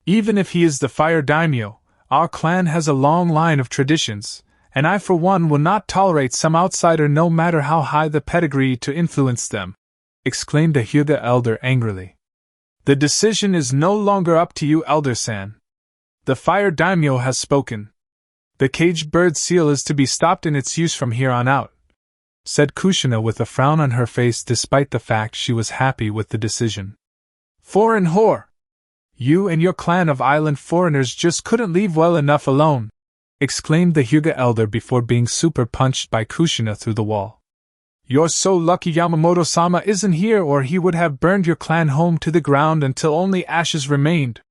A: Even if he is the fire daimyo, our clan has a long line of traditions, and I for one will not tolerate some outsider no matter how high the pedigree to influence them, exclaimed the Hyuga elder angrily. The decision is no longer up to you, Elder-san. The fire daimyo has spoken. The caged bird seal is to be stopped in its use from here on out, said Kushina with a frown on her face despite the fact she was happy with the decision. Foreign whore! You and your clan of island foreigners just couldn't leave well enough alone, exclaimed the Hyuga elder before being super punched by Kushina through the wall. You're so lucky Yamamoto-sama isn't here or he would have burned your clan home to the ground until only ashes remained,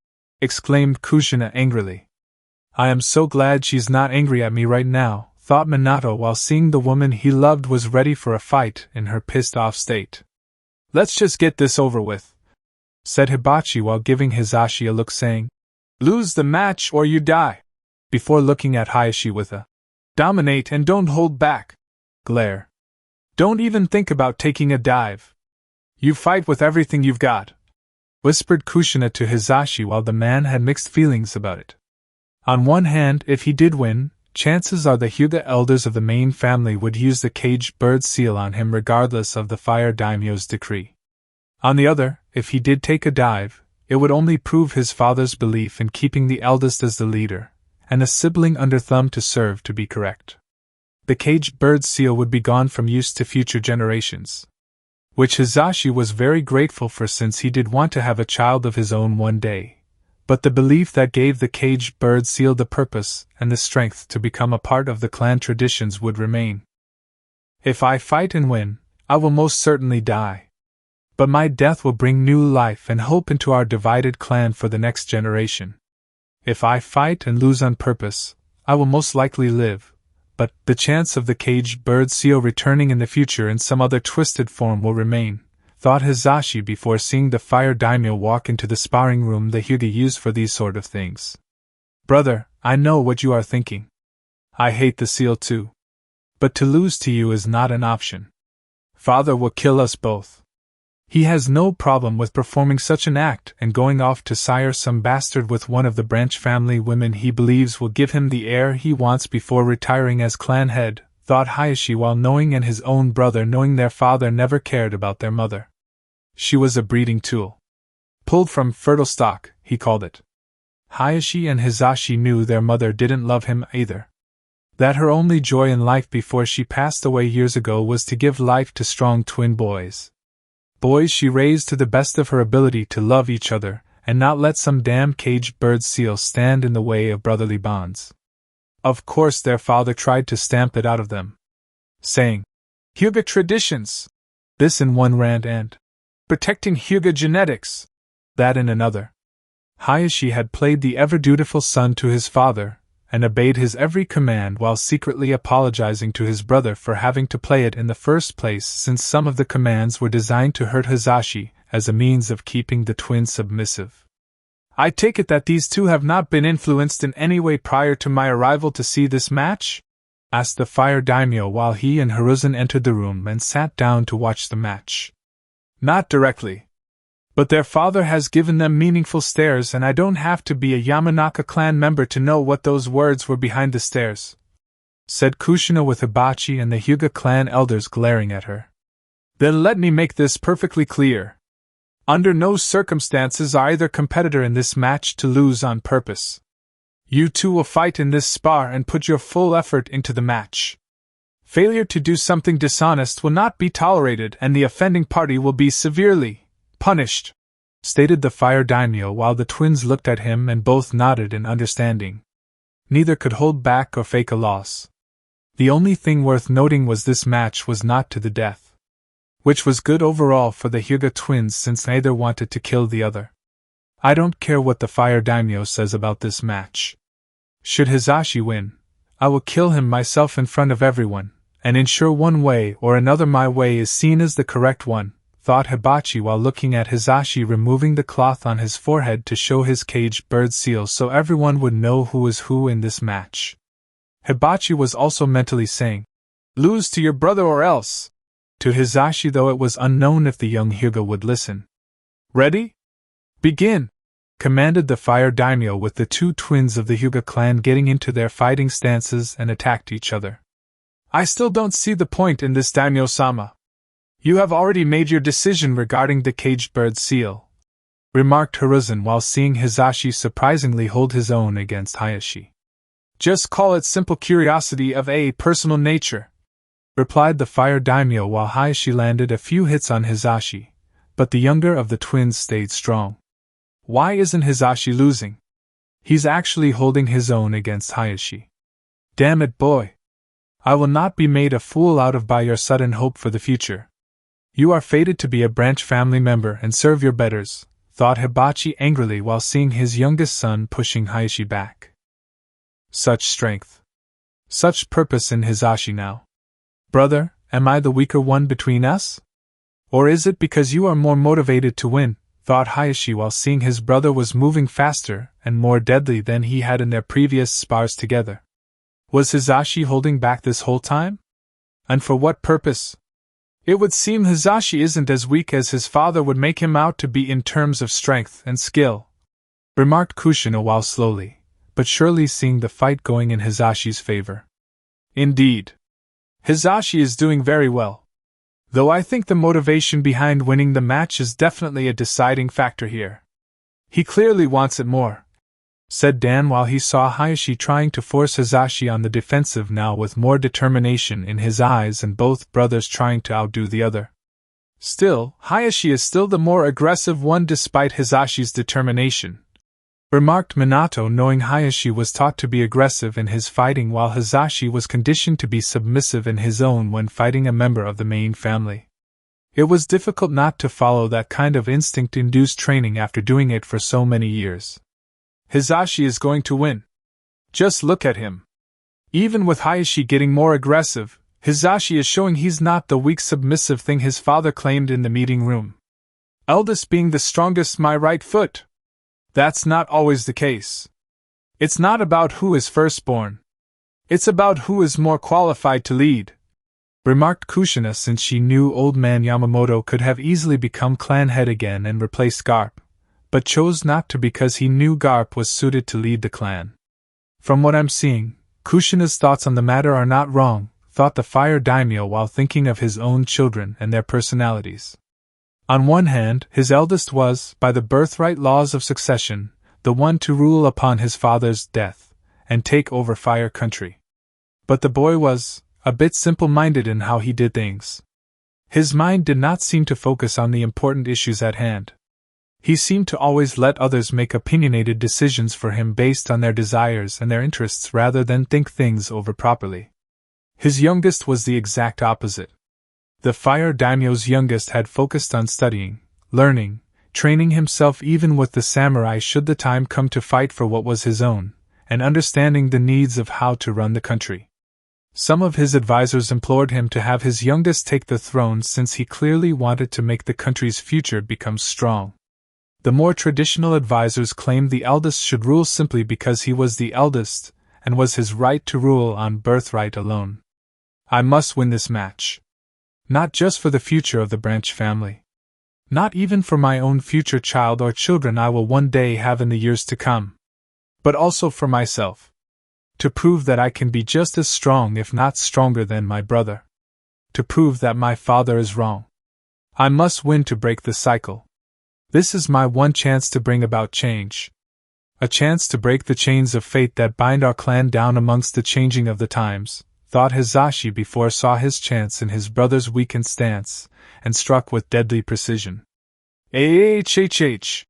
A: exclaimed Kushina angrily. I am so glad she's not angry at me right now, thought Minato while seeing the woman he loved was ready for a fight in her pissed-off state. Let's just get this over with, said Hibachi while giving Hisashi a look saying, lose the match or you die, before looking at Hayashi with a dominate and don't hold back glare. Don't even think about taking a dive. You fight with everything you've got, whispered Kushina to Hisashi while the man had mixed feelings about it. On one hand, if he did win, chances are the Hyuga elders of the main family would use the caged bird seal on him regardless of the fire daimyo's decree. On the other, if he did take a dive, it would only prove his father's belief in keeping the eldest as the leader, and the sibling under thumb to serve to be correct. The caged bird seal would be gone from use to future generations, which Hisashi was very grateful for since he did want to have a child of his own one day, but the belief that gave the caged bird seal the purpose and the strength to become a part of the clan traditions would remain. If I fight and win, I will most certainly die. But my death will bring new life and hope into our divided clan for the next generation. If I fight and lose on purpose, I will most likely live, but the chance of the caged bird seal returning in the future in some other twisted form will remain, thought Hisashi before seeing the fire daimyo walk into the sparring room the Hyuga use for these sort of things. Brother, I know what you are thinking. I hate the seal too. But to lose to you is not an option. Father will kill us both. He has no problem with performing such an act and going off to sire some bastard with one of the branch family women he believes will give him the heir he wants before retiring as clan head, thought Hayashi while knowing and his own brother knowing their father never cared about their mother. She was a breeding tool. Pulled from fertile stock, he called it. Hayashi and Hisashi knew their mother didn't love him either. That her only joy in life before she passed away years ago was to give life to strong twin boys. Boys she raised to the best of her ability to love each other, and not let some damn caged bird seal stand in the way of brotherly bonds. Of course their father tried to stamp it out of them, saying, Hyuga traditions! This in one rant and protecting Hyuga genetics! That in another. Hayashi had played the ever-dutiful son to his father, and obeyed his every command while secretly apologizing to his brother for having to play it in the first place since some of the commands were designed to hurt Hisashi as a means of keeping the twins submissive. I take it that these two have not been influenced in any way prior to my arrival to see this match? Asked the fire daimyo while he and Hiruzen entered the room and sat down to watch the match. Not directly. But their father has given them meaningful stares, and I don't have to be a Yamanaka clan member to know what those words were behind the stares," said Kushina with Hibachi and the Hyuga clan elders glaring at her. "Then let me make this perfectly clear. Under no circumstances are either competitor in this match to lose on purpose. You two will fight in this spar and put your full effort into the match. Failure to do something dishonest will not be tolerated, and the offending party will be severely punished," stated the fire daimyo while the twins looked at him and both nodded in understanding. Neither could hold back or fake a loss. The only thing worth noting was this match was not to the death, which was good overall for the Hyuga twins since neither wanted to kill the other. "I don't care what the fire daimyo says about this match. Should Hisashi win, I will kill him myself in front of everyone, and ensure one way or another my way is seen as the correct one," thought Hibachi while looking at Hisashi removing the cloth on his forehead to show his caged bird seal so everyone would know who is who in this match. Hibachi was also mentally saying, "Lose to your brother or else," to Hisashi, though it was unknown if the young Hyuga would listen. "Ready? Begin!" commanded the fire daimyo with the two twins of the Hyuga clan getting into their fighting stances and attacked each other. "I still don't see the point in this, daimyo-sama. You have already made your decision regarding the caged bird seal," remarked Hiruzen while seeing Hisashi surprisingly hold his own against Hayashi. "Just call it simple curiosity of a personal nature," replied the fire daimyo while Hayashi landed a few hits on Hisashi, but the younger of the twins stayed strong. "Why isn't Hisashi losing? He's actually holding his own against Hayashi. Damn it, boy! I will not be made a fool out of by your sudden hope for the future. You are fated to be a branch family member and serve your betters," thought Hibachi angrily while seeing his youngest son pushing Hayashi back. Such strength. Such purpose in Hisashi now. "Brother, am I the weaker one between us? Or is it because you are more motivated to win?" thought Hayashi while seeing his brother was moving faster and more deadly than he had in their previous spars together. Was Hisashi holding back this whole time? And for what purpose? It would seem Hisashi isn't as weak as his father would make him out to be in terms of strength and skill, remarked Kushina while slowly, but surely seeing the fight going in Hisashi's favor. Indeed. Hisashi is doing very well. Though I think the motivation behind winning the match is definitely a deciding factor here. He clearly wants it more, said Dan while he saw Hayashi trying to force Hisashi on the defensive now with more determination in his eyes and both brothers trying to outdo the other. Still, Hayashi is still the more aggressive one despite Hisashi's determination, remarked Minato, knowing Hayashi was taught to be aggressive in his fighting while Hisashi was conditioned to be submissive in his own when fighting a member of the main family. It was difficult not to follow that kind of instinct-induced training after doing it for so many years. Hisashi is going to win. Just look at him. Even with Hayashi getting more aggressive, Hisashi is showing he's not the weak submissive thing his father claimed in the meeting room. Eldest being the strongest, my right foot. That's not always the case. It's not about who is firstborn. It's about who is more qualified to lead, remarked Kushina, since she knew old man Yamamoto could have easily become clan head again and replaced Garp, but chose not to because he knew Garp was suited to lead the clan. From what I'm seeing, Kushina's thoughts on the matter are not wrong, thought the fire daimyo while thinking of his own children and their personalities. On one hand, his eldest was, by the birthright laws of succession, the one to rule upon his father's death and take over Fire Country. But the boy was a bit simple-minded in how he did things. His mind did not seem to focus on the important issues at hand. He seemed to always let others make opinionated decisions for him based on their desires and their interests rather than think things over properly. His youngest was the exact opposite. The fire daimyo's youngest had focused on studying, learning, training himself even with the samurai should the time come to fight for what was his own, and understanding the needs of how to run the country. Some of his advisors implored him to have his youngest take the throne since he clearly wanted to make the country's future become strong. The more traditional advisors claimed the eldest should rule simply because he was the eldest, and was his right to rule on birthright alone. I must win this match. Not just for the future of the branch family, Not even for my own future child or children I will one day have in the years to come. But also for myself. To prove that I can be just as strong if not stronger than my brother. To prove that my father is wrong. I must win to break the cycle. This is my one chance to bring about change. A chance to break the chains of fate that bind our clan down amongst the changing of the times, thought Hisashi before saw his chance in his brother's weakened stance, and struck with deadly precision. "Ahhh!"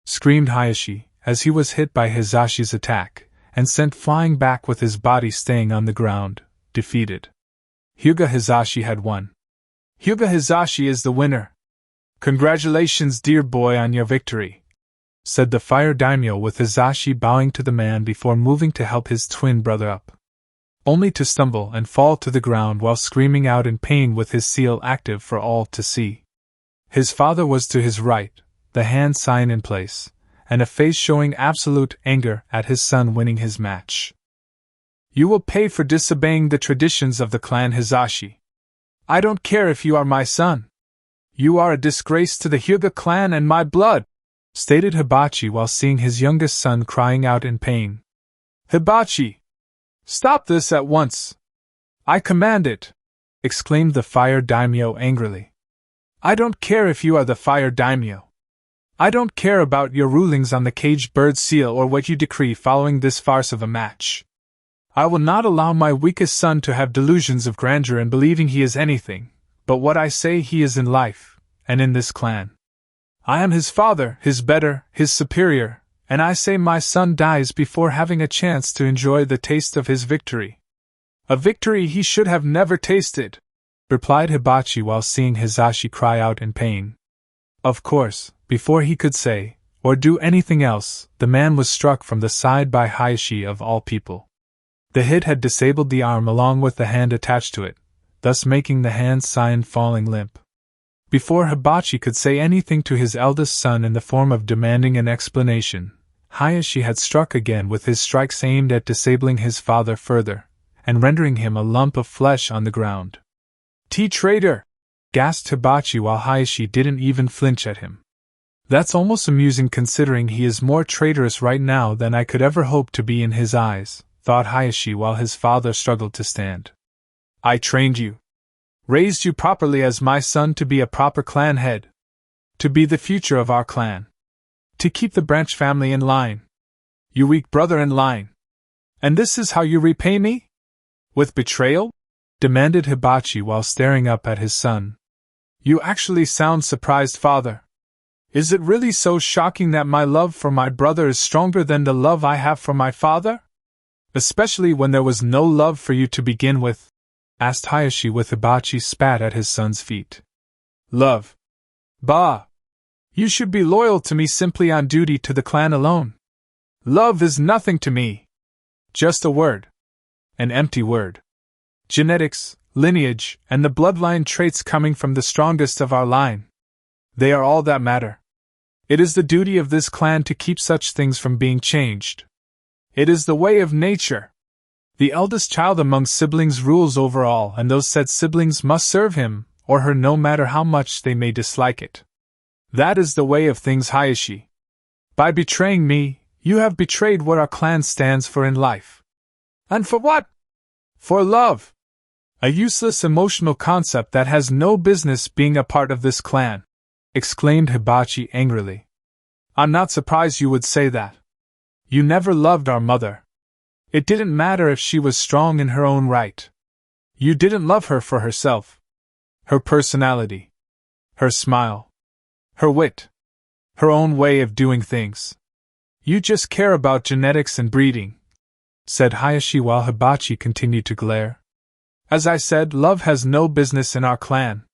A: screamed Hayashi, as he was hit by Hisashi's attack, and sent flying back with his body staying on the ground, defeated. Hyuga Hisashi had won. Hyuga Hisashi is the winner. Congratulations, dear boy, on your victory, said the fire daimyo with Hisashi bowing to the man before moving to help his twin brother up. Only to stumble and fall to the ground while screaming out in pain with his seal active for all to see. His father was to his right, the hand sign in place, and a face showing absolute anger at his son winning his match. You will pay for disobeying the traditions of the clan Hisashi. I don't care if you are my son. You are a disgrace to the Hyuga clan and my blood, stated Hibachi while seeing his youngest son crying out in pain. Hibachi! Stop this at once! I command it! Exclaimed the fire daimyo angrily. I don't care if you are the fire daimyo. I don't care about your rulings on the caged bird seal or what you decree following this farce of a match. I will not allow my weakest son to have delusions of grandeur and believing he is anything but what I say he is in life, and in this clan. I am his father, his better, his superior, and I say my son dies before having a chance to enjoy the taste of his victory. A victory he should have never tasted, replied Hibachi while seeing Hisashi cry out in pain. Of course, before he could say, or do anything else, the man was struck from the side by Hayashi of all people. The hit had disabled the arm along with the hand attached to it, thus making the hand sign falling limp. Before Hibachi could say anything to his eldest son in the form of demanding an explanation, Hayashi had struck again with his strikes aimed at disabling his father further, and rendering him a lump of flesh on the ground. Traitor! Gasped Hibachi while Hayashi didn't even flinch at him. That's almost amusing considering he is more traitorous right now than I could ever hope to be in his eyes, thought Hayashi while his father struggled to stand. I trained you. Raised you properly as my son to be a proper clan head. To be the future of our clan. To keep the branch family in line. You weak brother in line. And this is how you repay me? With betrayal? Demanded Hibachi while staring up at his son. You actually sound surprised, father. Is it really so shocking that my love for my brother is stronger than the love I have for my father? Especially when there was no love for you to begin with? Asked Hayashi with Hibachi spat at his son's feet. Love? Bah! You should be loyal to me simply on duty to the clan alone. Love is nothing to me. Just a word. An empty word. Genetics, lineage, and the bloodline traits coming from the strongest of our line. They are all that matter. It is the duty of this clan to keep such things from being changed. It is the way of nature. The eldest child among siblings rules over all, and those said siblings must serve him or her no matter how much they may dislike it. That is the way of things, Hayashi. By betraying me, you have betrayed what our clan stands for in life. And for what? For love. A useless emotional concept that has no business being a part of this clan, exclaimed Hibachi angrily. I'm not surprised you would say that. You never loved our mother. It didn't matter if she was strong in her own right. You didn't love her for herself. Her personality. Her smile. Her wit. Her own way of doing things. You just care about genetics and breeding, said Hayashi while Hibachi continued to glare. As I said, love has no business in our clan.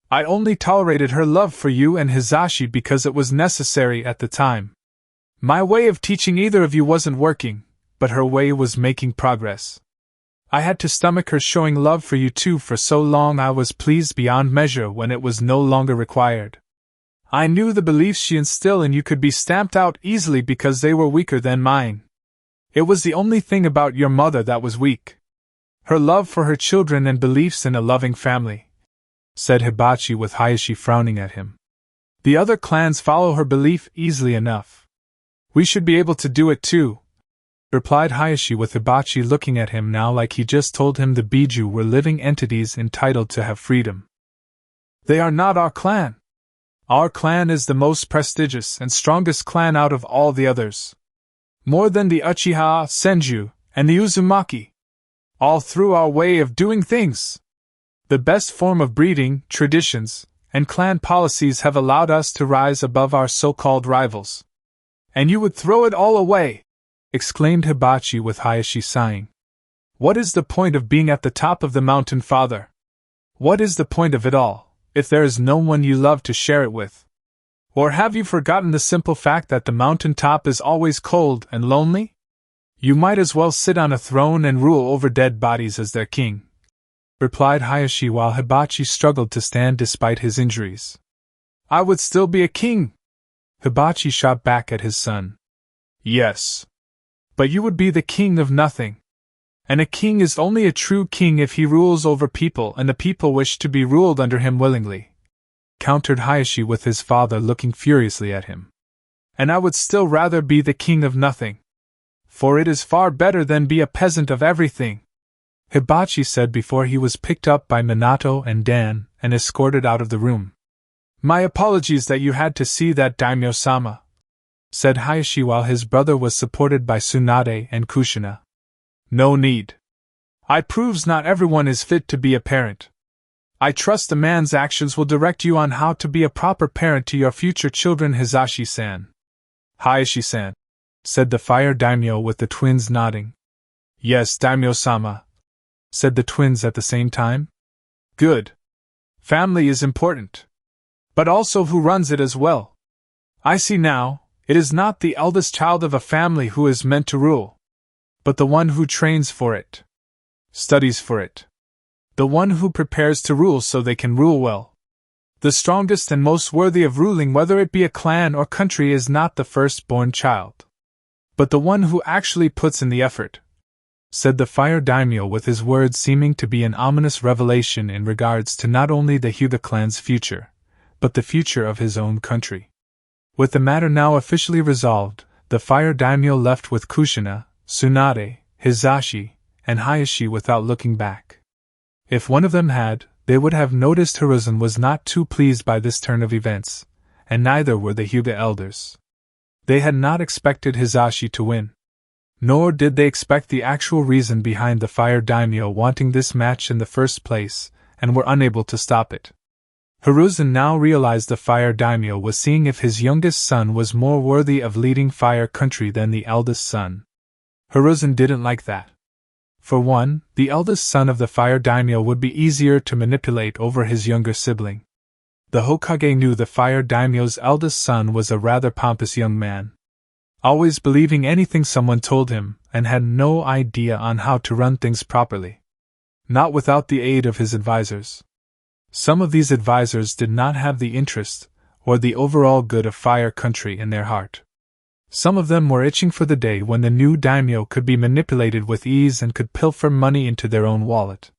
A: I only tolerated her love for you and Hisashi because it was necessary at the time. My way of teaching either of you wasn't working, but her way was making progress. I had to stomach her showing love for you too for so long. I was pleased beyond measure when it was no longer required. I knew the beliefs she instilled in you could be stamped out easily because they were weaker than mine. It was the only thing about your mother that was weak. Her love for her children and beliefs in a loving family, said Hibachi with Hayashi frowning at him. The other clans follow her belief easily enough. We should be able to do it too, replied Hayashi, with Hibachi looking at him now like he just told him the Biju were living entities entitled to have freedom. They are not our clan. Our clan is the most prestigious and strongest clan out of all the others. More than the Uchiha, Senju, and the Uzumaki. All through our way of doing things. The best form of breeding, traditions, and clan policies have allowed us to rise above our so-called rivals. And you would throw it all away, exclaimed Hibachi with Hayashi sighing. What is the point of being at the top of the mountain, father? What is the point of it all, if there is no one you love to share it with? Or have you forgotten the simple fact that the mountain top is always cold and lonely? You might as well sit on a throne and rule over dead bodies as their king, replied Hayashi while Hibachi struggled to stand despite his injuries. I would still be a king, Hibachi shot back at his son. Yes. But you would be the king of nothing. And a king is only a true king if he rules over people and the people wish to be ruled under him willingly, countered Hayashi with his father looking furiously at him. And I would still rather be the king of nothing. For it is far better than be a peasant of everything, Hibachi said before he was picked up by Minato and Dan and escorted out of the room. My apologies that you had to see that, Daimyo-sama, said Hayashi while his brother was supported by Tsunade and Kushina. No need. I proves not everyone is fit to be a parent. I trust the man's actions will direct you on how to be a proper parent to your future children, Hizashi-san. Hayashi-san, said the fire daimyo with the twins nodding. Yes, Daimyo-sama, said the twins at the same time. Good. Family is important. But also who runs it as well. I see now. It is not the eldest child of a family who is meant to rule, but the one who trains for it, studies for it, the one who prepares to rule so they can rule well. The strongest and most worthy of ruling, whether it be a clan or country, is not the firstborn child, but the one who actually puts in the effort, said the fire daimyo with his words seeming to be an ominous revelation in regards to not only the Hyuga clan's future, but the future of his own country. With the matter now officially resolved, the fire daimyo left with Kushina, Tsunade, Hizashi, and Hayashi without looking back. If one of them had, they would have noticed Hiruzen was not too pleased by this turn of events, and neither were the Hyuga elders. They had not expected Hizashi to win. Nor did they expect the actual reason behind the fire daimyo wanting this match in the first place, and were unable to stop it. Hiruzen now realized the fire daimyo was seeing if his youngest son was more worthy of leading fire country than the eldest son. Hiruzen didn't like that. For one, the eldest son of the fire daimyo would be easier to manipulate over his younger sibling. The Hokage knew the fire daimyo's eldest son was a rather pompous young man, always believing anything someone told him, and had no idea on how to run things properly. Not without the aid of his advisors. Some of these advisors did not have the interest, or the overall good of fire country in their heart. Some of them were itching for the day when the new daimyo could be manipulated with ease and could pilfer money into their own wallet.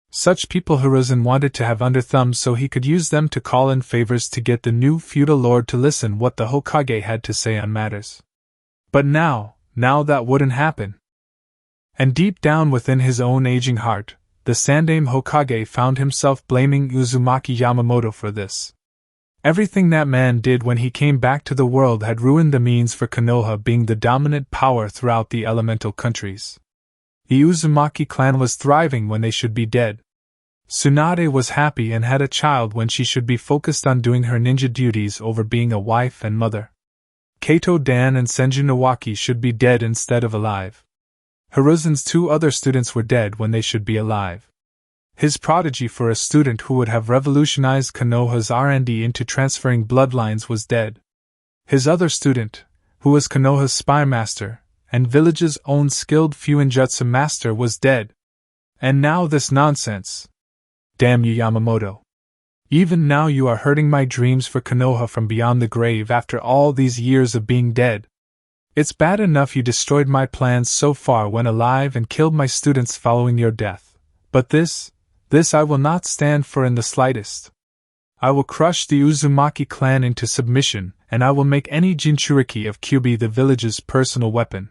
A: Such people Hiruzen wanted to have under thumbs so he could use them to call in favors to get the new feudal lord to listen what the Hokage had to say on matters. But now that wouldn't happen. And deep down within his own aging heart, the Sandaime Hokage found himself blaming Uzumaki Yamamoto for this. Everything that man did when he came back to the world had ruined the means for Konoha being the dominant power throughout the elemental countries. The Uzumaki clan was thriving when they should be dead. Tsunade was happy and had a child when she should be focused on doing her ninja duties over being a wife and mother. Kato Dan and Senju Nawaki should be dead instead of alive. Hiruzen's two other students were dead when they should be alive. His prodigy for a student who would have revolutionized Konoha's R&D into transferring bloodlines was dead. His other student, who was Konoha's spy master, and village's own skilled Fuinjutsu master, was dead. And now this nonsense. Damn you, Yamamoto. Even now you are hurting my dreams for Konoha from beyond the grave after all these years of being dead. It's bad enough you destroyed my plans so far when alive and killed my students following your death. But this I will not stand for in the slightest. I will crush the Uzumaki clan into submission, and I will make any Jinchuriki of Kyubi the village's personal weapon.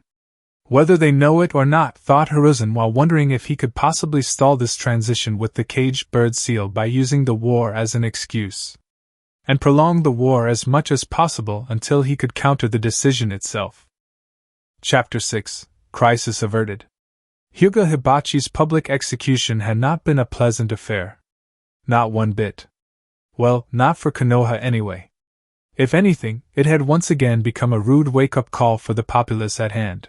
A: Whether they know it or not, thought Hiruzen while wondering if he could possibly stall this transition with the caged bird seal by using the war as an excuse, and prolong the war as much as possible until he could counter the decision itself. Chapter 6: Crisis Averted. Hyuga Hibachi's public execution had not been a pleasant affair. Not one bit. Well, not for Konoha anyway. If anything, it had once again become a rude wake-up call for the populace at hand.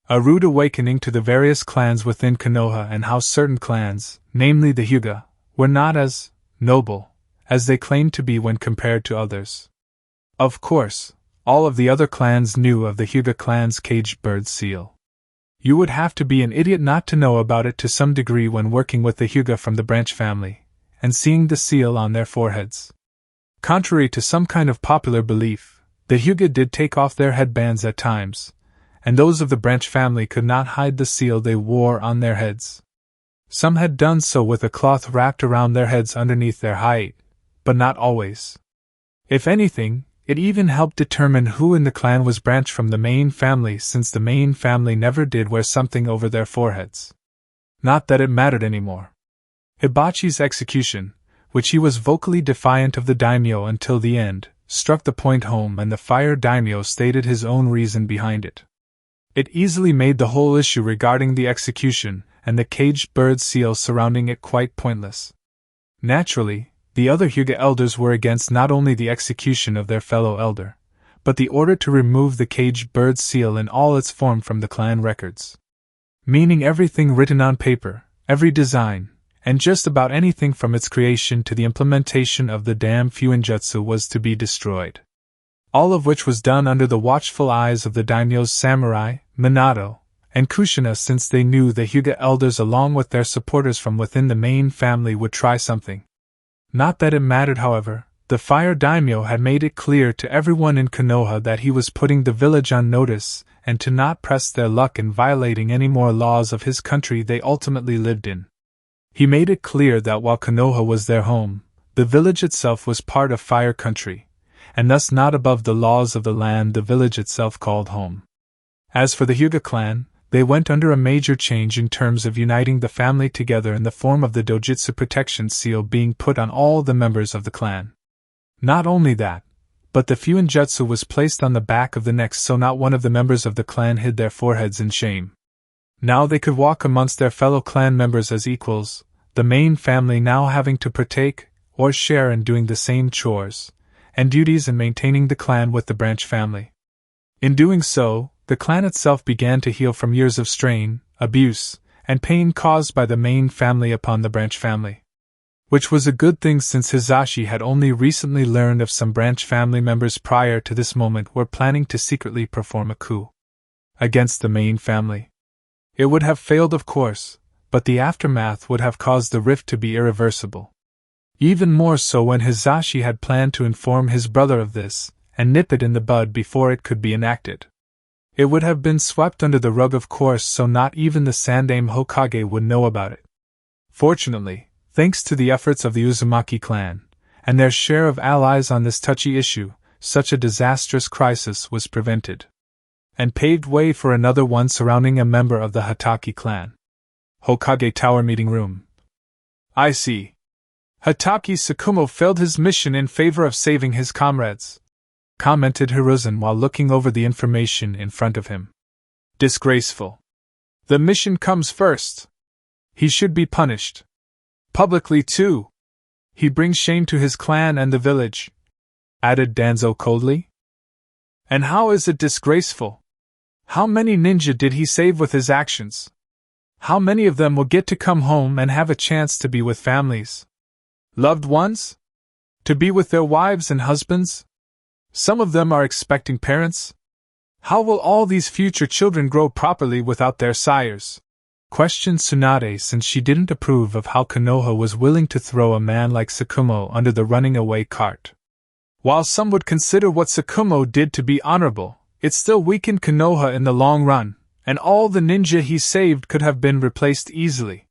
A: A rude awakening to the various clans within Konoha and how certain clans, namely the Hyuga, were not as noble as they claimed to be when compared to others. Of course, all of the other clans knew of the Hyuga clan's caged bird seal. You would have to be an idiot not to know about it to some degree when working with the Hyuga from the branch family, and seeing the seal on their foreheads. Contrary to some kind of popular belief, the Hyuga did take off their headbands at times, and those of the branch family could not hide the seal they wore on their heads. Some had done so with a cloth wrapped around their heads underneath their hide, but not always. If anything, it even helped determine who in the clan was branched from the main family, since the main family never did wear something over their foreheads. Not that it mattered anymore. Hibachi's execution, which he was vocally defiant of the daimyo until the end, struck the point home, and the fire daimyo stated his own reason behind it. It easily made the whole issue regarding the execution and the caged bird seal surrounding it quite pointless. Naturally, the other Hyuga elders were against not only the execution of their fellow elder, but the order to remove the caged bird seal in all its form from the clan records. Meaning everything written on paper, every design, and just about anything from its creation to the implementation of the damn Fuinjutsu was to be destroyed. All of which was done under the watchful eyes of the daimyo's samurai, Minato, and Kushina, since they knew the Hyuga elders along with their supporters from within the main family would try something. Not that it mattered, however. The fire daimyo had made it clear to everyone in Konoha that he was putting the village on notice and to not press their luck in violating any more laws of his country they ultimately lived in. He made it clear that while Konoha was their home, the village itself was part of fire country, and thus not above the laws of the land the village itself called home. As for the Hyuga clan, they went under a major change in terms of uniting the family together in the form of the Dojutsu protection seal being put on all the members of the clan. Not only that, but the Fuinjutsu was placed on the back of the necks so not one of the members of the clan hid their foreheads in shame. Now they could walk amongst their fellow clan members as equals, the main family now having to partake or share in doing the same chores and duties and maintaining the clan with the branch family. In doing so, the clan itself began to heal from years of strain, abuse, and pain caused by the main family upon the branch family. Which was a good thing, since Hisashi had only recently learned of some branch family members prior to this moment were planning to secretly perform a coup against the main family. It would have failed, of course, but the aftermath would have caused the rift to be irreversible. Even more so when Hisashi had planned to inform his brother of this, and nip it in the bud before it could be enacted. It would have been swept under the rug, of course, so not even the Sandaime Hokage would know about it. Fortunately, thanks to the efforts of the Uzumaki clan, and their share of allies on this touchy issue, such a disastrous crisis was prevented, and paved way for another one surrounding a member of the Hatake clan. Hokage Tower Meeting Room. I see. Hatake Tsukumo failed his mission in favor of saving his comrades, commented Hiruzen while looking over the information in front of him. Disgraceful. The mission comes first. He should be punished. Publicly, too. He brings shame to his clan and the village, added Danzo coldly. And how is it disgraceful? How many ninja did he save with his actions? How many of them will get to come home and have a chance to be with families? Loved ones? To be with their wives and husbands? Some of them are expecting parents. How will all these future children grow properly without their sires? Questioned Tsunade, since she didn't approve of how Konoha was willing to throw a man like Tsukumo under the running away cart. While some would consider what Tsukumo did to be honorable, it still weakened Konoha in the long run, and all the ninja he saved could have been replaced easily.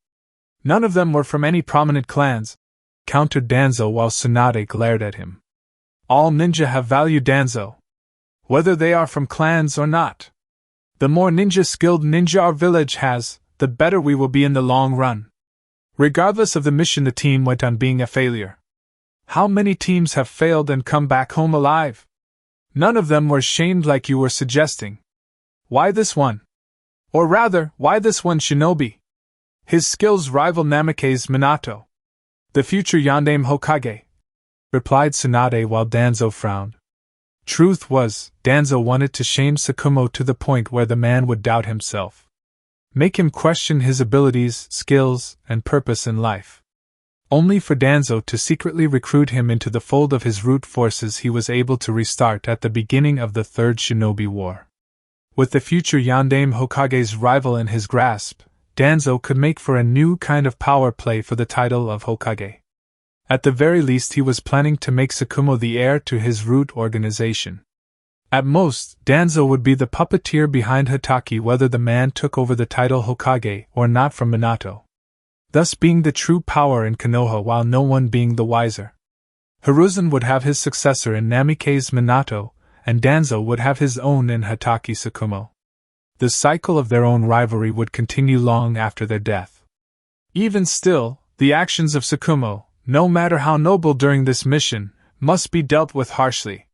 A: None of them were from any prominent clans. countered Danzo while Tsunade glared at him. All ninja have value, Danzo. Whether they are from clans or not. The more skilled ninja our village has, the better we will be in the long run. Regardless of the mission, the team went on being a failure. How many teams have failed and come back home alive? None of them were shamed like you were suggesting. Why this one? Or rather, why this one shinobi? His skills rival Namake's Minato, the future Yandame Hokage, replied Tsunade while Danzo frowned. Truth was, Danzo wanted to shame Sakumo to the point where the man would doubt himself. Make him question his abilities, skills, and purpose in life. Only for Danzo to secretly recruit him into the fold of his root forces he was able to restart at the beginning of the Third Shinobi War. With the future Yandame Hokage's rival in his grasp, Danzo could make for a new kind of power play for the title of Hokage. At the very least, he was planning to make Sakumo the heir to his root organization. At most, Danzo would be the puppeteer behind Hatake whether the man took over the title Hokage or not from Minato, thus being the true power in Konoha while no one being the wiser. Hiruzen would have his successor in Namake's Minato, and Danzo would have his own in Hatake Sakumo. The cycle of their own rivalry would continue long after their death. Even still, the actions of Sakumo, no matter how noble during this mission, must be dealt with harshly.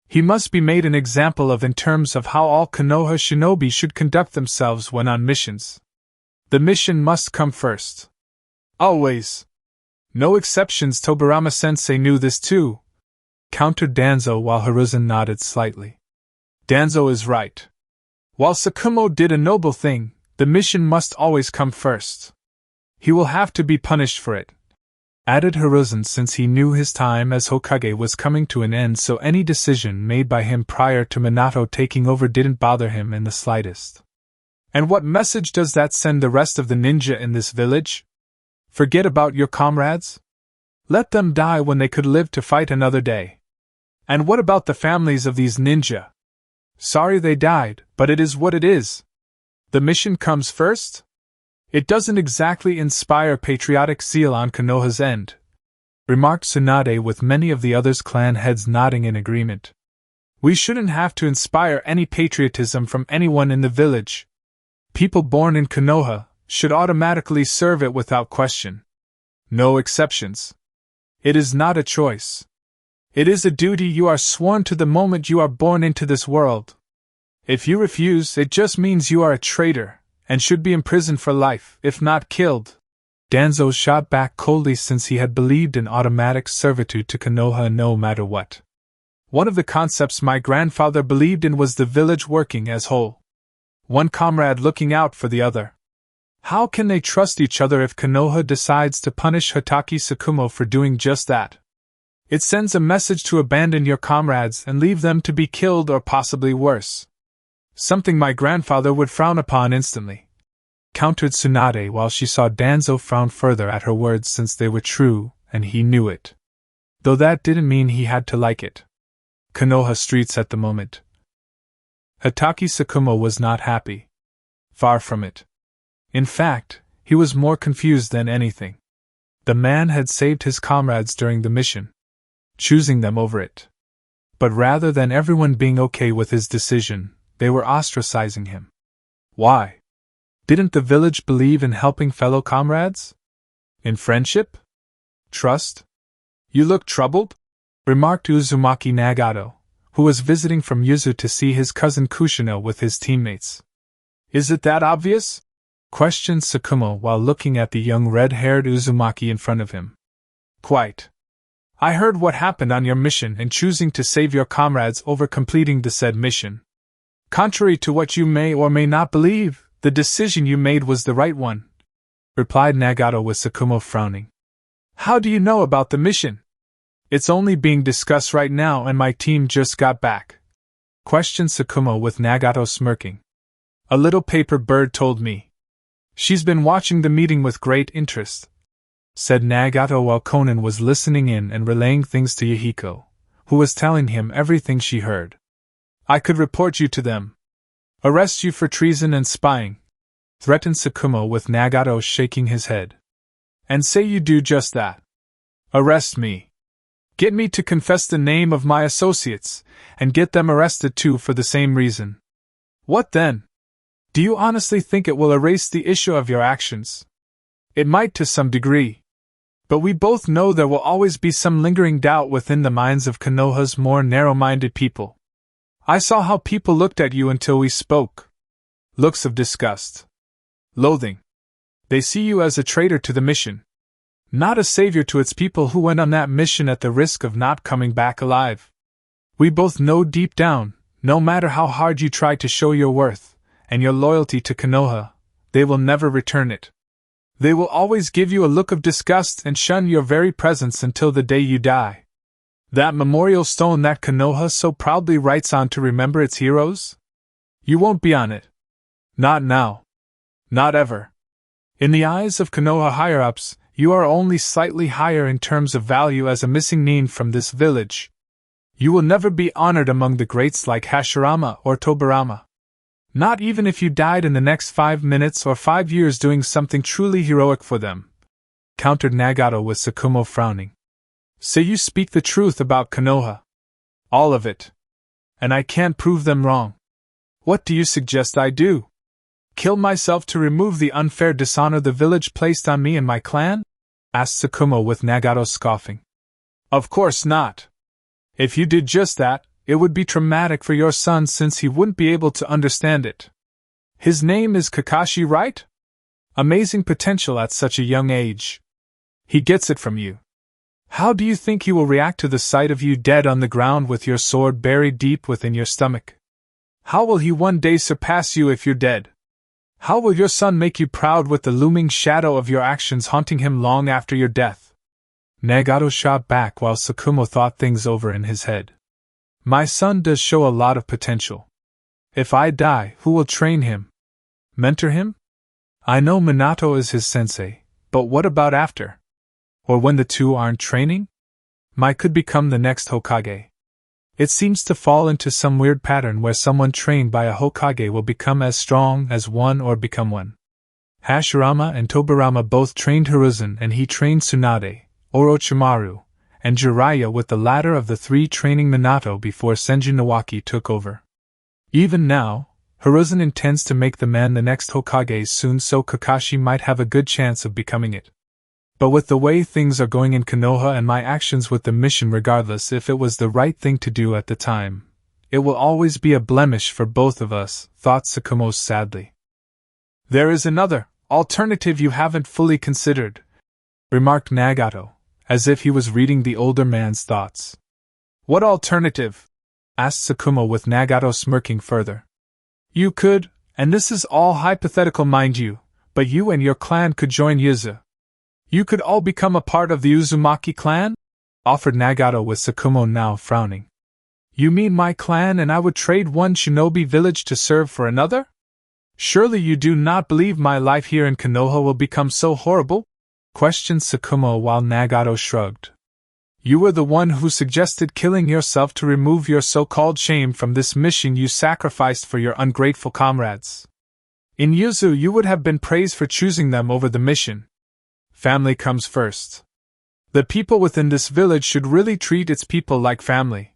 A: He must be made an example of in terms of how all Konoha shinobi should conduct themselves when on missions. The mission must come first. Always. No exceptions. Tobirama-sensei knew this too, countered Danzo while Hiruzen nodded slightly. Danzo is right. While Sakumo did a noble thing, the mission must always come first. He will have to be punished for it, added Hiruzen, since he knew his time as Hokage was coming to an end, so any decision made by him prior to Minato taking over didn't bother him in the slightest. And what message does that send the rest of the ninja in this village? Forget about your comrades? Let them die when they could live to fight another day. And what about the families of these ninja? Sorry they died, but it is what it is. The mission comes first? It doesn't exactly inspire patriotic zeal on Konoha's end, remarked Tsunade with many of the others' clan heads nodding in agreement. We shouldn't have to inspire any patriotism from anyone in the village. People born in Konoha should automatically serve it without question. No exceptions. It is not a choice. It is a duty you are sworn to the moment you are born into this world. If you refuse, it just means you are a traitor, and should be imprisoned for life, if not killed. Danzo shot back coldly, since he had believed in automatic servitude to Konoha no matter what. One of the concepts my grandfather believed in was the village working as whole. One comrade looking out for the other. How can they trust each other if Konoha decides to punish Hatake Sakumo for doing just that? It sends a message to abandon your comrades and leave them to be killed or possibly worse. Something my grandfather would frown upon instantly, countered Tsunade while she saw Danzo frown further at her words, since they were true, and he knew it. Though that didn't mean he had to like it. Konoha streets at the moment. Hatake Sakumo was not happy. Far from it. In fact, he was more confused than anything. The man had saved his comrades during the mission, choosing them over it. But rather than everyone being okay with his decision, they were ostracizing him. Why? Didn't the village believe in helping fellow comrades? In friendship? Trust? You look troubled? Remarked Uzumaki Nagato, who was visiting from Uzu to see his cousin Kushino with his teammates. Is it that obvious? Questioned Sakumo while looking at the young red-haired Uzumaki in front of him. Quite. I heard what happened on your mission in choosing to save your comrades over completing the said mission. Contrary to what you may or may not believe, the decision you made was the right one, replied Nagato with Sakumo frowning. How do you know about the mission? It's only being discussed right now and my team just got back, questioned Sakumo with Nagato smirking. A little paper bird told me. She's been watching the meeting with great interest, said Nagato while Konan was listening in and relaying things to Yahiko, who was telling him everything she heard. I could report you to them. Arrest you for treason and spying, threatened Sakumo with Nagato shaking his head. And say you do just that. Arrest me. Get me to confess the name of my associates, and get them arrested too for the same reason. What then? Do you honestly think it will erase the issue of your actions? It might to some degree. But we both know there will always be some lingering doubt within the minds of Konoha's more narrow-minded people. I saw how people looked at you until we spoke. Looks of disgust. Loathing. They see you as a traitor to the mission. Not a savior to its people who went on that mission at the risk of not coming back alive. We both know deep down, no matter how hard you try to show your worth, and your loyalty to Konoha, they will never return it. They will always give you a look of disgust and shun your very presence until the day you die. That memorial stone that Konoha so proudly writes on to remember its heroes? You won't be on it. Not now. Not ever. In the eyes of Konoha higher-ups, you are only slightly higher in terms of value as a missing nin from this village. You will never be honored among the greats like Hashirama or Tobirama. Not even if you died in the next 5 minutes or 5 years doing something truly heroic for them, countered Nagato with Tsukumo frowning. Say you speak the truth about Konoha. All of it. And I can't prove them wrong. What do you suggest I do? Kill myself to remove the unfair dishonor the village placed on me and my clan? Asked Tsukumo with Nagato scoffing. Of course not. If you did just that, it would be traumatic for your son since he wouldn't be able to understand it. His name is Kakashi, right? Amazing potential at such a young age. He gets it from you. How do you think he will react to the sight of you dead on the ground with your sword buried deep within your stomach? How will he one day surpass you if you're dead? How will your son make you proud with the looming shadow of your actions haunting him long after your death? Nagato shot back while Tsukumo thought things over in his head. My son does show a lot of potential. If I die, who will train him? Mentor him? I know Minato is his sensei, but what about after? Or when the two aren't training? Mai could become the next Hokage. It seems to fall into some weird pattern where someone trained by a Hokage will become as strong as one or become one. Hashirama and Tobirama both trained Hiruzen and he trained Tsunade, Orochimaru, and Jiraiya, with the latter of the three training Minato before Senju Nawaki took over. Even now, Hiruzen intends to make the man the next Hokage soon, so Kakashi might have a good chance of becoming it. But with the way things are going in Konoha and my actions with the mission, regardless if it was the right thing to do at the time, it will always be a blemish for both of us, thought Tsukumo sadly. There is another alternative you haven't fully considered, remarked Nagato, as if he was reading the older man's thoughts. What alternative? Asked Tsukumo with Nagato smirking further. You could, and this is all hypothetical mind you, but you and your clan could join Uzu. You could all become a part of the Uzumaki Clan? Offered Nagato with Tsukumo now frowning. You mean my clan and I would trade one shinobi village to serve for another? Surely you do not believe my life here in Konoha will become so horrible? Questioned Tsukumo while Nagato shrugged. You were the one who suggested killing yourself to remove your so-called shame from this mission you sacrificed for your ungrateful comrades. In Uzu you would have been praised for choosing them over the mission. Family comes first. The people within this village should really treat its people like family.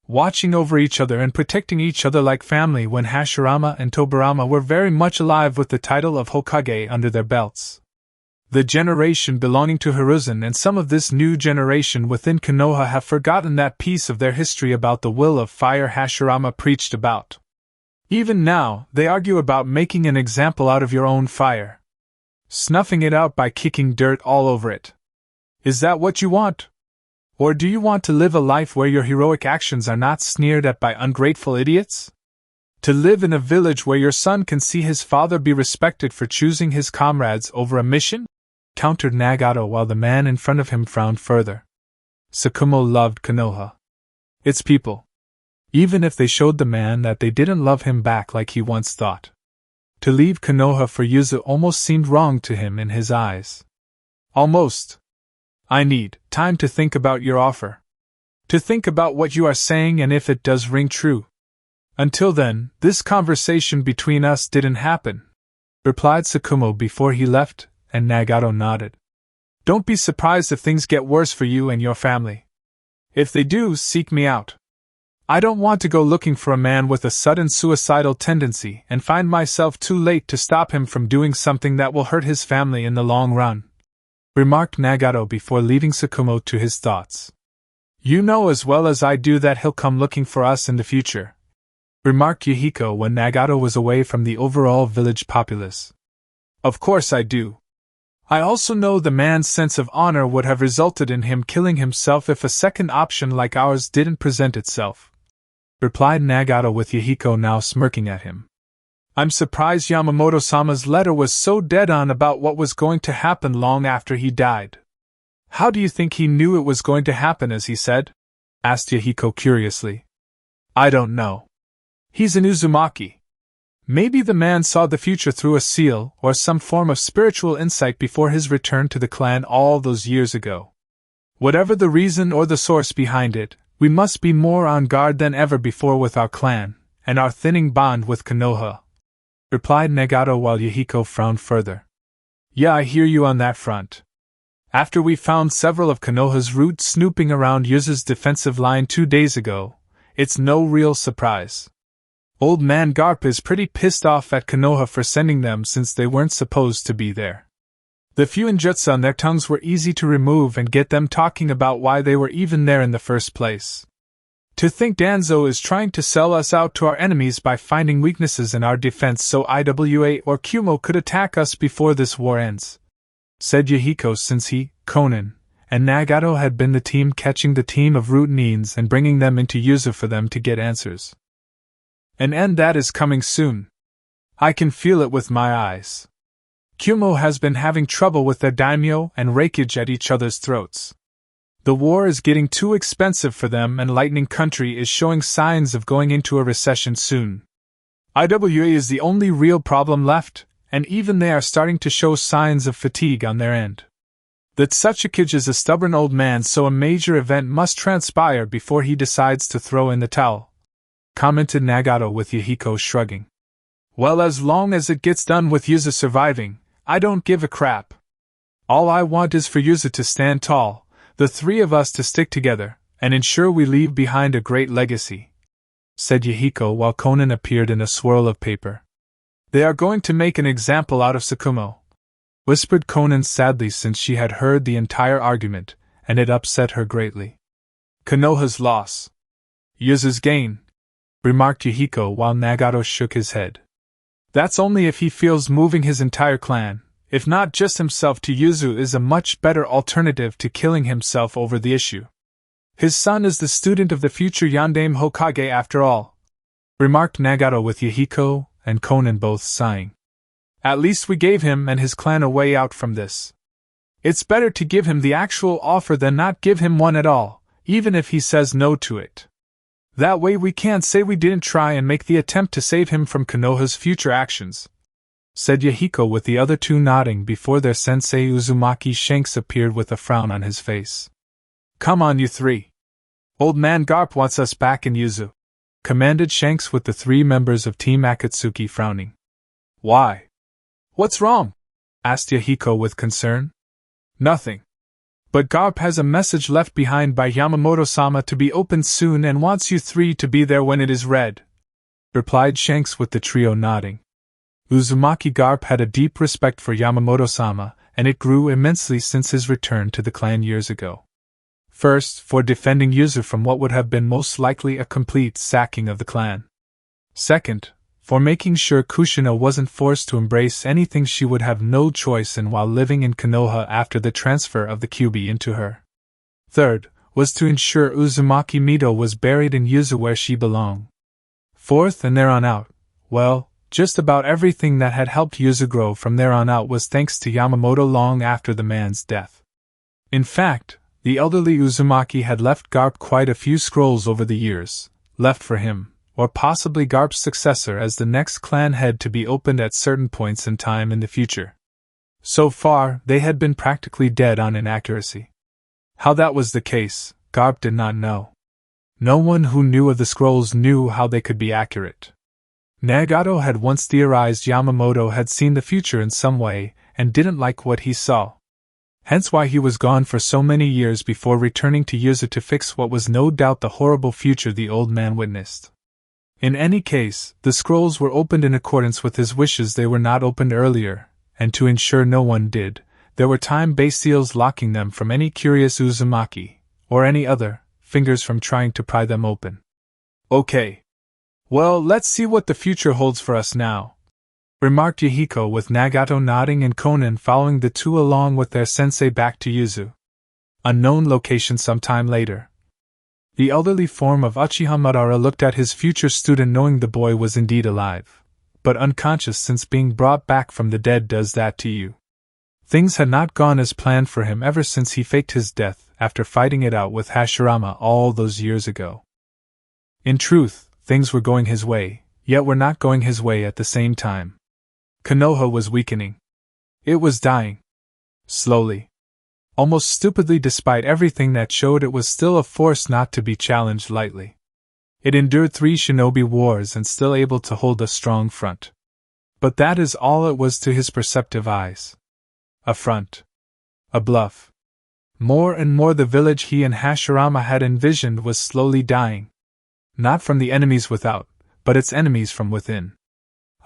A: Watching over each other and protecting each other like family when Hashirama and Tobirama were very much alive with the title of Hokage under their belts. The generation belonging to Hiruzen and some of this new generation within Konoha have forgotten that piece of their history about the will of fire Hashirama preached about. Even now, they argue about making an example out of your own fire. Snuffing it out by kicking dirt all over it. Is that what you want? Or do you want to live a life where your heroic actions are not sneered at by ungrateful idiots? To live in a village where your son can see his father be respected for choosing his comrades over a mission? Countered Nagato while the man in front of him frowned further. Tsukumo loved Konoha. Its people. Even if they showed the man that they didn't love him back like he once thought. To leave Konoha for Uzu almost seemed wrong to him in his eyes. Almost. I need time to think about your offer. To think about what you are saying and if it does ring true. Until then, this conversation between us didn't happen, replied Tsukumo before he left, and Nagato nodded. Don't be surprised if things get worse for you and your family. If they do, seek me out. I don't want to go looking for a man with a sudden suicidal tendency and find myself too late to stop him from doing something that will hurt his family in the long run," remarked Nagato before leaving Tsukumo to his thoughts. "You know as well as I do that he'll come looking for us in the future," remarked Yahiko when Nagato was away from the overall village populace. "Of course I do. I also know the man's sense of honor would have resulted in him killing himself if a second option like ours didn't present itself," replied Nagato with Yahiko now smirking at him. "I'm surprised Yamamoto-sama's letter was so dead-on about what was going to happen long after he died. How do you think he knew it was going to happen as he said?" asked Yahiko curiously. "I don't know. He's an Uzumaki. Maybe the man saw the future through a seal or some form of spiritual insight before his return to the clan all those years ago. Whatever the reason or the source behind it, we must be more on guard than ever before with our clan, and our thinning bond with Konoha," replied Nagato while Yahiko frowned further. "Yeah, I hear you on that front. After we found several of Konoha's roots snooping around Yuzu's defensive line 2 days ago, it's no real surprise. Old man Garp is pretty pissed off at Konoha for sending them since they weren't supposed to be there. The few injutsu on their tongues were easy to remove and get them talking about why they were even there in the first place. To think Danzo is trying to sell us out to our enemies by finding weaknesses in our defense so Iwa or Kumo could attack us before this war ends," said Yahiko since he, Konan, and Nagato had been the team catching the team of root Nins and bringing them into Yuzu for them to get answers. "An end that is coming soon. I can feel it with my eyes. Kumo has been having trouble with their daimyo and raikage at each other's throats. The war is getting too expensive for them and Lightning Country is showing signs of going into a recession soon. Iwa is the only real problem left, and even they are starting to show signs of fatigue on their end. That Tsuchikage is a stubborn old man, so a major event must transpire before he decides to throw in the towel," commented Nagato with Yahiko shrugging. "Well, as long as it gets done with Yuzu surviving, I don't give a crap. All I want is for Yuzu to stand tall, the three of us to stick together, and ensure we leave behind a great legacy," said Yahiko while Konan appeared in a swirl of paper. "They are going to make an example out of Tsukumo," whispered Konan sadly since she had heard the entire argument, and it upset her greatly. "Konoha's loss. Yuzu's gain," remarked Yahiko while Nagato shook his head. "That's only if he feels moving his entire clan, if not just himself to Yuzu, is a much better alternative to killing himself over the issue. His son is the student of the future Yandame Hokage after all," remarked Nagato with Yahiko and Konan both sighing. "At least we gave him and his clan a way out from this. It's better to give him the actual offer than not give him one at all, even if he says no to it. That way we can't say we didn't try and make the attempt to save him from Konoha's future actions," said Yahiko with the other two nodding before their sensei Uzumaki Shanks appeared with a frown on his face. "Come on, you three. Old man Garp wants us back in Yuzu," commanded Shanks with the three members of Team Akatsuki frowning. "Why? What's wrong?" asked Yahiko with concern. "Nothing. But Garp has a message left behind by Yamamoto-sama to be opened soon and wants you three to be there when it is read," replied Shanks with the trio nodding. Uzumaki Garp had a deep respect for Yamamoto-sama, and it grew immensely since his return to the clan years ago. First, for defending Yuzu from what would have been most likely a complete sacking of the clan. Second, for making sure Kushina wasn't forced to embrace anything she would have no choice in while living in Konoha after the transfer of the Kyuubi into her. Third, was to ensure Uzumaki Mito was buried in Yuzu where she belonged. Fourth, and there on out, well, just about everything that had helped Yuzu grow from there on out was thanks to Yamamoto long after the man's death. In fact, the elderly Uzumaki had left Garp quite a few scrolls over the years, left for him, or possibly Garp's successor as the next clan head to be opened at certain points in time in the future. So far, they had been practically dead on inaccuracy. How that was the case, Garp did not know. No one who knew of the scrolls knew how they could be accurate. Nagato had once theorized Yamamoto had seen the future in some way, and didn't like what he saw. Hence why he was gone for so many years before returning to Uzu to fix what was no doubt the horrible future the old man witnessed. In any case, the scrolls were opened in accordance with his wishes. They were not opened earlier, and to ensure no one did, there were time-based seals locking them from any curious Uzumaki, or any other, fingers from trying to pry them open. Okay. Well, let's see what the future holds for us now, remarked Yahiko, with Nagato nodding and Konan following the two along with their sensei back to Uzu. Unknown location sometime later. The elderly form of Uchiha Madara looked at his future student, knowing the boy was indeed alive, but unconscious since being brought back from the dead does that to you. Things had not gone as planned for him ever since he faked his death after fighting it out with Hashirama all those years ago. In truth, things were going his way, yet were not going his way at the same time. Konoha was weakening. It was dying. Slowly. Almost stupidly, despite everything that showed it was still a force not to be challenged lightly. It endured 3 shinobi wars and still able to hold a strong front. But that is all it was to his perceptive eyes. A front. A bluff. More and more the village he and Hashirama had envisioned was slowly dying. Not from the enemies without, but its enemies from within.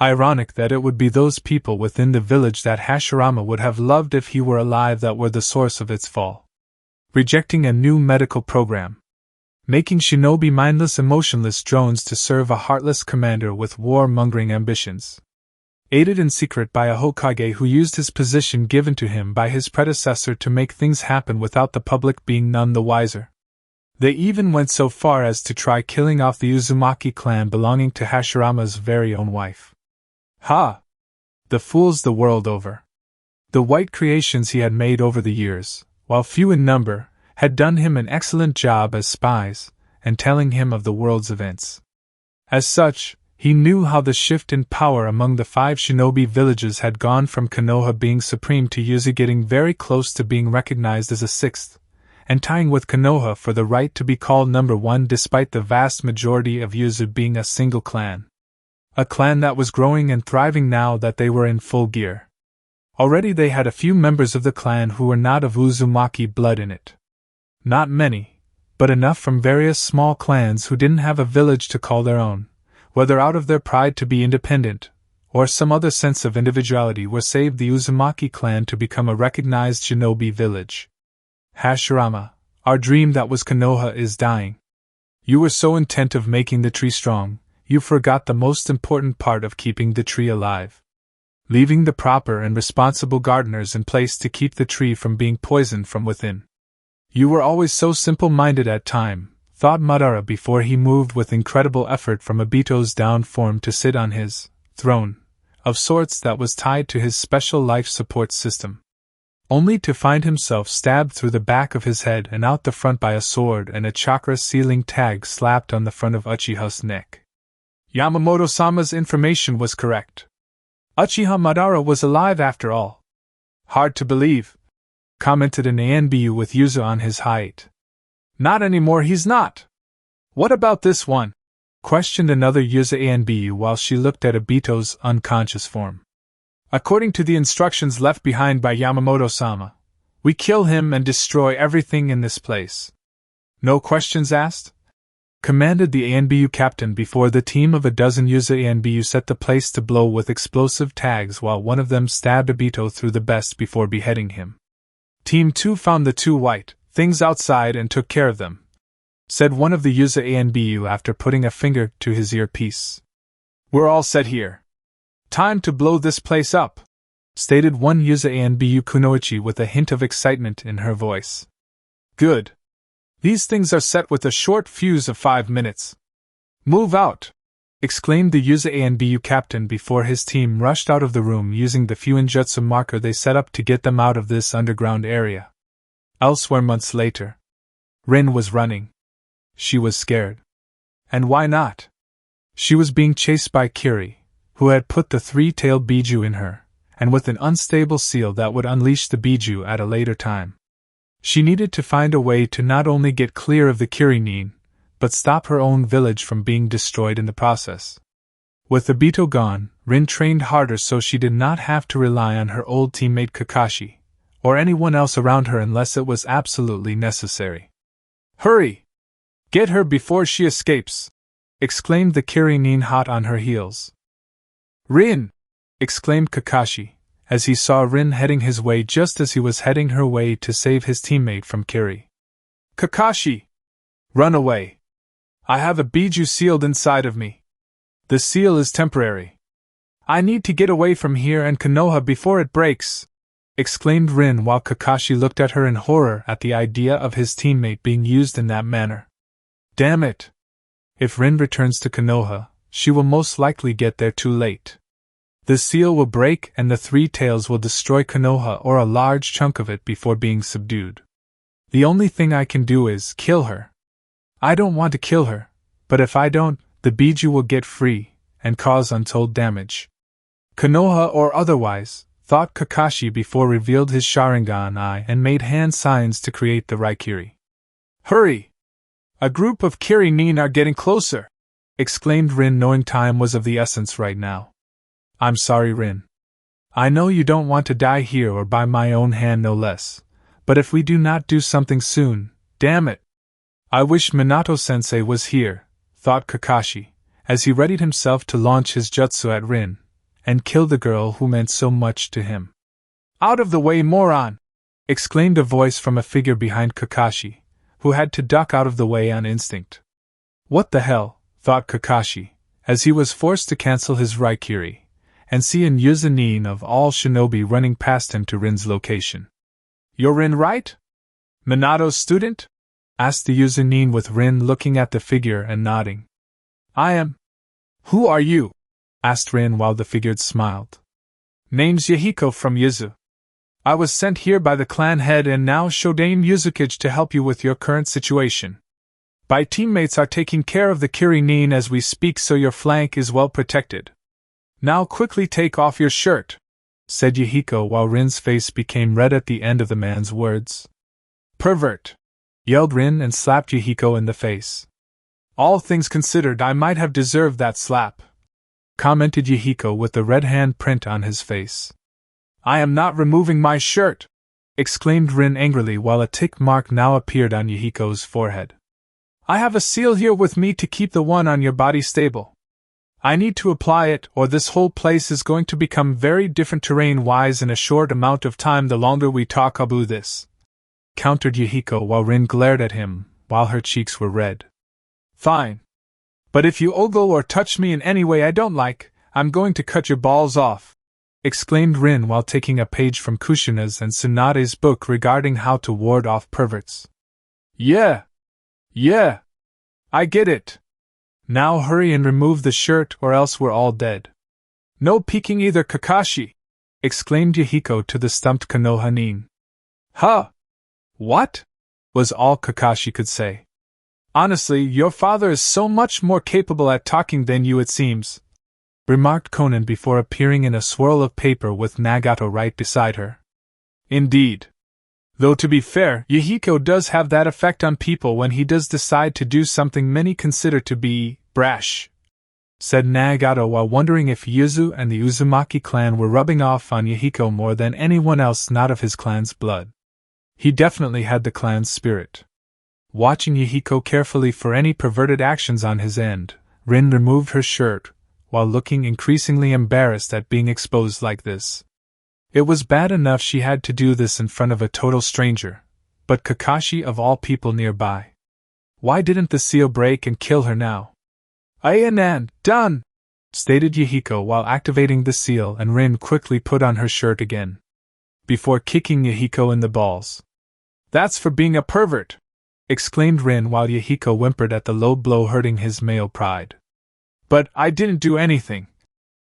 A: Ironic that it would be those people within the village that Hashirama would have loved if he were alive that were the source of its fall. Rejecting a new medical program. Making shinobi mindless, emotionless drones to serve a heartless commander with war-mongering ambitions. Aided in secret by a Hokage who used his position given to him by his predecessor to make things happen without the public being none the wiser. They even went so far as to try killing off the Uzumaki clan belonging to Hashirama's very own wife. Ha! The fools the world over. The white creations he had made over the years, while few in number, had done him an excellent job as spies, and telling him of the world's events. As such, he knew how the shift in power among the 5 shinobi villages had gone from Konoha being supreme to Uzu getting very close to being recognized as a 6th, and tying with Konoha for the right to be called number 1 despite the vast majority of Uzu being a single clan. A clan that was growing and thriving now that they were in full gear. Already they had a few members of the clan who were not of Uzumaki blood in it. Not many, but enough from various small clans who didn't have a village to call their own, whether out of their pride to be independent, or some other sense of individuality, were saved the Uzumaki clan to become a recognized shinobi village. Hashirama, our dream that was Konoha is dying. You were so intent of making the tree strong, you forgot the most important part of keeping the tree alive. Leaving the proper and responsible gardeners in place to keep the tree from being poisoned from within. You were always so simple-minded at time, thought Madara before he moved with incredible effort from Obito's down form to sit on his throne, of sorts that was tied to his special life support system. Only to find himself stabbed through the back of his head and out the front by a sword and a chakra sealing tag slapped on the front of Uchiha's neck. Yamamoto-sama's information was correct. Uchiha Madara was alive after all. Hard to believe, commented an Anbu with Uzu on his height. Not anymore, he's not. What about this one? Questioned another Uzu Anbu while she looked at Obito's unconscious form. According to the instructions left behind by Yamamoto-sama, we kill him and destroy everything in this place. No questions asked? Commanded the Anbu captain before the team of a dozen Uzu Anbu set the place to blow with explosive tags while one of them stabbed Obito through the best before beheading him. Team 2 found the 2 white things outside and took care of them, said one of the Uzu Anbu after putting a finger to his earpiece. We're all set here. Time to blow this place up, stated one Uzu Anbu Kunoichi with a hint of excitement in her voice. Good. These things are set with a short fuse of 5 minutes. Move out! Exclaimed the Uzu Anbu captain before his team rushed out of the room using the Fuinjutsu marker they set up to get them out of this underground area. Elsewhere months later, Rin was running. She was scared. And why not? She was being chased by Kiri, who had put the 3-tailed Biju in her, and with an unstable seal that would unleash the Biju at a later time. She needed to find a way to not only get clear of the Kiri-nin, but stop her own village from being destroyed in the process. With Obito gone, Rin trained harder so she did not have to rely on her old teammate Kakashi, or anyone else around her unless it was absolutely necessary. "Hurry! Get her before she escapes!" exclaimed the Kirin hot on her heels. "Rin!" exclaimed Kakashi, as he saw Rin heading his way just as he was heading her way to save his teammate from Kiri. "Kakashi! Run away! I have a biju sealed inside of me. The seal is temporary. I need to get away from here and Konoha before it breaks!" exclaimed Rin while Kakashi looked at her in horror at the idea of his teammate being used in that manner. Damn it! If Rin returns to Konoha, she will most likely get there too late. The seal will break and the three tails will destroy Konoha or a large chunk of it before being subdued. The only thing I can do is kill her. I don't want to kill her, but if I don't, the biju will get free and cause untold damage. Konoha or otherwise, thought Kakashi before revealed his Sharingan eye and made hand signs to create the Raikiri. "Hurry! A group of Kiri-nin are getting closer!" exclaimed Rin, knowing time was of the essence right now. "I'm sorry, Rin. I know you don't want to die here or by my own hand no less, but if we do not do something soon, damn it! I wish Minato-sensei was here," thought Kakashi, as he readied himself to launch his jutsu at Rin, and kill the girl who meant so much to him. "Out of the way, moron!" exclaimed a voice from a figure behind Kakashi, who had to duck out of the way on instinct. What the hell, thought Kakashi, as he was forced to cancel his Raikiri, and see an Uzunin of all shinobi running past him to Rin's location. "You're Rin, right? Minato's student?" asked the Uzunin with Rin looking at the figure and nodding. "I am." "Who are you?" asked Rin while the figure smiled. "Name's Yahiko from Uzu. I was sent here by the clan head and now Shodaime Uzukage to help you with your current situation. My teammates are taking care of the Kiri-nin as we speak, so your flank is well protected. Now quickly take off your shirt," said Yahiko while Rin's face became red at the end of the man's words. "Pervert!" yelled Rin and slapped Yahiko in the face. "All things considered, I might have deserved that slap," commented Yahiko with the red hand print on his face. "I am not removing my shirt!" exclaimed Rin angrily while a tick mark now appeared on Yahiko's forehead. "I have a seal here with me to keep the one on your body stable. I need to apply it, or this whole place is going to become very different terrain-wise in a short amount of time the longer we talk about this," countered Yahiko while Rin glared at him, while her cheeks were red. "Fine. But if you ogle or touch me in any way I don't like, I'm going to cut your balls off," exclaimed Rin while taking a page from Kushina's and Tsunade's book regarding how to ward off perverts. Yeah, I get it. Now hurry and remove the shirt or else we're all dead." "No peeking either, Kakashi!" exclaimed Yahiko to the stumped Konoha-nin. "Huh? What?" was all Kakashi could say. "Honestly, your father is so much more capable at talking than you, it seems," remarked Conan before appearing in a swirl of paper with Nagato right beside her. "Indeed. Though to be fair, Yahiko does have that effect on people when he does decide to do something many consider to be brash," said Nagato while wondering if Uzu and the Uzumaki clan were rubbing off on Yahiko more than anyone else not of his clan's blood. He definitely had the clan's spirit. Watching Yahiko carefully for any perverted actions on his end, Rin removed her shirt, while looking increasingly embarrassed at being exposed like this. It was bad enough she had to do this in front of a total stranger, but Kakashi of all people nearby. Why didn't the seal break and kill her now? "Ayanan, done!" stated Yahiko while activating the seal, and Rin quickly put on her shirt again, before kicking Yahiko in the balls. "That's for being a pervert!" exclaimed Rin while Yahiko whimpered at the low blow hurting his male pride. "But I didn't do anything,"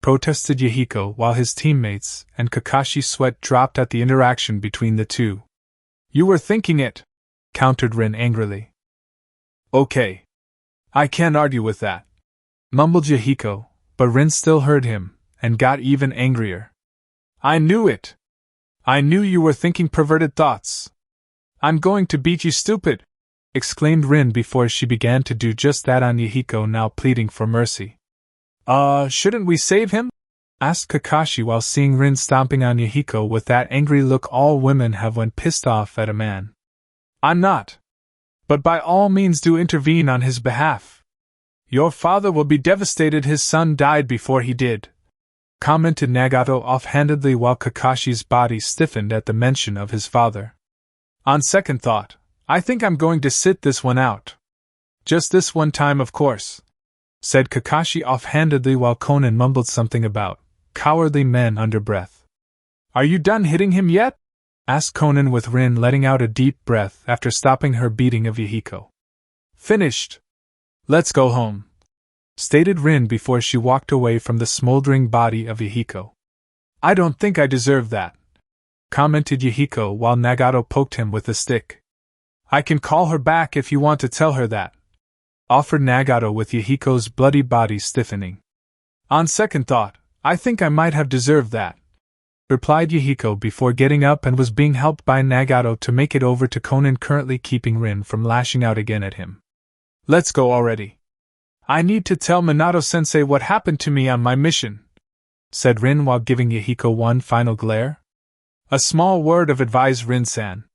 A: protested Yahiko while his teammates and Kakashi's sweat dropped at the interaction between the two. "You were thinking it," countered Rin angrily. "Okay. I can't argue with that," mumbled Yahiko, but Rin still heard him, and got even angrier. "I knew it! I knew you were thinking perverted thoughts. I'm going to beat you, stupid!" exclaimed Rin before she began to do just that on Yahiko, now pleading for mercy. Shouldn't we save him?" asked Kakashi while seeing Rin stomping on Yahiko with that angry look all women have when pissed off at a man. I'm not. But by all means do intervene on his behalf. Your father will be devastated his son died before he did, commented Nagato offhandedly while Kakashi's body stiffened at the mention of his father. On second thought, I think I'm going to sit this one out. Just this one time, of course, said Kakashi offhandedly while Konan mumbled something about cowardly men under breath. Are you done hitting him yet? Asked Konan with Rin letting out a deep breath after stopping her beating of Yahiko. Finished. Let's go home, stated Rin before she walked away from the smoldering body of Yahiko. I don't think I deserve that, commented Yahiko while Nagato poked him with a stick. I can call her back if you want to tell her that, offered Nagato with Yahiko's bloody body stiffening. On second thought, I think I might have deserved that, replied Yahiko before getting up and was being helped by Nagato to make it over to Konan, currently keeping Rin from lashing out again at him. Let's go already. I need to tell Minato-sensei what happened to me on my mission, said Rin while giving Yahiko one final glare. A small word of advice, Rin-san.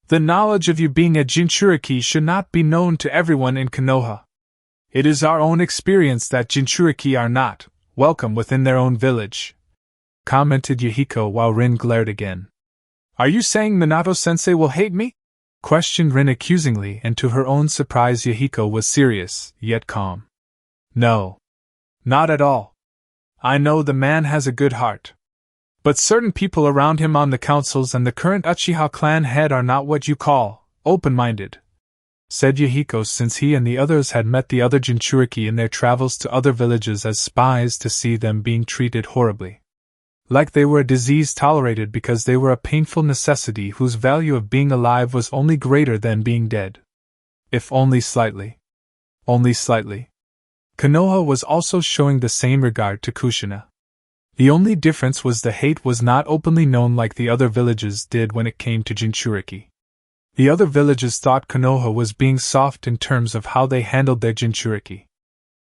A: The knowledge of you being a Jinchuriki should not be known to everyone in Konoha. It is our own experience that Jinchuriki are not welcome within their own village, commented Yahiko while Rin glared again. Are you saying Minato-sensei will hate me? Questioned Rin accusingly, and to her own surprise Yahiko was serious, yet calm. No. Not at all. I know the man has a good heart. But certain people around him on the councils and the current Uchiha clan head are not what you call open-minded, said Yahiko, since he and the others had met the other Jinchuriki in their travels to other villages as spies to see them being treated horribly. Like they were a disease tolerated because they were a painful necessity whose value of being alive was only greater than being dead. If only slightly. Only slightly. Konoha was also showing the same regard to Kushina. The only difference was the hate was not openly known like the other villages did when it came to Jinchuriki. The other villages thought Konoha was being soft in terms of how they handled their Jinchuriki.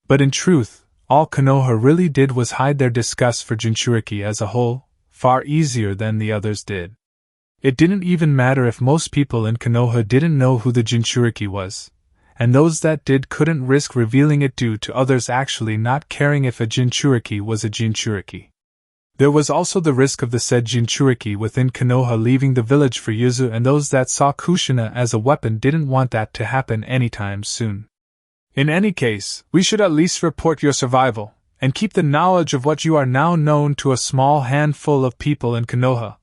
A: But in truth, all Konoha really did was hide their disgust for Jinchuriki as a whole, far easier than the others did. It didn't even matter if most people in Konoha didn't know who the Jinchuriki was, and those that did couldn't risk revealing it due to others actually not caring if a Jinchuriki was a Jinchuriki. There was also the risk of the said Jinchuriki within Konoha leaving the village for Uzu, and those that saw Kushina as a weapon didn't want that to happen anytime soon. In any case, we should at least report your survival, and keep the knowledge of what you are now known to a small handful of people in Konoha,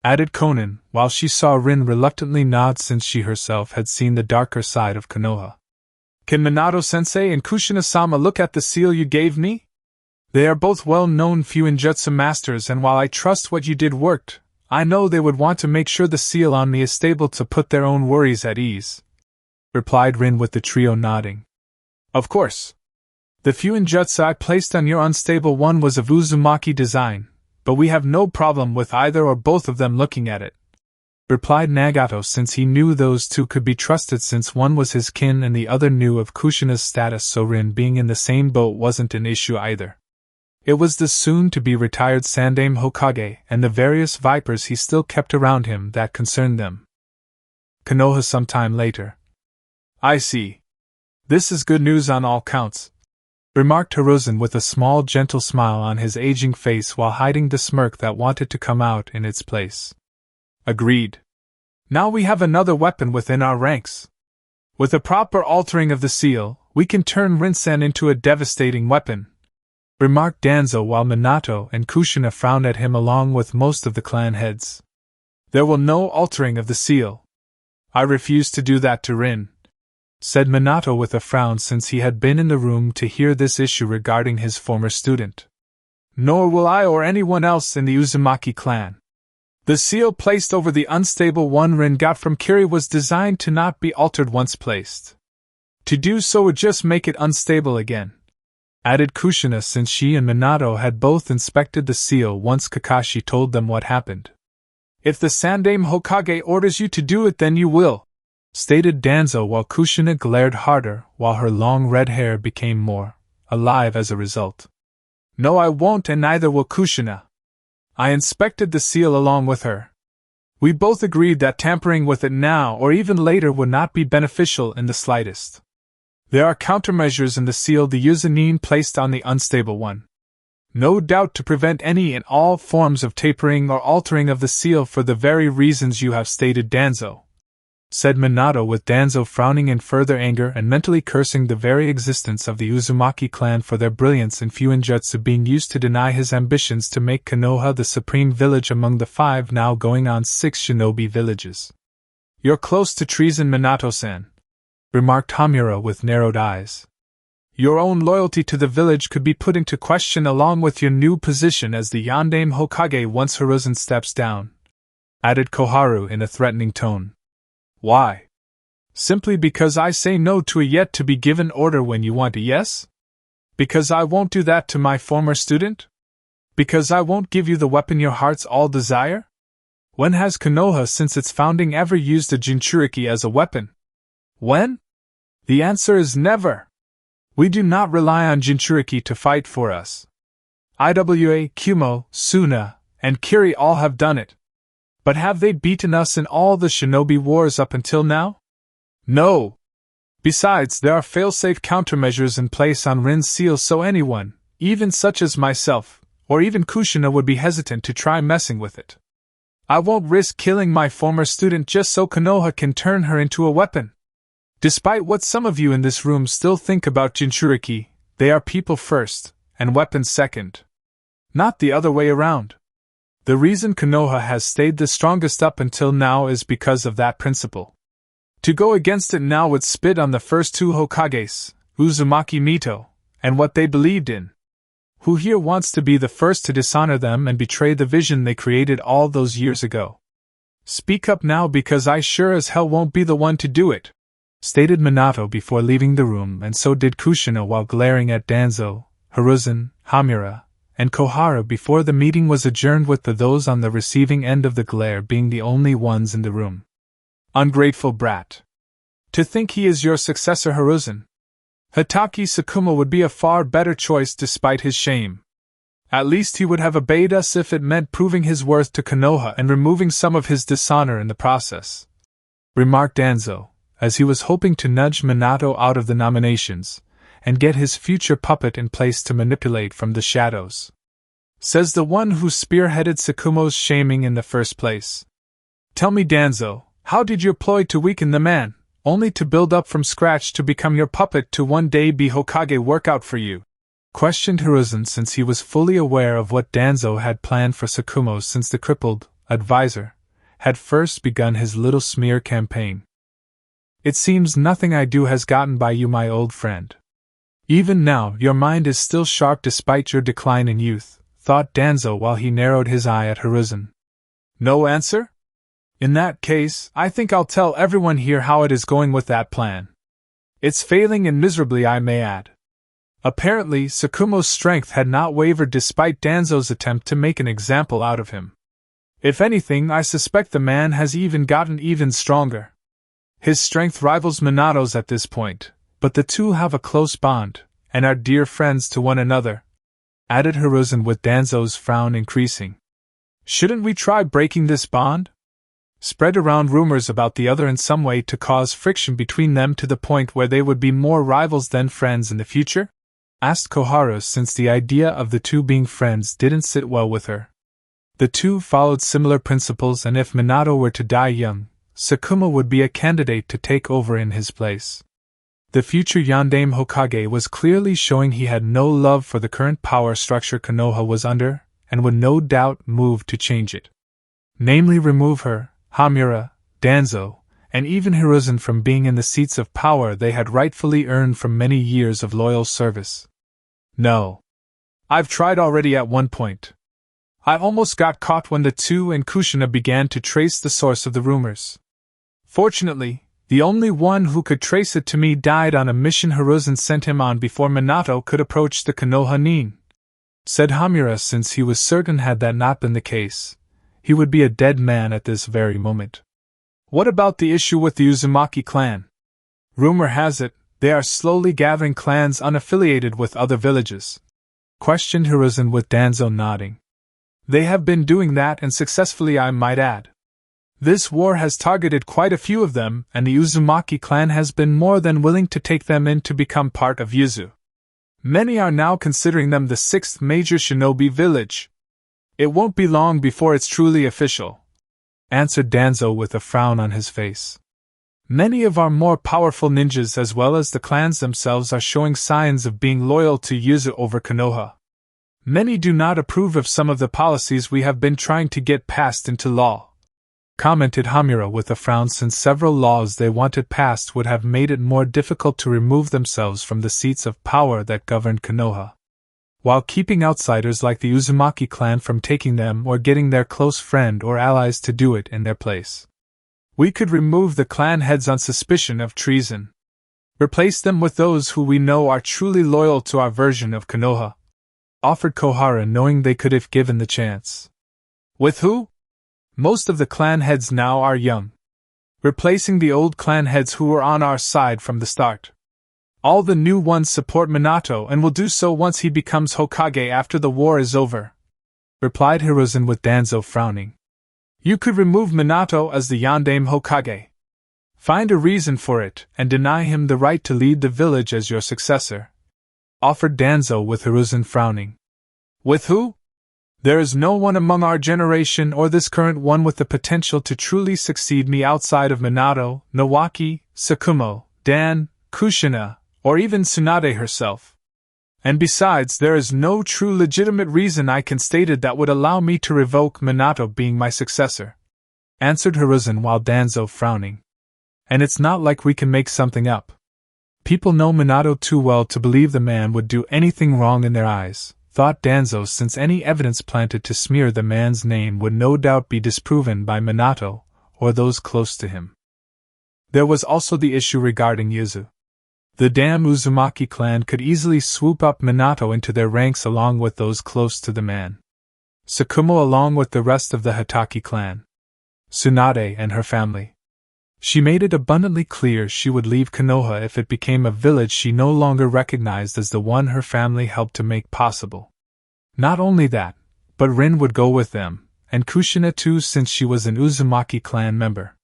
A: added Konan, while she saw Rin reluctantly nod since she herself had seen the darker side of Konoha. Can Minato-sensei and Kushina-sama look at the seal you gave me? They are both well-known Fuinjutsu masters, and while I trust what you did worked, I know they would want to make sure the seal on me is stable to put their own worries at ease, replied Rin with the trio nodding. Of course. The Fuinjutsu I placed on your unstable one was of Uzumaki design, but we have no problem with either or both of them looking at it, replied Nagato, since he knew those two could be trusted since one was his kin and the other knew of Kushina's status, so Rin being in the same boat wasn't an issue either. It was the soon-to-be-retired Sandaime Hokage and the various vipers he still kept around him that concerned them. Konoha sometime later. I see. This is good news on all counts, remarked Hiruzen with a small gentle smile on his aging face while hiding the smirk that wanted to come out in its place. Agreed. Now we have another weapon within our ranks. With a proper altering of the seal, we can turn Rinsen into a devastating weapon, remarked Danzo while Minato and Kushina frowned at him along with most of the clan heads. There will no altering of the seal. I refuse to do that to Rin, said Minato with a frown, since he had been in the room to hear this issue regarding his former student. Nor will I or anyone else in the Uzumaki clan. The seal placed over the unstable one Rin got from Kiri was designed to not be altered once placed. To do so would just make it unstable again, added Kushina, since she and Minato had both inspected the seal once Kakashi told them what happened. If the Sandaime Hokage orders you to do it, then you will, stated Danzo while Kushina glared harder while her long red hair became more alive as a result. No, I won't, and neither will Kushina. I inspected the seal along with her. We both agreed that tampering with it now or even later would not be beneficial in the slightest. There are countermeasures in the seal the Uzunin placed on the unstable one. No doubt to prevent any and all forms of tapering or altering of the seal for the very reasons you have stated, Danzo, said Minato, with Danzo frowning in further anger and mentally cursing the very existence of the Uzumaki clan for their brilliance in Fuinjutsu being used to deny his ambitions to make Konoha the supreme village among the 5 now going on 6 shinobi villages. You're close to treason, Minato-san, remarked Hamura with narrowed eyes. Your own loyalty to the village could be put into question along with your new position as the Yandame Hokage once Hiruzen steps down, added Koharu in a threatening tone. Why? Simply because I say no to a yet-to-be-given order when you want a yes? Because I won't do that to my former student? Because I won't give you the weapon your hearts all desire? When has Konoha since its founding ever used a Jinchuriki as a weapon? When? The answer is never. We do not rely on Jinchuriki to fight for us. Iwa, Kumo, Suna, and Kiri all have done it. But have they beaten us in all the shinobi wars up until now? No. Besides, there are fail-safe countermeasures in place on Rin's seal, so anyone, even such as myself, or even Kushina, would be hesitant to try messing with it. I won't risk killing my former student just so Konoha can turn her into a weapon. Despite what some of you in this room still think about Jinchuriki, they are people first, and weapons second. Not the other way around. The reason Konoha has stayed the strongest up until now is because of that principle. To go against it now would spit on the first 2 Hokages, Uzumaki Mito, and what they believed in. Who here wants to be the first to dishonor them and betray the vision they created all those years ago? Speak up now, because I sure as hell won't be the one to do it, stated Minato before leaving the room, and so did Kushina while glaring at Danzo, Hiruzen, Hamura, and Koharu before the meeting was adjourned, with those on the receiving end of the glare being the only ones in the room. Ungrateful brat. To think he is your successor, Hiruzen. Hitaki Sakuma would be a far better choice despite his shame. At least he would have obeyed us if it meant proving his worth to Konoha and removing some of his dishonor in the process, remarked Danzo, as he was hoping to nudge Minato out of the nominations and get his future puppet in place to manipulate from the shadows. Says the one who spearheaded Sakumo's shaming in the first place. Tell me, Danzo, how did your ploy to weaken the man, only to build up from scratch to become your puppet to one day be Hokage, work out for you? Questioned Hiruzen, since he was fully aware of what Danzo had planned for Sakumo since the crippled advisor had first begun his little smear campaign. It seems nothing I do has gotten by you, my old friend. Even now, your mind is still sharp despite your decline in youth, thought Danzo while he narrowed his eye at Hiruzen. No answer? In that case, I think I'll tell everyone here how it is going with that plan. It's failing, and miserably, I may add. Apparently, Sakumo's strength had not wavered despite Danzo's attempt to make an example out of him. If anything, I suspect the man has even gotten even stronger. His strength rivals Minato's at this point, but the two have a close bond, and are dear friends to one another, added Hiruzen, with Danzo's frown increasing. Shouldn't we try breaking this bond? Spread around rumors about the other in some way to cause friction between them to the point where they would be more rivals than friends in the future? Asked Koharu, since the idea of the two being friends didn't sit well with her. The two followed similar principles, and if Minato were to die young, Sakuma would be a candidate to take over in his place. The future Yandame Hokage was clearly showing he had no love for the current power structure Konoha was under, and would no doubt move to change it. Namely, remove her, Hamura, Danzo, and even Hiruzen from being in the seats of power they had rightfully earned from many years of loyal service. No. I've tried already at one point. I almost got caught when the two and Kushina began to trace the source of the rumors. Fortunately, the only one who could trace it to me died on a mission Hiruzen sent him on before Minato could approach the Konoha Nin, said Hamura, since he was certain had that not been the case, he would be a dead man at this very moment. What about the issue with the Uzumaki clan? Rumor has it, they are slowly gathering clans unaffiliated with other villages. questioned Hiruzen with Danzo nodding. They have been doing that, and successfully, I might add. This war has targeted quite a few of them, and the Uzumaki clan has been more than willing to take them in to become part of Uzu. Many are now considering them the 6th major shinobi village. It won't be long before it's truly official, answered Danzo with a frown on his face. Many of our more powerful ninjas as well as the clans themselves are showing signs of being loyal to Uzu over Konoha. Many do not approve of some of the policies we have been trying to get passed into law, commented Hamura with a frown, since several laws they wanted passed would have made it more difficult to remove themselves from the seats of power that governed Konoha, while keeping outsiders like the Uzumaki clan from taking them or getting their close friend or allies to do it in their place. We could remove the clan heads on suspicion of treason. Replace them with those who we know are truly loyal to our version of Konoha, offered Kohara, knowing they could if given the chance. With who? Most of the clan heads now are young, replacing the old clan heads who were on our side from the start. All the new ones support Minato and will do so once he becomes Hokage after the war is over, replied Hiruzen with Danzo frowning. You could remove Minato as the Yondaime Hokage. Find a reason for it, and deny him the right to lead the village as your successor, offered Danzo with Hiruzen frowning. With who? There is no one among our generation or this current one with the potential to truly succeed me outside of Minato, Nawaki, Sakumo, Dan, Kushina, or even Tsunade herself. And besides, there is no true legitimate reason I can state it that would allow me to revoke Minato being my successor, answered Hiruzen while Danzo frowning. And it's not like we can make something up. People know Minato too well to believe the man would do anything wrong in their eyes, thought Danzo, since any evidence planted to smear the man's name would no doubt be disproven by Minato or those close to him. There was also the issue regarding Uzu. The damn Uzumaki clan could easily swoop up Minato into their ranks along with those close to the man. Sakumo along with the rest of the Hatake clan. Tsunade and her family. She made it abundantly clear she would leave Konoha if it became a village she no longer recognized as the one her family helped to make possible. Not only that, but Rin would go with them, and Kushina too, since she was an Uzumaki clan member.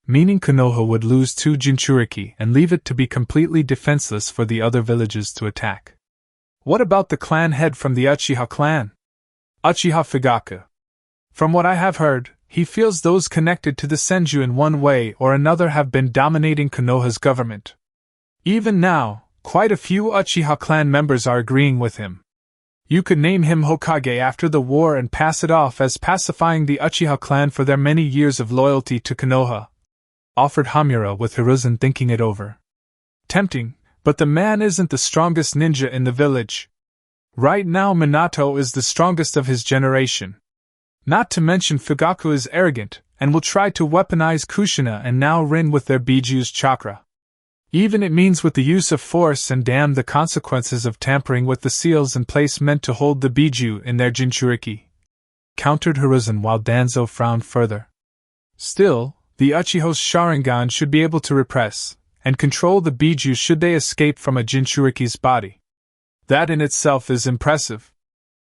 A: Meaning Konoha would lose 2 Jinchuriki and leave it to be completely defenseless for the other villages to attack. What about the clan head from the Uchiha clan? Uchiha Fugaku. From what I have heard, he feels those connected to the Senju in one way or another have been dominating Konoha's government. Even now, quite a few Uchiha clan members are agreeing with him. You could name him Hokage after the war and pass it off as pacifying the Uchiha clan for their many years of loyalty to Konoha, offered Hamura with Hiruzen thinking it over. Tempting, but the man isn't the strongest ninja in the village. Right now Minato is the strongest of his generation. Not to mention Fugaku is arrogant, and will try to weaponize Kushina and now Rin with their Biju's chakra. Even it means with the use of force, and damn the consequences of tampering with the seals in place meant to hold the Biju in their Jinchuriki, countered Hiruzen while Danzo frowned further. Still, the Uchiha's Sharingan should be able to repress and control the Biju should they escape from a Jinchuriki's body. That in itself is impressive.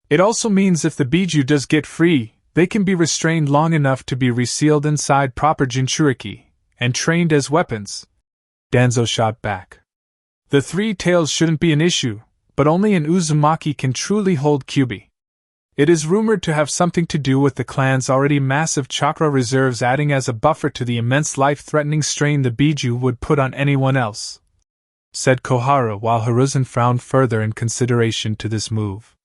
A: It also means if the Biju does get free, they can be restrained long enough to be resealed inside proper Jinchuriki and trained as weapons. Danzo shot back. The 3 tails shouldn't be an issue, but only an Uzumaki can truly hold Kyuubi. It is rumored to have something to do with the clan's already massive chakra reserves adding as a buffer to the immense life-threatening strain the Biju would put on anyone else, said Kohara while Hiruzen frowned further in consideration to this move.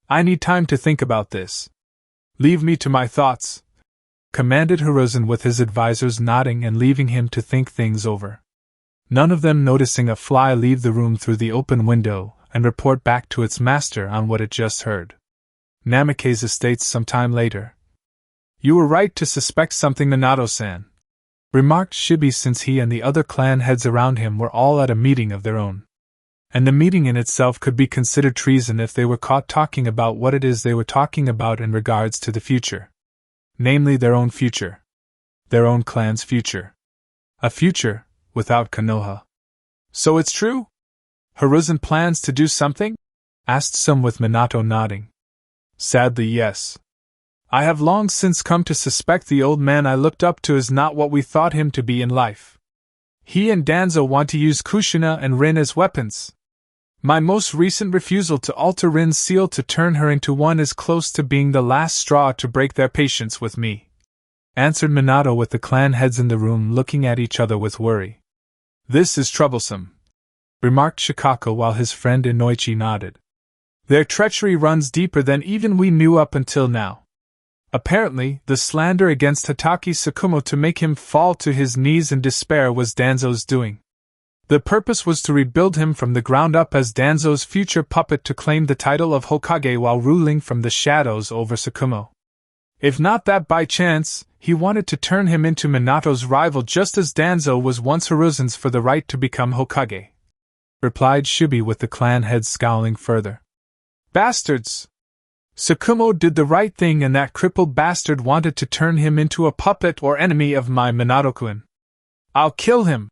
A: I need time to think about this. Leave me to my thoughts, commanded Hiruzen with his advisors nodding and leaving him to think things over. None of them noticing a fly leave the room through the open window and report back to its master on what it just heard. Namake's estates some time later. You were right to suspect something, Minato-san, remarked Shibi, since he and the other clan heads around him were all at a meeting of their own. And the meeting in itself could be considered treason if they were caught talking about what it is they were talking about in regards to the future. Namely their own future. Their own clan's future. A future without Konoha. So it's true? Hiruzen plans to do something? asked Sum with Minato nodding. Sadly, yes. I have long since come to suspect the old man I looked up to is not what we thought him to be in life. He and Danzo want to use Kushina and Rin as weapons. My most recent refusal to alter Rin's seal to turn her into one is close to being the last straw to break their patience with me, answered Minato with the clan heads in the room looking at each other with worry. This is troublesome, remarked Shikako while his friend Inoichi nodded. Their treachery runs deeper than even we knew up until now. Apparently, the slander against Hatake Tsukumo to make him fall to his knees in despair was Danzo's doing. The purpose was to rebuild him from the ground up as Danzo's future puppet to claim the title of Hokage while ruling from the shadows over Tsukumo. If not that by chance, he wanted to turn him into Minato's rival just as Danzo was once Hiruzen's for the right to become Hokage, replied Shibi with the clan heads scowling further. Bastards! Tsukumo did the right thing and that crippled bastard wanted to turn him into a puppet or enemy of my Minato-kun. I'll kill him!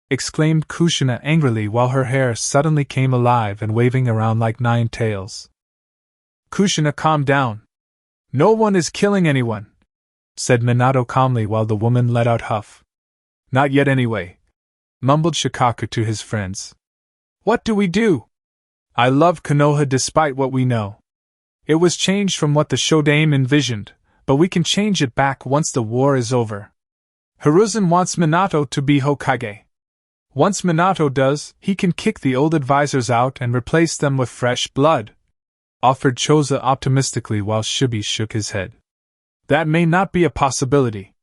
A: Exclaimed Kushina angrily while her hair suddenly came alive and waving around like 9 tails. Kushina, calm down. No one is killing anyone, said Minato calmly while the woman let out huff. Not yet anyway, mumbled Shikaku to his friends. What do we do? I love Konoha despite what we know. It was changed from what the Shodaime envisioned, but we can change it back once the war is over. Hiruzen wants Minato to be Hokage. Once Minato does, he can kick the old advisors out and replace them with fresh blood, offered Choza optimistically while Shibi shook his head. That may not be a possibility.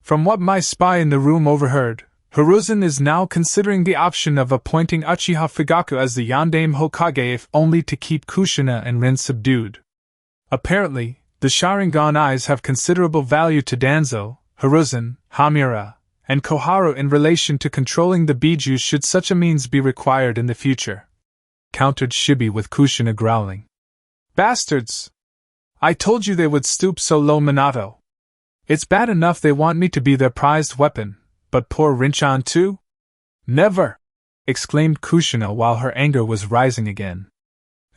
A: From what my spy in the room overheard, Hiruzen is now considering the option of appointing Uchiha Fugaku as the Yondaime Hokage if only to keep Kushina and Rin subdued. Apparently, the Sharingan eyes have considerable value to Danzo, Hiruzen, Hamura, and Koharu in relation to controlling the Bijuu should such a means be required in the future, countered Shibi with Kushina growling. Bastards! I told you they would stoop so low, Minato. It's bad enough they want me to be their prized weapon, but poor Rinchan too? Never! Exclaimed Kushina while her anger was rising again.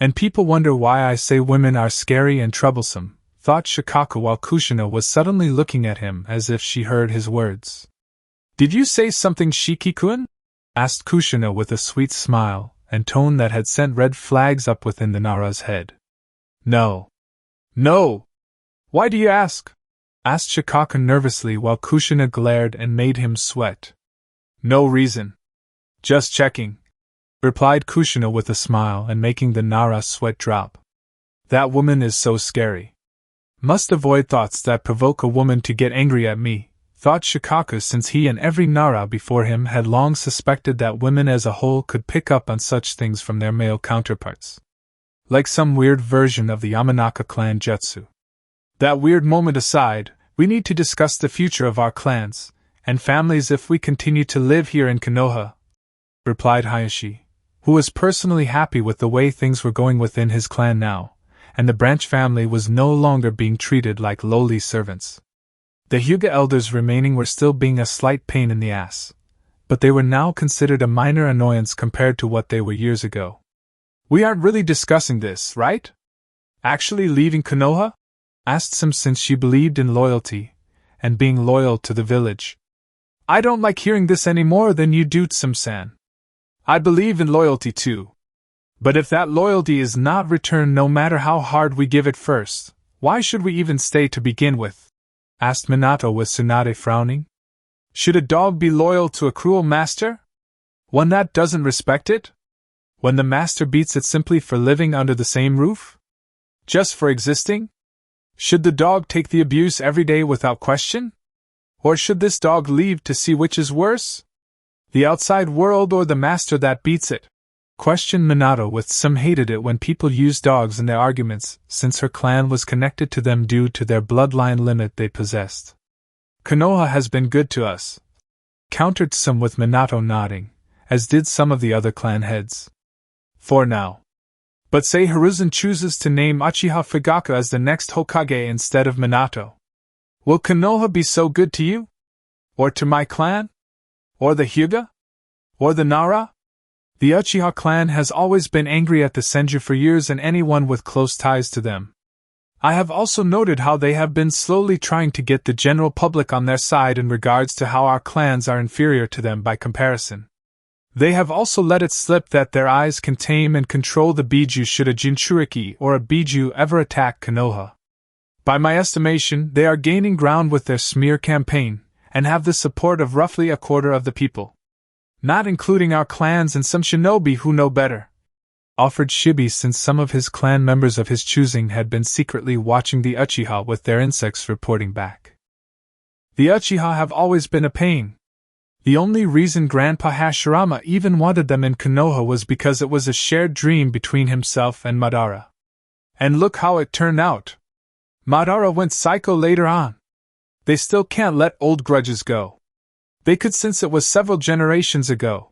A: And people wonder why I say women are scary and troublesome, thought Shikaku while Kushina was suddenly looking at him as if she heard his words. Did you say something, Shiki-kun? Asked Kushina with a sweet smile and tone that had sent red flags up within the Nara's head. No. No! Why do you ask? Asked Shikaku nervously while Kushina glared and made him sweat. No reason. Just checking, replied Kushina with a smile and making the Nara sweat drop. That woman is so scary. Must avoid thoughts that provoke a woman to get angry at me, thought Shikaku since he and every Nara before him had long suspected that women as a whole could pick up on such things from their male counterparts. Like some weird version of the Yamanaka clan jutsu. That weird moment aside, we need to discuss the future of our clans and families if we continue to live here in Konoha, replied Hayashi, who was personally happy with the way things were going within his clan now, and the branch family was no longer being treated like lowly servants. The Hyuga elders remaining were still being a slight pain in the ass, but they were now considered a minor annoyance compared to what they were years ago. We aren't really discussing this, right? Actually leaving Konoha? Asked Sim since she believed in loyalty, and being loyal to the village. I don't like hearing this any more than you do, Sim-san. I believe in loyalty too. But if that loyalty is not returned no matter how hard we give it first, why should we even stay to begin with? Asked Minato with Tsunade frowning. Should a dog be loyal to a cruel master? One that doesn't respect it? When the master beats it simply for living under the same roof? Just for existing? Should the dog take the abuse every day without question? Or should this dog leave to see which is worse? The outside world or the master that beats it? Questioned Minato with some hated it when people used dogs in their arguments, since her clan was connected to them due to their bloodline limit they possessed. Konoha has been good to us, countered some with Minato nodding, as did some of the other clan heads. For now. But say Hiruzen chooses to name Uchiha Fugaku as the next Hokage instead of Minato. Will Konoha be so good to you? Or to my clan? Or the Hyuga? Or the Nara? The Uchiha clan has always been angry at the Senju for years and anyone with close ties to them. I have also noted how they have been slowly trying to get the general public on their side in regards to how our clans are inferior to them by comparison. They have also let it slip that their eyes can tame and control the Biju should a Jinchuriki or a Biju ever attack Konoha. By my estimation, they are gaining ground with their smear campaign, and have the support of roughly a quarter of the people. Not including our clans and some shinobi who know better. Offered Shibi, since some of his clan members of his choosing had been secretly watching the Uchiha with their insects reporting back. The Uchiha have always been a pain. The only reason Grandpa Hashirama even wanted them in Konoha was because it was a shared dream between himself and Madara. And look how it turned out. Madara went psycho later on. They still can't let old grudges go. They could since it was several generations ago.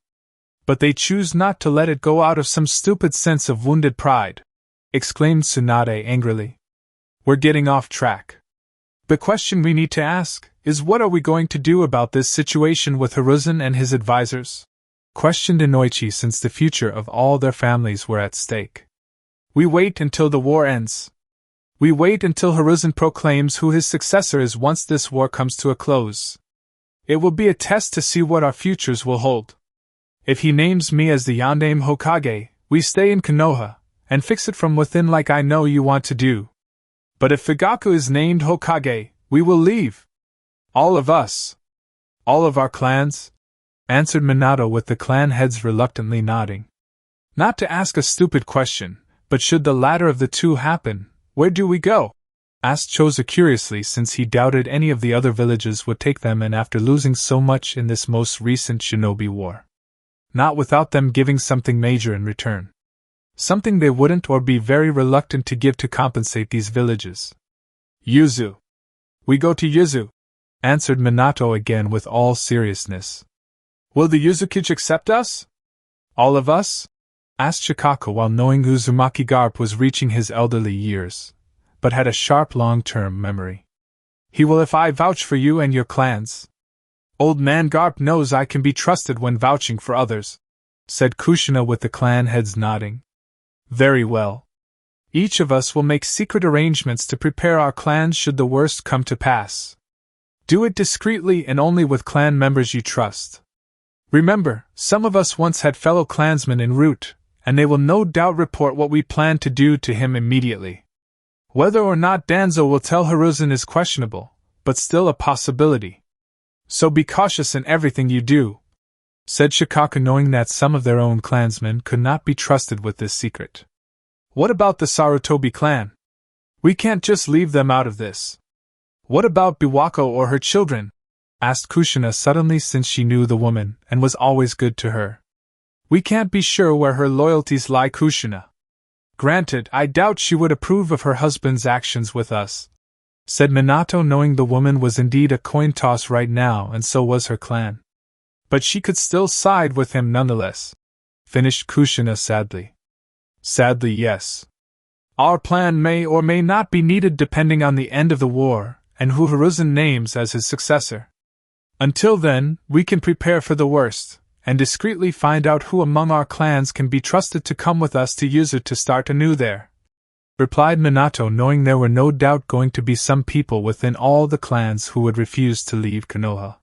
A: But they choose not to let it go out of some stupid sense of wounded pride, exclaimed Tsunade angrily. We're getting off track. The question we need to ask is, what are we going to do about this situation with Hiruzen and his advisors? Questioned Inoichi, since the future of all their families were at stake. We wait until the war ends. We wait until Hiruzen proclaims who his successor is once this war comes to a close. It will be a test to see what our futures will hold. If he names me as the Yondaime Hokage, we stay in Konoha, and fix it from within like I know you want to do. But if Fugaku is named Hokage, we will leave. All of us. All of our clans? Answered Minato, with the clan heads reluctantly nodding. Not to ask a stupid question, but should the latter of the two happen, where do we go? Asked Choza curiously, since he doubted any of the other villages would take them, and after losing so much in this most recent shinobi war. Not without them giving something major in return. Something they wouldn't or be very reluctant to give to compensate these villages. Uzu. We go to Uzu, answered Minato again with all seriousness. Will the Uzukage accept us? All of us? Asked Shikako, while knowing Uzumaki Garp was reaching his elderly years, but had a sharp long-term memory. He will if I vouch for you and your clans. Old man Garp knows I can be trusted when vouching for others, said Kushina, with the clan heads nodding. Very well. Each of us will make secret arrangements to prepare our clans should the worst come to pass. Do it discreetly and only with clan members you trust. Remember, some of us once had fellow clansmen en route, and they will no doubt report what we plan to do to him immediately. Whether or not Danzo will tell Hiruzen is questionable, but still a possibility. So be cautious in everything you do, said Shikako, knowing that some of their own clansmen could not be trusted with this secret. What about the Sarutobi clan? We can't just leave them out of this. What about Biwako or her children? Asked Kushina suddenly, since she knew the woman and was always good to her. We can't be sure where her loyalties lie, Kushina. Granted, I doubt she would approve of her husband's actions with us, said Minato, knowing the woman was indeed a coin toss right now, and so was her clan. But she could still side with him nonetheless, finished Kushina sadly. Sadly, yes. Our plan may or may not be needed depending on the end of the war, and who Hiruzen names as his successor. Until then, we can prepare for the worst, and discreetly find out who among our clans can be trusted to come with us to Uzu to start anew there, replied Minato, knowing there were no doubt going to be some people within all the clans who would refuse to leave Konoha.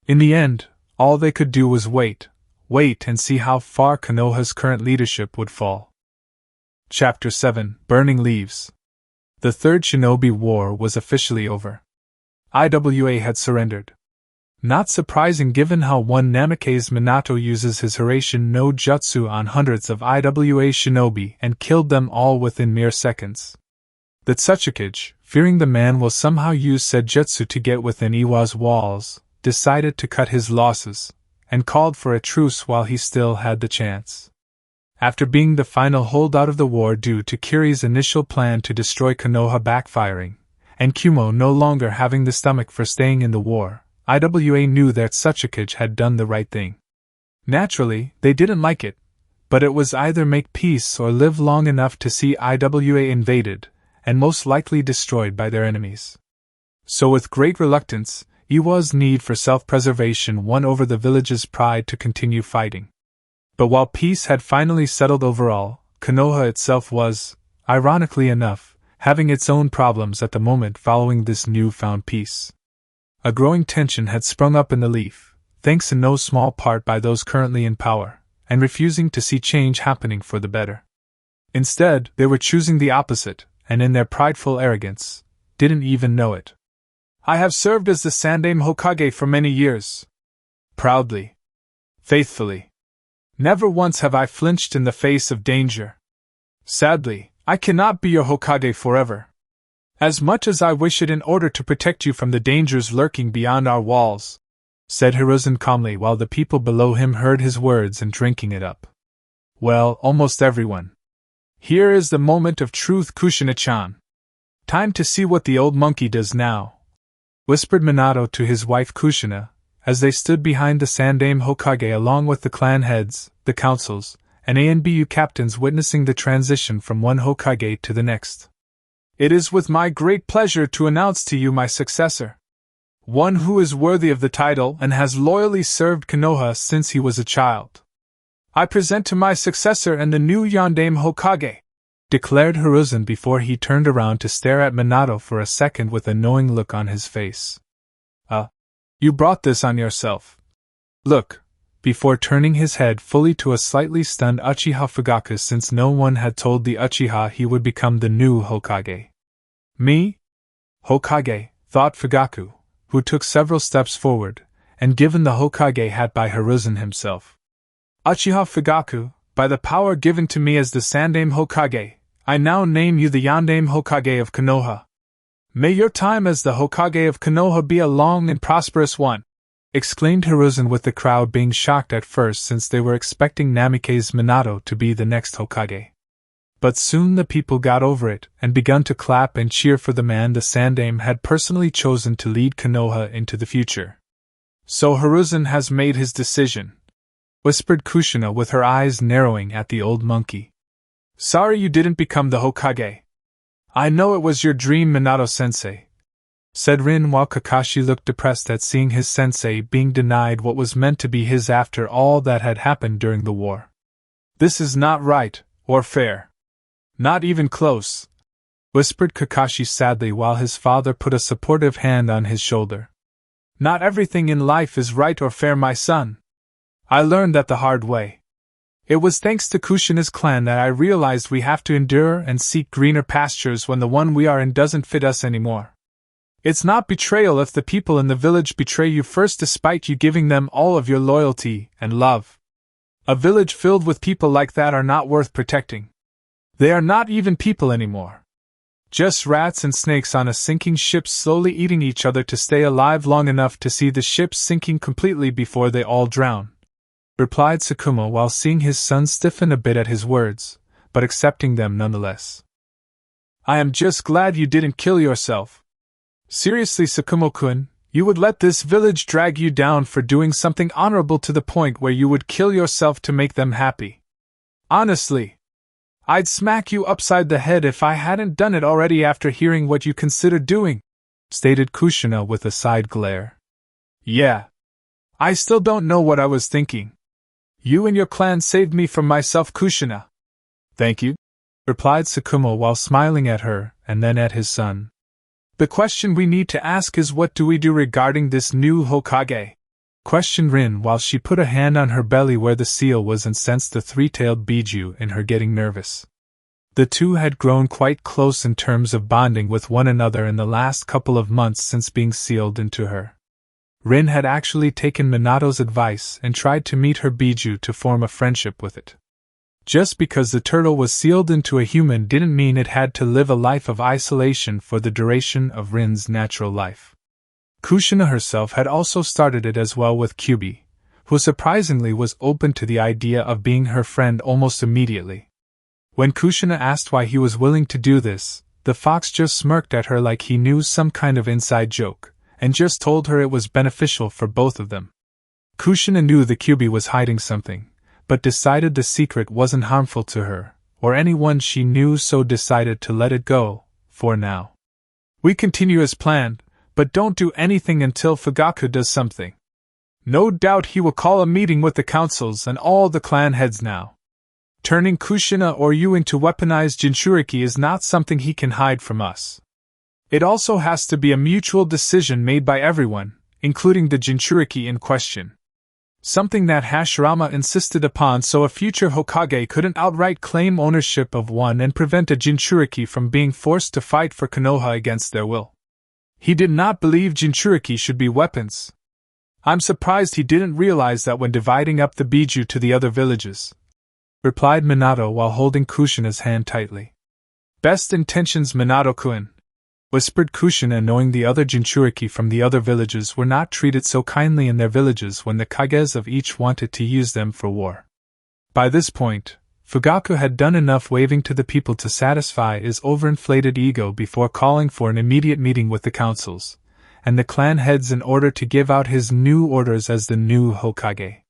A: In the end, all they could do was wait and see how far Konoha's current leadership would fall. Chapter 7: Burning Leaves. The Third Shinobi War was officially over. IWA had surrendered. Not surprising given how one Namake's Minato uses his Hiraishin no Jutsu on hundreds of IWA shinobi and killed them all within mere seconds. The Tsuchikage, fearing the man will somehow use said jutsu to get within Iwa's walls, decided to cut his losses, and called for a truce while he still had the chance. After being the final holdout of the war due to Kiri's initial plan to destroy Konoha backfiring, and Kumo no longer having the stomach for staying in the war, IWA knew that Tsuchikage had done the right thing. Naturally, they didn't like it, but it was either make peace or live long enough to see IWA invaded, and most likely destroyed by their enemies. So with great reluctance, Iwa's need for self-preservation won over the village's pride to continue fighting. But while peace had finally settled overall, Konoha itself was, ironically enough, having its own problems at the moment following this newfound peace. A growing tension had sprung up in the Leaf, thanks in no small part by those currently in power, and refusing to see change happening for the better. Instead, they were choosing the opposite, and in their prideful arrogance, didn't even know it. I have served as the Sandaime Hokage for many years. Proudly. Faithfully. Never once have I flinched in the face of danger. Sadly, I cannot be your Hokage forever. As much as I wish it in order to protect you from the dangers lurking beyond our walls, said Hiruzen calmly while the people below him heard his words and drinking it up. Well, almost everyone. Here is the moment of truth, Kushina-chan. Time to see what the old monkey does now, whispered Minato to his wife Kushina, as they stood behind the Sandaime Hokage along with the clan heads, the councils, and ANBU captains witnessing the transition from one Hokage to the next. It is with my great pleasure to announce to you my successor. One who is worthy of the title and has loyally served Konoha since he was a child. I present to my successor and the new Yondaime Hokage, declared Hiruzen before he turned around to stare at Minato for a second with a knowing look on his face. You brought this on yourself. Look, before turning his head fully to a slightly stunned Uchiha Fugaku since no one had told the Uchiha he would become the new Hokage. Me? Hokage, thought Fugaku, who took several steps forward, and given the Hokage hat by Hiruzen himself. Uchiha Fugaku, by the power given to me as the Sandaime Hokage, I now name you the Yondaime Hokage of Konoha. May your time as the Hokage of Konoha be a long and prosperous one, exclaimed Hiruzen with the crowd being shocked at first since they were expecting Namikaze's Minato to be the next Hokage. But soon the people got over it and begun to clap and cheer for the man the Sandaime had personally chosen to lead Konoha into the future. So Hiruzen has made his decision, whispered Kushina with her eyes narrowing at the old monkey. Sorry you didn't become the Hokage. I know it was your dream, Minato-sensei, said Rin while Kakashi looked depressed at seeing his sensei being denied what was meant to be his after all that had happened during the war. This is not right, or fair. Not even close, whispered Kakashi sadly while his father put a supportive hand on his shoulder. Not everything in life is right or fair, my son. I learned that the hard way. It was thanks to Kushina's clan that I realized we have to endure and seek greener pastures when the one we are in doesn't fit us anymore. It's not betrayal if the people in the village betray you first despite you giving them all of your loyalty and love. A village filled with people like that are not worth protecting. They are not even people anymore. Just rats and snakes on a sinking ship slowly eating each other to stay alive long enough to see the ship sinking completely before they all drown, replied Sakuma while seeing his son stiffen a bit at his words, but accepting them nonetheless. I am just glad you didn't kill yourself. Seriously, Sakuma-kun, you would let this village drag you down for doing something honorable to the point where you would kill yourself to make them happy. Honestly, I'd smack you upside the head if I hadn't done it already after hearing what you considered doing, stated Kushina with a side glare. Yeah. I still don't know what I was thinking. You and your clan saved me from myself, Kushina. Thank you, replied Sakuma while smiling at her and then at his son. The question we need to ask is what do we do regarding this new Hokage? Questioned Rin while she put a hand on her belly where the seal was and sensed the three-tailed Biju in her getting nervous. The two had grown quite close in terms of bonding with one another in the last couple of months since being sealed into her. Rin had actually taken Minato's advice and tried to meet her Biju to form a friendship with it. Just because the turtle was sealed into a human didn't mean it had to live a life of isolation for the duration of Rin's natural life. Kushina herself had also started it as well with Kyubi, who surprisingly was open to the idea of being her friend almost immediately. When Kushina asked why he was willing to do this, the fox just smirked at her like he knew some kind of inside joke, and just told her it was beneficial for both of them. Kushina knew the Kyubi was hiding something, but decided the secret wasn't harmful to her, or anyone she knew, so decided to let it go, for now. We continue as planned, but don't do anything until Fugaku does something, No doubt he will call a meeting with the councils and all the clan heads now. Turning Kushina or you into weaponized Jinchuriki is not something he can hide from us. It also has to be a mutual decision made by everyone, including the Jinchuriki in question. Something that Hashirama insisted upon so a future Hokage couldn't outright claim ownership of one and prevent a Jinchuriki from being forced to fight for Konoha against their will. He did not believe Jinchuriki should be weapons. I'm surprised he didn't realize that when dividing up the Biju to the other villages, replied Minato while holding Kushina's hand tightly. Best intentions, Minato-kun, whispered Kushina, knowing the other Jinchuriki from the other villages were not treated so kindly in their villages when the kages of each wanted to use them for war. By this point, Fugaku had done enough waving to the people to satisfy his overinflated ego before calling for an immediate meeting with the councils and the clan heads in order to give out his new orders as the new Hokage.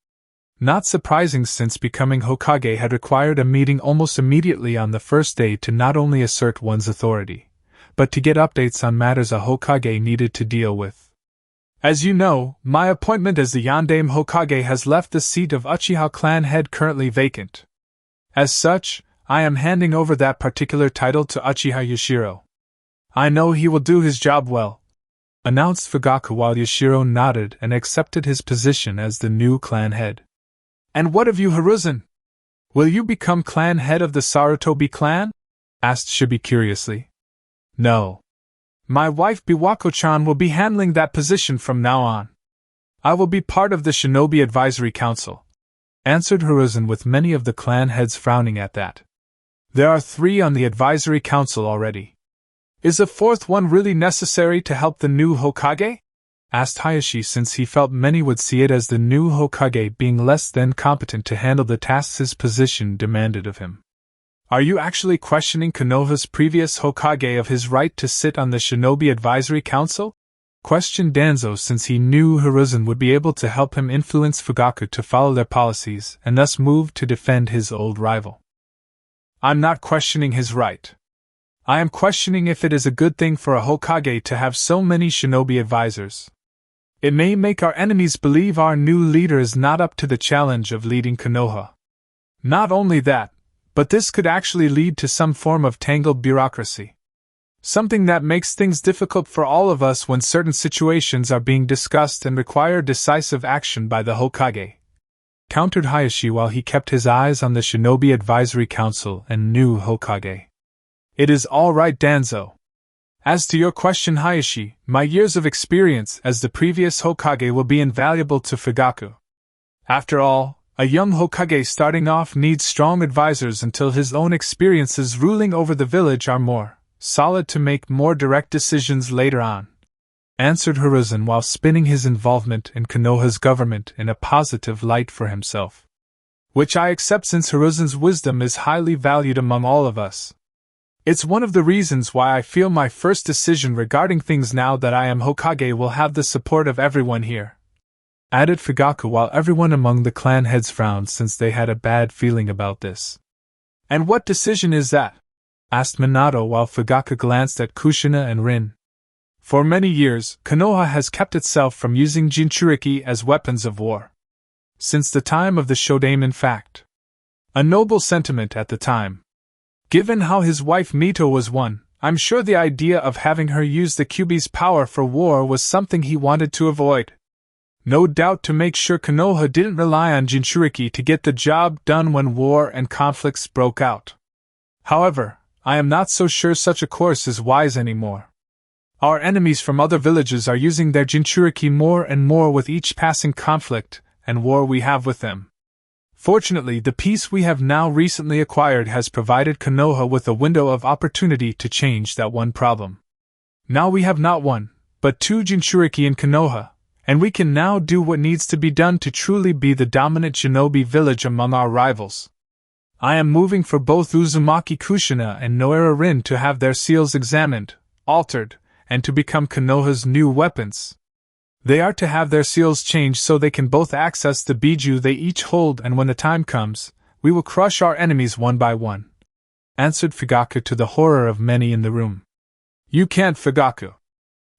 A: Not surprising, since becoming Hokage had required a meeting almost immediately on the first day to not only assert one's authority, but to get updates on matters a Hokage needed to deal with. As you know, my appointment as the Yondaime Hokage has left the seat of Uchiha clan head currently vacant. As such, I am handing over that particular title to Uchiha Yashiro. I know he will do his job well, announced Fugaku while Yashiro nodded and accepted his position as the new clan head. And what of you, Hiruzen? Will you become clan head of the Sarutobi clan? Asked Shibi curiously. No. My wife Biwako-chan will be handling that position from now on. I will be part of the Shinobi Advisory Council, answered Hiruzen, with many of the clan heads frowning at that. There are 3 on the Advisory Council already. Is a 4th one really necessary to help the new Hokage? Asked Hayashi, since he felt many would see it as the new Hokage being less than competent to handle the tasks his position demanded of him. Are you actually questioning Konoha's previous Hokage of his right to sit on the Shinobi Advisory Council? Questioned Danzo, since he knew Hiruzen would be able to help him influence Fugaku to follow their policies and thus move to defend his old rival. I'm not questioning his right. I am questioning if it is a good thing for a Hokage to have so many shinobi advisors. It may make our enemies believe our new leader is not up to the challenge of leading Konoha. Not only that, but this could actually lead to some form of tangled bureaucracy. Something that makes things difficult for all of us when certain situations are being discussed and require decisive action by the Hokage, countered Hayashi while he kept his eyes on the Shinobi Advisory Council and new Hokage. It is all right, Danzo. As to your question, Hayashi, my years of experience as the previous Hokage will be invaluable to Fugaku. After all, a young Hokage starting off needs strong advisors until his own experiences ruling over the village are more solid to make more direct decisions later on, answered Hiruzen while spinning his involvement in Konoha's government in a positive light for himself. Which I accept, since Hiruzen's wisdom is highly valued among all of us. It's one of the reasons why I feel my first decision regarding things now that I am Hokage will have the support of everyone here, added Fugaku while everyone among the clan heads frowned, since they had a bad feeling about this. And what decision is that? Asked Minato while Fugaku glanced at Kushina and Rin. For many years, Konoha has kept itself from using Jinchuriki as weapons of war. Since the time of the Shodaime, in fact. A noble sentiment at the time. Given how his wife Mito was one, I'm sure the idea of having her use the Kyuubi's power for war was something he wanted to avoid. No doubt to make sure Konoha didn't rely on Jinchuriki to get the job done when war and conflicts broke out. However, I am not so sure such a course is wise anymore. Our enemies from other villages are using their Jinchuriki more and more with each passing conflict and war we have with them. Fortunately, the peace we have now recently acquired has provided Konoha with a window of opportunity to change that one problem. Now we have not one, but 2 Jinchuriki in Konoha, and we can now do what needs to be done to truly be the dominant shinobi village among our rivals. I am moving for both Uzumaki Kushina and Noera Rin to have their seals examined, altered, and to become Konoha's new weapons. They are to have their seals changed so they can both access the Biju they each hold, and when the time comes, we will crush our enemies one by one, answered Fugaku to the horror of many in the room. You can't, Fugaku.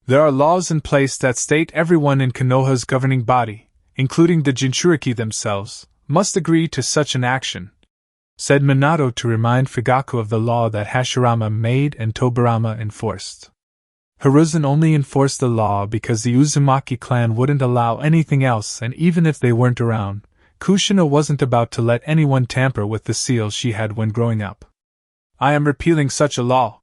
A: There are laws in place that state everyone in Konoha's governing body, including the Jinchuriki themselves, must agree to such an action, said Minato to remind Fugaku of the law that Hashirama made and Tobirama enforced. Hiruzen only enforced the law because the Uzumaki clan wouldn't allow anything else, and even if they weren't around, Kushina wasn't about to let anyone tamper with the seal she had when growing up. I am repealing such a law.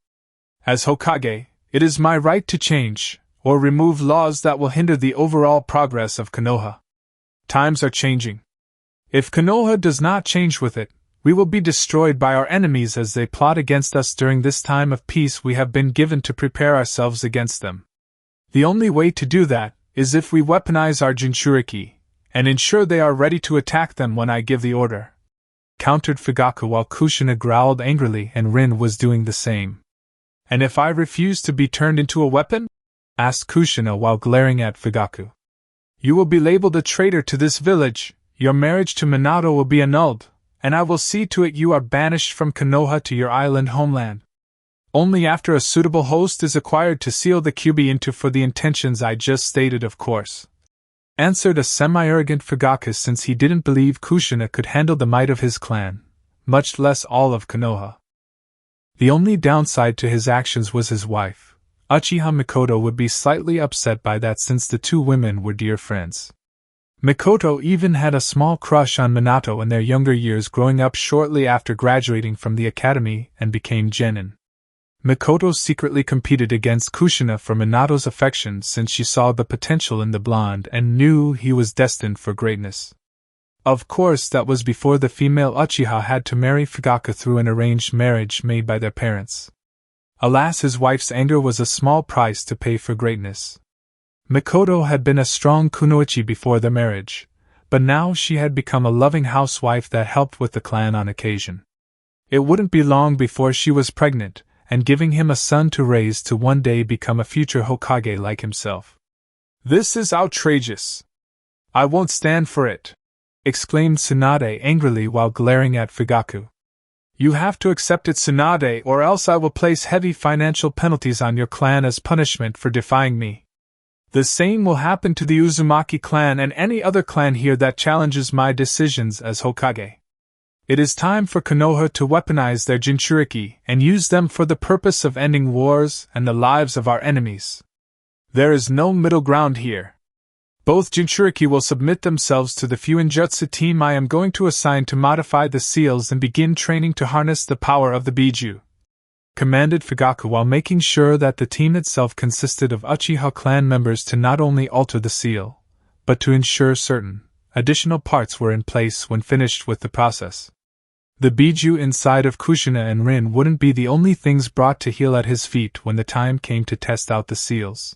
A: As Hokage, it is my right to change, or remove laws that will hinder the overall progress of Konoha. Times are changing. If Konoha does not change with it, we will be destroyed by our enemies as they plot against us during this time of peace we have been given to prepare ourselves against them. The only way to do that is if we weaponize our Jinchuriki, and ensure they are ready to attack them when I give the order, countered Fugaku while Kushina growled angrily and Rin was doing the same. And if I refuse to be turned into a weapon? Asked Kushina while glaring at Fugaku. You will be labeled a traitor to this village, your marriage to Minato will be annulled, and I will see to it you are banished from Konoha to your island homeland. Only after a suitable host is acquired to seal the Kyuubi into for the intentions I just stated, of course, answered a semi-arrogant Fugaku, since he didn't believe Kushina could handle the might of his clan, much less all of Konoha. The only downside to his actions was his wife. Uchiha Mikoto would be slightly upset by that since the two women were dear friends. Mikoto even had a small crush on Minato in their younger years, growing up shortly after graduating from the academy and became genin. Mikoto secretly competed against Kushina for Minato's affection since she saw the potential in the blonde and knew he was destined for greatness. Of course, that was before the female Uchiha had to marry Fugaku through an arranged marriage made by their parents. Alas, his wife's anger was a small price to pay for greatness. Mikoto had been a strong kunoichi before the marriage, but now she had become a loving housewife that helped with the clan on occasion. It wouldn't be long before she was pregnant, and giving him a son to raise to one day become a future Hokage like himself. This is outrageous. I won't stand for it, exclaimed Tsunade angrily while glaring at Fugaku. You have to accept it, Tsunade, or else I will place heavy financial penalties on your clan as punishment for defying me. The same will happen to the Uzumaki clan and any other clan here that challenges my decisions as Hokage. It is time for Konoha to weaponize their Jinchuriki and use them for the purpose of ending wars and the lives of our enemies. There is no middle ground here. Both Jinchuriki will submit themselves to the Fuinjutsu team I am going to assign to modify the seals and begin training to harness the power of the Biju, commanded Fugaku while making sure that the team itself consisted of Uchiha clan members to not only alter the seal, but to ensure certain additional parts were in place when finished with the process. The Biju inside of Kushina and Rin wouldn't be the only things brought to heel at his feet when the time came to test out the seals.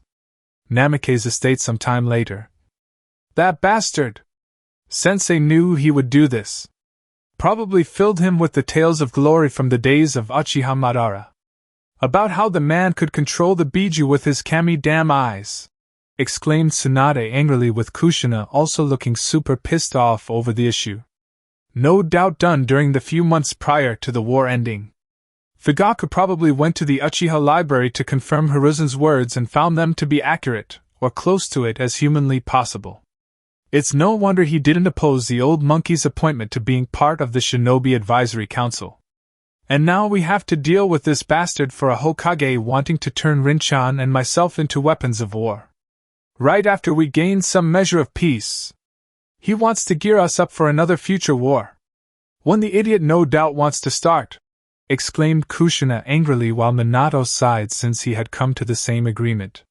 A: Namake's estate some time later. That bastard! Sensei knew he would do this. Probably filled him with the tales of glory from the days of Uchiha Madara, about how the man could control the Biju with his kami-damn eyes, exclaimed Tsunade angrily, with Kushina also looking super pissed off over the issue. No doubt done during the few months prior to the war ending. Fugaku probably went to the Uchiha library to confirm Hiruzen's words and found them to be accurate, or close to it as humanly possible. It's no wonder he didn't oppose the old monkey's appointment to being part of the Shinobi Advisory Council. And now we have to deal with this bastard for a Hokage wanting to turn Rinchan and myself into weapons of war. Right after we gain some measure of peace. He wants to gear us up for another future war. One the idiot no doubt wants to start, exclaimed Kushina angrily while Minato sighed since he had come to the same agreement.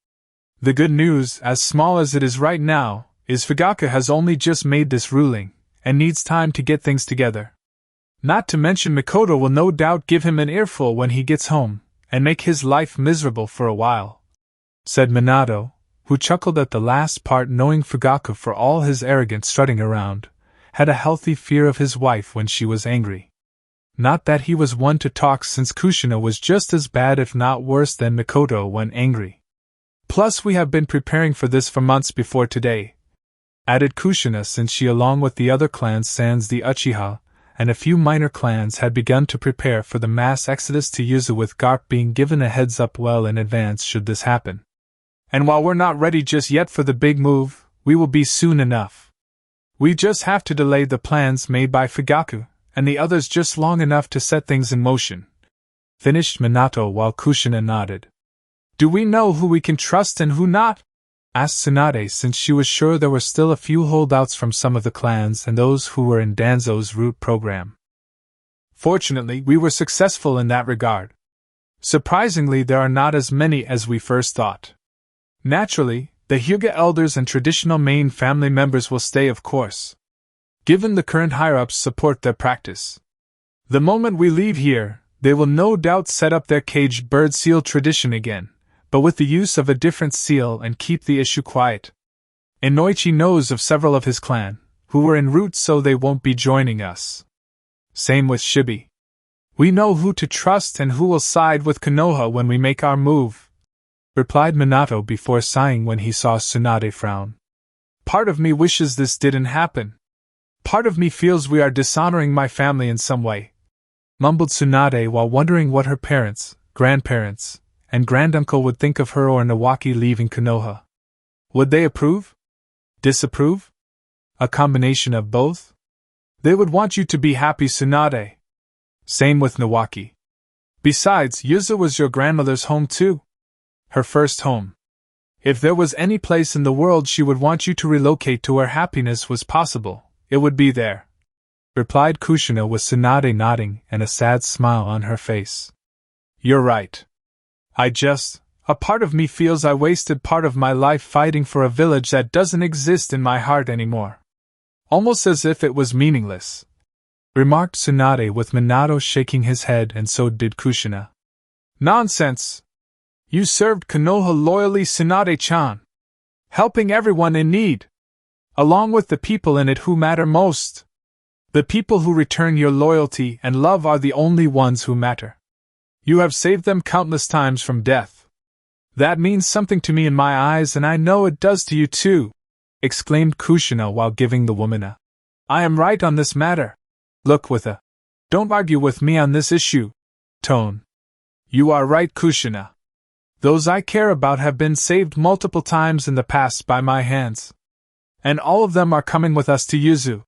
A: The good news, as small as it is right now, is Fugaku has only just made this ruling, and needs time to get things together. Not to mention Mikoto will no doubt give him an earful when he gets home, and make his life miserable for a while, said Minato, who chuckled at the last part, knowing Fugaku, for all his arrogant strutting around, had a healthy fear of his wife when she was angry. Not that he was one to talk, since Kushina was just as bad if not worse than Mikoto when angry. Plus we have been preparing for this for months before today, added Kushina, since she along with the other clans sans the Uchiha, and a few minor clans had begun to prepare for the mass exodus to Uzu, with Garp being given a heads up well in advance should this happen. And while we're not ready just yet for the big move, we will be soon enough. We just have to delay the plans made by Fugaku and the others just long enough to set things in motion. Finished Minato while Kushina nodded. Do we know who we can trust and who not? Asked Tsunade, since she was sure there were still a few holdouts from some of the clans and those who were in Danzo's root program. Fortunately, we were successful in that regard. Surprisingly, there are not as many as we first thought. Naturally, the Hyuga elders and traditional main family members will stay, of course. Given the current higher-ups support their practice. The moment we leave here, they will no doubt set up their caged bird seal tradition again, but with the use of a different seal and keep the issue quiet. Inoichi knows of several of his clan, who were en route, so they won't be joining us. Same with Shibi. We know who to trust and who will side with Konoha when we make our move, replied Minato before sighing when he saw Tsunade frown. Part of me wishes this didn't happen. Part of me feels we are dishonoring my family in some way, mumbled Tsunade while wondering what her parents, grandparents, and granduncle would think of her or Nawaki leaving Konoha. Would they approve? Disapprove? A combination of both? They would want you to be happy, Tsunade. Same with Nawaki. Besides, Uzu was your grandmother's home too. Her first home. If there was any place in the world she would want you to relocate to where happiness was possible, it would be there, replied Kushina with Tsunade nodding and a sad smile on her face. You're right. A part of me feels I wasted part of my life fighting for a village that doesn't exist in my heart anymore. Almost as if it was meaningless, remarked Tsunade with Minato shaking his head, and so did Kushina. Nonsense! You served Konoha loyally, Tsunade-chan, helping everyone in need, along with the people in it who matter most. The people who return your loyalty and love are the only ones who matter. You have saved them countless times from death. That means something to me in my eyes, and I know it does to you too, exclaimed Kushina while giving the woman a I am right on this matter. Look with a don't argue with me on this issue tone. You are right, Kushina. Those I care about have been saved multiple times in the past by my hands. And all of them are coming with us to Uzu,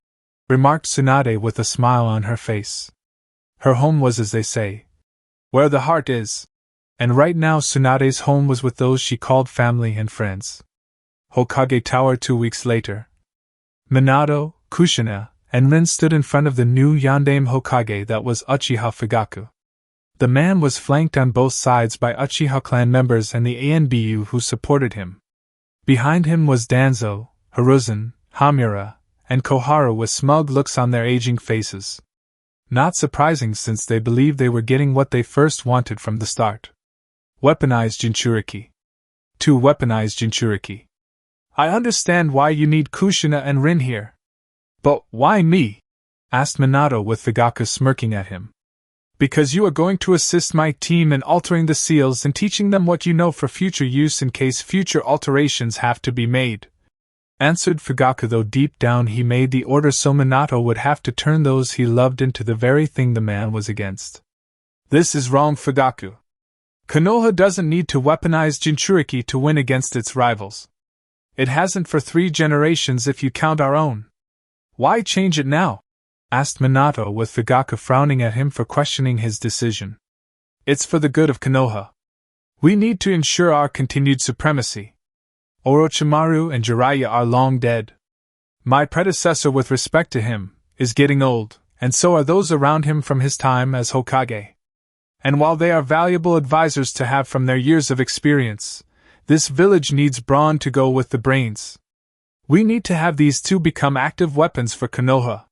A: remarked Tsunade with a smile on her face. Her home was, as they say, where the heart is. And right now Tsunade's home was with those she called family and friends. Hokage Tower 2 weeks later. Minato, Kushina, and Rin stood in front of the new Yondaime Hokage that was Uchiha Fugaku. The man was flanked on both sides by Uchiha clan members and the ANBU who supported him. Behind him was Danzo, Hiruzen, Hamura, and Koharu with smug looks on their aging faces. Not surprising, since they believed they were getting what they first wanted from the start. Weaponized Jinchuriki. 2 weaponized Jinchuriki. I understand why you need Kushina and Rin here. But why me? Asked Minato with Fugaku smirking at him. Because you are going to assist my team in altering the seals and teaching them what you know for future use in case future alterations have to be made, answered Fugaku, though deep down he made the order so Minato would have to turn those he loved into the very thing the man was against. This is wrong, Fugaku. Konoha doesn't need to weaponize Jinchuriki to win against its rivals. It hasn't for 3 generations if you count our own. Why change it now? Asked Minato with Fugaku frowning at him for questioning his decision. It's for the good of Konoha. We need to ensure our continued supremacy. Orochimaru and Jiraiya are long dead. My predecessor, with respect to him, is getting old, and so are those around him from his time as Hokage. And while they are valuable advisors to have from their years of experience, this village needs brawn to go with the brains. We need to have these 2 become active weapons for Konoha.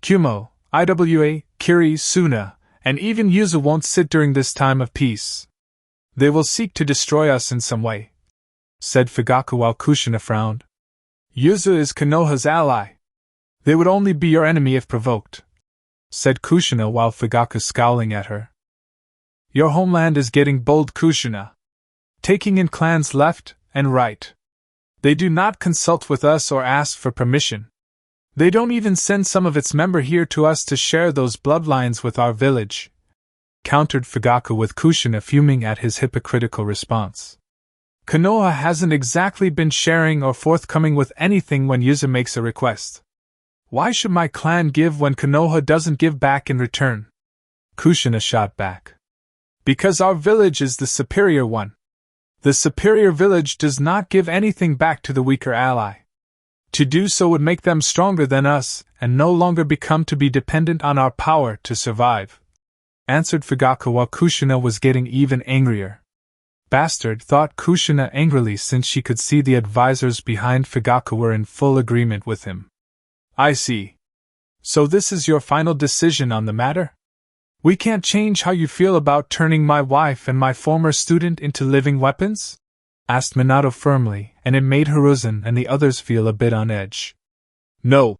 A: Kumo, Iwa, Kiri, Suna, and even Uzu won't sit during this time of peace. They will seek to destroy us in some way, said Fugaku while Kushina frowned. Uzu is Konoha's ally. They would only be your enemy if provoked, said Kushina while Fugaku scowling at her. Your homeland is getting bold, Kushina, taking in clans left and right. They do not consult with us or ask for permission. They don't even send some of its members here to us to share those bloodlines with our village, countered Fugaku with Kushina fuming at his hypocritical response. Konoha hasn't exactly been sharing or forthcoming with anything when Uzu makes a request. Why should my clan give when Konoha doesn't give back in return? Kushina shot back. Because our village is the superior one. The superior village does not give anything back to the weaker ally. To do so would make them stronger than us, and no longer become to be dependent on our power to survive, answered Fugaku while Kushina was getting even angrier. Bastard, thought Kushina angrily, since she could see the advisors behind Fugaku were in full agreement with him. I see. So this is your final decision on the matter? We can't change how you feel about turning my wife and my former student into living weapons? Asked Minato firmly, and it made Hiruzen and the others feel a bit on edge. No,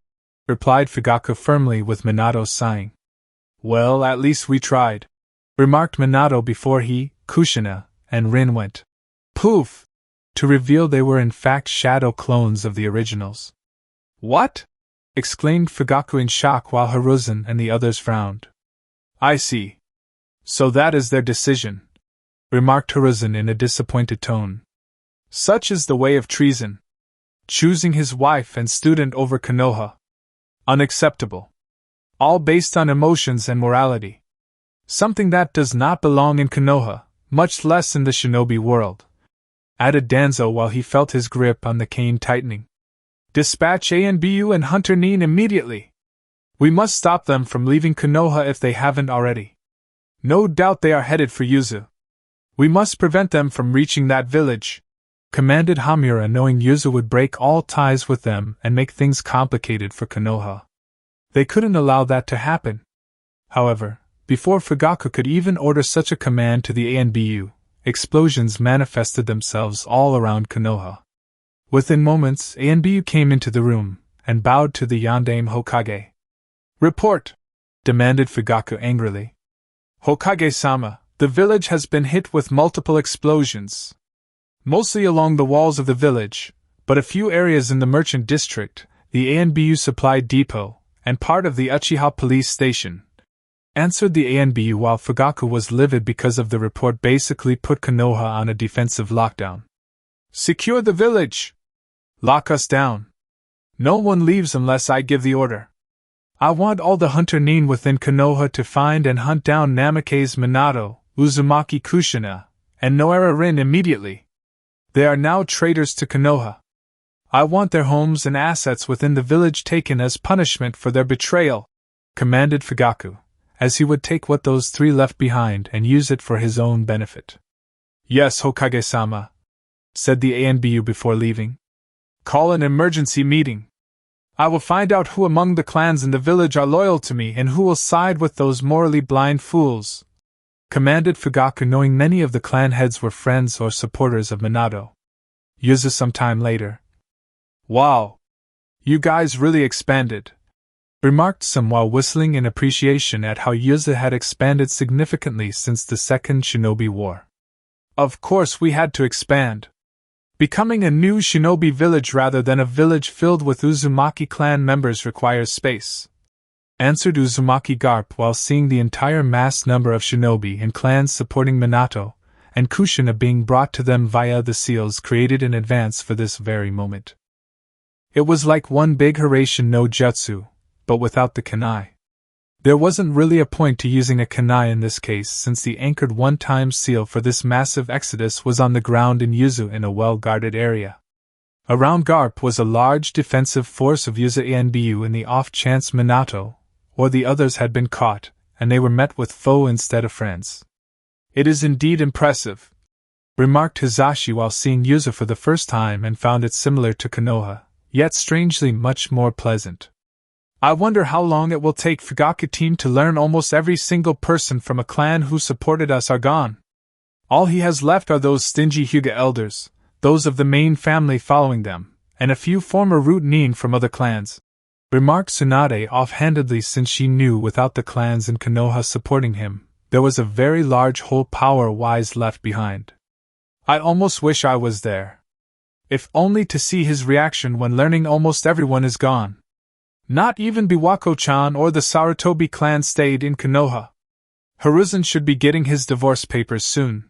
A: replied Fugaku firmly, with Minato sighing. Well, at least we tried, remarked Minato before he, Kushina, and Rin went poof, to reveal they were in fact shadow clones of the originals. What? Exclaimed Fugaku in shock while Hiruzen and the others frowned. I see. So that is their decision, remarked Hiruzen in a disappointed tone. Such is the way of treason. Choosing his wife and student over Konoha. Unacceptable. All based on emotions and morality. Something that does not belong in Konoha, much less in the shinobi world, added Danzo while he felt his grip on the cane tightening. Dispatch ANBU and Hunter Nin immediately. We must stop them from leaving Konoha if they haven't already. No doubt they are headed for Uzu. We must prevent them from reaching that village, commanded Hamura, knowing Uzu would break all ties with them and make things complicated for Konoha. They couldn't allow that to happen. However, before Fugaku could even order such a command to the ANBU, explosions manifested themselves all around Konoha. Within moments, ANBU came into the room and bowed to the Yondaime Hokage. Report! Demanded Fugaku angrily. Hokage-sama, the village has been hit with multiple explosions. Mostly along the walls of the village, but a few areas in the merchant district, the ANBU supply depot, and part of the Uchiha police station, answered the ANBU while Fugaku was livid because of the report basically put Konoha on a defensive lockdown. Secure the village! Lock us down. No one leaves unless I give the order. I want all the Hunter Nin within Konoha to find and hunt down Namake's Minato, Uzumaki Kushina, and Noara Rin immediately. They are now traitors to Konoha. I want their homes and assets within the village taken as punishment for their betrayal, commanded Fugaku, as he would take what those three left behind and use it for his own benefit. Yes, Hokage-sama, said the ANBU before leaving. Call an emergency meeting. I will find out who among the clans in the village are loyal to me and who will side with those morally blind fools, commanded Fugaku, knowing many of the clan heads were friends or supporters of Minato. Uzu sometime later. Wow! You guys really expanded, remarked some while whistling in appreciation at how Uzu had expanded significantly since the Second Shinobi War. Of course we had to expand. Becoming a new shinobi village rather than a village filled with Uzumaki Clan members requires space, answered Uzumaki Garp while seeing the entire mass number of shinobi and clans supporting Minato, and Kushina being brought to them via the seals created in advance for this very moment. It was like one big Hiraishin no Jutsu, but without the kunai. There wasn't really a point to using a kunai in this case, since the anchored one-time seal for this massive exodus was on the ground in Uzu in a well-guarded area. Around Garp was a large defensive force of Uzu ANBU in the off-chance Minato, or the others had been caught, and they were met with foe instead of friends. It is indeed impressive, remarked Hizashi while seeing Uzu for the first time and found it similar to Konoha, yet strangely much more pleasant. I wonder how long it will take Fugaku team to learn. Almost every single person from a clan who supported us are gone. All he has left are those stingy Hyuga elders, those of the main family following them, and a few former root nin from other clans, remarked Tsunade offhandedly, since she knew without the clans in Konoha supporting him, there was a very large hole power-wise left behind. I almost wish I was there. If only to see his reaction when learning almost everyone is gone. Not even Biwako-chan or the Sarutobi clan stayed in Konoha. Hiruzen should be getting his divorce papers soon,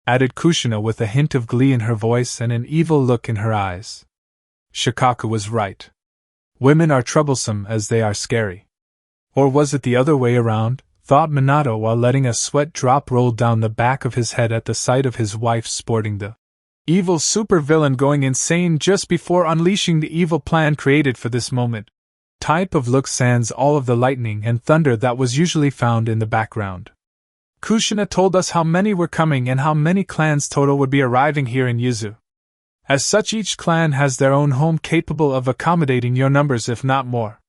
A: added Kushina with a hint of glee in her voice and an evil look in her eyes. Shikaku was right. Women are troublesome as they are scary. Or was it the other way around? Thought Minato while letting a sweat drop roll down the back of his head at the sight of his wife sporting the evil supervillain going insane just before unleashing the evil plan created for this moment. Type of look sans all of the lightning and thunder that was usually found in the background. Kushina told us how many were coming and how many clans total would be arriving here in Uzu. As such, each clan has their own home capable of accommodating your numbers if not more.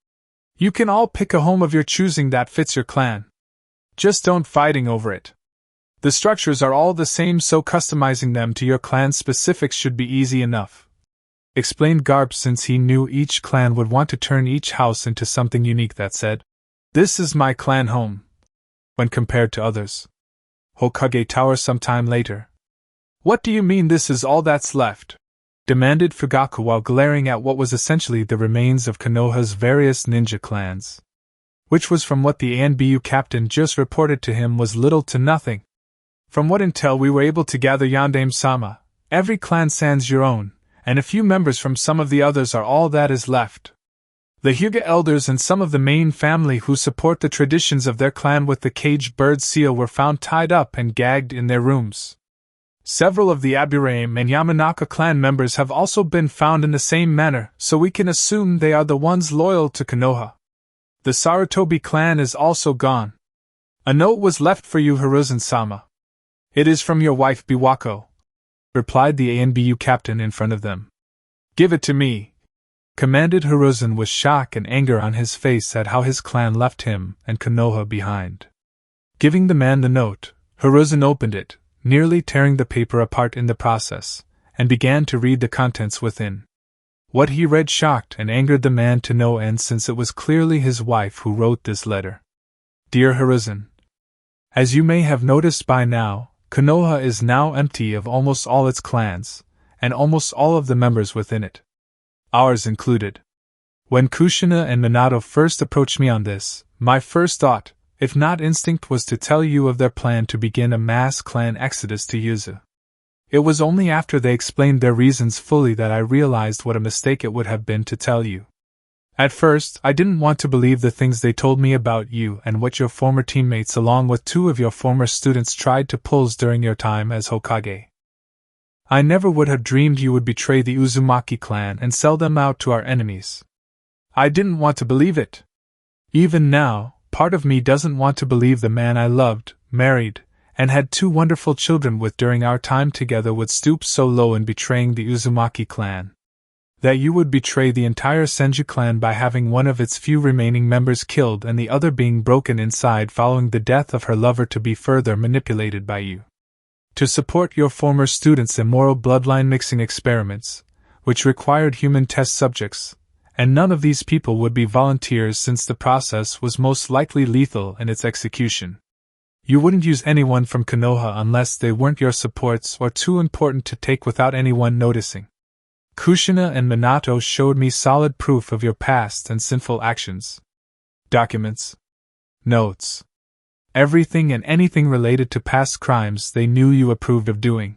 A: You can all pick a home of your choosing that fits your clan. Just don't fighting over it. The structures are all the same, so customizing them to your clan's specifics should be easy enough. Explained Garp, since he knew each clan would want to turn each house into something unique that said, "This is my clan home," when compared to others. Hokage Tower sometime later. "What do you mean this is all that's left?" demanded Fugaku while glaring at what was essentially the remains of Konoha's various ninja clans. Which was, from what the ANBU captain just reported to him, was little to nothing. From what intel we were able to gather, Yandame-sama, every clan sans your own, and a few members from some of the others are all that is left. The Hyuga elders and some of the main family who support the traditions of their clan with the caged bird seal were found tied up and gagged in their rooms. Several of the Aburame and Yamanaka clan members have also been found in the same manner, so we can assume they are the ones loyal to Konoha. The Sarutobi clan is also gone. A note was left for you, Hiruzen-sama. It is from your wife Biwako, replied the ANBU captain in front of them. Give it to me, commanded Hiruzen with shock and anger on his face at how his clan left him and Konoha behind. Giving the man the note, Hiruzen opened it, nearly tearing the paper apart in the process, and began to read the contents within. What he read shocked and angered the man to no end, since it was clearly his wife who wrote this letter. Dear Hiruzen, as you may have noticed by now, Konoha is now empty of almost all its clans, and almost all of the members within it. Ours included. When Kushina and Minato first approached me on this, my first thought, if not instinct, was to tell you of their plan to begin a mass clan exodus to Uzu. It was only after they explained their reasons fully that I realized what a mistake it would have been to tell you. At first, I didn't want to believe the things they told me about you and what your former teammates along with 2 of your former students tried to pull during your time as Hokage. I never would have dreamed you would betray the Uzumaki clan and sell them out to our enemies. I didn't want to believe it. Even now, part of me doesn't want to believe the man I loved, married, and had 2 wonderful children with during our time together would stoop so low in betraying the Uzumaki clan. That you would betray the entire Senju clan by having one of its few remaining members killed and the other being broken inside following the death of her lover to be further manipulated by you. To support your former students' immoral bloodline mixing experiments, which required human test subjects, and none of these people would be volunteers since the process was most likely lethal in its execution. You wouldn't use anyone from Konoha unless they weren't your supports or too important to take without anyone noticing. Kushina and Minato showed me solid proof of your past and sinful actions. Documents. Notes. Everything and anything related to past crimes they knew you approved of doing.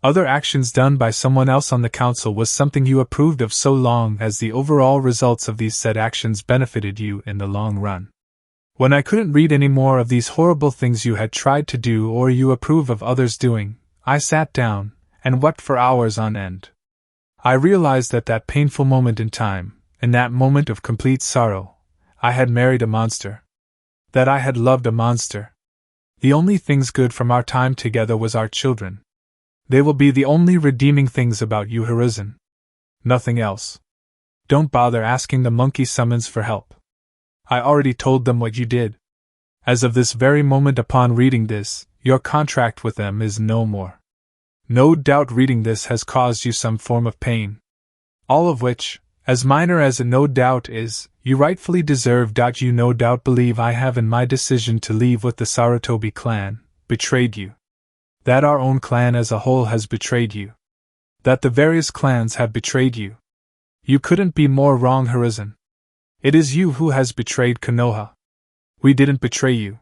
A: Other actions done by someone else on the council was something you approved of so long as the overall results of these said actions benefited you in the long run. When I couldn't read any more of these horrible things you had tried to do or you approve of others doing, I sat down and wept for hours on end. I realized at that painful moment in time, in that moment of complete sorrow, I had married a monster. That I had loved a monster. The only things good from our time together was our children. They will be the only redeeming things about you, Hiruzen. Nothing else. Don't bother asking the monkey summons for help. I already told them what you did. As of this very moment upon reading this, your contract with them is no more. No doubt reading this has caused you some form of pain. All of which, as minor as it no doubt is, you rightfully deserve. You no doubt believe I have in my decision to leave with the Sarutobi clan, betrayed you. That our own clan as a whole has betrayed you. That the various clans have betrayed you. You couldn't be more wrong, Hiruzen. It is you who has betrayed Konoha. We didn't betray you.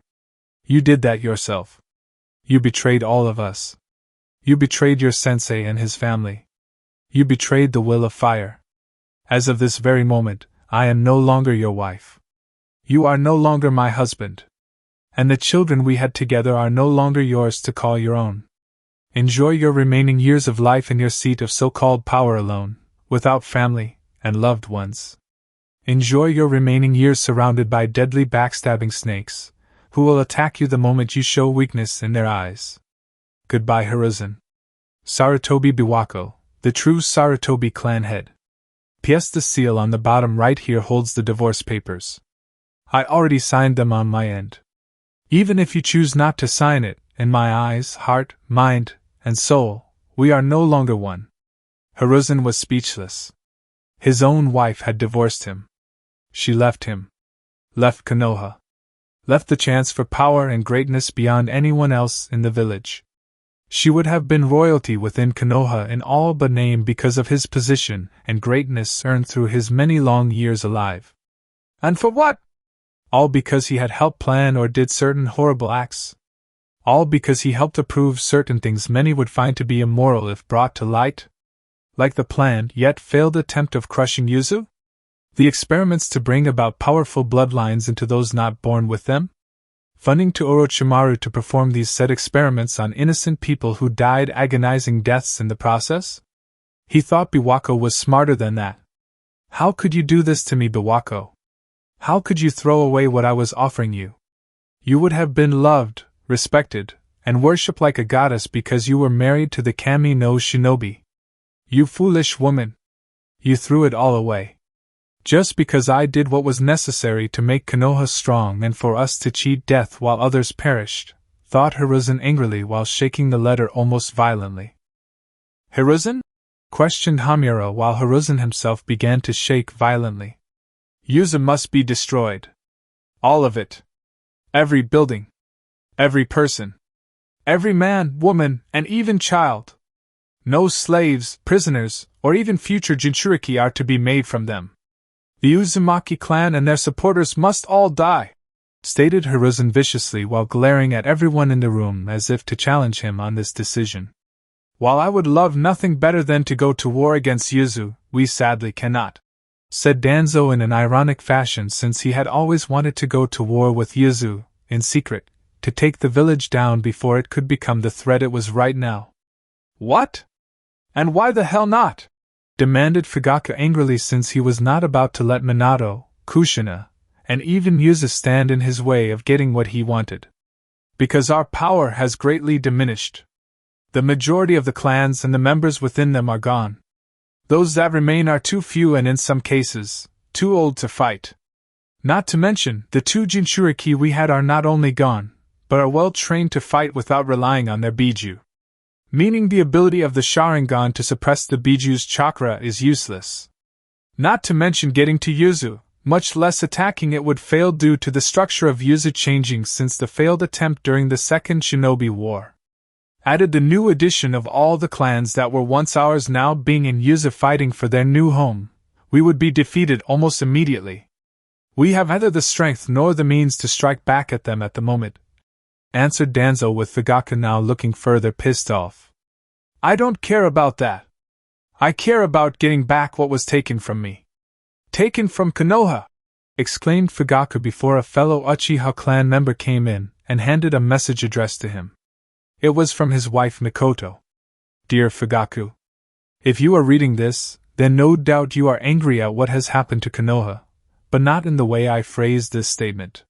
A: You did that yourself. You betrayed all of us. You betrayed your sensei and his family. You betrayed the will of fire. As of this very moment, I am no longer your wife. You are no longer my husband. And the children we had together are no longer yours to call your own. Enjoy your remaining years of life in your seat of so-called power alone, without family and loved ones. Enjoy your remaining years surrounded by deadly backstabbing snakes, who will attack you the moment you show weakness in their eyes. Goodbye, Hiruzen. Sarutobi Biwako, the true Sarutobi clan head. P.S. The seal on the bottom right here holds the divorce papers. I already signed them on my end. Even if you choose not to sign it, in my eyes, heart, mind, and soul, we are no longer one. Hiruzen was speechless. His own wife had divorced him. She left him. Left Konoha. Left the chance for power and greatness beyond anyone else in the village. She would have been royalty within Konoha in all but name because of his position and greatness earned through his many long years alive. And for what? All because he had helped plan or did certain horrible acts. All because he helped approve certain things many would find to be immoral if brought to light. Like the planned yet failed attempt of crushing Uzu? The experiments to bring about powerful bloodlines into those not born with them? Funding to Orochimaru to perform these said experiments on innocent people who died agonizing deaths in the process? He thought Biwako was smarter than that. How could you do this to me, Biwako? How could you throw away what I was offering you? You would have been loved, respected, and worshipped like a goddess because you were married to the Kami no Shinobi. You foolish woman! You threw it all away. Just because I did what was necessary to make Konoha strong and for us to cheat death while others perished, thought Hiruzen angrily while shaking the letter almost violently. Hiruzen? Questioned Hamura while Hiruzen himself began to shake violently. Uzu must be destroyed. All of it. Every building. Every person. Every man, woman, and even child. No slaves, prisoners, or even future Jinchuriki are to be made from them. The Uzumaki clan and their supporters must all die, stated Hiruzen viciously while glaring at everyone in the room as if to challenge him on this decision. While I would love nothing better than to go to war against Uzu, we sadly cannot, said Danzo in an ironic fashion since he had always wanted to go to war with Uzu, in secret, to take the village down before it could become the threat it was right now. What? And why the hell not? Demanded Fugaku angrily since he was not about to let Minato, Kushina, and even Uzu stand in his way of getting what he wanted. Because our power has greatly diminished. The majority of the clans and the members within them are gone. Those that remain are too few and in some cases, too old to fight. Not to mention, the two Jinchuriki we had are not only gone, but are well trained to fight without relying on their Biju. Meaning the ability of the Sharingan to suppress the Biju's chakra is useless. Not to mention getting to Uzu, much less attacking it would fail due to the structure of Uzu changing since the failed attempt during the Second Shinobi War. Added the new addition of all the clans that were once ours now being in Uzu fighting for their new home, we would be defeated almost immediately. We have neither the strength nor the means to strike back at them at the moment, answered Danzo with Fugaku now looking further pissed off. I don't care about that. I care about getting back what was taken from me. Taken from Konoha! Exclaimed Fugaku before a fellow Uchiha clan member came in and handed a message addressed to him. It was from his wife Mikoto. Dear Fugaku, if you are reading this, then no doubt you are angry at what has happened to Konoha, but not in the way I phrased this statement.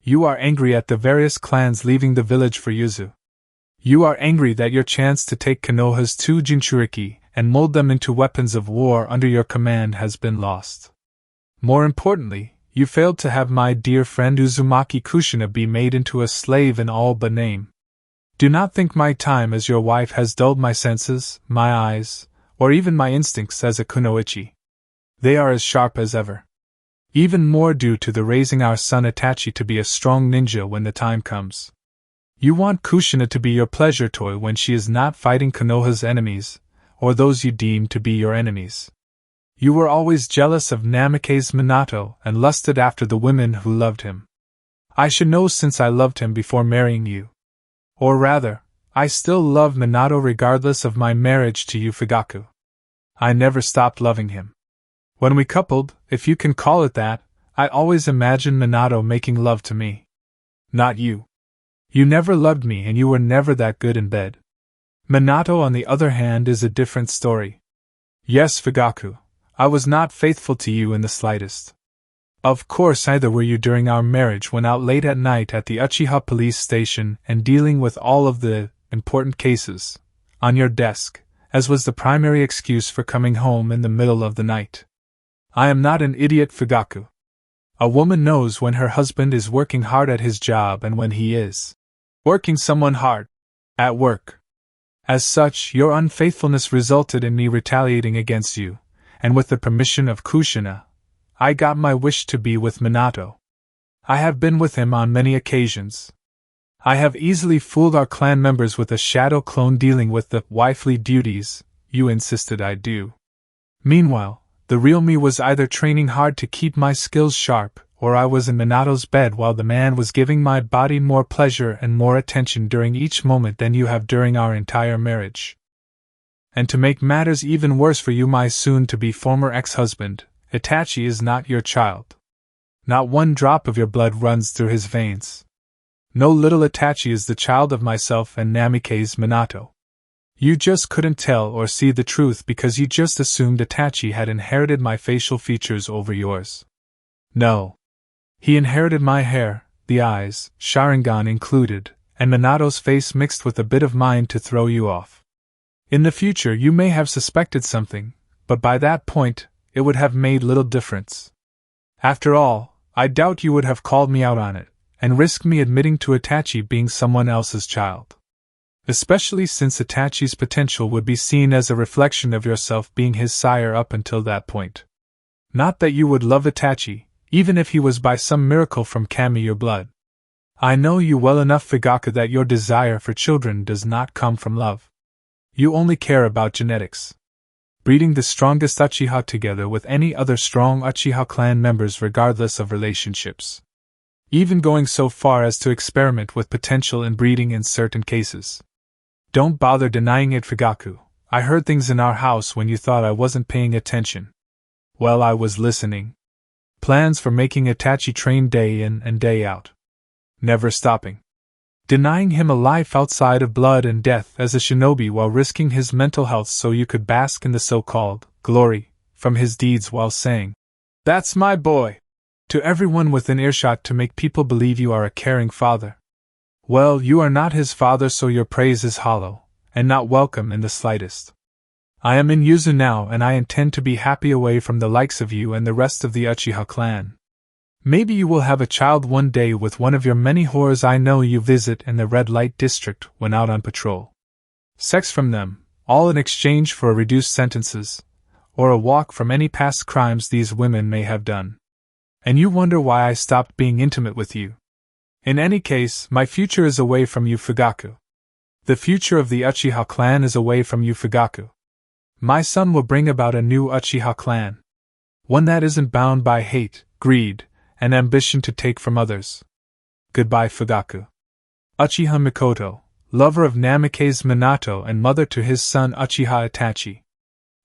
A: You are angry at the various clans leaving the village for Uzu. You are angry that your chance to take Konoha's two Jinchuriki and mold them into weapons of war under your command has been lost. More importantly, you failed to have my dear friend Uzumaki Kushina be made into a slave in all but name. Do not think my time as your wife has dulled my senses, my eyes, or even my instincts as a kunoichi. They are as sharp as ever. Even more due to the raising our son Itachi to be a strong ninja when the time comes. You want Kushina to be your pleasure toy when she is not fighting Konoha's enemies, or those you deem to be your enemies. You were always jealous of Namake's Minato and lusted after the women who loved him. I should know since I loved him before marrying you. Or rather, I still love Minato regardless of my marriage to you, Fugaku. I never stopped loving him. When we coupled, if you can call it that, I always imagined Minato making love to me. Not you. You never loved me and you were never that good in bed. Minato, on the other hand, is a different story. Yes, Fugaku, I was not faithful to you in the slightest. Of course, neither were you during our marriage when out late at night at the Uchiha police station and dealing with all of the important cases on your desk, as was the primary excuse for coming home in the middle of the night. I am not an idiot, Fugaku. A woman knows when her husband is working hard at his job and when he is working someone hard at work. As such, your unfaithfulness resulted in me retaliating against you, and with the permission of Kushina, I got my wish to be with Minato. I have been with him on many occasions. I have easily fooled our clan members with a shadow clone dealing with the wifely duties you insisted I do. Meanwhile, the real me was either training hard to keep my skills sharp, or I was in Minato's bed while the man was giving my body more pleasure and more attention during each moment than you have during our entire marriage. And to make matters even worse for you, my soon-to-be former ex-husband, Itachi is not your child. Not one drop of your blood runs through his veins. No, little Itachi is the child of myself and Namikaze Minato. You just couldn't tell or see the truth because you just assumed Itachi had inherited my facial features over yours. No. He inherited my hair, the eyes, Sharingan included, and Minato's face mixed with a bit of mine to throw you off. In the future you may have suspected something, but by that point, it would have made little difference. After all, I doubt you would have called me out on it, and risked me admitting to Itachi being someone else's child. Especially since Itachi's potential would be seen as a reflection of yourself being his sire up until that point. Not that you would love Itachi, even if he was by some miracle from Kami your blood. I know you well enough, Fugaku, that your desire for children does not come from love. You only care about genetics. Breeding the strongest Uchiha together with any other strong Uchiha clan members regardless of relationships. Even going so far as to experiment with potential inbreeding in certain cases. Don't bother denying it, Fugaku. I heard things in our house when you thought I wasn't paying attention. Well, I was listening. Plans for making Itachi train day in and day out. Never stopping. Denying him a life outside of blood and death as a shinobi while risking his mental health so you could bask in the so-called glory from his deeds while saying, "That's my boy," to everyone within earshot to make people believe you are a caring father. Well, you are not his father, so your praise is hollow, and not welcome in the slightest. I am in Uzu now and I intend to be happy away from the likes of you and the rest of the Uchiha clan. Maybe you will have a child one day with one of your many whores I know you visit in the red light district when out on patrol. Sex from them, all in exchange for reduced sentences, or a walk from any past crimes these women may have done. And you wonder why I stopped being intimate with you. In any case, my future is away from you, Fugaku. The future of the Uchiha clan is away from you, Fugaku. My son will bring about a new Uchiha clan. One that isn't bound by hate, greed, and ambition to take from others. Goodbye, Fugaku. Uchiha Mikoto, lover of Namikaze Minato and mother to his son Uchiha Itachi.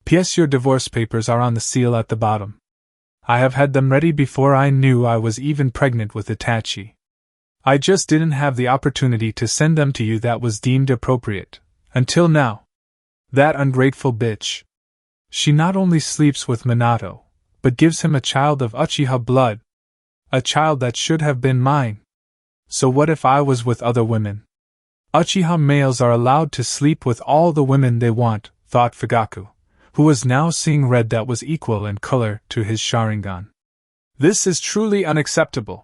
A: P.S. Your divorce papers are on the seal at the bottom. I have had them ready before I knew I was even pregnant with Itachi. I just didn't have the opportunity to send them to you that was deemed appropriate, until now. That ungrateful bitch. She not only sleeps with Minato, but gives him a child of Uchiha blood. A child that should have been mine. So what if I was with other women? Uchiha males are allowed to sleep with all the women they want, thought Fugaku, who was now seeing red that was equal in color to his Sharingan. This is truly unacceptable.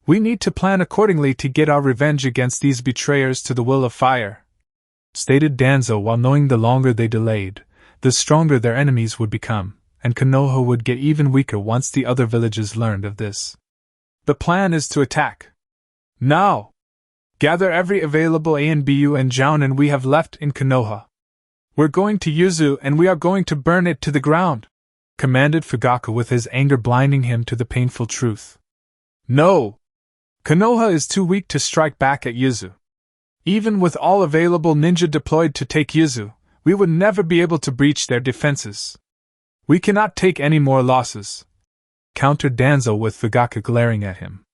A: We need to plan accordingly to get our revenge against these betrayers to the will of fire, stated Danzo, while knowing the longer they delayed, the stronger their enemies would become, and Konoha would get even weaker once the other villages learned of this. The plan is to attack. Now! Gather every available ANBU and Jounin we have left in Konoha. We're going to Uzu and we are going to burn it to the ground, commanded Fugaku with his anger blinding him to the painful truth. No! Konoha is too weak to strike back at Uzu. Even with all available ninja deployed to take Uzu, we would never be able to breach their defenses. We cannot take any more losses, countered Danzo with Fugaku glaring at him.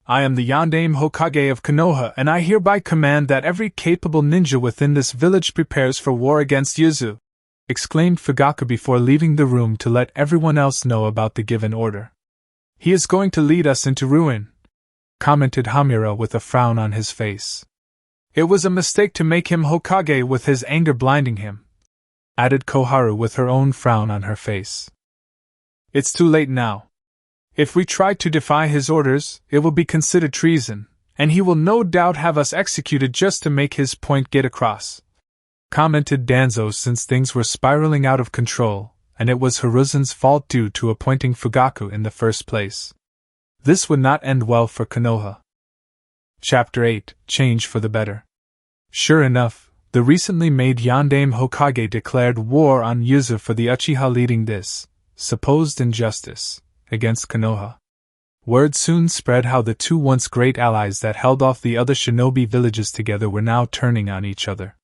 A: I am the Yondaime Hokage of Konoha, and I hereby command that every capable ninja within this village prepares for war against Uzu, exclaimed Fugaku before leaving the room to let everyone else know about the given order. He is going to lead us into ruin, commented Hamura with a frown on his face. It was a mistake to make him Hokage with his anger blinding him, added Koharu with her own frown on her face. It's too late now. If we try to defy his orders, it will be considered treason, and he will no doubt have us executed just to make his point get across, commented Danzo since things were spiraling out of control, and it was Hiruzen's fault due to appointing Fugaku in the first place. This would not end well for Konoha. Chapter 8, Change for the Better. Sure enough, the recently made Yondaime Hokage declared war on Uzu for the Uchiha leading this supposed injustice against Konoha. Word soon spread how the two once great allies that held off the other shinobi villages together were now turning on each other.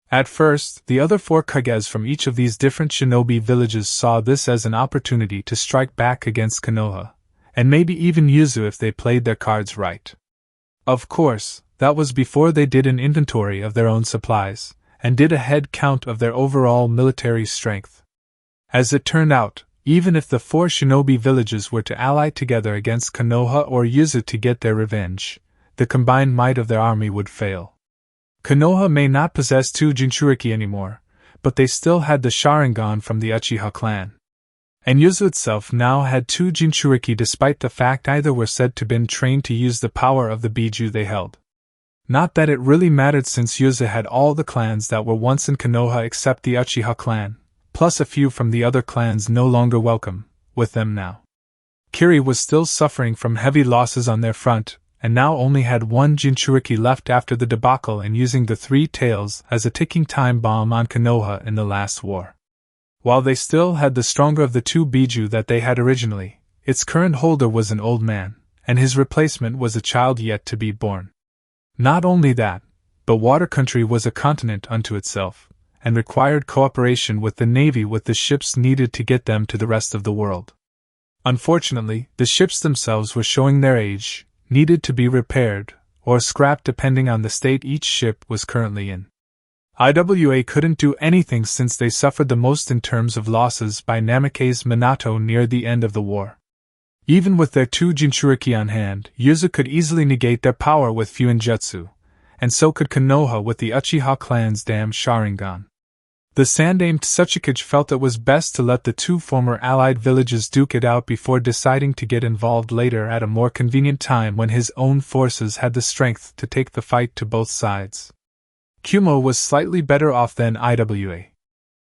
A: At first, the other four Kages from each of these different shinobi villages saw this as an opportunity to strike back against Konoha, and maybe even Uzu if they played their cards right. Of course, that was before they did an inventory of their own supplies, and did a head count of their overall military strength. As it turned out, even if the four shinobi villages were to ally together against Konoha or Uzu to get their revenge, the combined might of their army would fail. Konoha may not possess two Jinchuriki anymore, but they still had the Sharingan from the Uchiha clan. And Uzu itself now had two Jinchuriki despite the fact either were said to have been trained to use the power of the Biju they held. Not that it really mattered since Uzu had all the clans that were once in Konoha except the Uchiha clan, plus a few from the other clans no longer welcome with them now. Kiri was still suffering from heavy losses on their front, and now only had one Jinchuriki left after the debacle and using the Three Tails as a ticking time bomb on Konoha in the last war. While they still had the stronger of the two Biju that they had originally, its current holder was an old man, and his replacement was a child yet to be born. Not only that, but Water Country was a continent unto itself, and required cooperation with the navy with the ships needed to get them to the rest of the world. Unfortunately, the ships themselves were showing their age, needed to be repaired, or scrapped depending on the state each ship was currently in. IWA couldn't do anything since they suffered the most in terms of losses by Namake's Minato near the end of the war. Even with their two Jinchuriki on hand, Uzu could easily negate their power with Fuinjutsu, and so could Konoha with the Uchiha clan's damned Sharingan. The Sandaime Tsuchikage felt it was best to let the two former allied villages duke it out before deciding to get involved later at a more convenient time when his own forces had the strength to take the fight to both sides. Kumo was slightly better off than IWA.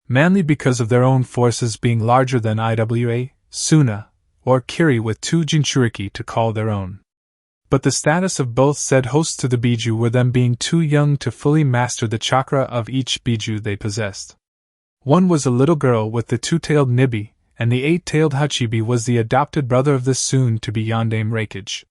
A: Mainly because of their own forces being larger than IWA, Suna, or Kiri with two Jinchuriki to call their own. But the status of both said hosts to the Biju were them being too young to fully master the chakra of each Biju they possessed. One was a little girl with the two-tailed Nibi, and the eight-tailed Hachibi was the adopted brother of the soon-to-be Yondaime Reikage.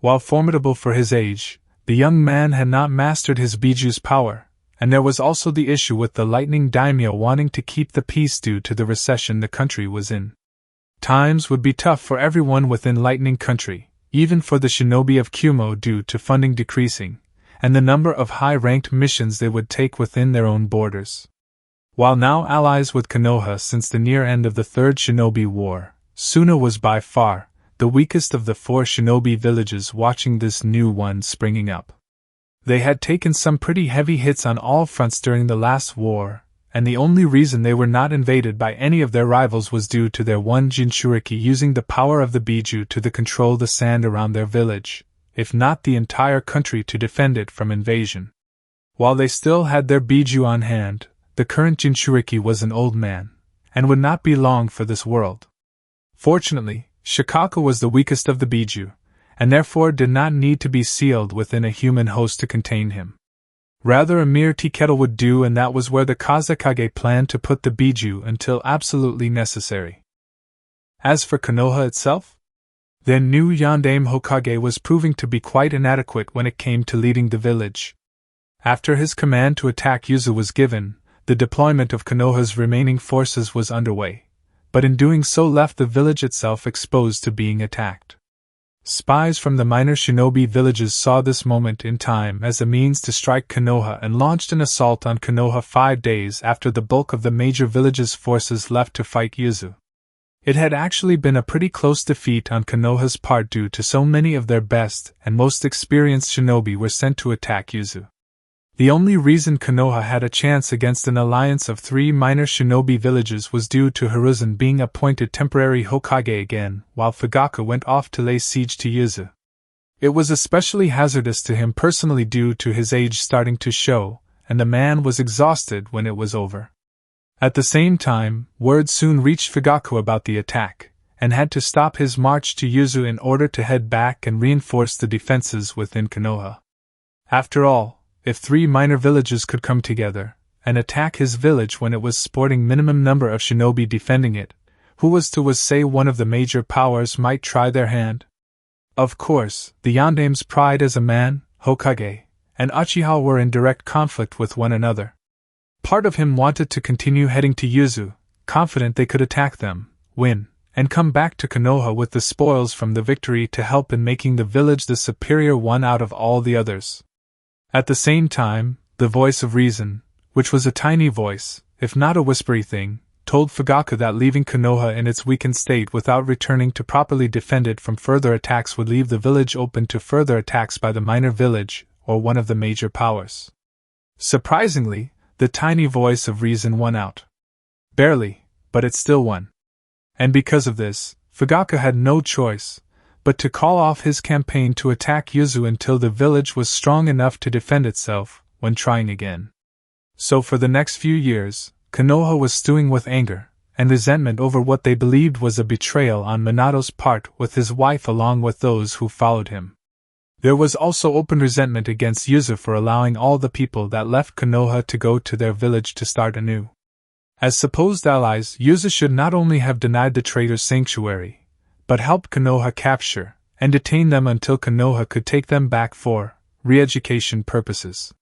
A: While formidable for his age, the young man had not mastered his Biju's power, and there was also the issue with the Lightning Daimyo wanting to keep the peace due to the recession the country was in. Times would be tough for everyone within Lightning Country, even for the shinobi of Kumo due to funding decreasing, and the number of high-ranked missions they would take within their own borders. While now allies with Konoha since the near end of the Third Shinobi War, Suna was by far the weakest of the four shinobi villages watching this new one springing up. They had taken some pretty heavy hits on all fronts during the last war, and the only reason they were not invaded by any of their rivals was due to their one Jinchuriki using the power of the Biju to control the sand around their village, if not the entire country to defend it from invasion. While they still had their Biju on hand, the current Jinchuriki was an old man, and would not be long for this world. Fortunately, Shikaku was the weakest of the Biju, and therefore did not need to be sealed within a human host to contain him. Rather a mere tea kettle would do, and that was where the Kazekage planned to put the Biju until absolutely necessary. As for Konoha itself, their new Yondaime Hokage was proving to be quite inadequate when it came to leading the village. After his command to attack Uzu was given, the deployment of Konoha's remaining forces was underway, but in doing so left the village itself exposed to being attacked. Spies from the minor shinobi villages saw this moment in time as a means to strike Konoha and launched an assault on Konoha 5 days after the bulk of the major village's forces left to fight Uzu. It had actually been a pretty close defeat on Konoha's part due to so many of their best and most experienced shinobi were sent to attack Uzu. The only reason Konoha had a chance against an alliance of 3 minor shinobi villages was due to Hiruzen being appointed temporary Hokage again, while Fugaku went off to lay siege to Uzu. It was especially hazardous to him personally due to his age starting to show, and the man was exhausted when it was over. At the same time, word soon reached Fugaku about the attack, and had to stop his march to Uzu in order to head back and reinforce the defenses within Konoha. After all, if 3 minor villages could come together and attack his village when it was sporting minimum number of shinobi defending it, who was to say one of the major powers might try their hand? Of course, the Yandame's pride as a man, Hokage, and Uchiha were in direct conflict with one another. Part of him wanted to continue heading to Uzu, confident they could attack them, win, and come back to Konoha with the spoils from the victory to help in making the village the superior one out of all the others. At the same time, the voice of reason, which was a tiny voice, if not a whispery thing, told Fugaku that leaving Konoha in its weakened state without returning to properly defend it from further attacks would leave the village open to further attacks by the minor village or one of the major powers. Surprisingly, the tiny voice of reason won out. Barely, but it still won. And because of this, Fugaku had no choice but to call off his campaign to attack Uzu until the village was strong enough to defend itself, when trying again. So for the next few years, Konoha was stewing with anger and resentment over what they believed was a betrayal on Minato's part with his wife along with those who followed him. There was also open resentment against Uzu for allowing all the people that left Konoha to go to their village to start anew. As supposed allies, Uzu should not only have denied the traitors sanctuary, but helped Konoha capture and detain them until Konoha could take them back for re-education purposes.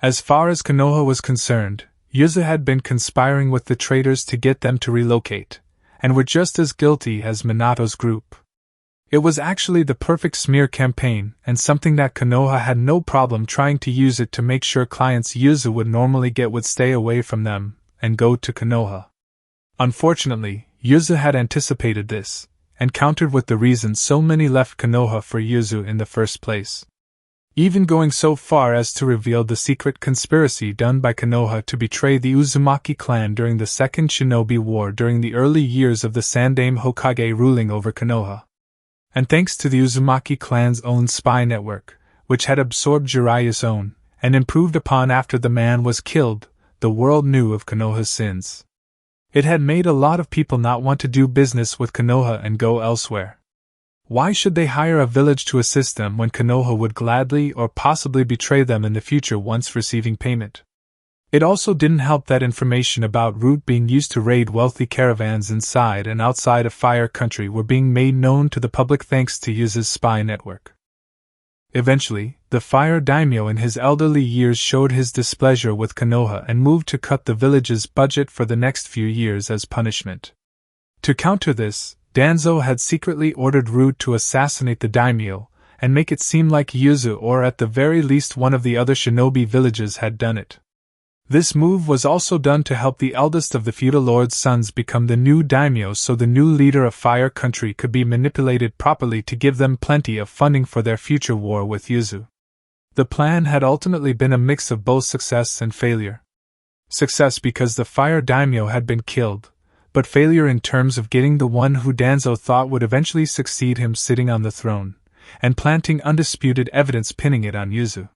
A: As far as Konoha was concerned, Uzu had been conspiring with the traitors to get them to relocate, and were just as guilty as Minato's group. It was actually the perfect smear campaign, and something that Konoha had no problem trying to use it to make sure clients Uzu would normally get would stay away from them and go to Konoha. Unfortunately, Uzu had anticipated this, and countered with the reason so many left Konoha for Uzu in the first place. Even going so far as to reveal the secret conspiracy done by Konoha to betray the Uzumaki Clan during the Second Shinobi War during the early years of the Sandaime Hokage ruling over Konoha. And thanks to the Uzumaki Clan's own spy network, which had absorbed Jiraiya's own, and improved upon after the man was killed, the world knew of Konoha's sins. It had made a lot of people not want to do business with Konoha and go elsewhere. Why should they hire a village to assist them when Konoha would gladly or possibly betray them in the future once receiving payment? It also didn't help that information about route being used to raid wealthy caravans inside and outside of Fire Country were being made known to the public thanks to Uzu's spy network. Eventually, the Fire Daimyo in his elderly years showed his displeasure with Konoha and moved to cut the village's budget for the next few years as punishment. To counter this, Danzo had secretly ordered Rude to assassinate the daimyo, and make it seem like Uzu or at the very least one of the other shinobi villages had done it. This move was also done to help the eldest of the feudal lord's sons become the new daimyo so the new leader of Fire Country could be manipulated properly to give them plenty of funding for their future war with Uzu. The plan had ultimately been a mix of both success and failure. Success because the Fire Daimyo had been killed, but failure in terms of getting the one who Danzo thought would eventually succeed him sitting on the throne, and planting undisputed evidence pinning it on Uzu.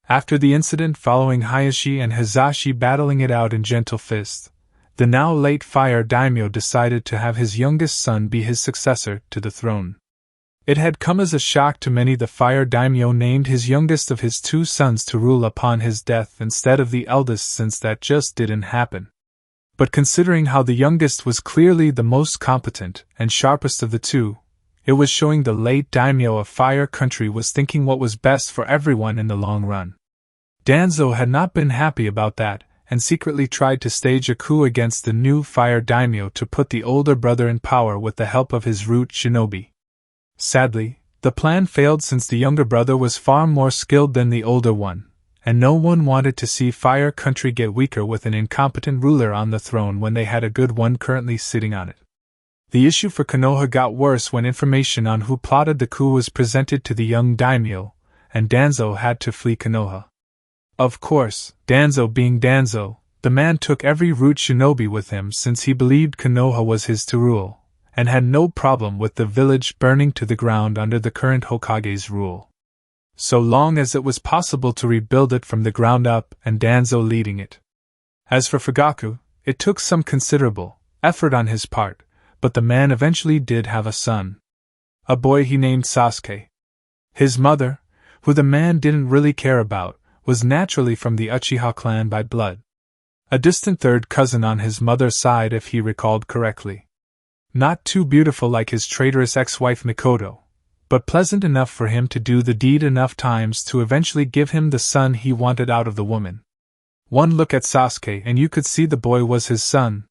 A: After the incident following Hayashi and Hizashi battling it out in gentle fists, the now late Fire Daimyo decided to have his youngest son be his successor to the throne. It had come as a shock to many the Fire Daimyo named his youngest of his 2 sons to rule upon his death instead of the eldest since that just didn't happen. But considering how the youngest was clearly the most competent and sharpest of the 2, it was showing the late daimyo of Fire Country was thinking what was best for everyone in the long run. Danzo had not been happy about that, and secretly tried to stage a coup against the new fire daimyo to put the older brother in power with the help of his root shinobi. Sadly, the plan failed since the younger brother was far more skilled than the older one, and no one wanted to see Fire Country get weaker with an incompetent ruler on the throne when they had a good one currently sitting on it. The issue for Konoha got worse when information on who plotted the coup was presented to the young daimyo, and Danzo had to flee Konoha. Of course, Danzo being Danzo, the man took every root shinobi with him since he believed Konoha was his to rule, and had no problem with the village burning to the ground under the current Hokage's rule. So long as it was possible to rebuild it from the ground up and Danzo leading it. As for Fugaku, it took some considerable effort on his part, but the man eventually did have a son. A boy he named Sasuke. His mother, who the man didn't really care about, was naturally from the Uchiha clan by blood. A distant third cousin on his mother's side if he recalled correctly. Not too beautiful like his traitorous ex-wife Mikoto, but pleasant enough for him to do the deed enough times to eventually give him the son he wanted out of the woman. One look at Sasuke and you could see the boy was his son.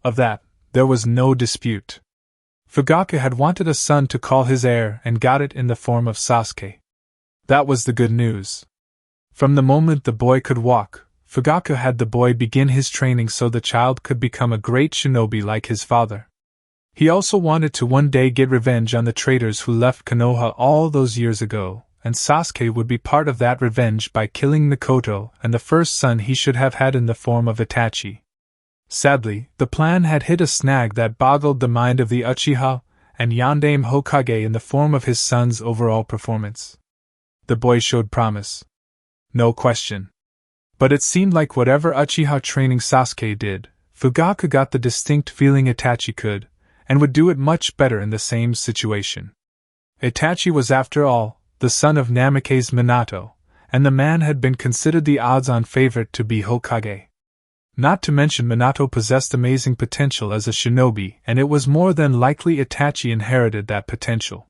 A: Of that, there was no dispute. Fugaku had wanted a son to call his heir and got it in the form of Sasuke. That was the good news. From the moment the boy could walk, Fugaku had the boy begin his training so the child could become a great shinobi like his father. He also wanted to one day get revenge on the traitors who left Konoha all those years ago, and Sasuke would be part of that revenge by killing Mikoto and the first son he should have had in the form of Itachi. Sadly, the plan had hit a snag that boggled the mind of the Uchiha and Yondaime Hokage in the form of his son's overall performance. The boy showed promise. No question. But it seemed like whatever Uchiha training Sasuke did, Fugaku got the distinct feeling Itachi could, and would do it much better in the same situation. Itachi was, after all, the son of Namake's Minato, and the man had been considered the odds-on favorite to be Hokage. Not to mention Minato possessed amazing potential as a shinobi, and it was more than likely Itachi inherited that potential.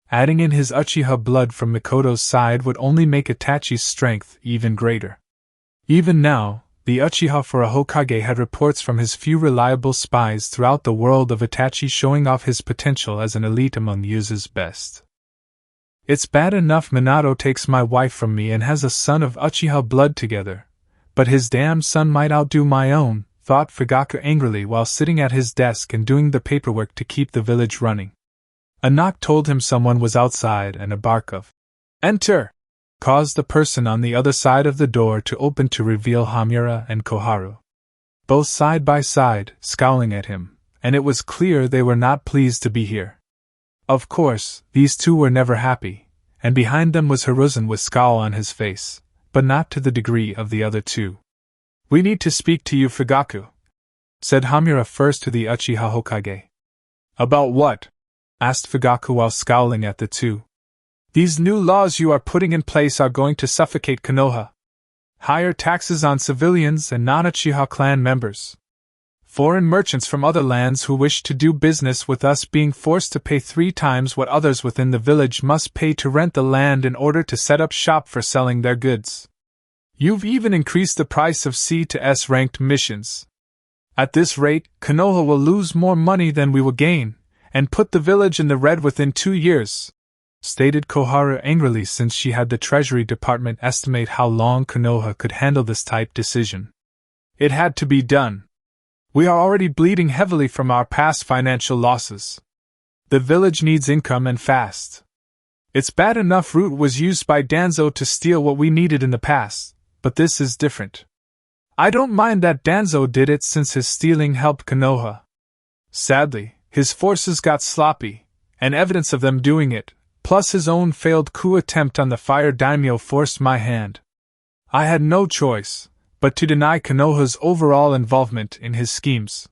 A: Adding in his Uchiha blood from Mikoto's side would only make Itachi's strength even greater. Even now, the Uchiha for a Hokage had reports from his few reliable spies throughout the world of Itachi showing off his potential as an elite among Uzu's best. It's bad enough Minato takes my wife from me and has a son of Uchiha blood together, but his damn son might outdo my own, thought Fugaku angrily while sitting at his desk and doing the paperwork to keep the village running. A knock told him someone was outside, and a bark of "Enter!" caused the person on the other side of the door to open to reveal Hamura and Koharu. Both side by side, scowling at him, and it was clear they were not pleased to be here. Of course, these two were never happy, and behind them was Hiruzen with scowl on his face, but not to the degree of the other two. "We need to speak to you, Fugaku," said Hamura first to the Uchiha Hokage. "About what?" asked Fugaku while scowling at the two. "These new laws you are putting in place are going to suffocate Konoha. Higher taxes on civilians and non-Uchiha clan members. Foreign merchants from other lands who wish to do business with us being forced to pay 3 times what others within the village must pay to rent the land in order to set up shop for selling their goods. You've even increased the price of C to S ranked missions. At this rate, Konoha will lose more money than we will gain, and put the village in the red within 2 years, stated Koharu angrily since she had the Treasury Department estimate how long Konoha could handle this type decision. It had to be done. We are already bleeding heavily from our past financial losses. The village needs income and fast. It's bad enough Root was used by Danzo to steal what we needed in the past, but this is different. I don't mind that Danzo did it since his stealing helped Konoha. Sadly, his forces got sloppy, and evidence of them doing it, plus his own failed coup attempt on the fire daimyo forced my hand. I had no choice but to deny Konoha's overall involvement in his schemes.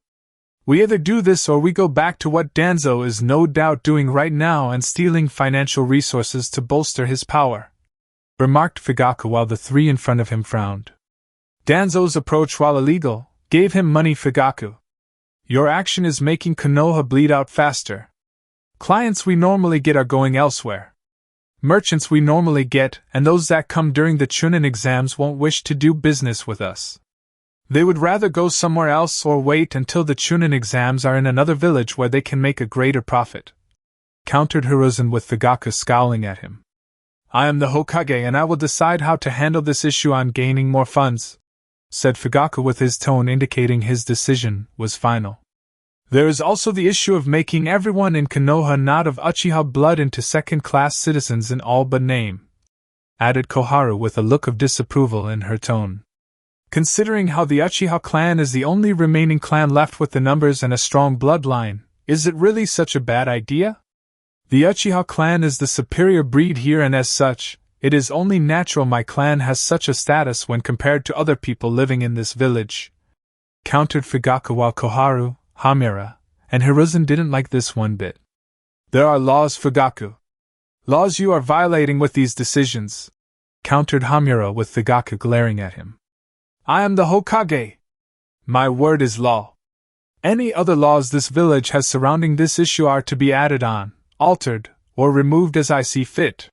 A: We either do this or we go back to what Danzo is no doubt doing right now and stealing financial resources to bolster his power," remarked Fugaku while the three in front of him frowned. "Danzo's approach, while illegal, gave him money, Fugaku. Your action is making Konoha bleed out faster. Clients we normally get are going elsewhere. Merchants we normally get, and those that come during the Chunin exams won't wish to do business with us. They would rather go somewhere else or wait until the Chunin exams are in another village where they can make a greater profit. Countered Hiruzen with Fugaku scowling at him. I am the Hokage and I will decide how to handle this issue on gaining more funds, said Fugaku with his tone indicating his decision was final. There is also the issue of making everyone in Konoha not of Uchiha blood into second-class citizens in all but name, added Koharu with a look of disapproval in her tone. Considering how the Uchiha clan is the only remaining clan left with the numbers and a strong bloodline, is it really such a bad idea? The Uchiha clan is the superior breed here and as such, it is only natural my clan has such a status when compared to other people living in this village, countered Fugaku while Koharu, Hamura, and Hiruzen didn't like this one bit. There are laws, Fugaku. Laws you are violating with these decisions, countered Hamura with Fugaku glaring at him. I am the Hokage. My word is law. Any other laws this village has surrounding this issue are to be added on, altered, or removed as I see fit,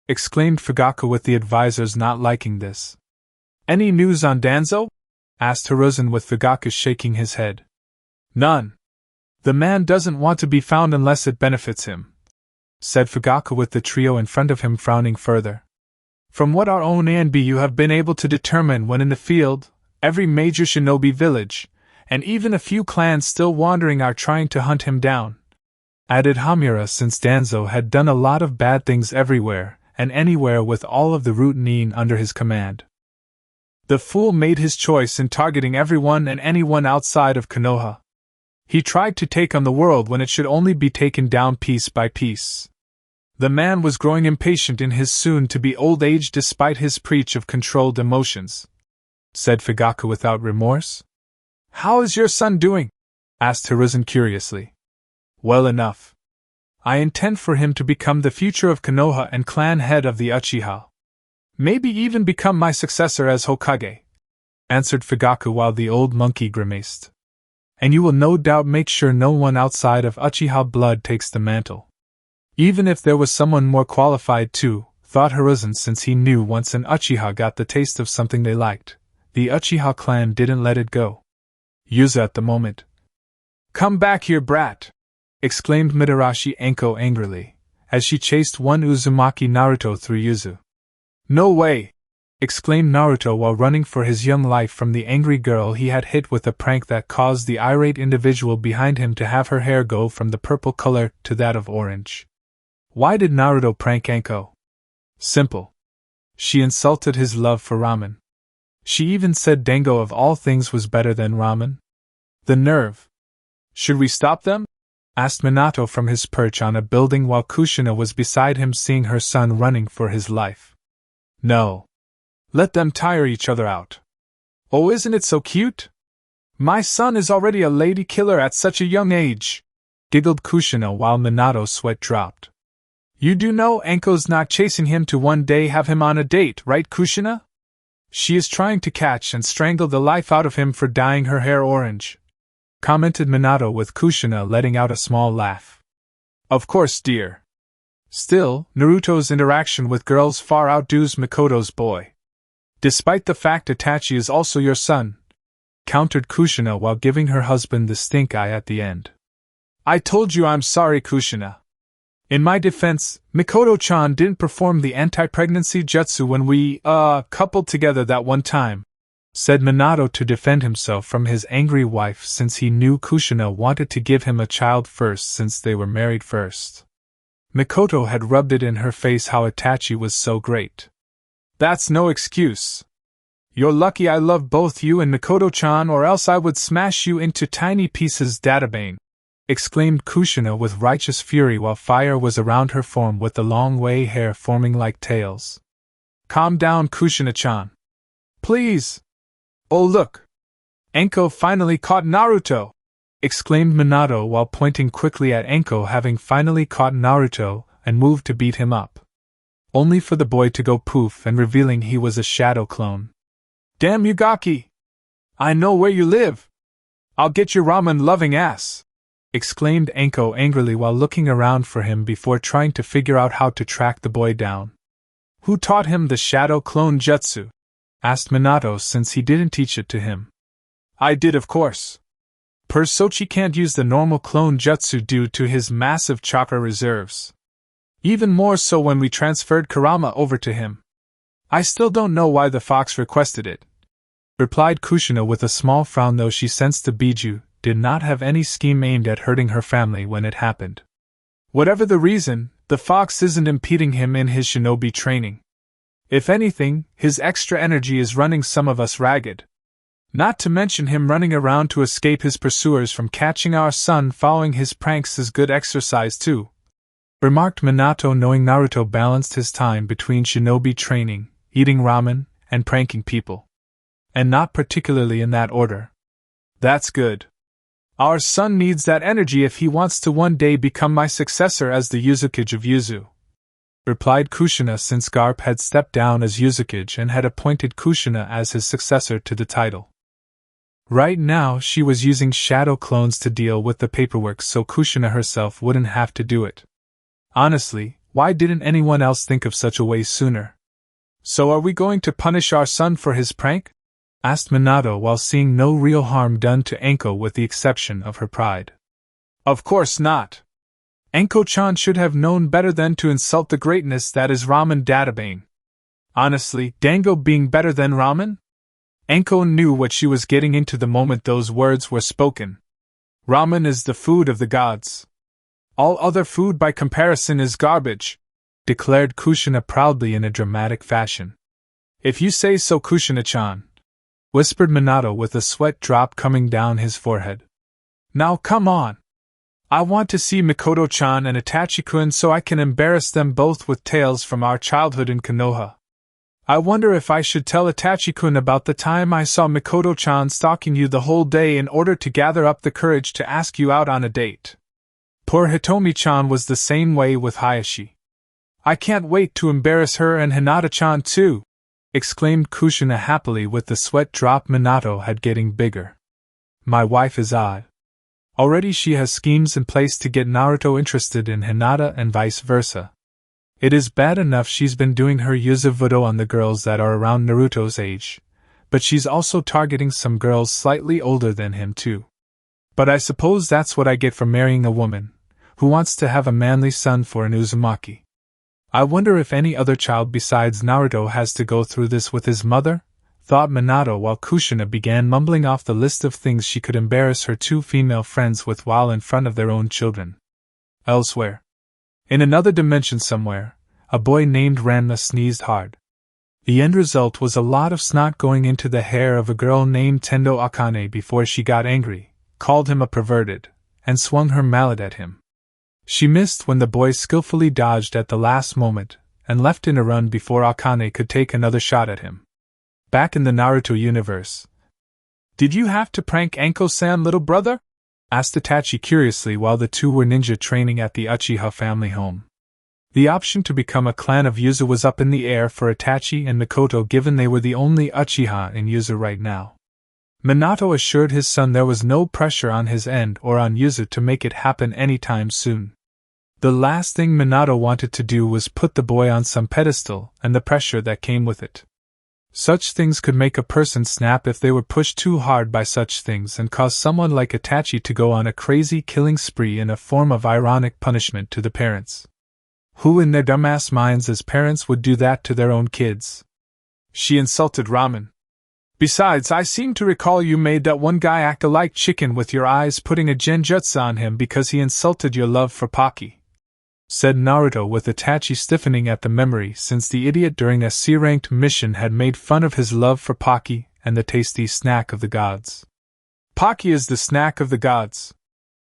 A: exclaimed Fugaku with the advisors not liking this. Any news on Danzo? Asked Hiruzen with Fugaku shaking his head. None. The man doesn't want to be found unless it benefits him, said Fugaku with the trio in front of him frowning further. From what our own ANBU have been able to determine when in the field, every major shinobi village, and even a few clans still wandering are trying to hunt him down, added Hamura since Danzo had done a lot of bad things everywhere and anywhere with all of the root nin under his command. The fool made his choice in targeting everyone and anyone outside of Konoha. He tried to take on the world when it should only be taken down piece by piece. The man was growing impatient in his soon-to-be old age despite his preach of controlled emotions, said Fugaku without remorse. How is your son doing? Asked Hiruzen curiously. Well enough. I intend for him to become the future of Konoha and clan head of the Uchiha. Maybe even become my successor as Hokage, answered Fugaku while the old monkey grimaced. And you will no doubt make sure no one outside of Uchiha blood takes the mantle. Even if there was someone more qualified too, thought Hiruzen since he knew once an Uchiha got the taste of something they liked, the Uchiha clan didn't let it go. Yuzu at the moment. Come back here, brat! Exclaimed Mitarashi Anko angrily, as she chased one Uzumaki Naruto through Yuzu. No way! Exclaimed Naruto while running for his young life from the angry girl he had hit with a prank that caused the irate individual behind him to have her hair go from the purple color to that of orange. Why did Naruto prank Anko? Simple. She insulted his love for ramen. She even said Dango of all things was better than ramen. The nerve! Should we stop them? Asked Minato from his perch on a building while Kushina was beside him seeing her son running for his life. No. Let them tire each other out. Oh, isn't it so cute? My son is already a lady killer at such a young age, giggled Kushina while Minato's sweat dropped. You do know Anko's not chasing him to one day have him on a date, right, Kushina? She is trying to catch and strangle the life out of him for dyeing her hair orange, commented Minato with Kushina letting out a small laugh. Of course, dear. Still, Naruto's interaction with girls far outdoes Mikoto's boy. Despite the fact Itachi is also your son, countered Kushina while giving her husband the stink eye at the end. I told you I'm sorry, Kushina. In my defense, Mikoto-chan didn't perform the anti-pregnancy jutsu when we, coupled together that one time, said Minato to defend himself from his angry wife since he knew Kushina wanted to give him a child first since they were married first. Mikoto had rubbed it in her face how Itachi was so great. That's no excuse. You're lucky I love both you and Mikoto-chan or else I would smash you into tiny pieces, Databane, exclaimed Kushina with righteous fury while fire was around her form with the long way hair forming like tails. Calm down, Kushina-chan. Please. Oh look! Anko finally caught Naruto! Exclaimed Minato while pointing quickly at Anko having finally caught Naruto and moved to beat him up. Only for the boy to go poof and revealing he was a shadow clone. Damn Yugaki! I know where you live! I'll get your ramen-loving ass! Exclaimed Anko angrily while looking around for him before trying to figure out how to track the boy down. Who taught him the shadow clone jutsu? Asked Minato since he didn't teach it to him. I did, of course. Sochi can't use the normal clone jutsu due to his massive chakra reserves. Even more so when we transferred Kurama over to him. I still don't know why the fox requested it, replied Kushina with a small frown, though she sensed the Biju did not have any scheme aimed at hurting her family when it happened. Whatever the reason, the fox isn't impeding him in his shinobi training. If anything, his extra energy is running some of us ragged. Not to mention him running around to escape his pursuers from catching our son following his pranks is good exercise too, remarked Minato, knowing Naruto balanced his time between shinobi training, eating ramen, and pranking people. And not particularly in that order. That's good. Our son needs that energy if he wants to one day become my successor as the Uzumaki of Uzu, replied Kushina, since Garp had stepped down as Uzumaki and had appointed Kushina as his successor to the title. Right now she was using shadow clones to deal with the paperwork so Kushina herself wouldn't have to do it. Honestly, why didn't anyone else think of such a way sooner? So are we going to punish our son for his prank? Asked Minato, while seeing no real harm done to Enko with the exception of her pride. Of course not. Enko-chan should have known better than to insult the greatness that is Ramen databang. Honestly, Dango being better than Ramen? Enko knew what she was getting into the moment those words were spoken. Ramen is the food of the gods. All other food by comparison is garbage, declared Kushina proudly in a dramatic fashion. If you say so, Kushina-chan, whispered Minato with a sweat drop coming down his forehead. Now come on. I want to see Mikoto-chan and Itachi-kun so I can embarrass them both with tales from our childhood in Konoha. I wonder if I should tell Itachi-kun about the time I saw Mikoto-chan stalking you the whole day in order to gather up the courage to ask you out on a date. Poor Hitomi-chan was the same way with Hayashi. I can't wait to embarrass her and Hinata-chan too, exclaimed Kushina happily, with the sweat drop Minato had getting bigger. My wife is odd. Already she has schemes in place to get Naruto interested in Hinata and vice versa. It is bad enough she's been doing her yuzuvudo on the girls that are around Naruto's age, but she's also targeting some girls slightly older than him too. But I suppose that's what I get for marrying a woman who wants to have a manly son for an Uzumaki. I wonder if any other child besides Naruto has to go through this with his mother? Thought Minato, while Kushina began mumbling off the list of things she could embarrass her two female friends with while in front of their own children. Elsewhere, in another dimension somewhere, a boy named Ranma sneezed hard. The end result was a lot of snot going into the hair of a girl named Tendo Akane before she got angry, called him a perverted, and swung her mallet at him. She missed when the boy skillfully dodged at the last moment, and left in a run before Akane could take another shot at him. Back in the Naruto universe. Did you have to prank Anko-san, little brother? Asked Itachi curiously while the two were ninja training at the Uchiha family home. The option to become a clan of Uzu was up in the air for Itachi and Mikoto, given they were the only Uchiha in Uzu right now. Minato assured his son there was no pressure on his end or on Uzu to make it happen anytime soon. The last thing Minato wanted to do was put the boy on some pedestal and the pressure that came with it. Such things could make a person snap if they were pushed too hard by such things and cause someone like Itachi to go on a crazy killing spree in a form of ironic punishment to the parents. Who in their dumbass minds as parents would do that to their own kids? She insulted Ramen. Besides, I seem to recall you made that one guy act a like chicken with your eyes, putting a genjutsu on him because he insulted your love for Pocky, said Naruto, with Itachi stiffening at the memory, since the idiot during a C-ranked mission had made fun of his love for Pocky and the tasty snack of the gods. Pocky is the snack of the gods,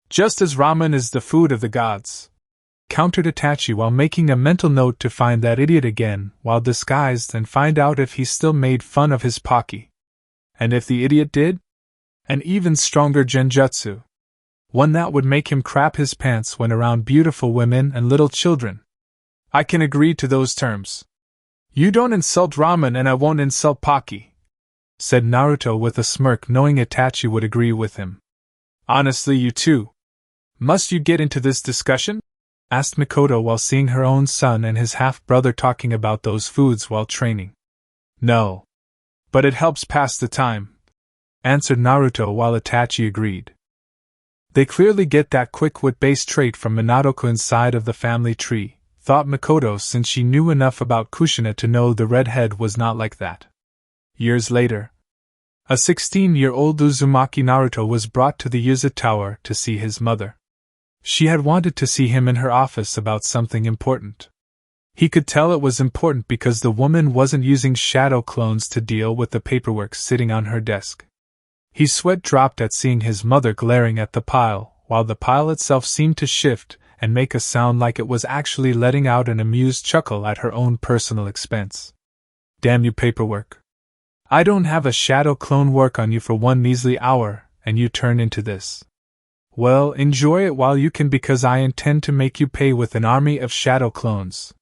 A: just as ramen is the food of the gods, countered Itachi while making a mental note to find that idiot again while disguised and find out if he still made fun of his Pocky. And if the idiot did? An even stronger genjutsu. One that would make him crap his pants when around beautiful women and little children. I can agree to those terms. You don't insult Ramen and I won't insult Pocky, said Naruto with a smirk, knowing Itachi would agree with him. Honestly, you two. Must you get into this discussion? Asked Mikoto while seeing her own son and his half-brother talking about those foods while training. No. But it helps pass the time. answered Naruto while Itachi agreed. They clearly get that quick wit-based trait from Minato-kun's side of the family tree, thought Mikoto, since she knew enough about Kushina to know the redhead was not like that. Years later, a 16-year-old Uzumaki Naruto was brought to the Uzu Tower to see his mother. She had wanted to see him in her office about something important. He could tell it was important because the woman wasn't using shadow clones to deal with the paperwork sitting on her desk. His sweat dropped at seeing his mother glaring at the pile, while the pile itself seemed to shift and make a sound like it was actually letting out an amused chuckle at her own personal expense. Damn you, paperwork. I don't have a shadow clone work on you for one measly hour, and you turn into this. Well, enjoy it while you can, because I intend to make you pay with an army of shadow clones.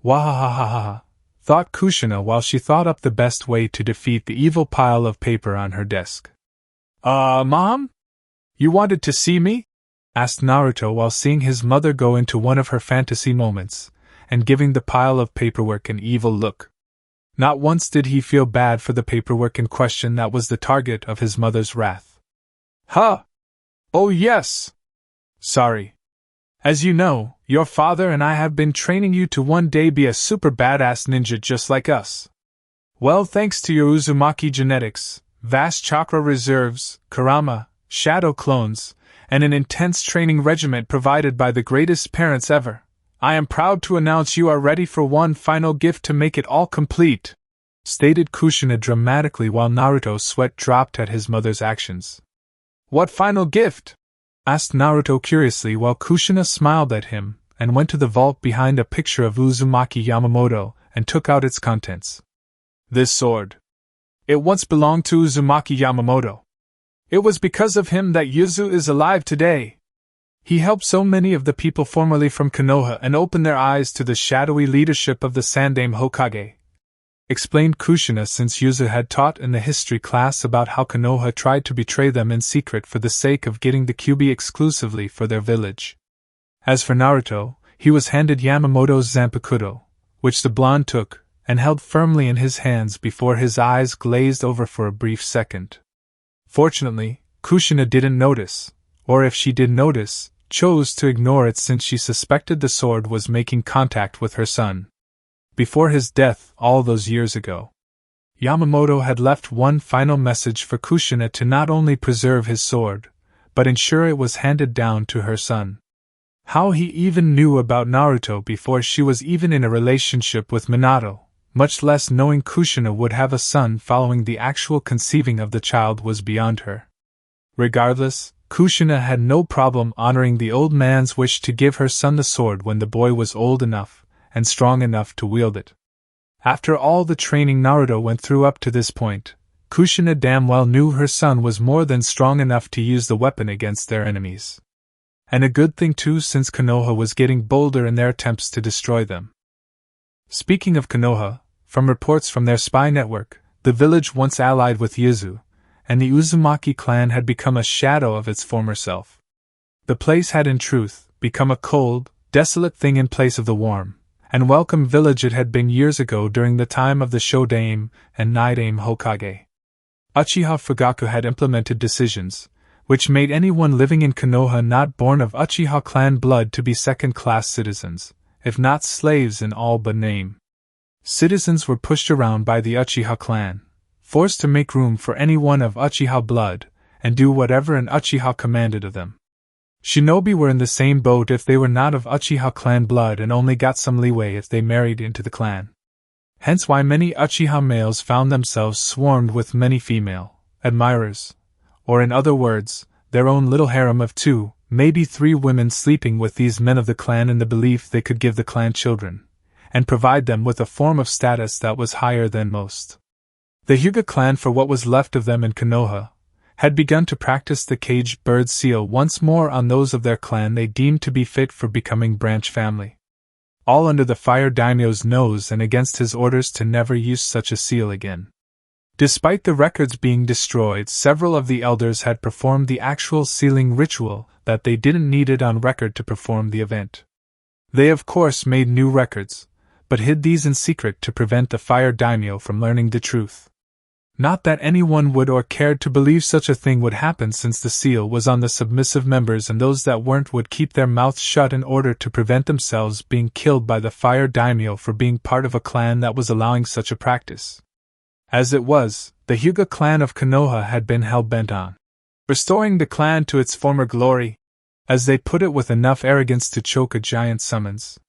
A: Wahahaha, thought Kushina while she thought up the best way to defeat the evil pile of paper on her desk. Mom? You wanted to see me? Asked Naruto while seeing his mother go into one of her fantasy moments, and giving the pile of paperwork an evil look. Not once did he feel bad for the paperwork in question that was the target of his mother's wrath. Huh? Oh yes! Sorry. As you know, your father and I have been training you to one day be a super badass ninja just like us. Well, thanks to your Uzumaki genetics, vast chakra reserves, Kurama, shadow clones, and an intense training regimen provided by the greatest parents ever, I am proud to announce you are ready for one final gift to make it all complete, stated Kushina dramatically while Naruto's sweat dropped at his mother's actions. What final gift? Asked Naruto curiously while Kushina smiled at him and went to the vault behind a picture of Uzumaki Yamamoto and took out its contents. This sword. It once belonged to Uzumaki Yamamoto. It was because of him that Uzu is alive today. He helped so many of the people formerly from Konoha and opened their eyes to the shadowy leadership of the Sandame Hokage, explained Kushina, since Uzu had taught in the history class about how Konoha tried to betray them in secret for the sake of getting the Kyuubi exclusively for their village. As for Naruto, he was handed Yamamoto's Zanpakuto, which the blonde took and held firmly in his hands before his eyes glazed over for a brief second. Fortunately, Kushina didn't notice, or if she did notice, chose to ignore it, since she suspected the sword was making contact with her son. Before his death all those years ago, Yamamoto had left one final message for Kushina to not only preserve his sword, but ensure it was handed down to her son. How he even knew about Naruto before she was even in a relationship with Minato, much less knowing Kushina would have a son following the actual conceiving of the child, was beyond her. Regardless, Kushina had no problem honoring the old man's wish to give her son the sword when the boy was old enough and strong enough to wield it. After all the training Naruto went through up to this point, Kushina damn well knew her son was more than strong enough to use the weapon against their enemies. And a good thing too, since Konoha was getting bolder in their attempts to destroy them. Speaking of Konoha, from reports from their spy network, the village once allied with Uzu, and the Uzumaki clan had become a shadow of its former self. The place had in truth become a cold, desolate thing in place of the warm and welcome village it had been years ago during the time of the Shodame and Nidame Hokage. Uchiha Fugaku had implemented decisions which made anyone living in Konoha not born of Uchiha clan blood to be second-class citizens, if not slaves in all but name. Citizens were pushed around by the Uchiha clan, forced to make room for anyone of Uchiha blood, and do whatever an Uchiha commanded of them. Shinobi were in the same boat if they were not of Uchiha clan blood and only got some leeway if they married into the clan. Hence why many Uchiha males found themselves swarmed with many female admirers, or in other words, their own little harem of 2, maybe 3 women sleeping with these men of the clan in the belief they could give the clan children, and provide them with a form of status that was higher than most. The Hyuga clan, for what was left of them in Konoha, had begun to practice the caged bird seal once more on those of their clan they deemed to be fit for becoming branch family. All under the fire daimyo's nose and against his orders to never use such a seal again. Despite the records being destroyed, several of the elders had performed the actual sealing ritual that they didn't need it on record to perform the event. They of course made new records, but hid these in secret to prevent the fire daimyo from learning the truth. Not that anyone would or cared to believe such a thing would happen, since the seal was on the submissive members, and those that weren't would keep their mouths shut in order to prevent themselves being killed by the fire daimyo for being part of a clan that was allowing such a practice. As it was, the Hyuga clan of Konoha had been hell-bent on restoring the clan to its former glory, as they put it with enough arrogance to choke a giant summons.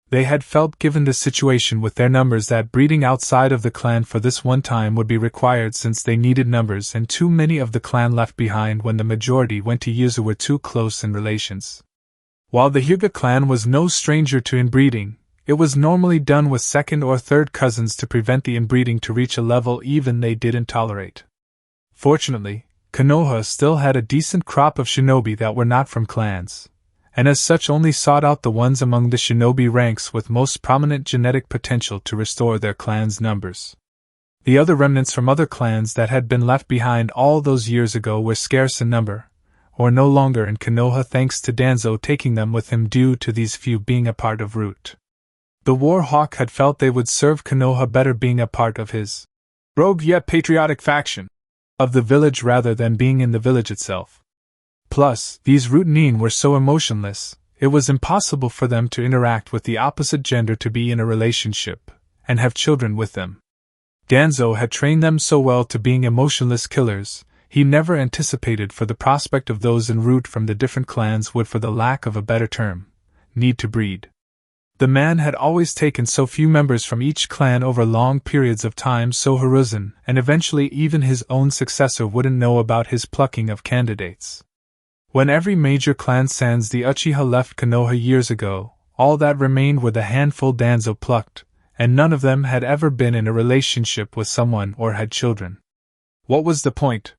A: They had felt, given the situation with their numbers, that breeding outside of the clan for this one time would be required, since they needed numbers, and too many of the clan left behind when the majority went to Uzu were too close in relations. While the Hyuga clan was no stranger to inbreeding, it was normally done with second or third cousins to prevent the inbreeding to reach a level even they didn't tolerate. Fortunately, Konoha still had a decent crop of shinobi that were not from clans, and as such only sought out the ones among the shinobi ranks with most prominent genetic potential to restore their clan's numbers. The other remnants from other clans that had been left behind all those years ago were scarce in number, or no longer in Konoha, thanks to Danzo taking them with him due to these few being a part of Root. The War Hawk had felt they would serve Konoha better being a part of his rogue yet patriotic faction of the village rather than being in the village itself. Plus, these Root Nin were so emotionless, it was impossible for them to interact with the opposite gender, to be in a relationship, and have children with them. Danzo had trained them so well to being emotionless killers, he never anticipated for the prospect of those en route from the different clans would, for the lack of a better term, need to breed. The man had always taken so few members from each clan over long periods of time, so Hiruzen, and eventually even his own successor, wouldn't know about his plucking of candidates. When every major clan sans the Uchiha left Konoha years ago, all that remained were the handful Danzo plucked, and none of them had ever been in a relationship with someone or had children. What was the point?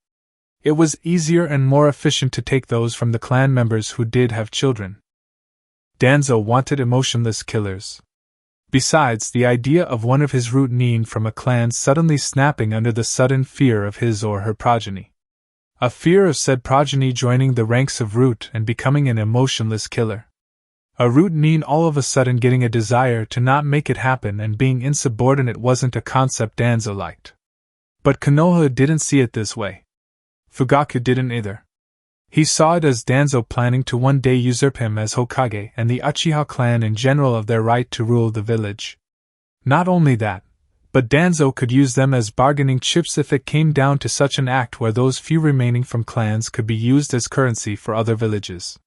A: It was easier and more efficient to take those from the clan members who did have children. Danzo wanted emotionless killers. Besides, the idea of one of his Root Nin from a clan suddenly snapping under the sudden fear of his or her progeny. A fear of said progeny joining the ranks of Root and becoming an emotionless killer. A Root Nin all of a sudden getting a desire to not make it happen and being insubordinate wasn't a concept Danzo liked. But Konoha didn't see it this way. Fugaku didn't either. He saw it as Danzo planning to one day usurp him as Hokage and the Uchiha clan in general of their right to rule the village. Not only that, but Danzo could use them as bargaining chips if it came down to such an act, where those few remaining from clans could be used as currency for other villages.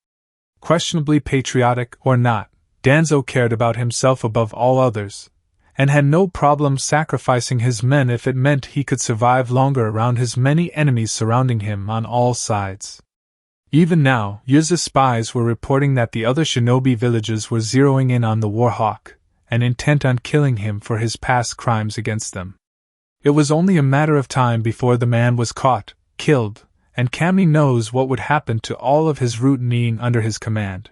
A: Questionably patriotic or not, Danzo cared about himself above all others, and had no problem sacrificing his men if it meant he could survive longer around his many enemies surrounding him on all sides. Even now, Uzu's spies were reporting that the other shinobi villages were zeroing in on the Warhawk, and intent on killing him for his past crimes against them. It was only a matter of time before the man was caught, killed, and Kami knows what would happen to all of his Root Nin under his command.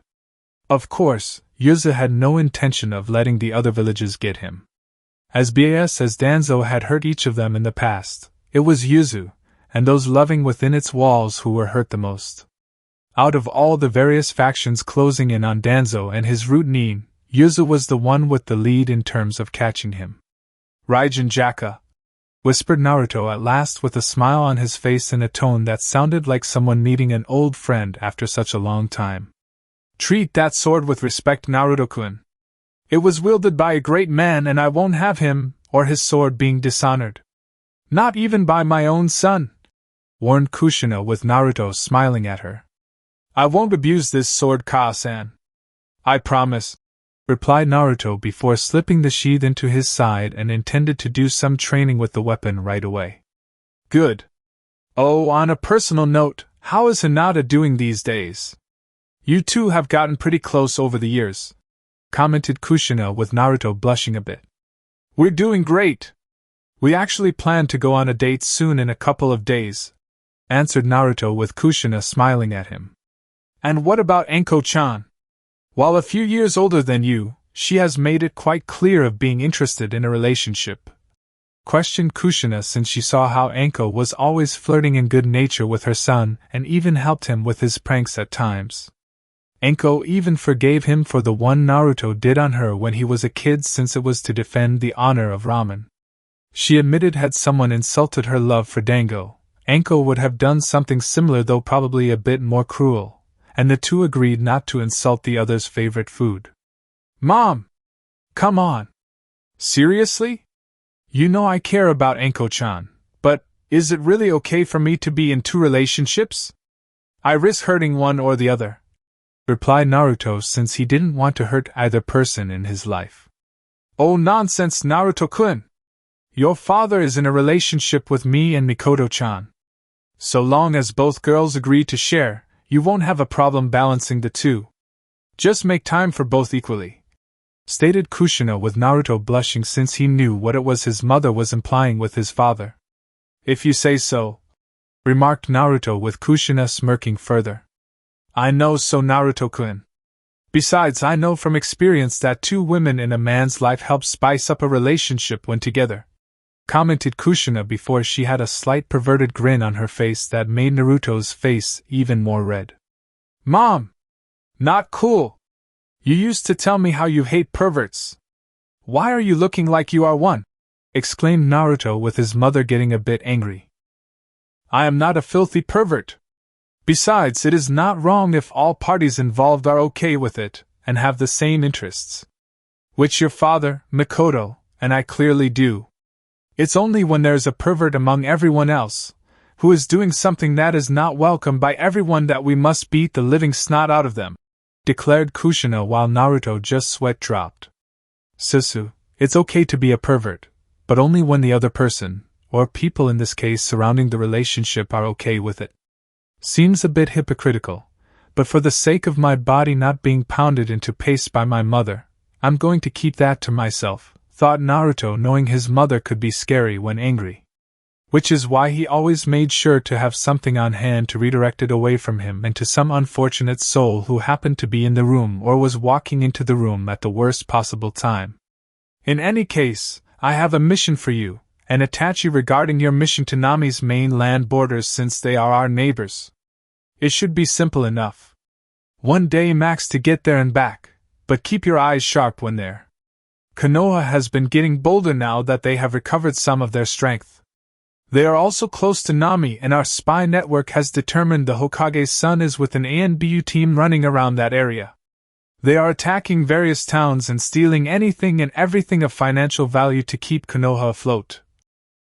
A: Of course, Uzu had no intention of letting the other villages get him. As BAS as Danzo had hurt each of them in the past, it was Uzu, and those loving within its walls, who were hurt the most. Out of all the various factions closing in on Danzo and his Root Nin, Uzu was the one with the lead in terms of catching him. "Raijin Jaka," whispered Naruto at last, with a smile on his face in a tone that sounded like someone meeting an old friend after such a long time. "Treat that sword with respect, Naruto-kun. It was wielded by a great man, and I won't have him or his sword being dishonored. Not even by my own son," warned Kushina, with Naruto smiling at her. "I won't abuse this sword, Ka-san. I promise," replied Naruto before slipping the sheath into his side, and intended to do some training with the weapon right away. "Good. Oh, on a personal note, how is Hinata doing these days? You two have gotten pretty close over the years," commented Kushina, with Naruto blushing a bit. "We're doing great. We actually plan to go on a date soon, in a couple of days," answered Naruto, with Kushina smiling at him. "And what about Anko-chan? While a few years older than you, she has made it quite clear of being interested in a relationship," questioned Kushina, since she saw how Anko was always flirting in good nature with her son and even helped him with his pranks at times. Anko even forgave him for the one Naruto did on her when he was a kid, since it was to defend the honor of Ramen. She admitted had someone insulted her love for Dango, Anko would have done something similar, though probably a bit more cruel, and the two agreed not to insult the other's favorite food. Mom! Come on! Seriously? You know I care about Anko-chan, but is it really okay for me to be in two relationships? I risk hurting one or the other, replied Naruto, since he didn't want to hurt either person in his life. Oh nonsense, Naruto-kun! Your father is in a relationship with me and Mikoto-chan. So long as both girls agree to share, you won't have a problem balancing the two. Just make time for both equally, stated Kushina, with Naruto blushing since he knew what it was his mother was implying with his father. If you say so, remarked Naruto, with Kushina smirking further. I know so, Naruto-kun. Besides, I know from experience that two women in a man's life help spice up a relationship when together, commented Kushina before she had a slight perverted grin on her face that made Naruto's face even more red. Mom! Not cool! You used to tell me how you hate perverts. Why are you looking like you are one? Exclaimed Naruto, with his mother getting a bit angry. I am not a filthy pervert. Besides, it is not wrong if all parties involved are okay with it and have the same interests. Which your father, Mikoto, and I clearly do. It's only when there's a pervert among everyone else, who is doing something that is not welcome by everyone, that we must beat the living snot out of them, declared Kushina, while Naruto just sweat dropped. Susu, it's okay to be a pervert, but only when the other person, or people in this case surrounding the relationship, are okay with it. Seems a bit hypocritical, but for the sake of my body not being pounded into paste by my mother, I'm going to keep that to myself, thought Naruto, knowing his mother could be scary when angry. Which is why he always made sure to have something on hand to redirect it away from him and to some unfortunate soul who happened to be in the room or was walking into the room at the worst possible time. In any case, I have a mission for you, and Itachi, regarding your mission to Nami's mainland borders, since they are our neighbors. It should be simple enough. One day max to get there and back, but keep your eyes sharp when there. Konoha has been getting bolder now that they have recovered some of their strength. They are also close to Nami, and our spy network has determined the Hokage's son is with an ANBU team running around that area. They are attacking various towns and stealing anything and everything of financial value to keep Konoha afloat,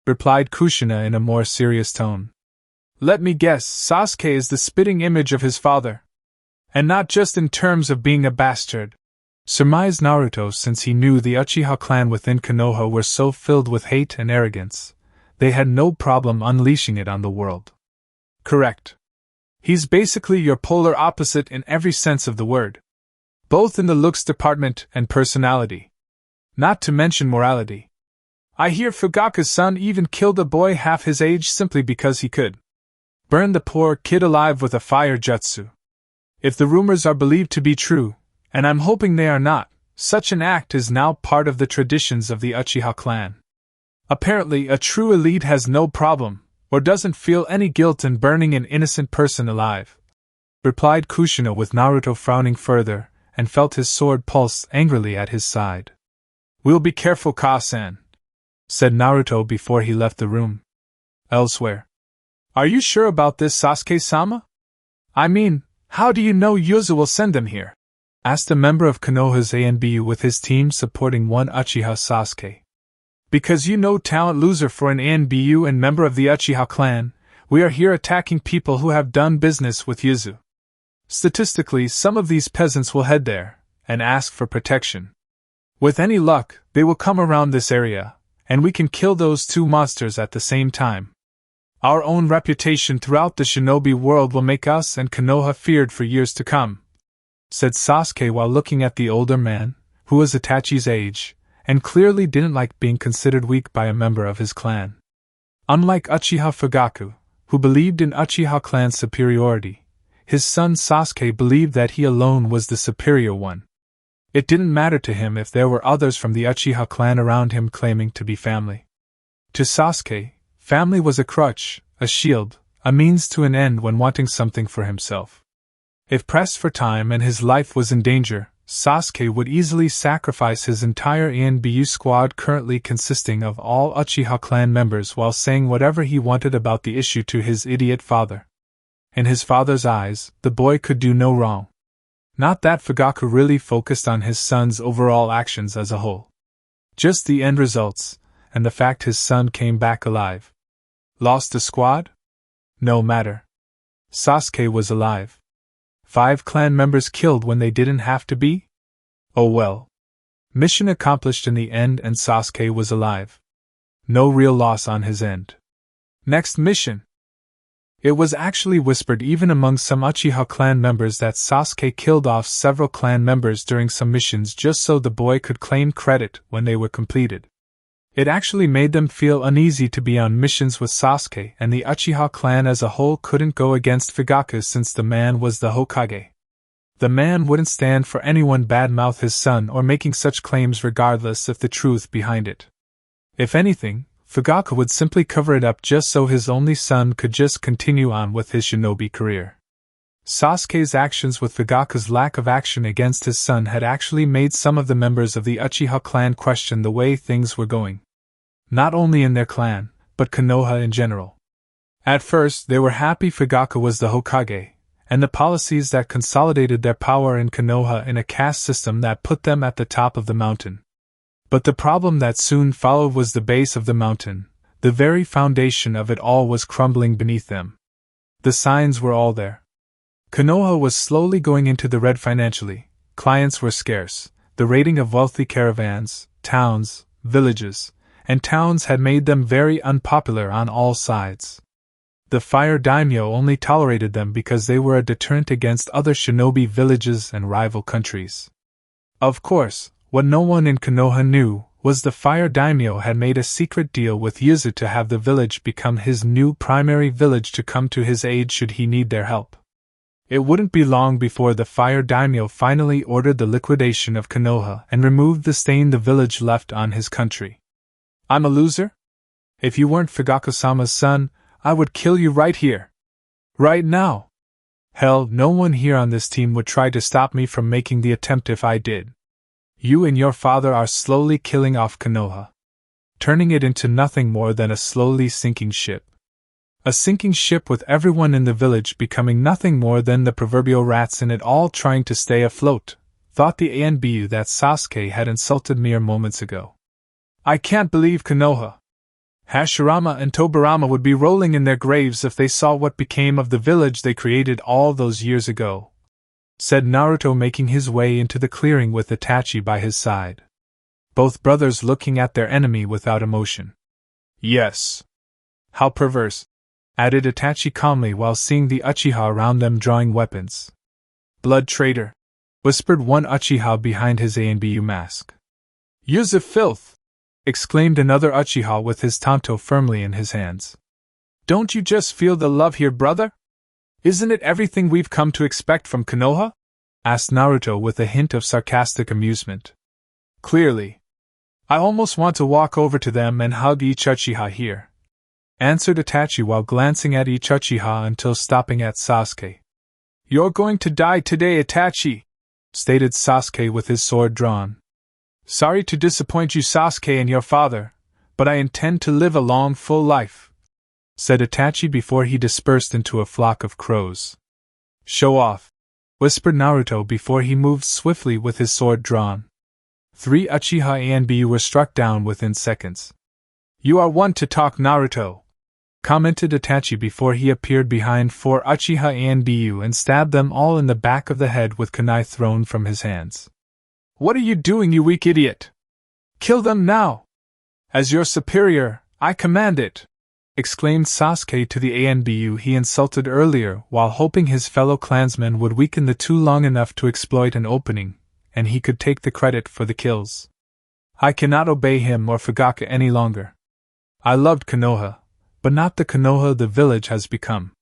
A: replied Kushina in a more serious tone. Let me guess, Sasuke is the spitting image of his father. And not just in terms of being a bastard, surmised Naruto, since he knew the Uchiha clan within Konoha were so filled with hate and arrogance, they had no problem unleashing it on the world. Correct. He's basically your polar opposite in every sense of the word, both in the looks department and personality. Not to mention morality. I hear Fugaku's son even killed a boy half his age simply because he could. Burn the poor kid alive with a fire jutsu. If the rumors are believed to be true, and I'm hoping they are not, such an act is now part of the traditions of the Uchiha clan. Apparently, a true elite has no problem, or doesn't feel any guilt in burning an innocent person alive, replied Kushina, with Naruto frowning further, and felt his sword pulse angrily at his side. We'll be careful, Ka-san, said Naruto before he left the room. Elsewhere. Are you sure about this, Sasuke-sama? I mean, how do you know Uzu will send them here? Asked a member of Konoha's ANBU with his team supporting one Uchiha Sasuke. Because you know, talent loser for an ANBU and member of the Uchiha clan, we are here attacking people who have done business with Uzu. Statistically, some of these peasants will head there and ask for protection. With any luck, they will come around this area, and we can kill those two monsters at the same time. Our own reputation throughout the shinobi world will make us and Konoha feared for years to come, said Sasuke while looking at the older man, who was Itachi's age, and clearly didn't like being considered weak by a member of his clan. Unlike Uchiha Fugaku, who believed in Uchiha clan's superiority, his son Sasuke believed that he alone was the superior one. It didn't matter to him if there were others from the Uchiha clan around him claiming to be family. To Sasuke, family was a crutch, a shield, a means to an end when wanting something for himself. If pressed for time and his life was in danger, Sasuke would easily sacrifice his entire ANBU squad currently consisting of all Uchiha clan members while saying whatever he wanted about the issue to his idiot father. In his father's eyes, the boy could do no wrong. Not that Fugaku really focused on his son's overall actions as a whole. Just the end results, and the fact his son came back alive. Lost a squad? No matter. Sasuke was alive. 5 clan members killed when they didn't have to be? Oh well. Mission accomplished in the end and Sasuke was alive. No real loss on his end. Next mission. It was actually whispered even among some Uchiha clan members that Sasuke killed off several clan members during some missions just so the boy could claim credit when they were completed. It actually made them feel uneasy to be on missions with Sasuke, and the Uchiha clan as a whole couldn't go against Fugaku since the man was the Hokage. The man wouldn't stand for anyone badmouth his son or making such claims regardless of the truth behind it. If anything, Fugaku would simply cover it up just so his only son could just continue on with his shinobi career. Sasuke's actions with Fugaku's lack of action against his son had actually made some of the members of the Uchiha clan question the way things were going. Not only in their clan, but Konoha in general. At first, they were happy Fugaku was the Hokage, and the policies that consolidated their power in Konoha in a caste system that put them at the top of the mountain. But the problem that soon followed was the base of the mountain. The very foundation of it all was crumbling beneath them. The signs were all there. Konoha was slowly going into the red financially, clients were scarce, the raiding of wealthy caravans, towns, villages, and towns had made them very unpopular on all sides. The fire daimyo only tolerated them because they were a deterrent against other shinobi villages and rival countries. Of course, what no one in Konoha knew was the fire daimyo had made a secret deal with Uzu to have the village become his new primary village to come to his aid should he need their help. It wouldn't be long before the fire daimyo finally ordered the liquidation of Konoha and removed the stain the village left on his country. I'm a loser? If you weren't Fugaku-sama's son, I would kill you right here. Right now. Hell, no one here on this team would try to stop me from making the attempt if I did. You and your father are slowly killing off Konoha, turning it into nothing more than a slowly sinking ship. A sinking ship with everyone in the village becoming nothing more than the proverbial rats in it all trying to stay afloat, thought the ANBU that Sasuke had insulted mere moments ago. I can't believe Konoha. Hashirama and Tobirama would be rolling in their graves if they saw what became of the village they created all those years ago, said Naruto making his way into the clearing with Itachi by his side. Both brothers looking at their enemy without emotion. Yes. How perverse, added Itachi calmly while seeing the Uchiha around them drawing weapons. Blood traitor, whispered one Uchiha behind his ANBU mask. Uzu filth, exclaimed another Uchiha with his tanto firmly in his hands. Don't you just feel the love here, brother? Isn't it everything we've come to expect from Konoha? Asked Naruto with a hint of sarcastic amusement. Clearly. I almost want to walk over to them and hug each Uchiha here, answered Itachi while glancing at each Uchiha until stopping at Sasuke. You're going to die today, Itachi, stated Sasuke with his sword drawn. Sorry to disappoint you, Sasuke and your father, but I intend to live a long, full life, said Itachi before he dispersed into a flock of crows. Show off, whispered Naruto before he moved swiftly with his sword drawn. 3 Uchiha ANBU were struck down within seconds. You are one to talk, Naruto, commented Itachi before he appeared behind 4 Uchiha ANBU and stabbed them all in the back of the head with kunai thrown from his hands. What are you doing, you weak idiot? Kill them now! As your superior, I command it! Exclaimed Sasuke to the ANBU he insulted earlier while hoping his fellow clansmen would weaken the two long enough to exploit an opening, and he could take the credit for the kills. I cannot obey him or Fugaku any longer. I loved Konoha, but not the Konoha the village has become.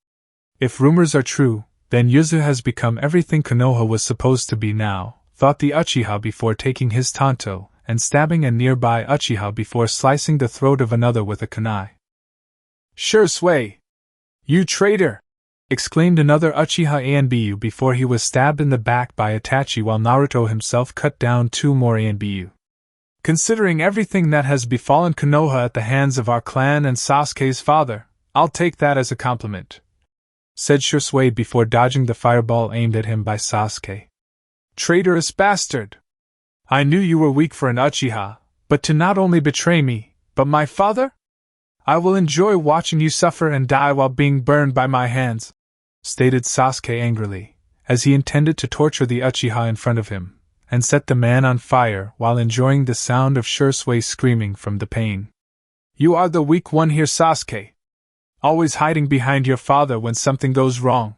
A: If rumors are true, then Uzu has become everything Konoha was supposed to be now, thought the Uchiha before taking his tanto and stabbing a nearby Uchiha before slicing the throat of another with a kunai. Sure sway! You traitor! exclaimed another Uchiha Anbu before he was stabbed in the back by Itachi while Naruto himself cut down 2 more Anbu. Considering everything that has befallen Konoha at the hands of our clan and Sasuke's father, I'll take that as a compliment, said Shisui before dodging the fireball aimed at him by Sasuke. Traitorous bastard! I knew you were weak for an Uchiha, but to not only betray me, but my father? I will enjoy watching you suffer and die while being burned by my hands, stated Sasuke angrily, as he intended to torture the Uchiha in front of him, and set the man on fire while enjoying the sound of Shisui screaming from the pain. You are the weak one here, Sasuke. Always hiding behind your father when something goes wrong.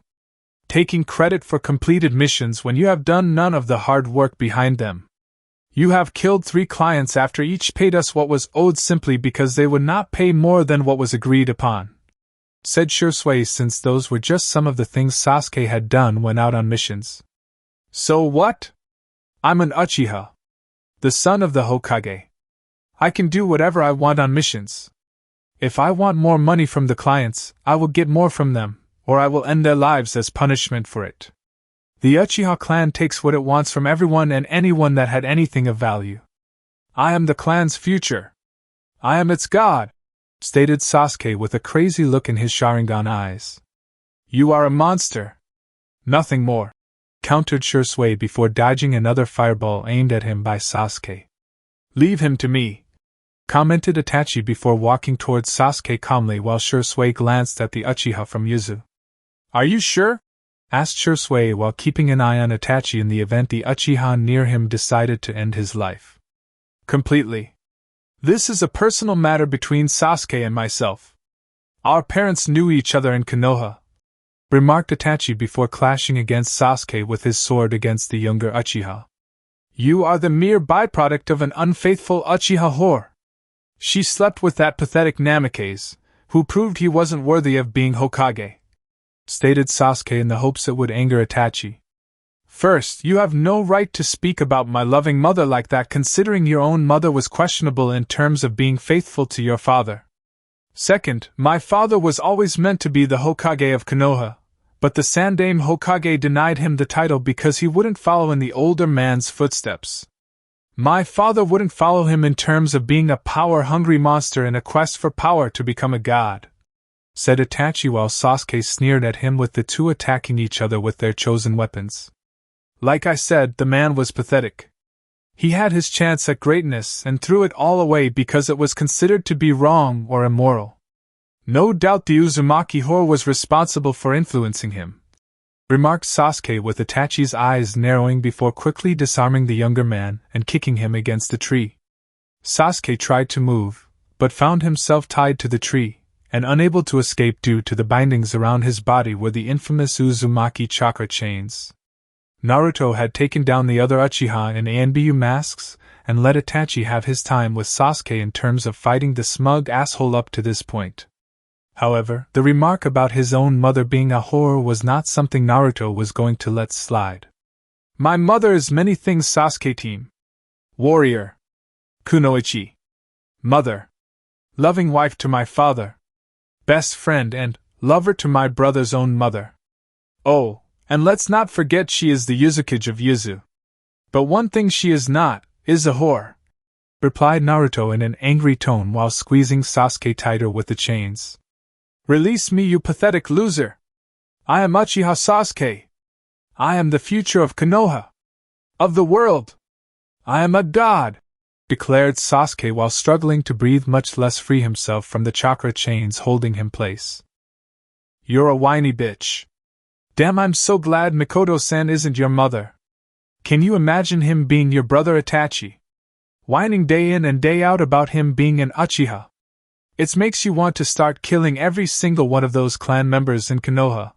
A: Taking credit for completed missions when you have done none of the hard work behind them. You have killed 3 clients after each paid us what was owed simply because they would not pay more than what was agreed upon, said Shisui, since those were just some of the things Sasuke had done when out on missions. So what? I'm an Uchiha, the son of the Hokage. I can do whatever I want on missions. If I want more money from the clients, I will get more from them, or I will end their lives as punishment for it. The Uchiha clan takes what it wants from everyone and anyone that had anything of value. I am the clan's future. I am its god, stated Sasuke with a crazy look in his Sharingan eyes. You are a monster. Nothing more, countered Shisui before dodging another fireball aimed at him by Sasuke. Leave him to me, commented Itachi before walking towards Sasuke calmly while Shisui glanced at the Uchiha from Uzu. Are you sure? Asked Shisui while keeping an eye on Itachi in the event the Uchiha near him decided to end his life. Completely. This is a personal matter between Sasuke and myself. Our parents knew each other in Konoha, remarked Itachi before clashing against Sasuke with his sword against the younger Uchiha. You are the mere byproduct of an unfaithful Uchiha whore. She slept with that pathetic Namikaze, who proved he wasn't worthy of being Hokage, stated Sasuke in the hopes it would anger Itachi. First, you have no right to speak about my loving mother like that, considering your own mother was questionable in terms of being faithful to your father. Second, my father was always meant to be the Hokage of Konoha, but the Sandaime Hokage denied him the title because he wouldn't follow in the older man's footsteps. My father wouldn't follow him in terms of being a power-hungry monster in a quest for power to become a god, said Itachi while Sasuke sneered at him with the two attacking each other with their chosen weapons. Like I said, the man was pathetic. He had his chance at greatness and threw it all away because it was considered to be wrong or immoral. No doubt the Uzumaki whore was responsible for influencing him, remarked Sasuke with Itachi's eyes narrowing before quickly disarming the younger man and kicking him against a tree. Sasuke tried to move, but found himself tied to the tree, and unable to escape due to the bindings around his body were the infamous Uzumaki chakra chains. Naruto had taken down the other Uchiha in Anbu masks, and let Itachi have his time with Sasuke in terms of fighting the smug asshole up to this point. However, the remark about his own mother being a whore was not something Naruto was going to let slide. My mother is many things, Sasuke team. Warrior. Kunoichi. Mother. Loving wife to my father. Best friend and lover to my brother's own mother. Oh, and let's not forget she is the Uzukage of Uzu. But one thing she is not, is a whore, replied Naruto in an angry tone while squeezing Sasuke tighter with the chains. Release me, you pathetic loser! I am Uchiha Sasuke! I am the future of Konoha! Of the world! I am a god! Declared Sasuke while struggling to breathe, much less free himself from the chakra chains holding him place. You're a whiny bitch. Damn, I'm so glad Mikoto-san isn't your mother. Can you imagine him being your brother Itachi? Whining day in and day out about him being an Uchiha. It makes you want to start killing every single one of those clan members in Konoha,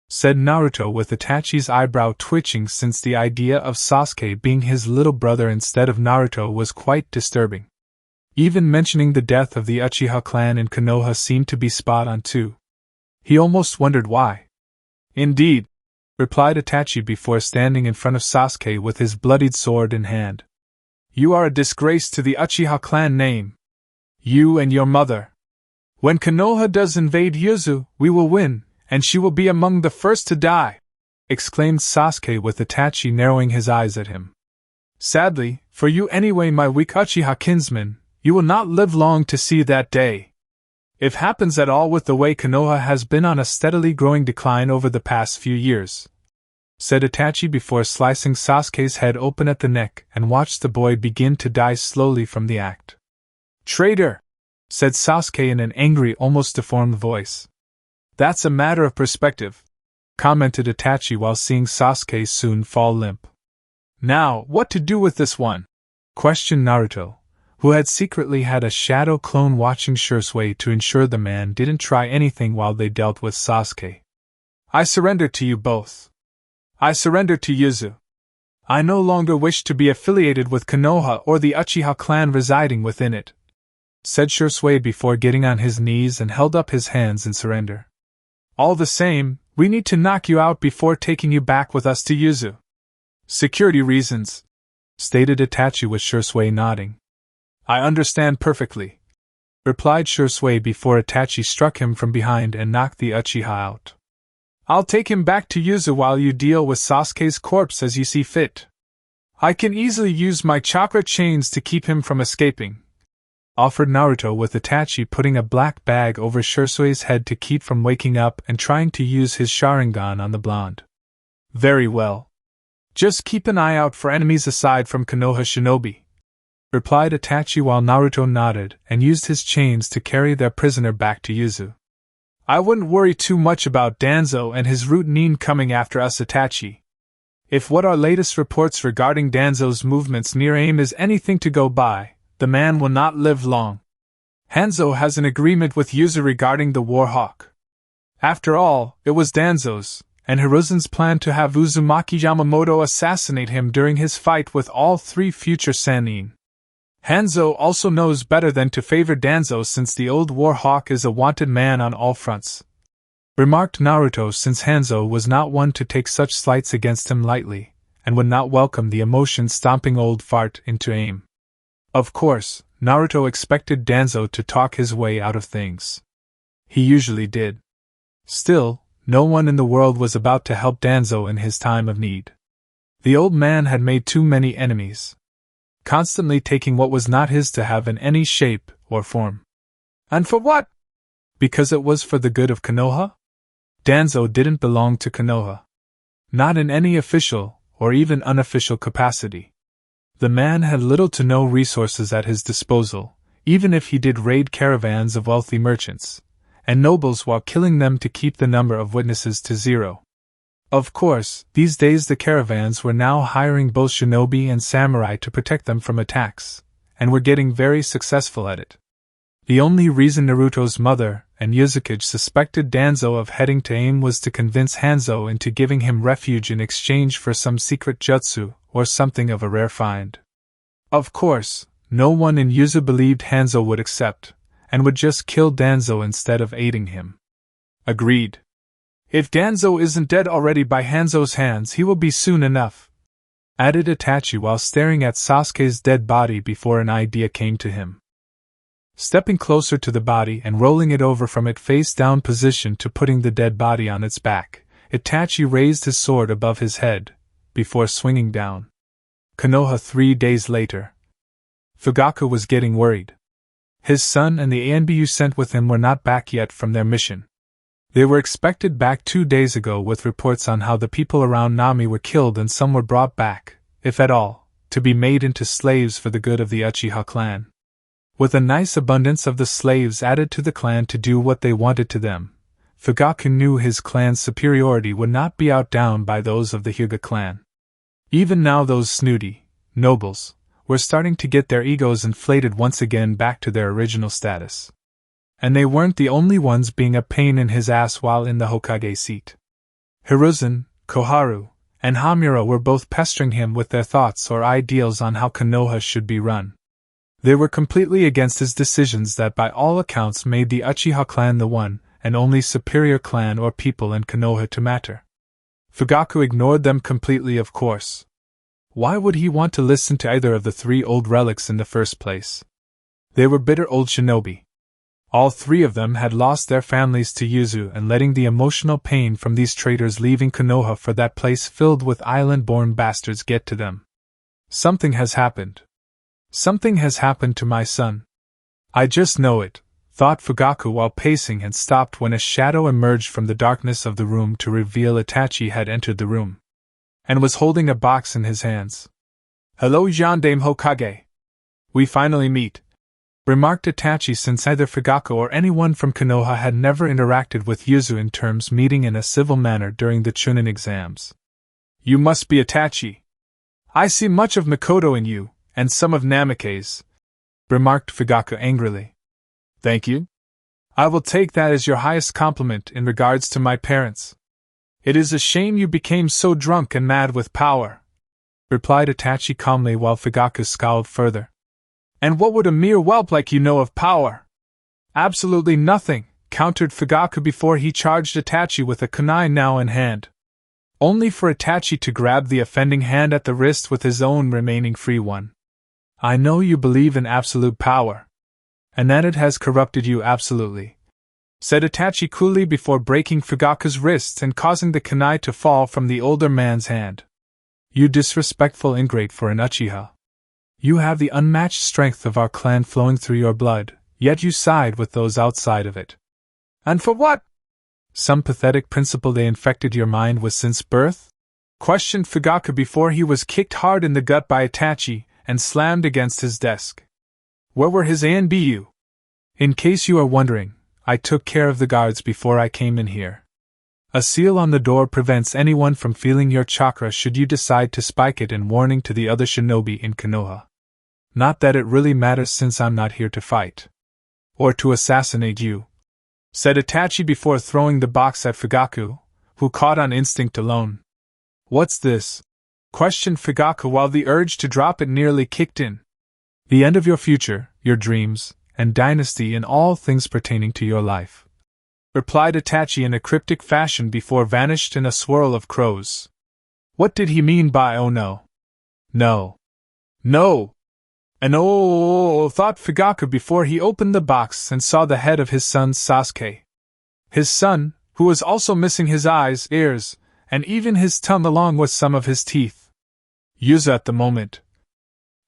A: said Naruto with Itachi's eyebrow twitching, since the idea of Sasuke being his little brother instead of Naruto was quite disturbing. Even mentioning the death of the Uchiha clan in Konoha seemed to be spot on too. He almost wondered why. Indeed, replied Itachi before standing in front of Sasuke with his bloodied sword in hand. You are a disgrace to the Uchiha clan name. You and your mother. When Konoha does invade Uzu, we will win, And she will be among the first to die!" exclaimed Sasuke with Itachi narrowing his eyes at him. "Sadly, for you anyway, my weak Uchiha kinsman, you will not live long to see that day. If happens at all with the way Konoha has been on a steadily growing decline over the past few years," said Itachi before slicing Sasuke's head open at the neck and watched the boy begin to die slowly from the act. "Traitor!" said Sasuke in an angry, almost deformed voice. "That's a matter of perspective," commented Itachi while seeing Sasuke soon fall limp. "Now, what to do with this one?" questioned Naruto, who had secretly had a shadow clone watching Shisui to ensure the man didn't try anything while they dealt with Sasuke. "I surrender to you both. I surrender to Uzu. I no longer wish to be affiliated with Konoha or the Uchiha clan residing within it," said Shisui before getting on his knees and held up his hands in surrender. "All the same, we need to knock you out before taking you back with us to Uzu." "Security reasons," stated Itachi with Shisui nodding. "I understand perfectly," replied Shisui before Itachi struck him from behind and knocked the Uchiha out. "I'll take him back to Uzu while you deal with Sasuke's corpse as you see fit. I can easily use my chakra chains to keep him from escaping," offered Naruto with Itachi putting a black bag over Shisui's head to keep from waking up and trying to use his Sharingan on the blonde. "Very well. Just keep an eye out for enemies aside from Konoha shinobi," replied Itachi while Naruto nodded and used his chains to carry their prisoner back to Uzu. "I wouldn't worry too much about Danzo and his root Nin coming after us, Itachi. If what our latest reports regarding Danzo's movements near AIM is anything to go by, the man will not live long. Hanzo has an agreement with Uzu regarding the War Hawk. After all, it was Danzo's and Hiruzen's plan to have Uzumaki Yamamoto assassinate him during his fight with all three future Sannin. Hanzo also knows better than to favor Danzo since the old War Hawk is a wanted man on all fronts," remarked Naruto since Hanzo was not one to take such slights against him lightly, and would not welcome the emotion-stomping old fart into AIM. Of course, Naruto expected Danzo to talk his way out of things. He usually did. Still, no one in the world was about to help Danzo in his time of need. The old man had made too many enemies, constantly taking what was not his to have in any shape or form. And for what? Because it was for the good of Konoha? Danzo didn't belong to Konoha. Not in any official, or even unofficial capacity. The man had little to no resources at his disposal, even if he did raid caravans of wealthy merchants and nobles while killing them to keep the number of witnesses to zero. Of course, these days the caravans were now hiring both shinobi and samurai to protect them from attacks, and were getting very successful at it. The only reason Naruto's mother and Uzumaki suspected Danzo of heading to AIM was to convince Hanzo into giving him refuge in exchange for some secret jutsu or something of a rare find. Of course, no one in Uzu believed Hanzo would accept, and would just kill Danzo instead of aiding him. Agreed. If Danzo isn't dead already by Hanzo's hands, he will be soon enough, added Itachi while staring at Sasuke's dead body before an idea came to him. Stepping closer to the body and rolling it over from its face-down position to putting the dead body on its back, Itachi raised his sword above his head, before swinging down. Konoha 3 days later. Fugaku was getting worried. His son and the ANBU sent with him were not back yet from their mission. They were expected back 2 days ago with reports on how the people around Nami were killed and some were brought back, if at all, to be made into slaves for the good of the Uchiha clan. With a nice abundance of the slaves added to the clan to do what they wanted to them, Fugaku knew his clan's superiority would not be outdone by those of the Hyuga clan. Even now those snooty nobles were starting to get their egos inflated once again back to their original status. And they weren't the only ones being a pain in his ass while in the Hokage seat. Hiruzen, Koharu, and Hamura were both pestering him with their thoughts or ideals on how Konoha should be run. They were completely against his decisions that by all accounts made the Uchiha clan the one and only superior clan or people in Konoha to matter. Fugaku ignored them completely, of course. Why would he want to listen to either of the 3 old relics in the first place? They were bitter old shinobi. All three of them had lost their families to Uzu, and letting the emotional pain from these traitors leaving Konoha for that place filled with island-born bastards get to them. Something has happened. Something has happened to my son. I just know it, thought Fugaku while pacing, and stopped when a shadow emerged from the darkness of the room to reveal Itachi had entered the room and was holding a box in his hands. "Hello, Gendarme Hokage. We finally meet," remarked Itachi, since either Fugaku or anyone from Konoha had never interacted with Uzu in terms meeting in a civil manner during the Chunin exams. "You must be Itachi. I see much of Mikoto in you, and some of Namake's," remarked Fugaku angrily. "Thank you. I will take that as your highest compliment in regards to my parents. It is a shame you became so drunk and mad with power," replied Itachi calmly while Fugaku scowled further. "And what would a mere whelp like you know of power?" "Absolutely nothing," countered Fugaku before he charged Itachi with a kunai now in hand, only for Itachi to grab the offending hand at the wrist with his own remaining free one. "I know you believe in absolute power, and that it has corrupted you absolutely," said Itachi coolly before breaking Fugaku's wrists and causing the kunai to fall from the older man's hand. "You disrespectful ingrate for an Uchiha. You have the unmatched strength of our clan flowing through your blood, yet you side with those outside of it. And for what? Some pathetic principle they infected your mind with since birth?" questioned Fugaku before he was kicked hard in the gut by Itachi and slammed against his desk. "Where were his A and BU? In case you are wondering, I took care of the guards before I came in here. A seal on the door prevents anyone from feeling your chakra should you decide to spike it in warning to the other shinobi in Konoha. Not that it really matters since I'm not here to fight. Or to assassinate you," said Itachi before throwing the box at Fugaku, who caught on instinct alone. "What's this?" questioned Fugaku while the urge to drop it nearly kicked in. "The end of your future, your dreams, and dynasty in all things pertaining to your life," replied Itachi in a cryptic fashion before vanished in a swirl of crows. What did he mean by "oh no? No. No!" And "oh," thought Fugaku before he opened the box and saw the head of his son Sasuke. His son, who was also missing his eyes, ears, and even his tongue along with some of his teeth. "Uzu at the moment.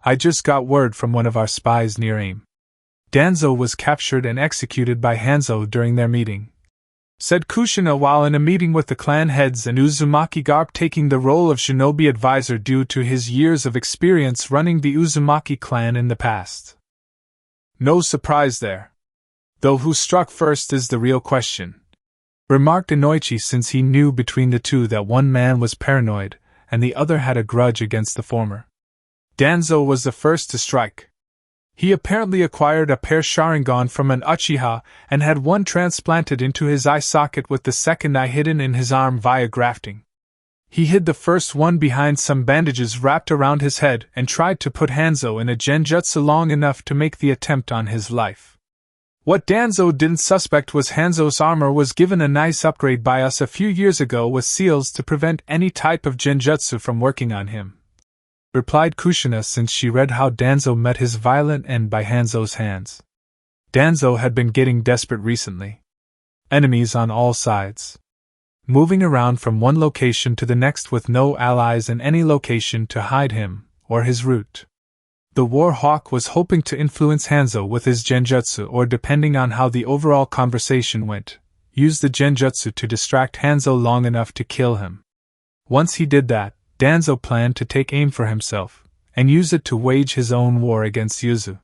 A: I just got word from one of our spies near AIM. Danzo was captured and executed by Hanzo during their meeting," said Kushina while in a meeting with the clan heads and Uzumaki Garp taking the role of shinobi advisor due to his years of experience running the Uzumaki clan in the past. "No surprise there. Though who struck first is the real question," remarked Inoichi, since he knew between the two that one man was paranoid and the other had a grudge against the former. "Danzo was the first to strike. He apparently acquired a pair Sharingan from an Uchiha and had one transplanted into his eye socket with the second eye hidden in his arm via grafting. He hid the first one behind some bandages wrapped around his head and tried to put Hanzo in a genjutsu long enough to make the attempt on his life. What Danzo didn't suspect was Hanzo's armor was given a nice upgrade by us a few years ago with seals to prevent any type of genjutsu from working on him," replied Kushina, since she read how Danzo met his violent end by Hanzo's hands. Danzo had been getting desperate recently. Enemies on all sides. Moving around from one location to the next with no allies in any location to hide him, or his route. The War Hawk was hoping to influence Hanzo with his genjutsu, or depending on how the overall conversation went, use the genjutsu to distract Hanzo long enough to kill him. Once he did that, Danzo planned to take aim for himself, and use it to wage his own war against Uzu.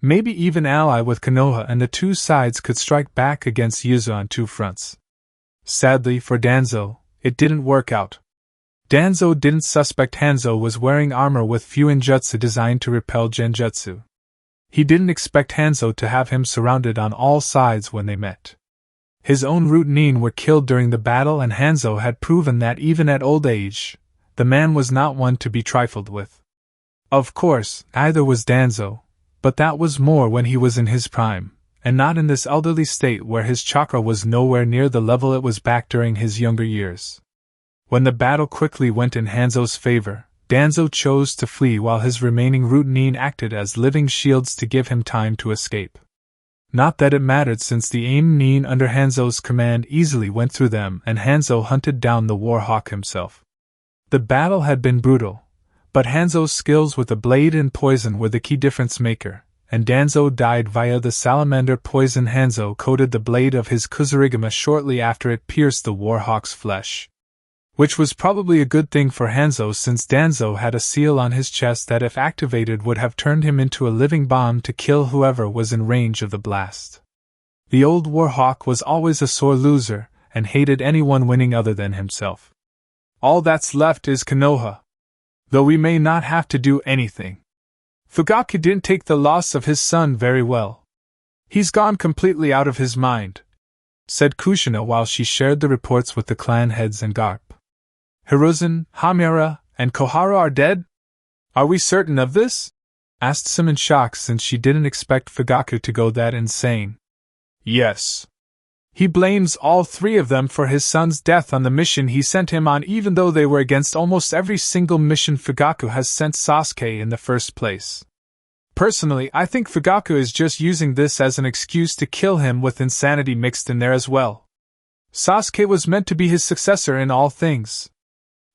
A: Maybe even ally with Konoha, and the two sides could strike back against Uzu on two fronts. Sadly for Danzo, it didn't work out. Danzo didn't suspect Hanzo was wearing armor with Fuinjutsu designed to repel genjutsu. He didn't expect Hanzo to have him surrounded on all sides when they met. His own root Nin were killed during the battle, and Hanzo had proven that even at old age, the man was not one to be trifled with. Of course, neither was Danzo, but that was more when he was in his prime, and not in this elderly state where his chakra was nowhere near the level it was back during his younger years. When the battle quickly went in Hanzo's favor, Danzo chose to flee while his remaining root Nin acted as living shields to give him time to escape. Not that it mattered, since the aim under Hanzo's command easily went through them and Hanzo hunted down the War Hawk himself. The battle had been brutal, but Hanzo's skills with the blade and poison were the key difference maker, and Danzo died via the salamander poison. Hanzo coated the blade of his Kuzurigama shortly after it pierced the War Hawk's flesh, which was probably a good thing for Hanzo, since Danzo had a seal on his chest that, if activated, would have turned him into a living bomb to kill whoever was in range of the blast. The old War Hawk was always a sore loser, and hated anyone winning other than himself. All that's left is Konoha. Though we may not have to do anything. Fugaku didn't take the loss of his son very well. He's gone completely out of his mind, said Kushina while she shared the reports with the clan heads and Garp. Hiruzen, Hamiura, and Kohara are dead? Are we certain of this? Asked Sim in shock, since she didn't expect Fugaku to go that insane. Yes. He blames all three of them for his son's death on the mission he sent him on, even though they were against almost every single mission Fugaku has sent Sasuke in the first place. Personally, I think Fugaku is just using this as an excuse to kill him, with insanity mixed in there as well. Sasuke was meant to be his successor in all things.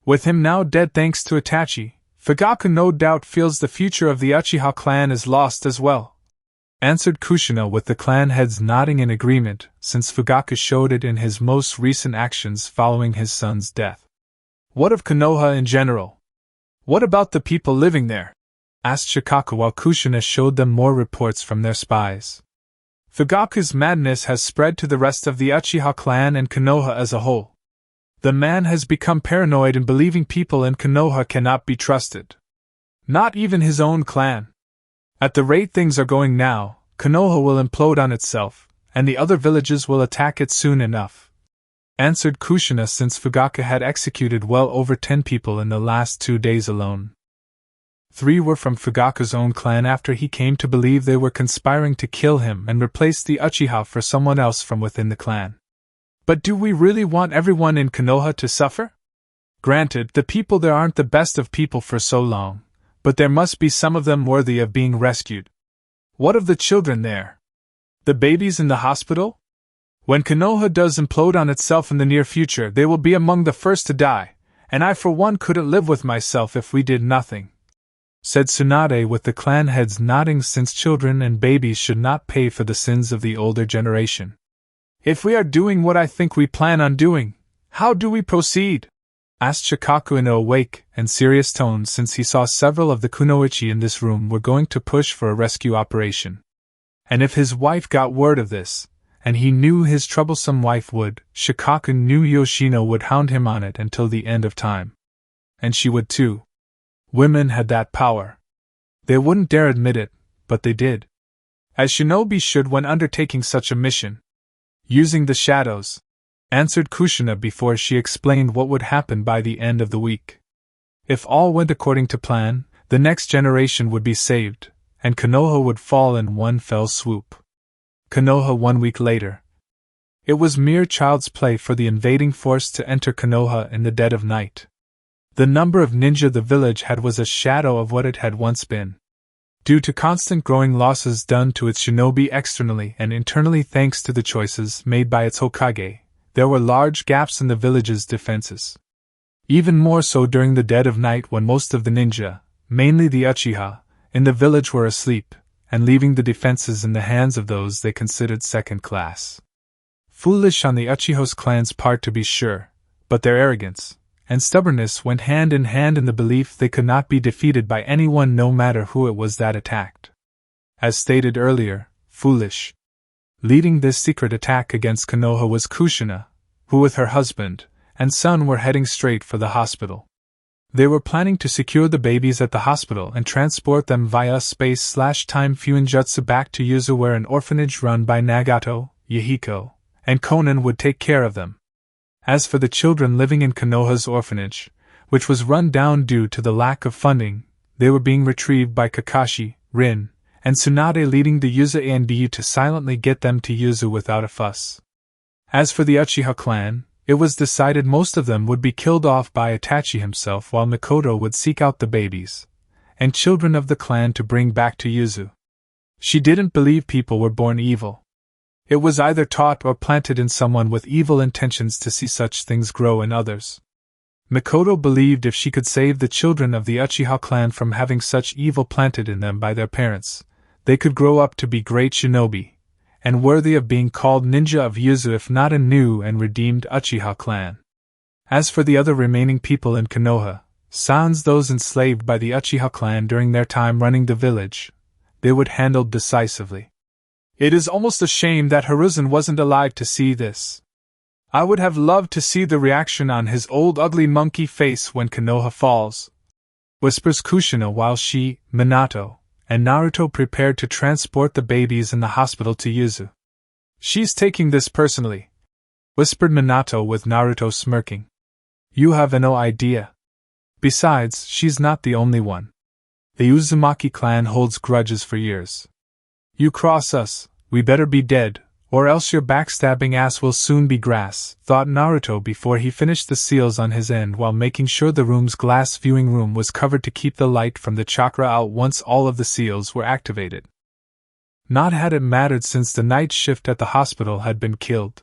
A: With him now dead thanks to Itachi, Fugaku no doubt feels the future of the Uchiha clan is lost as well, answered Kushina, with the clan heads nodding in agreement, since Fugaku showed it in his most recent actions following his son's death. What of Konoha in general? What about the people living there? Asked Shikaku while Kushina showed them more reports from their spies. Fugaku's madness has spread to the rest of the Uchiha clan and Konoha as a whole. The man has become paranoid and believing people in Konoha cannot be trusted. Not even his own clan. At the rate things are going now, Konoha will implode on itself, and the other villages will attack it soon enough, answered Kushina, since Fugaku had executed well over 10 people in the last 2 days alone. 3 were from Fugaku's own clan after he came to believe they were conspiring to kill him and replace the Uchiha for someone else from within the clan. But do we really want everyone in Konoha to suffer? Granted, the people there aren't the best of people for so long, but there must be some of them worthy of being rescued. What of the children there? The babies in the hospital? When Konoha does implode on itself in the near future, they will be among the first to die, and I for one couldn't live with myself if we did nothing, said Tsunade, with the clan heads nodding, since children and babies should not pay for the sins of the older generation. If we are doing what I think we plan on doing, how do we proceed? Asked Shikaku in a awake and serious tone, since he saw several of the kunoichi in this room were going to push for a rescue operation. And if his wife got word of this, and he knew his troublesome wife would, Shikaku knew Yoshino would hound him on it until the end of time. And she would too. Women had that power. They wouldn't dare admit it, but they did. As shinobi should when undertaking such a mission. Using the shadows, answered Kushina before she explained what would happen by the end of the week. If all went according to plan, the next generation would be saved, and Konoha would fall in one fell swoop. Konoha 1 week later. It was mere child's play for the invading force to enter Konoha in the dead of night. The number of ninja the village had was a shadow of what it had once been. Due to constant growing losses done to its shinobi externally and internally thanks to the choices made by its Hokage, there were large gaps in the village's defenses. Even more so during the dead of night, when most of the ninja, mainly the Uchiha, in the village were asleep, and leaving the defenses in the hands of those they considered second class. Foolish on the Uchiha's clan's part, to be sure, but their arrogance and stubbornness went hand in hand in the belief they could not be defeated by anyone, no matter who it was that attacked. As stated earlier, foolish. Leading this secret attack against Konoha was Kushina, who with her husband and son were heading straight for the hospital. They were planning to secure the babies at the hospital and transport them via space/time fuinjutsu back to Uzu, where an orphanage run by Nagato, Yahiko, and Konan would take care of them. As for the children living in Konoha's orphanage, which was run down due to the lack of funding, they were being retrieved by Kakashi, Rin, and Tsunade, leading the Uzu and BU to silently get them to Uzu without a fuss. As for the Uchiha clan, it was decided most of them would be killed off by Itachi himself, while Mikoto would seek out the babies and children of the clan to bring back to Uzu. She didn't believe people were born evil. It was either taught or planted in someone with evil intentions to see such things grow in others. Mikoto believed if she could save the children of the Uchiha clan from having such evil planted in them by their parents, they could grow up to be great shinobi, and worthy of being called ninja of Uzu if not a new and redeemed Uchiha clan. As for the other remaining people in Konoha, sans those enslaved by the Uchiha clan during their time running the village, they would handle decisively. It is almost a shame that Hiruzen wasn't alive to see this. I would have loved to see the reaction on his old ugly monkey face when Konoha falls, whispers Kushina while she, Minato, and Naruto prepared to transport the babies in the hospital to Uzu. She's taking this personally, whispered Minato with Naruto smirking. You have no idea. Besides, she's not the only one. The Uzumaki clan holds grudges for years. You cross us, we better be dead, or else your backstabbing ass will soon be grass, thought Naruto before he finished the seals on his end while making sure the room's glass viewing room was covered to keep the light from the chakra out once all of the seals were activated. Not had it mattered since the night shift at the hospital had been killed.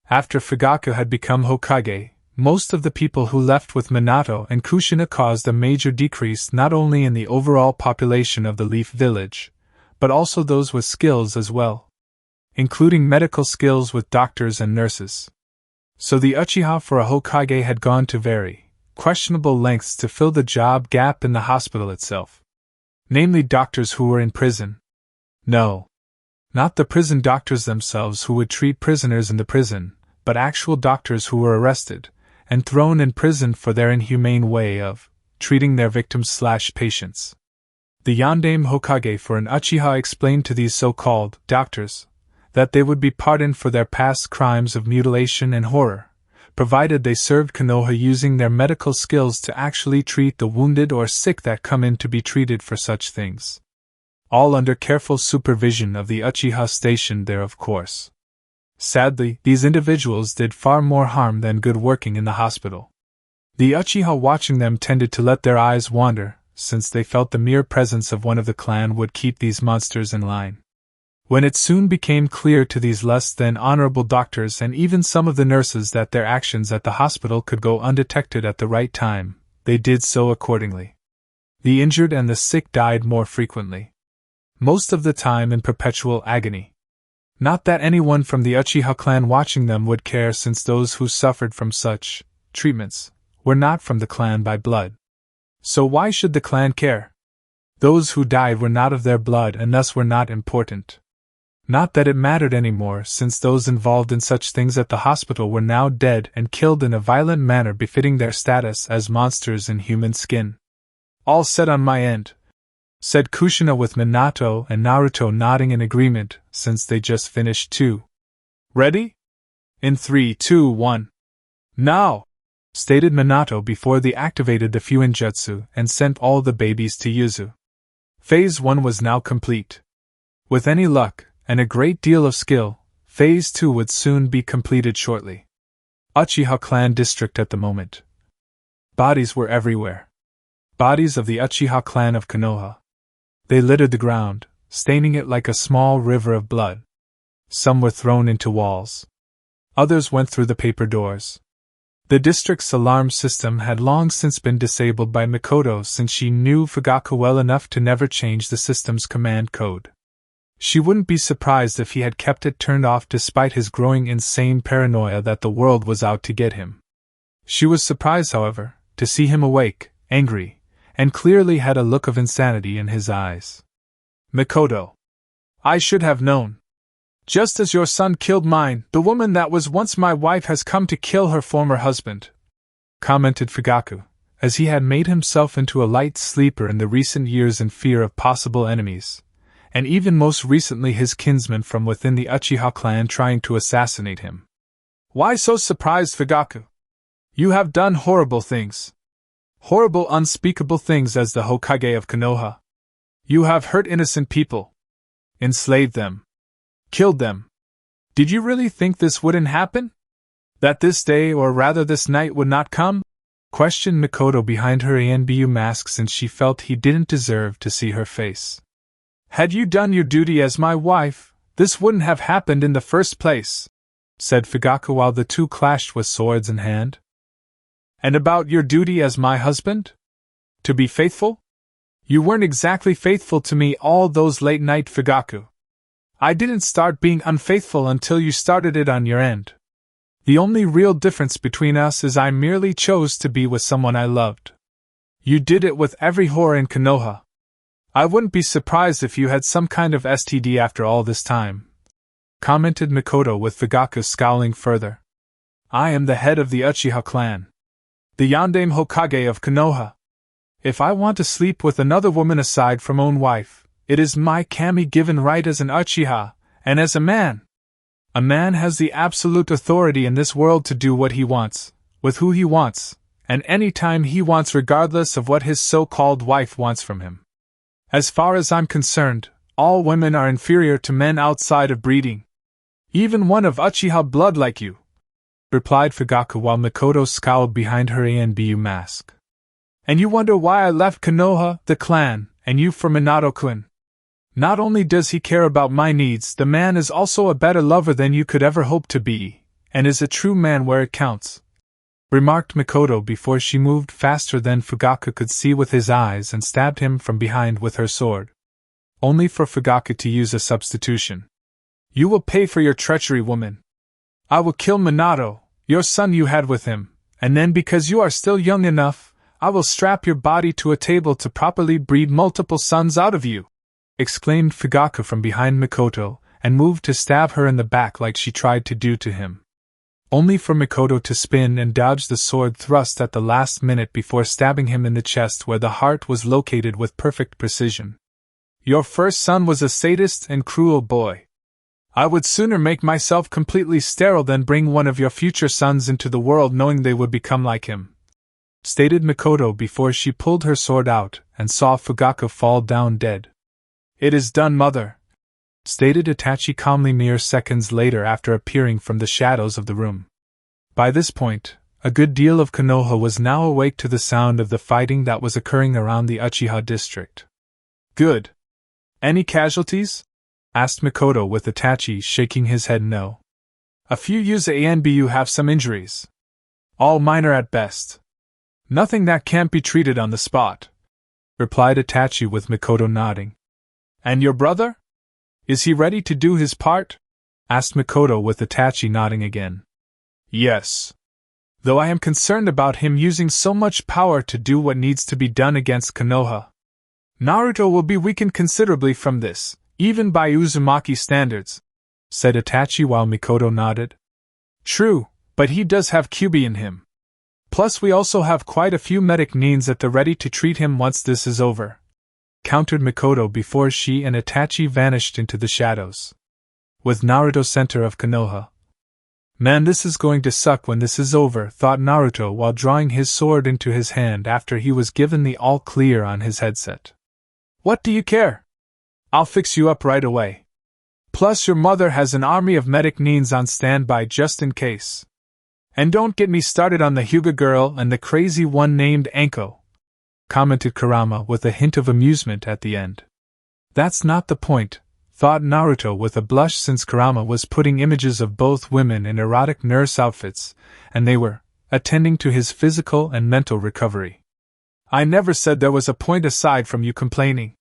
A: After Fugaku had become Hokage, most of the people who left with Minato and Kushina caused a major decrease not only in the overall population of the Leaf Village, but also those with skills as well, including medical skills with doctors and nurses. So the Uchiha for a Hokage had gone to very questionable lengths to fill the job gap in the hospital itself. Namely doctors who were in prison. No. Not the prison doctors themselves who would treat prisoners in the prison, but actual doctors who were arrested and thrown in prison for their inhumane way of treating their victims/patients. The Yondaime Hokage for an Uchiha explained to these so-called doctors that they would be pardoned for their past crimes of mutilation and horror, provided they served Konoha using their medical skills to actually treat the wounded or sick that come in to be treated for such things. All under careful supervision of the Uchiha stationed there, of course. Sadly, these individuals did far more harm than good working in the hospital. The Uchiha watching them tended to let their eyes wander, since they felt the mere presence of one of the clan would keep these monsters in line. When it soon became clear to these less than honorable doctors and even some of the nurses that their actions at the hospital could go undetected at the right time, they did so accordingly. The injured and the sick died more frequently, most of the time in perpetual agony. Not that anyone from the Uchiha clan watching them would care, since those who suffered from such treatments were not from the clan by blood. So why should the clan care? Those who died were not of their blood and thus were not important. Not that it mattered anymore, since those involved in such things at the hospital were now dead and killed in a violent manner befitting their status as monsters in human skin. All set on my end, said Kushina with Minato and Naruto nodding in agreement, since they just finished too. Ready? In 3, 2, 1. Now! Stated Minato before they activated the Fuinjutsu and sent all the babies to Uzu. Phase 1 was now complete. With any luck, and a great deal of skill, Phase 2 would soon be completed shortly. Uchiha clan district at the moment. Bodies were everywhere. Bodies of the Uchiha clan of Konoha. They littered the ground, staining it like a small river of blood. Some were thrown into walls. Others went through the paper doors. The district's alarm system had long since been disabled by Mikoto, since she knew Fugaku well enough to never change the system's command code. She wouldn't be surprised if he had kept it turned off despite his growing insane paranoia that the world was out to get him. She was surprised, however, to see him awake, angry, and clearly had a look of insanity in his eyes. Mikoto. I should have known. Just as your son killed mine, the woman that was once my wife has come to kill her former husband, commented Fugaku, as he had made himself into a light sleeper in the recent years in fear of possible enemies, and even most recently his kinsman from within the Uchiha clan trying to assassinate him. Why so surprised, Fugaku? You have done horrible things. Horrible, unspeakable things as the Hokage of Konoha. You have hurt innocent people. Enslaved them. Killed them. Did you really think this wouldn't happen? That this day, or rather this night, would not come? Questioned Mikoto behind her Anbu mask, since she felt he didn't deserve to see her face. Had you done your duty as my wife, this wouldn't have happened in the first place, said Fugaku while the two clashed with swords in hand. And about your duty as my husband? To be faithful? You weren't exactly faithful to me all those late night, Fugaku. I didn't start being unfaithful until you started it on your end. The only real difference between us is I merely chose to be with someone I loved. You did it with every whore in Konoha. I wouldn't be surprised if you had some kind of STD after all this time, commented Mikoto with Fugaku scowling further. I am the head of the Uchiha clan, the Yandame Hokage of Konoha. If I want to sleep with another woman aside from own wife, it is my kami given right as an Uchiha, and as a man. A man has the absolute authority in this world to do what he wants, with who he wants, and any time he wants regardless of what his so-called wife wants from him. As far as I'm concerned, all women are inferior to men outside of breeding. Even one of Uchiha blood like you, replied Fugaku while Mikoto scowled behind her ANBU mask. And you wonder why I left Konoha, the clan, and you for Minato-kun. Not only does he care about my needs, the man is also a better lover than you could ever hope to be, and is a true man where it counts, remarked Mikoto before she moved faster than Fugaku could see with his eyes and stabbed him from behind with her sword. Only for Fugaku to use a substitution. You will pay for your treachery, woman. I will kill Minato, your son you had with him, and then because you are still young enough, I will strap your body to a table to properly breed multiple sons out of you, exclaimed Fugaku from behind Mikoto, and moved to stab her in the back like she tried to do to him. Only for Mikoto to spin and dodge the sword thrust at the last minute before stabbing him in the chest where the heart was located with perfect precision. Your first son was a sadist and cruel boy. I would sooner make myself completely sterile than bring one of your future sons into the world knowing they would become like him, stated Mikoto before she pulled her sword out and saw Fugaku fall down dead. It is done, mother, stated Itachi calmly mere seconds later after appearing from the shadows of the room. By this point, a good deal of Konoha was now awake to the sound of the fighting that was occurring around the Uchiha district. Good. Any casualties? Asked Mikoto with Itachi shaking his head no. A few Uzu Anbu have some injuries. All minor at best. Nothing that can't be treated on the spot, replied Itachi with Mikoto nodding. And your brother? Is he ready to do his part? Asked Mikoto with Itachi nodding again. Yes. Though I am concerned about him using so much power to do what needs to be done against Konoha. Naruto will be weakened considerably from this, even by Uzumaki standards, said Itachi while Mikoto nodded. True, but he does have Kyuubi in him. Plus we also have quite a few medic neens at the ready to treat him once this is over, countered Mikoto before she and Itachi vanished into the shadows. With Naruto center of Konoha. Man, this is going to suck when this is over, thought Naruto while drawing his sword into his hand after he was given the all clear on his headset. What do you care? I'll fix you up right away. Plus your mother has an army of medic neens on standby just in case. And don't get me started on the Hyuga girl and the crazy one named Anko, commented Kurama with a hint of amusement at the end. That's not the point, thought Naruto with a blush since Kurama was putting images of both women in erotic nurse outfits, and they were attending to his physical and mental recovery. I never said there was a point aside from you complaining.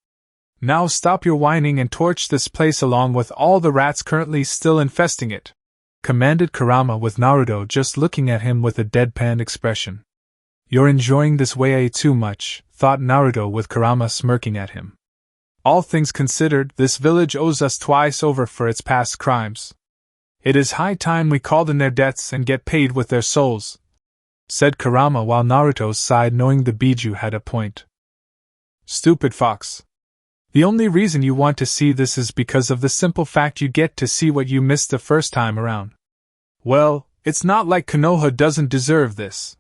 A: Now stop your whining and torch this place along with all the rats currently still infesting it, commanded Kurama with Naruto just looking at him with a deadpan expression. You're enjoying this way too much, thought Naruto with Kurama smirking at him. All things considered, this village owes us twice over for its past crimes. It is high time we called in their debts and get paid with their souls, said Kurama while Naruto sighed knowing the Biju had a point. Stupid fox. The only reason you want to see this is because of the simple fact you get to see what you missed the first time around. Well, it's not like Konoha doesn't deserve this.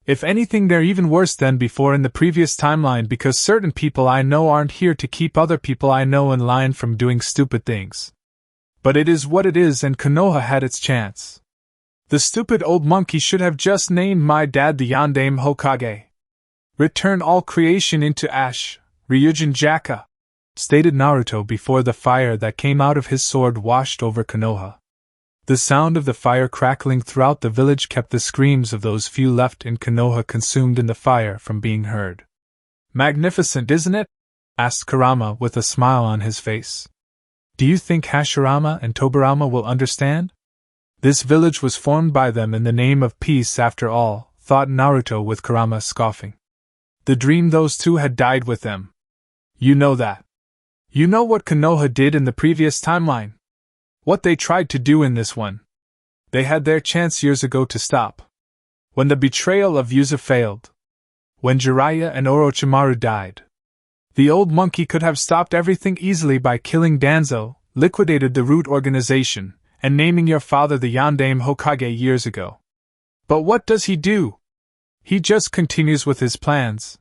A: If anything, they're even worse than before in the previous timeline because certain people I know aren't here to keep other people I know in line from doing stupid things. But it is what it is and Konoha had its chance. The stupid old monkey should have just named my dad the Yandame Hokage. Return all creation into ash, Ryujin Jaka. stated Naruto before the fire that came out of his sword washed over Konoha. The sound of the fire crackling throughout the village kept the screams of those few left in Konoha consumed in the fire from being heard. Magnificent, isn't it? Asked Kurama with a smile on his face. Do you think Hashirama and Tobirama will understand? This village was formed by them in the name of peace after all, thought Naruto with Kurama scoffing. The dream those two had died with them. You know that. You know what Konoha did in the previous timeline? What they tried to do in this one. They had their chance years ago to stop. When the betrayal of Uzu failed. When Jiraiya and Orochimaru died. The old monkey could have stopped everything easily by killing Danzo, liquidated the root organization, and naming your father the Yondaime Hokage years ago. But what does he do? He just continues with his plans.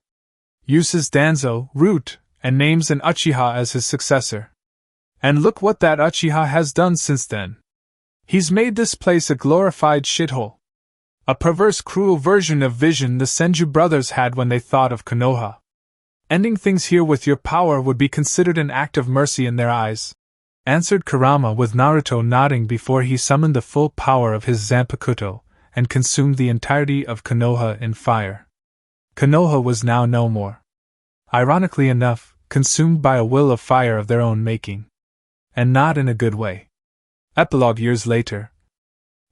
A: Uses Danzo, root, and names an Uchiha as his successor. And look what that Uchiha has done since then. He's made this place a glorified shithole. A perverse, cruel version of vision the Senju brothers had when they thought of Konoha. Ending things here with your power would be considered an act of mercy in their eyes, answered Kurama with Naruto nodding before he summoned the full power of his Zanpakuto and consumed the entirety of Konoha in fire. Konoha was now no more. Ironically enough, consumed by a will of fire of their own making. And not in a good way. Epilogue years later.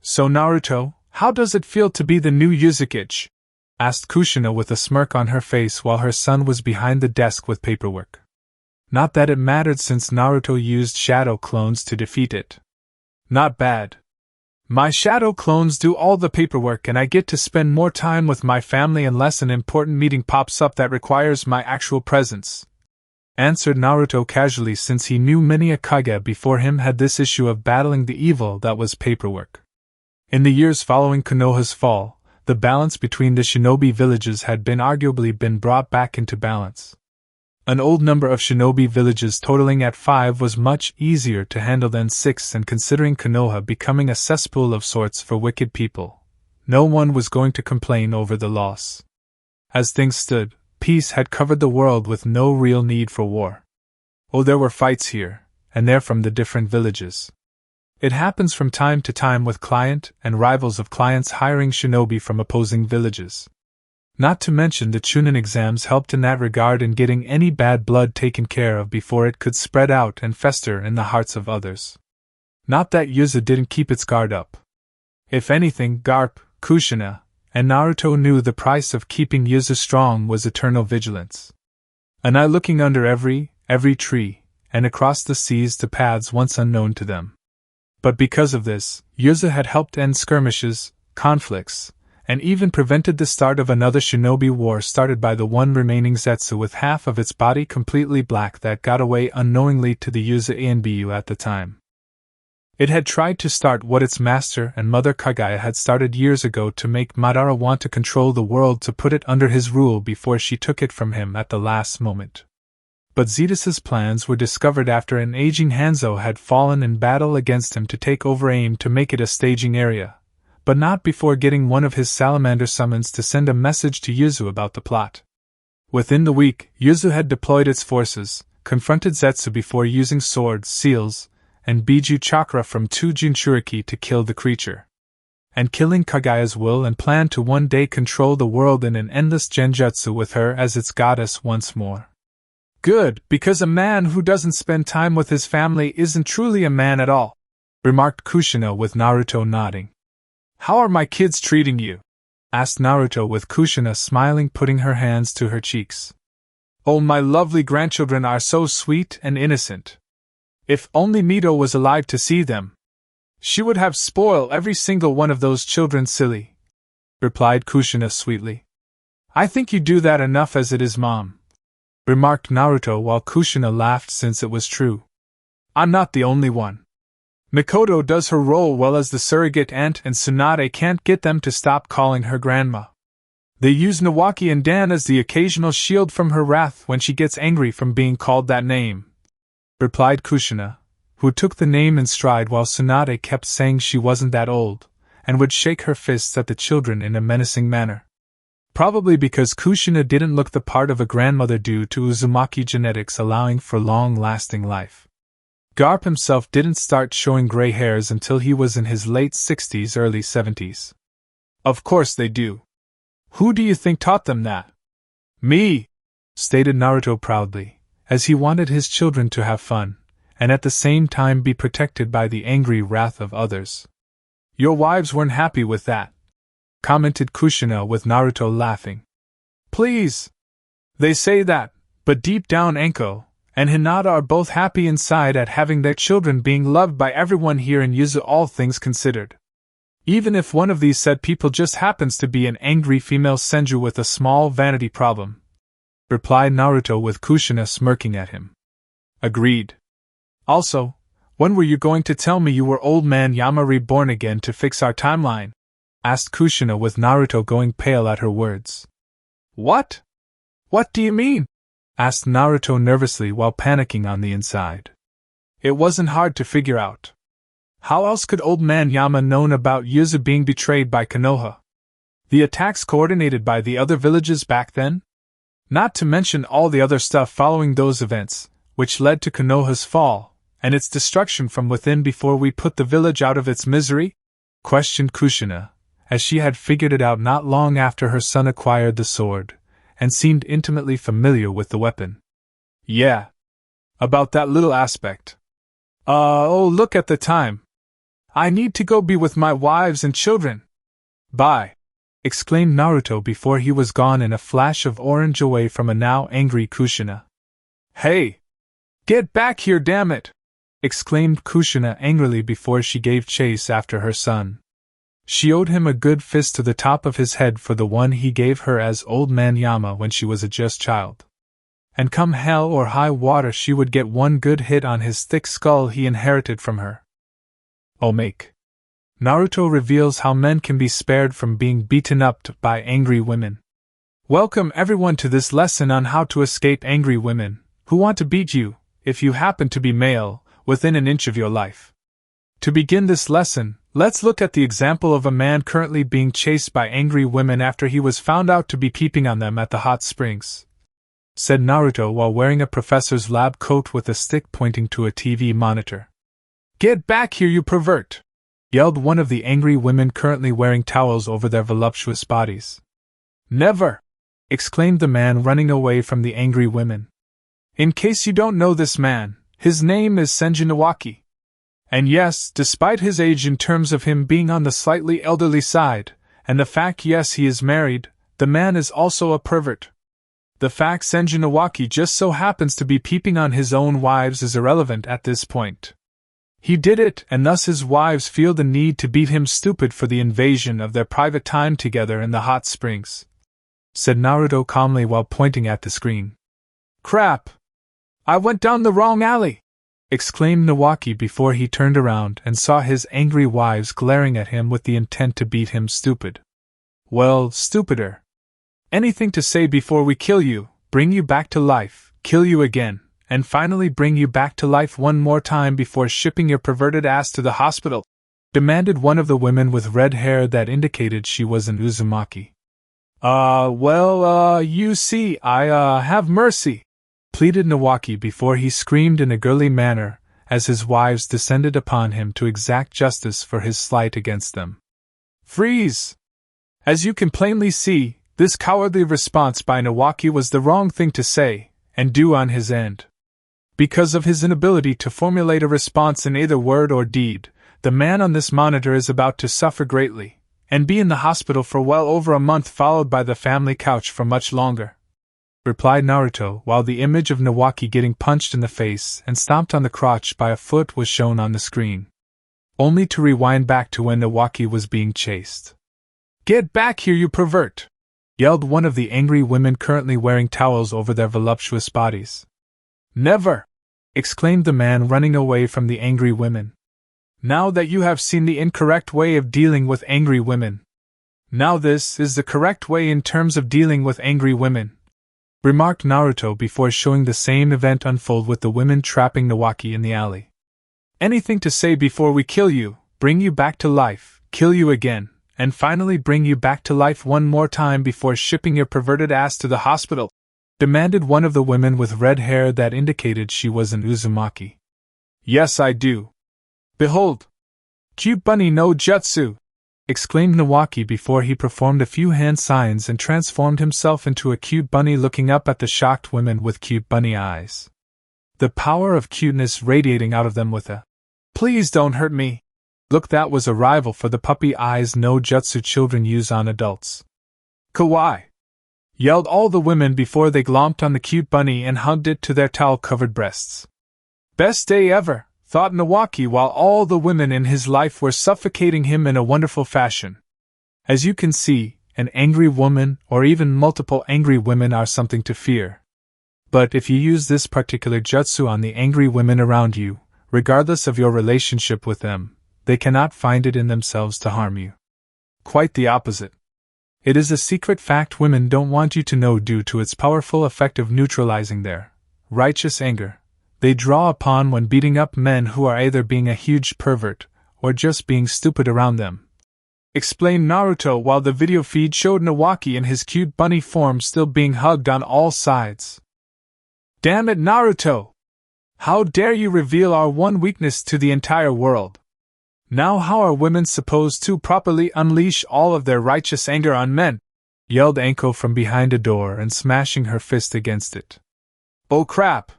A: So Naruto, how does it feel to be the new Uzumaki? Asked Kushina with a smirk on her face while her son was behind the desk with paperwork. Not that it mattered since Naruto used shadow clones to defeat it. Not bad. My shadow clones do all the paperwork and I get to spend more time with my family unless an important meeting pops up that requires my actual presence. Answered Naruto casually since he knew many a Kage before him had this issue of battling the evil that was paperwork. In the years following Konoha's fall, the balance between the shinobi villages had arguably been brought back into balance. An old number of shinobi villages totaling at 5 was much easier to handle than 6, and considering Konoha becoming a cesspool of sorts for wicked people, no one was going to complain over the loss. As things stood, peace had covered the world with no real need for war. Oh, there were fights here and there from the different villages. It happens from time to time with client and rivals of clients hiring shinobi from opposing villages. Not to mention the Chunin exams helped in that regard in getting any bad blood taken care of before it could spread out and fester in the hearts of others. Not that Uzu didn't keep its guard up. If anything, Garp, Kushina, and Naruto knew the price of keeping Uzu strong was eternal vigilance. An eye looking under every tree, and across the seas to paths once unknown to them. But because of this, Uzu had helped end skirmishes, conflicts, and even prevented the start of another shinobi war started by the one remaining Zetsu with half of its body completely black that got away unknowingly to the Uzu Anbu at the time. It had tried to start what its master and mother Kagaya had started years ago to make Madara want to control the world to put it under his rule before she took it from him at the last moment. But Zetus's plans were discovered after an aging Hanzo had fallen in battle against him to take over AIM to make it a staging area, but not before getting one of his salamander summons to send a message to Uzu about the plot. Within the week, Uzu had deployed its forces, confronted Zetsu before using swords, seals, and Biju chakra from 2 Jinchuriki to kill the creature. And killing Kagaya's will and plan to one day control the world in an endless genjutsu with her as its goddess once more. Good, because a man who doesn't spend time with his family isn't truly a man at all, remarked Kushina with Naruto nodding. How are my kids treating you? Asked Naruto with Kushina smiling, putting her hands to her cheeks. Oh, my lovely grandchildren are so sweet and innocent. If only Mito was alive to see them. She would have spoiled every single one of those children silly, replied Kushina sweetly. I think you do that enough as it is, Mom, remarked Naruto while Kushina laughed since it was true. I'm not the only one. Mikoto does her role well as the surrogate aunt, and Tsunade can't get them to stop calling her grandma. They use Nawaki and Dan as the occasional shield from her wrath when she gets angry from being called that name, replied Kushina, who took the name in stride while Tsunade kept saying she wasn't that old, and would shake her fists at the children in a menacing manner. Probably because Kushina didn't look the part of a grandmother due to Uzumaki genetics allowing for long-lasting life. Garp himself didn't start showing gray hairs until he was in his late 60s, early 70s. Of course they do. Who do you think taught them that? Me, stated Naruto proudly, as he wanted his children to have fun, and at the same time be protected by the angry wrath of others. Your wives weren't happy with that, commented Kushina with Naruto laughing. Please! They say that, but deep down Anko and Hinata are both happy inside at having their children being loved by everyone here in Uzu, all things considered. Even if one of these said people just happens to be an angry female senju with a small vanity problem, replied Naruto with Kushina smirking at him. Agreed. Also, when were you going to tell me you were Old Man Yama reborn again to fix our timeline? Asked Kushina with Naruto going pale at her words. What? What do you mean? Asked Naruto nervously while panicking on the inside. It wasn't hard to figure out. How else could Old Man Yama known about Uzu being betrayed by Konoha? The attacks coordinated by the other villages back then? Not to mention all the other stuff following those events, which led to Konoha's fall, and its destruction from within before we put the village out of its misery? Questioned Kushina, as she had figured it out not long after her son acquired the sword, and seemed intimately familiar with the weapon. Yeah. About that little aspect. Oh, look at the time. I need to go be with my wives and children. Bye, exclaimed Naruto before he was gone in a flash of orange away from a now angry Kushina. Hey! Get back here, damn it! Exclaimed Kushina angrily before she gave chase after her son. She owed him a good fist to the top of his head for the one he gave her as Old Man Yama when she was a just child. And come hell or high water she would get one good hit on his thick skull he inherited from her. Omake. Naruto reveals how men can be spared from being beaten up by angry women. Welcome everyone to this lesson on how to escape angry women, who want to beat you, if you happen to be male, within an inch of your life. To begin this lesson, let's look at the example of a man currently being chased by angry women after he was found out to be peeping on them at the hot springs, said Naruto while wearing a professor's lab coat with a stick pointing to a TV monitor. Get back here, you pervert! Yelled one of the angry women currently wearing towels over their voluptuous bodies. Never! Exclaimed the man running away from the angry women. In case you don't know this man, his name is Senju Nawaki. And yes, despite his age in terms of him being on the slightly elderly side, and the fact yes he is married, the man is also a pervert. The fact Senju Nawaki just so happens to be peeping on his own wives is irrelevant at this point. He did it, and thus his wives feel the need to beat him stupid for the invasion of their private time together in the hot springs, said Naruto calmly while pointing at the screen. Crap! I went down the wrong alley! Exclaimed Nawaki before he turned around and saw his angry wives glaring at him with the intent to beat him stupid. Well, stupider. Anything to say before we kill you, bring you back to life, kill you again, and finally bring you back to life one more time before shipping your perverted ass to the hospital? Demanded one of the women with red hair that indicated she was an Uzumaki. You see, I have mercy, pleaded Nawaki before he screamed in a girly manner as his wives descended upon him to exact justice for his slight against them. Freeze! As you can plainly see, this cowardly response by Nawaki was the wrong thing to say and do on his end. Because of his inability to formulate a response in either word or deed, the man on this monitor is about to suffer greatly, and be in the hospital for well over a month, followed by the family couch for much longer, replied Naruto while the image of Nawaki getting punched in the face and stomped on the crotch by a foot was shown on the screen, only to rewind back to when Nawaki was being chased. Get back here, you pervert! Yelled one of the angry women currently wearing towels over their voluptuous bodies. Never! Exclaimed the man running away from the angry women. Now that you have seen the incorrect way of dealing with angry women, now this is the correct way in terms of dealing with angry women, remarked Naruto before showing the same event unfold with the women trapping Nawaki in the alley. Anything to say before we kill you, bring you back to life, kill you again, and finally bring you back to life one more time before shipping your perverted ass to the hospital?" demanded one of the women with red hair that indicated she was an Uzumaki. "Yes, I do. Behold! Cute bunny no jutsu!" exclaimed Nawaki before he performed a few hand signs and transformed himself into a cute bunny looking up at the shocked women with cute bunny eyes. The power of cuteness radiating out of them with a "Please don't hurt me" look that was a rival for the puppy eyes no jutsu children use on adults. "Kawaii!" yelled all the women before they glomped on the cute bunny and hugged it to their towel-covered breasts. Best day ever, thought Nawaki while all the women in his life were suffocating him in a wonderful fashion. As you can see, an angry woman or even multiple angry women are something to fear. But if you use this particular jutsu on the angry women around you, regardless of your relationship with them, they cannot find it in themselves to harm you. Quite the opposite. It is a secret fact women don't want you to know due to its powerful effect of neutralizing their righteous anger they draw upon when beating up men who are either being a huge pervert or just being stupid around them. Explained Naruto while the video feed showed Nawaki in his cute bunny form still being hugged on all sides. Damn it, Naruto! How dare you reveal our one weakness to the entire world? Now how are women supposed to properly unleash all of their righteous anger on men? Yelled Anko from behind a door and smashing her fist against it. Oh crap!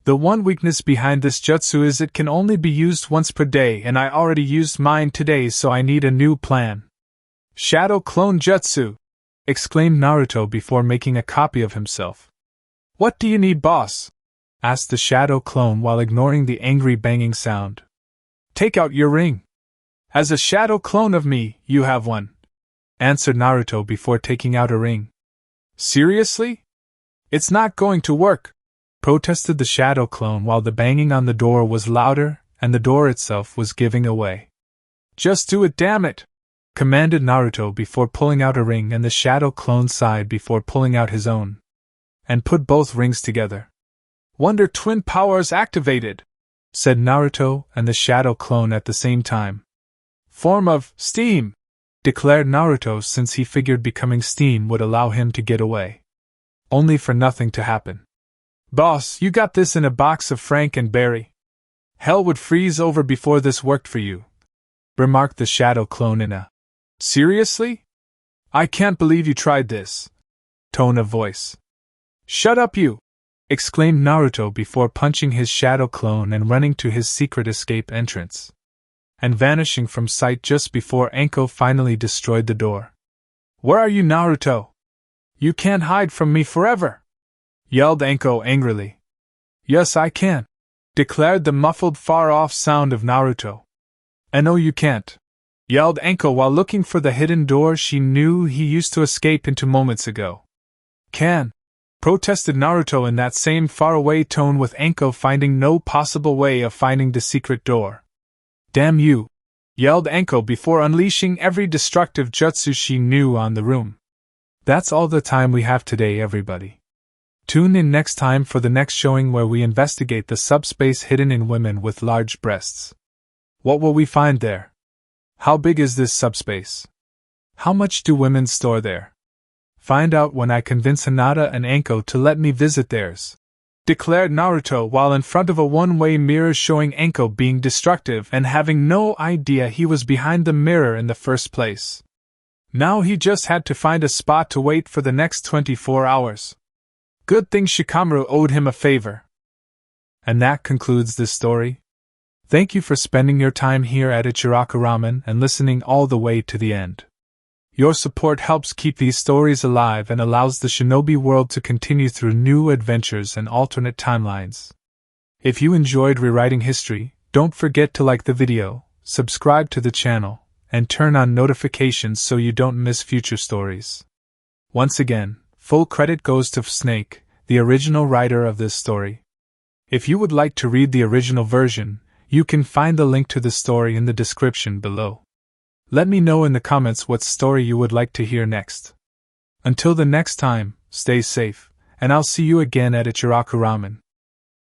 A: The one weakness behind this jutsu is it can only be used once per day and I already used mine today so I need a new plan. Shadow clone jutsu! Exclaimed Naruto before making a copy of himself. What do you need, boss? Asked the shadow clone while ignoring the angry banging sound. Take out your ring. As a shadow clone of me, you have one, answered Naruto before taking out a ring. Seriously? It's not going to work, protested the shadow clone while the banging on the door was louder and the door itself was giving away. Just do it, damn it, commanded Naruto before pulling out a ring, and the shadow clone sighed before pulling out his own and put both rings together. Wonder twin powers activated, said Naruto and the shadow clone at the same time. Form of steam, declared Naruto since he figured becoming steam would allow him to get away. Only for nothing to happen. Boss, you got this in a box of Frank and Barry. Hell would freeze over before this worked for you, remarked the shadow clone in a seriously? I can't believe you tried this tone of voice. Shut up, you! Exclaimed Naruto before punching his shadow clone and running to his secret escape entrance, and vanishing from sight just before Anko finally destroyed the door. Where are you, Naruto? You can't hide from me forever! Yelled Anko angrily. Yes, I can, declared the muffled far-off sound of Naruto. And no, you can't, yelled Anko while looking for the hidden door she knew he used to escape into moments ago. Can, protested Naruto in that same faraway tone with Anko finding no possible way of finding the secret door. Damn you, yelled Anko before unleashing every destructive jutsu she knew on the room. That's all the time we have today, everybody. Tune in next time for the next showing where we investigate the subspace hidden in women with large breasts. What will we find there? How big is this subspace? How much do women store there? Find out when I convince Hinata and Anko to let me visit theirs, declared Naruto while in front of a one-way mirror showing Anko being destructive and having no idea he was behind the mirror in the first place. Now he just had to find a spot to wait for the next 24 hours. Good thing Shikamaru owed him a favor. And that concludes this story. Thank you for spending your time here at Ichiraku Ramen and listening all the way to the end. Your support helps keep these stories alive and allows the Shinobi world to continue through new adventures and alternate timelines. If you enjoyed rewriting history, don't forget to like the video, subscribe to the channel, and turn on notifications so you don't miss future stories. Once again, full credit goes to VFSNAKE, the original writer of this story. If you would like to read the original version, you can find the link to the story in the description below. Let me know in the comments what story you would like to hear next. Until the next time, stay safe, and I'll see you again at Ichiraku Ramen.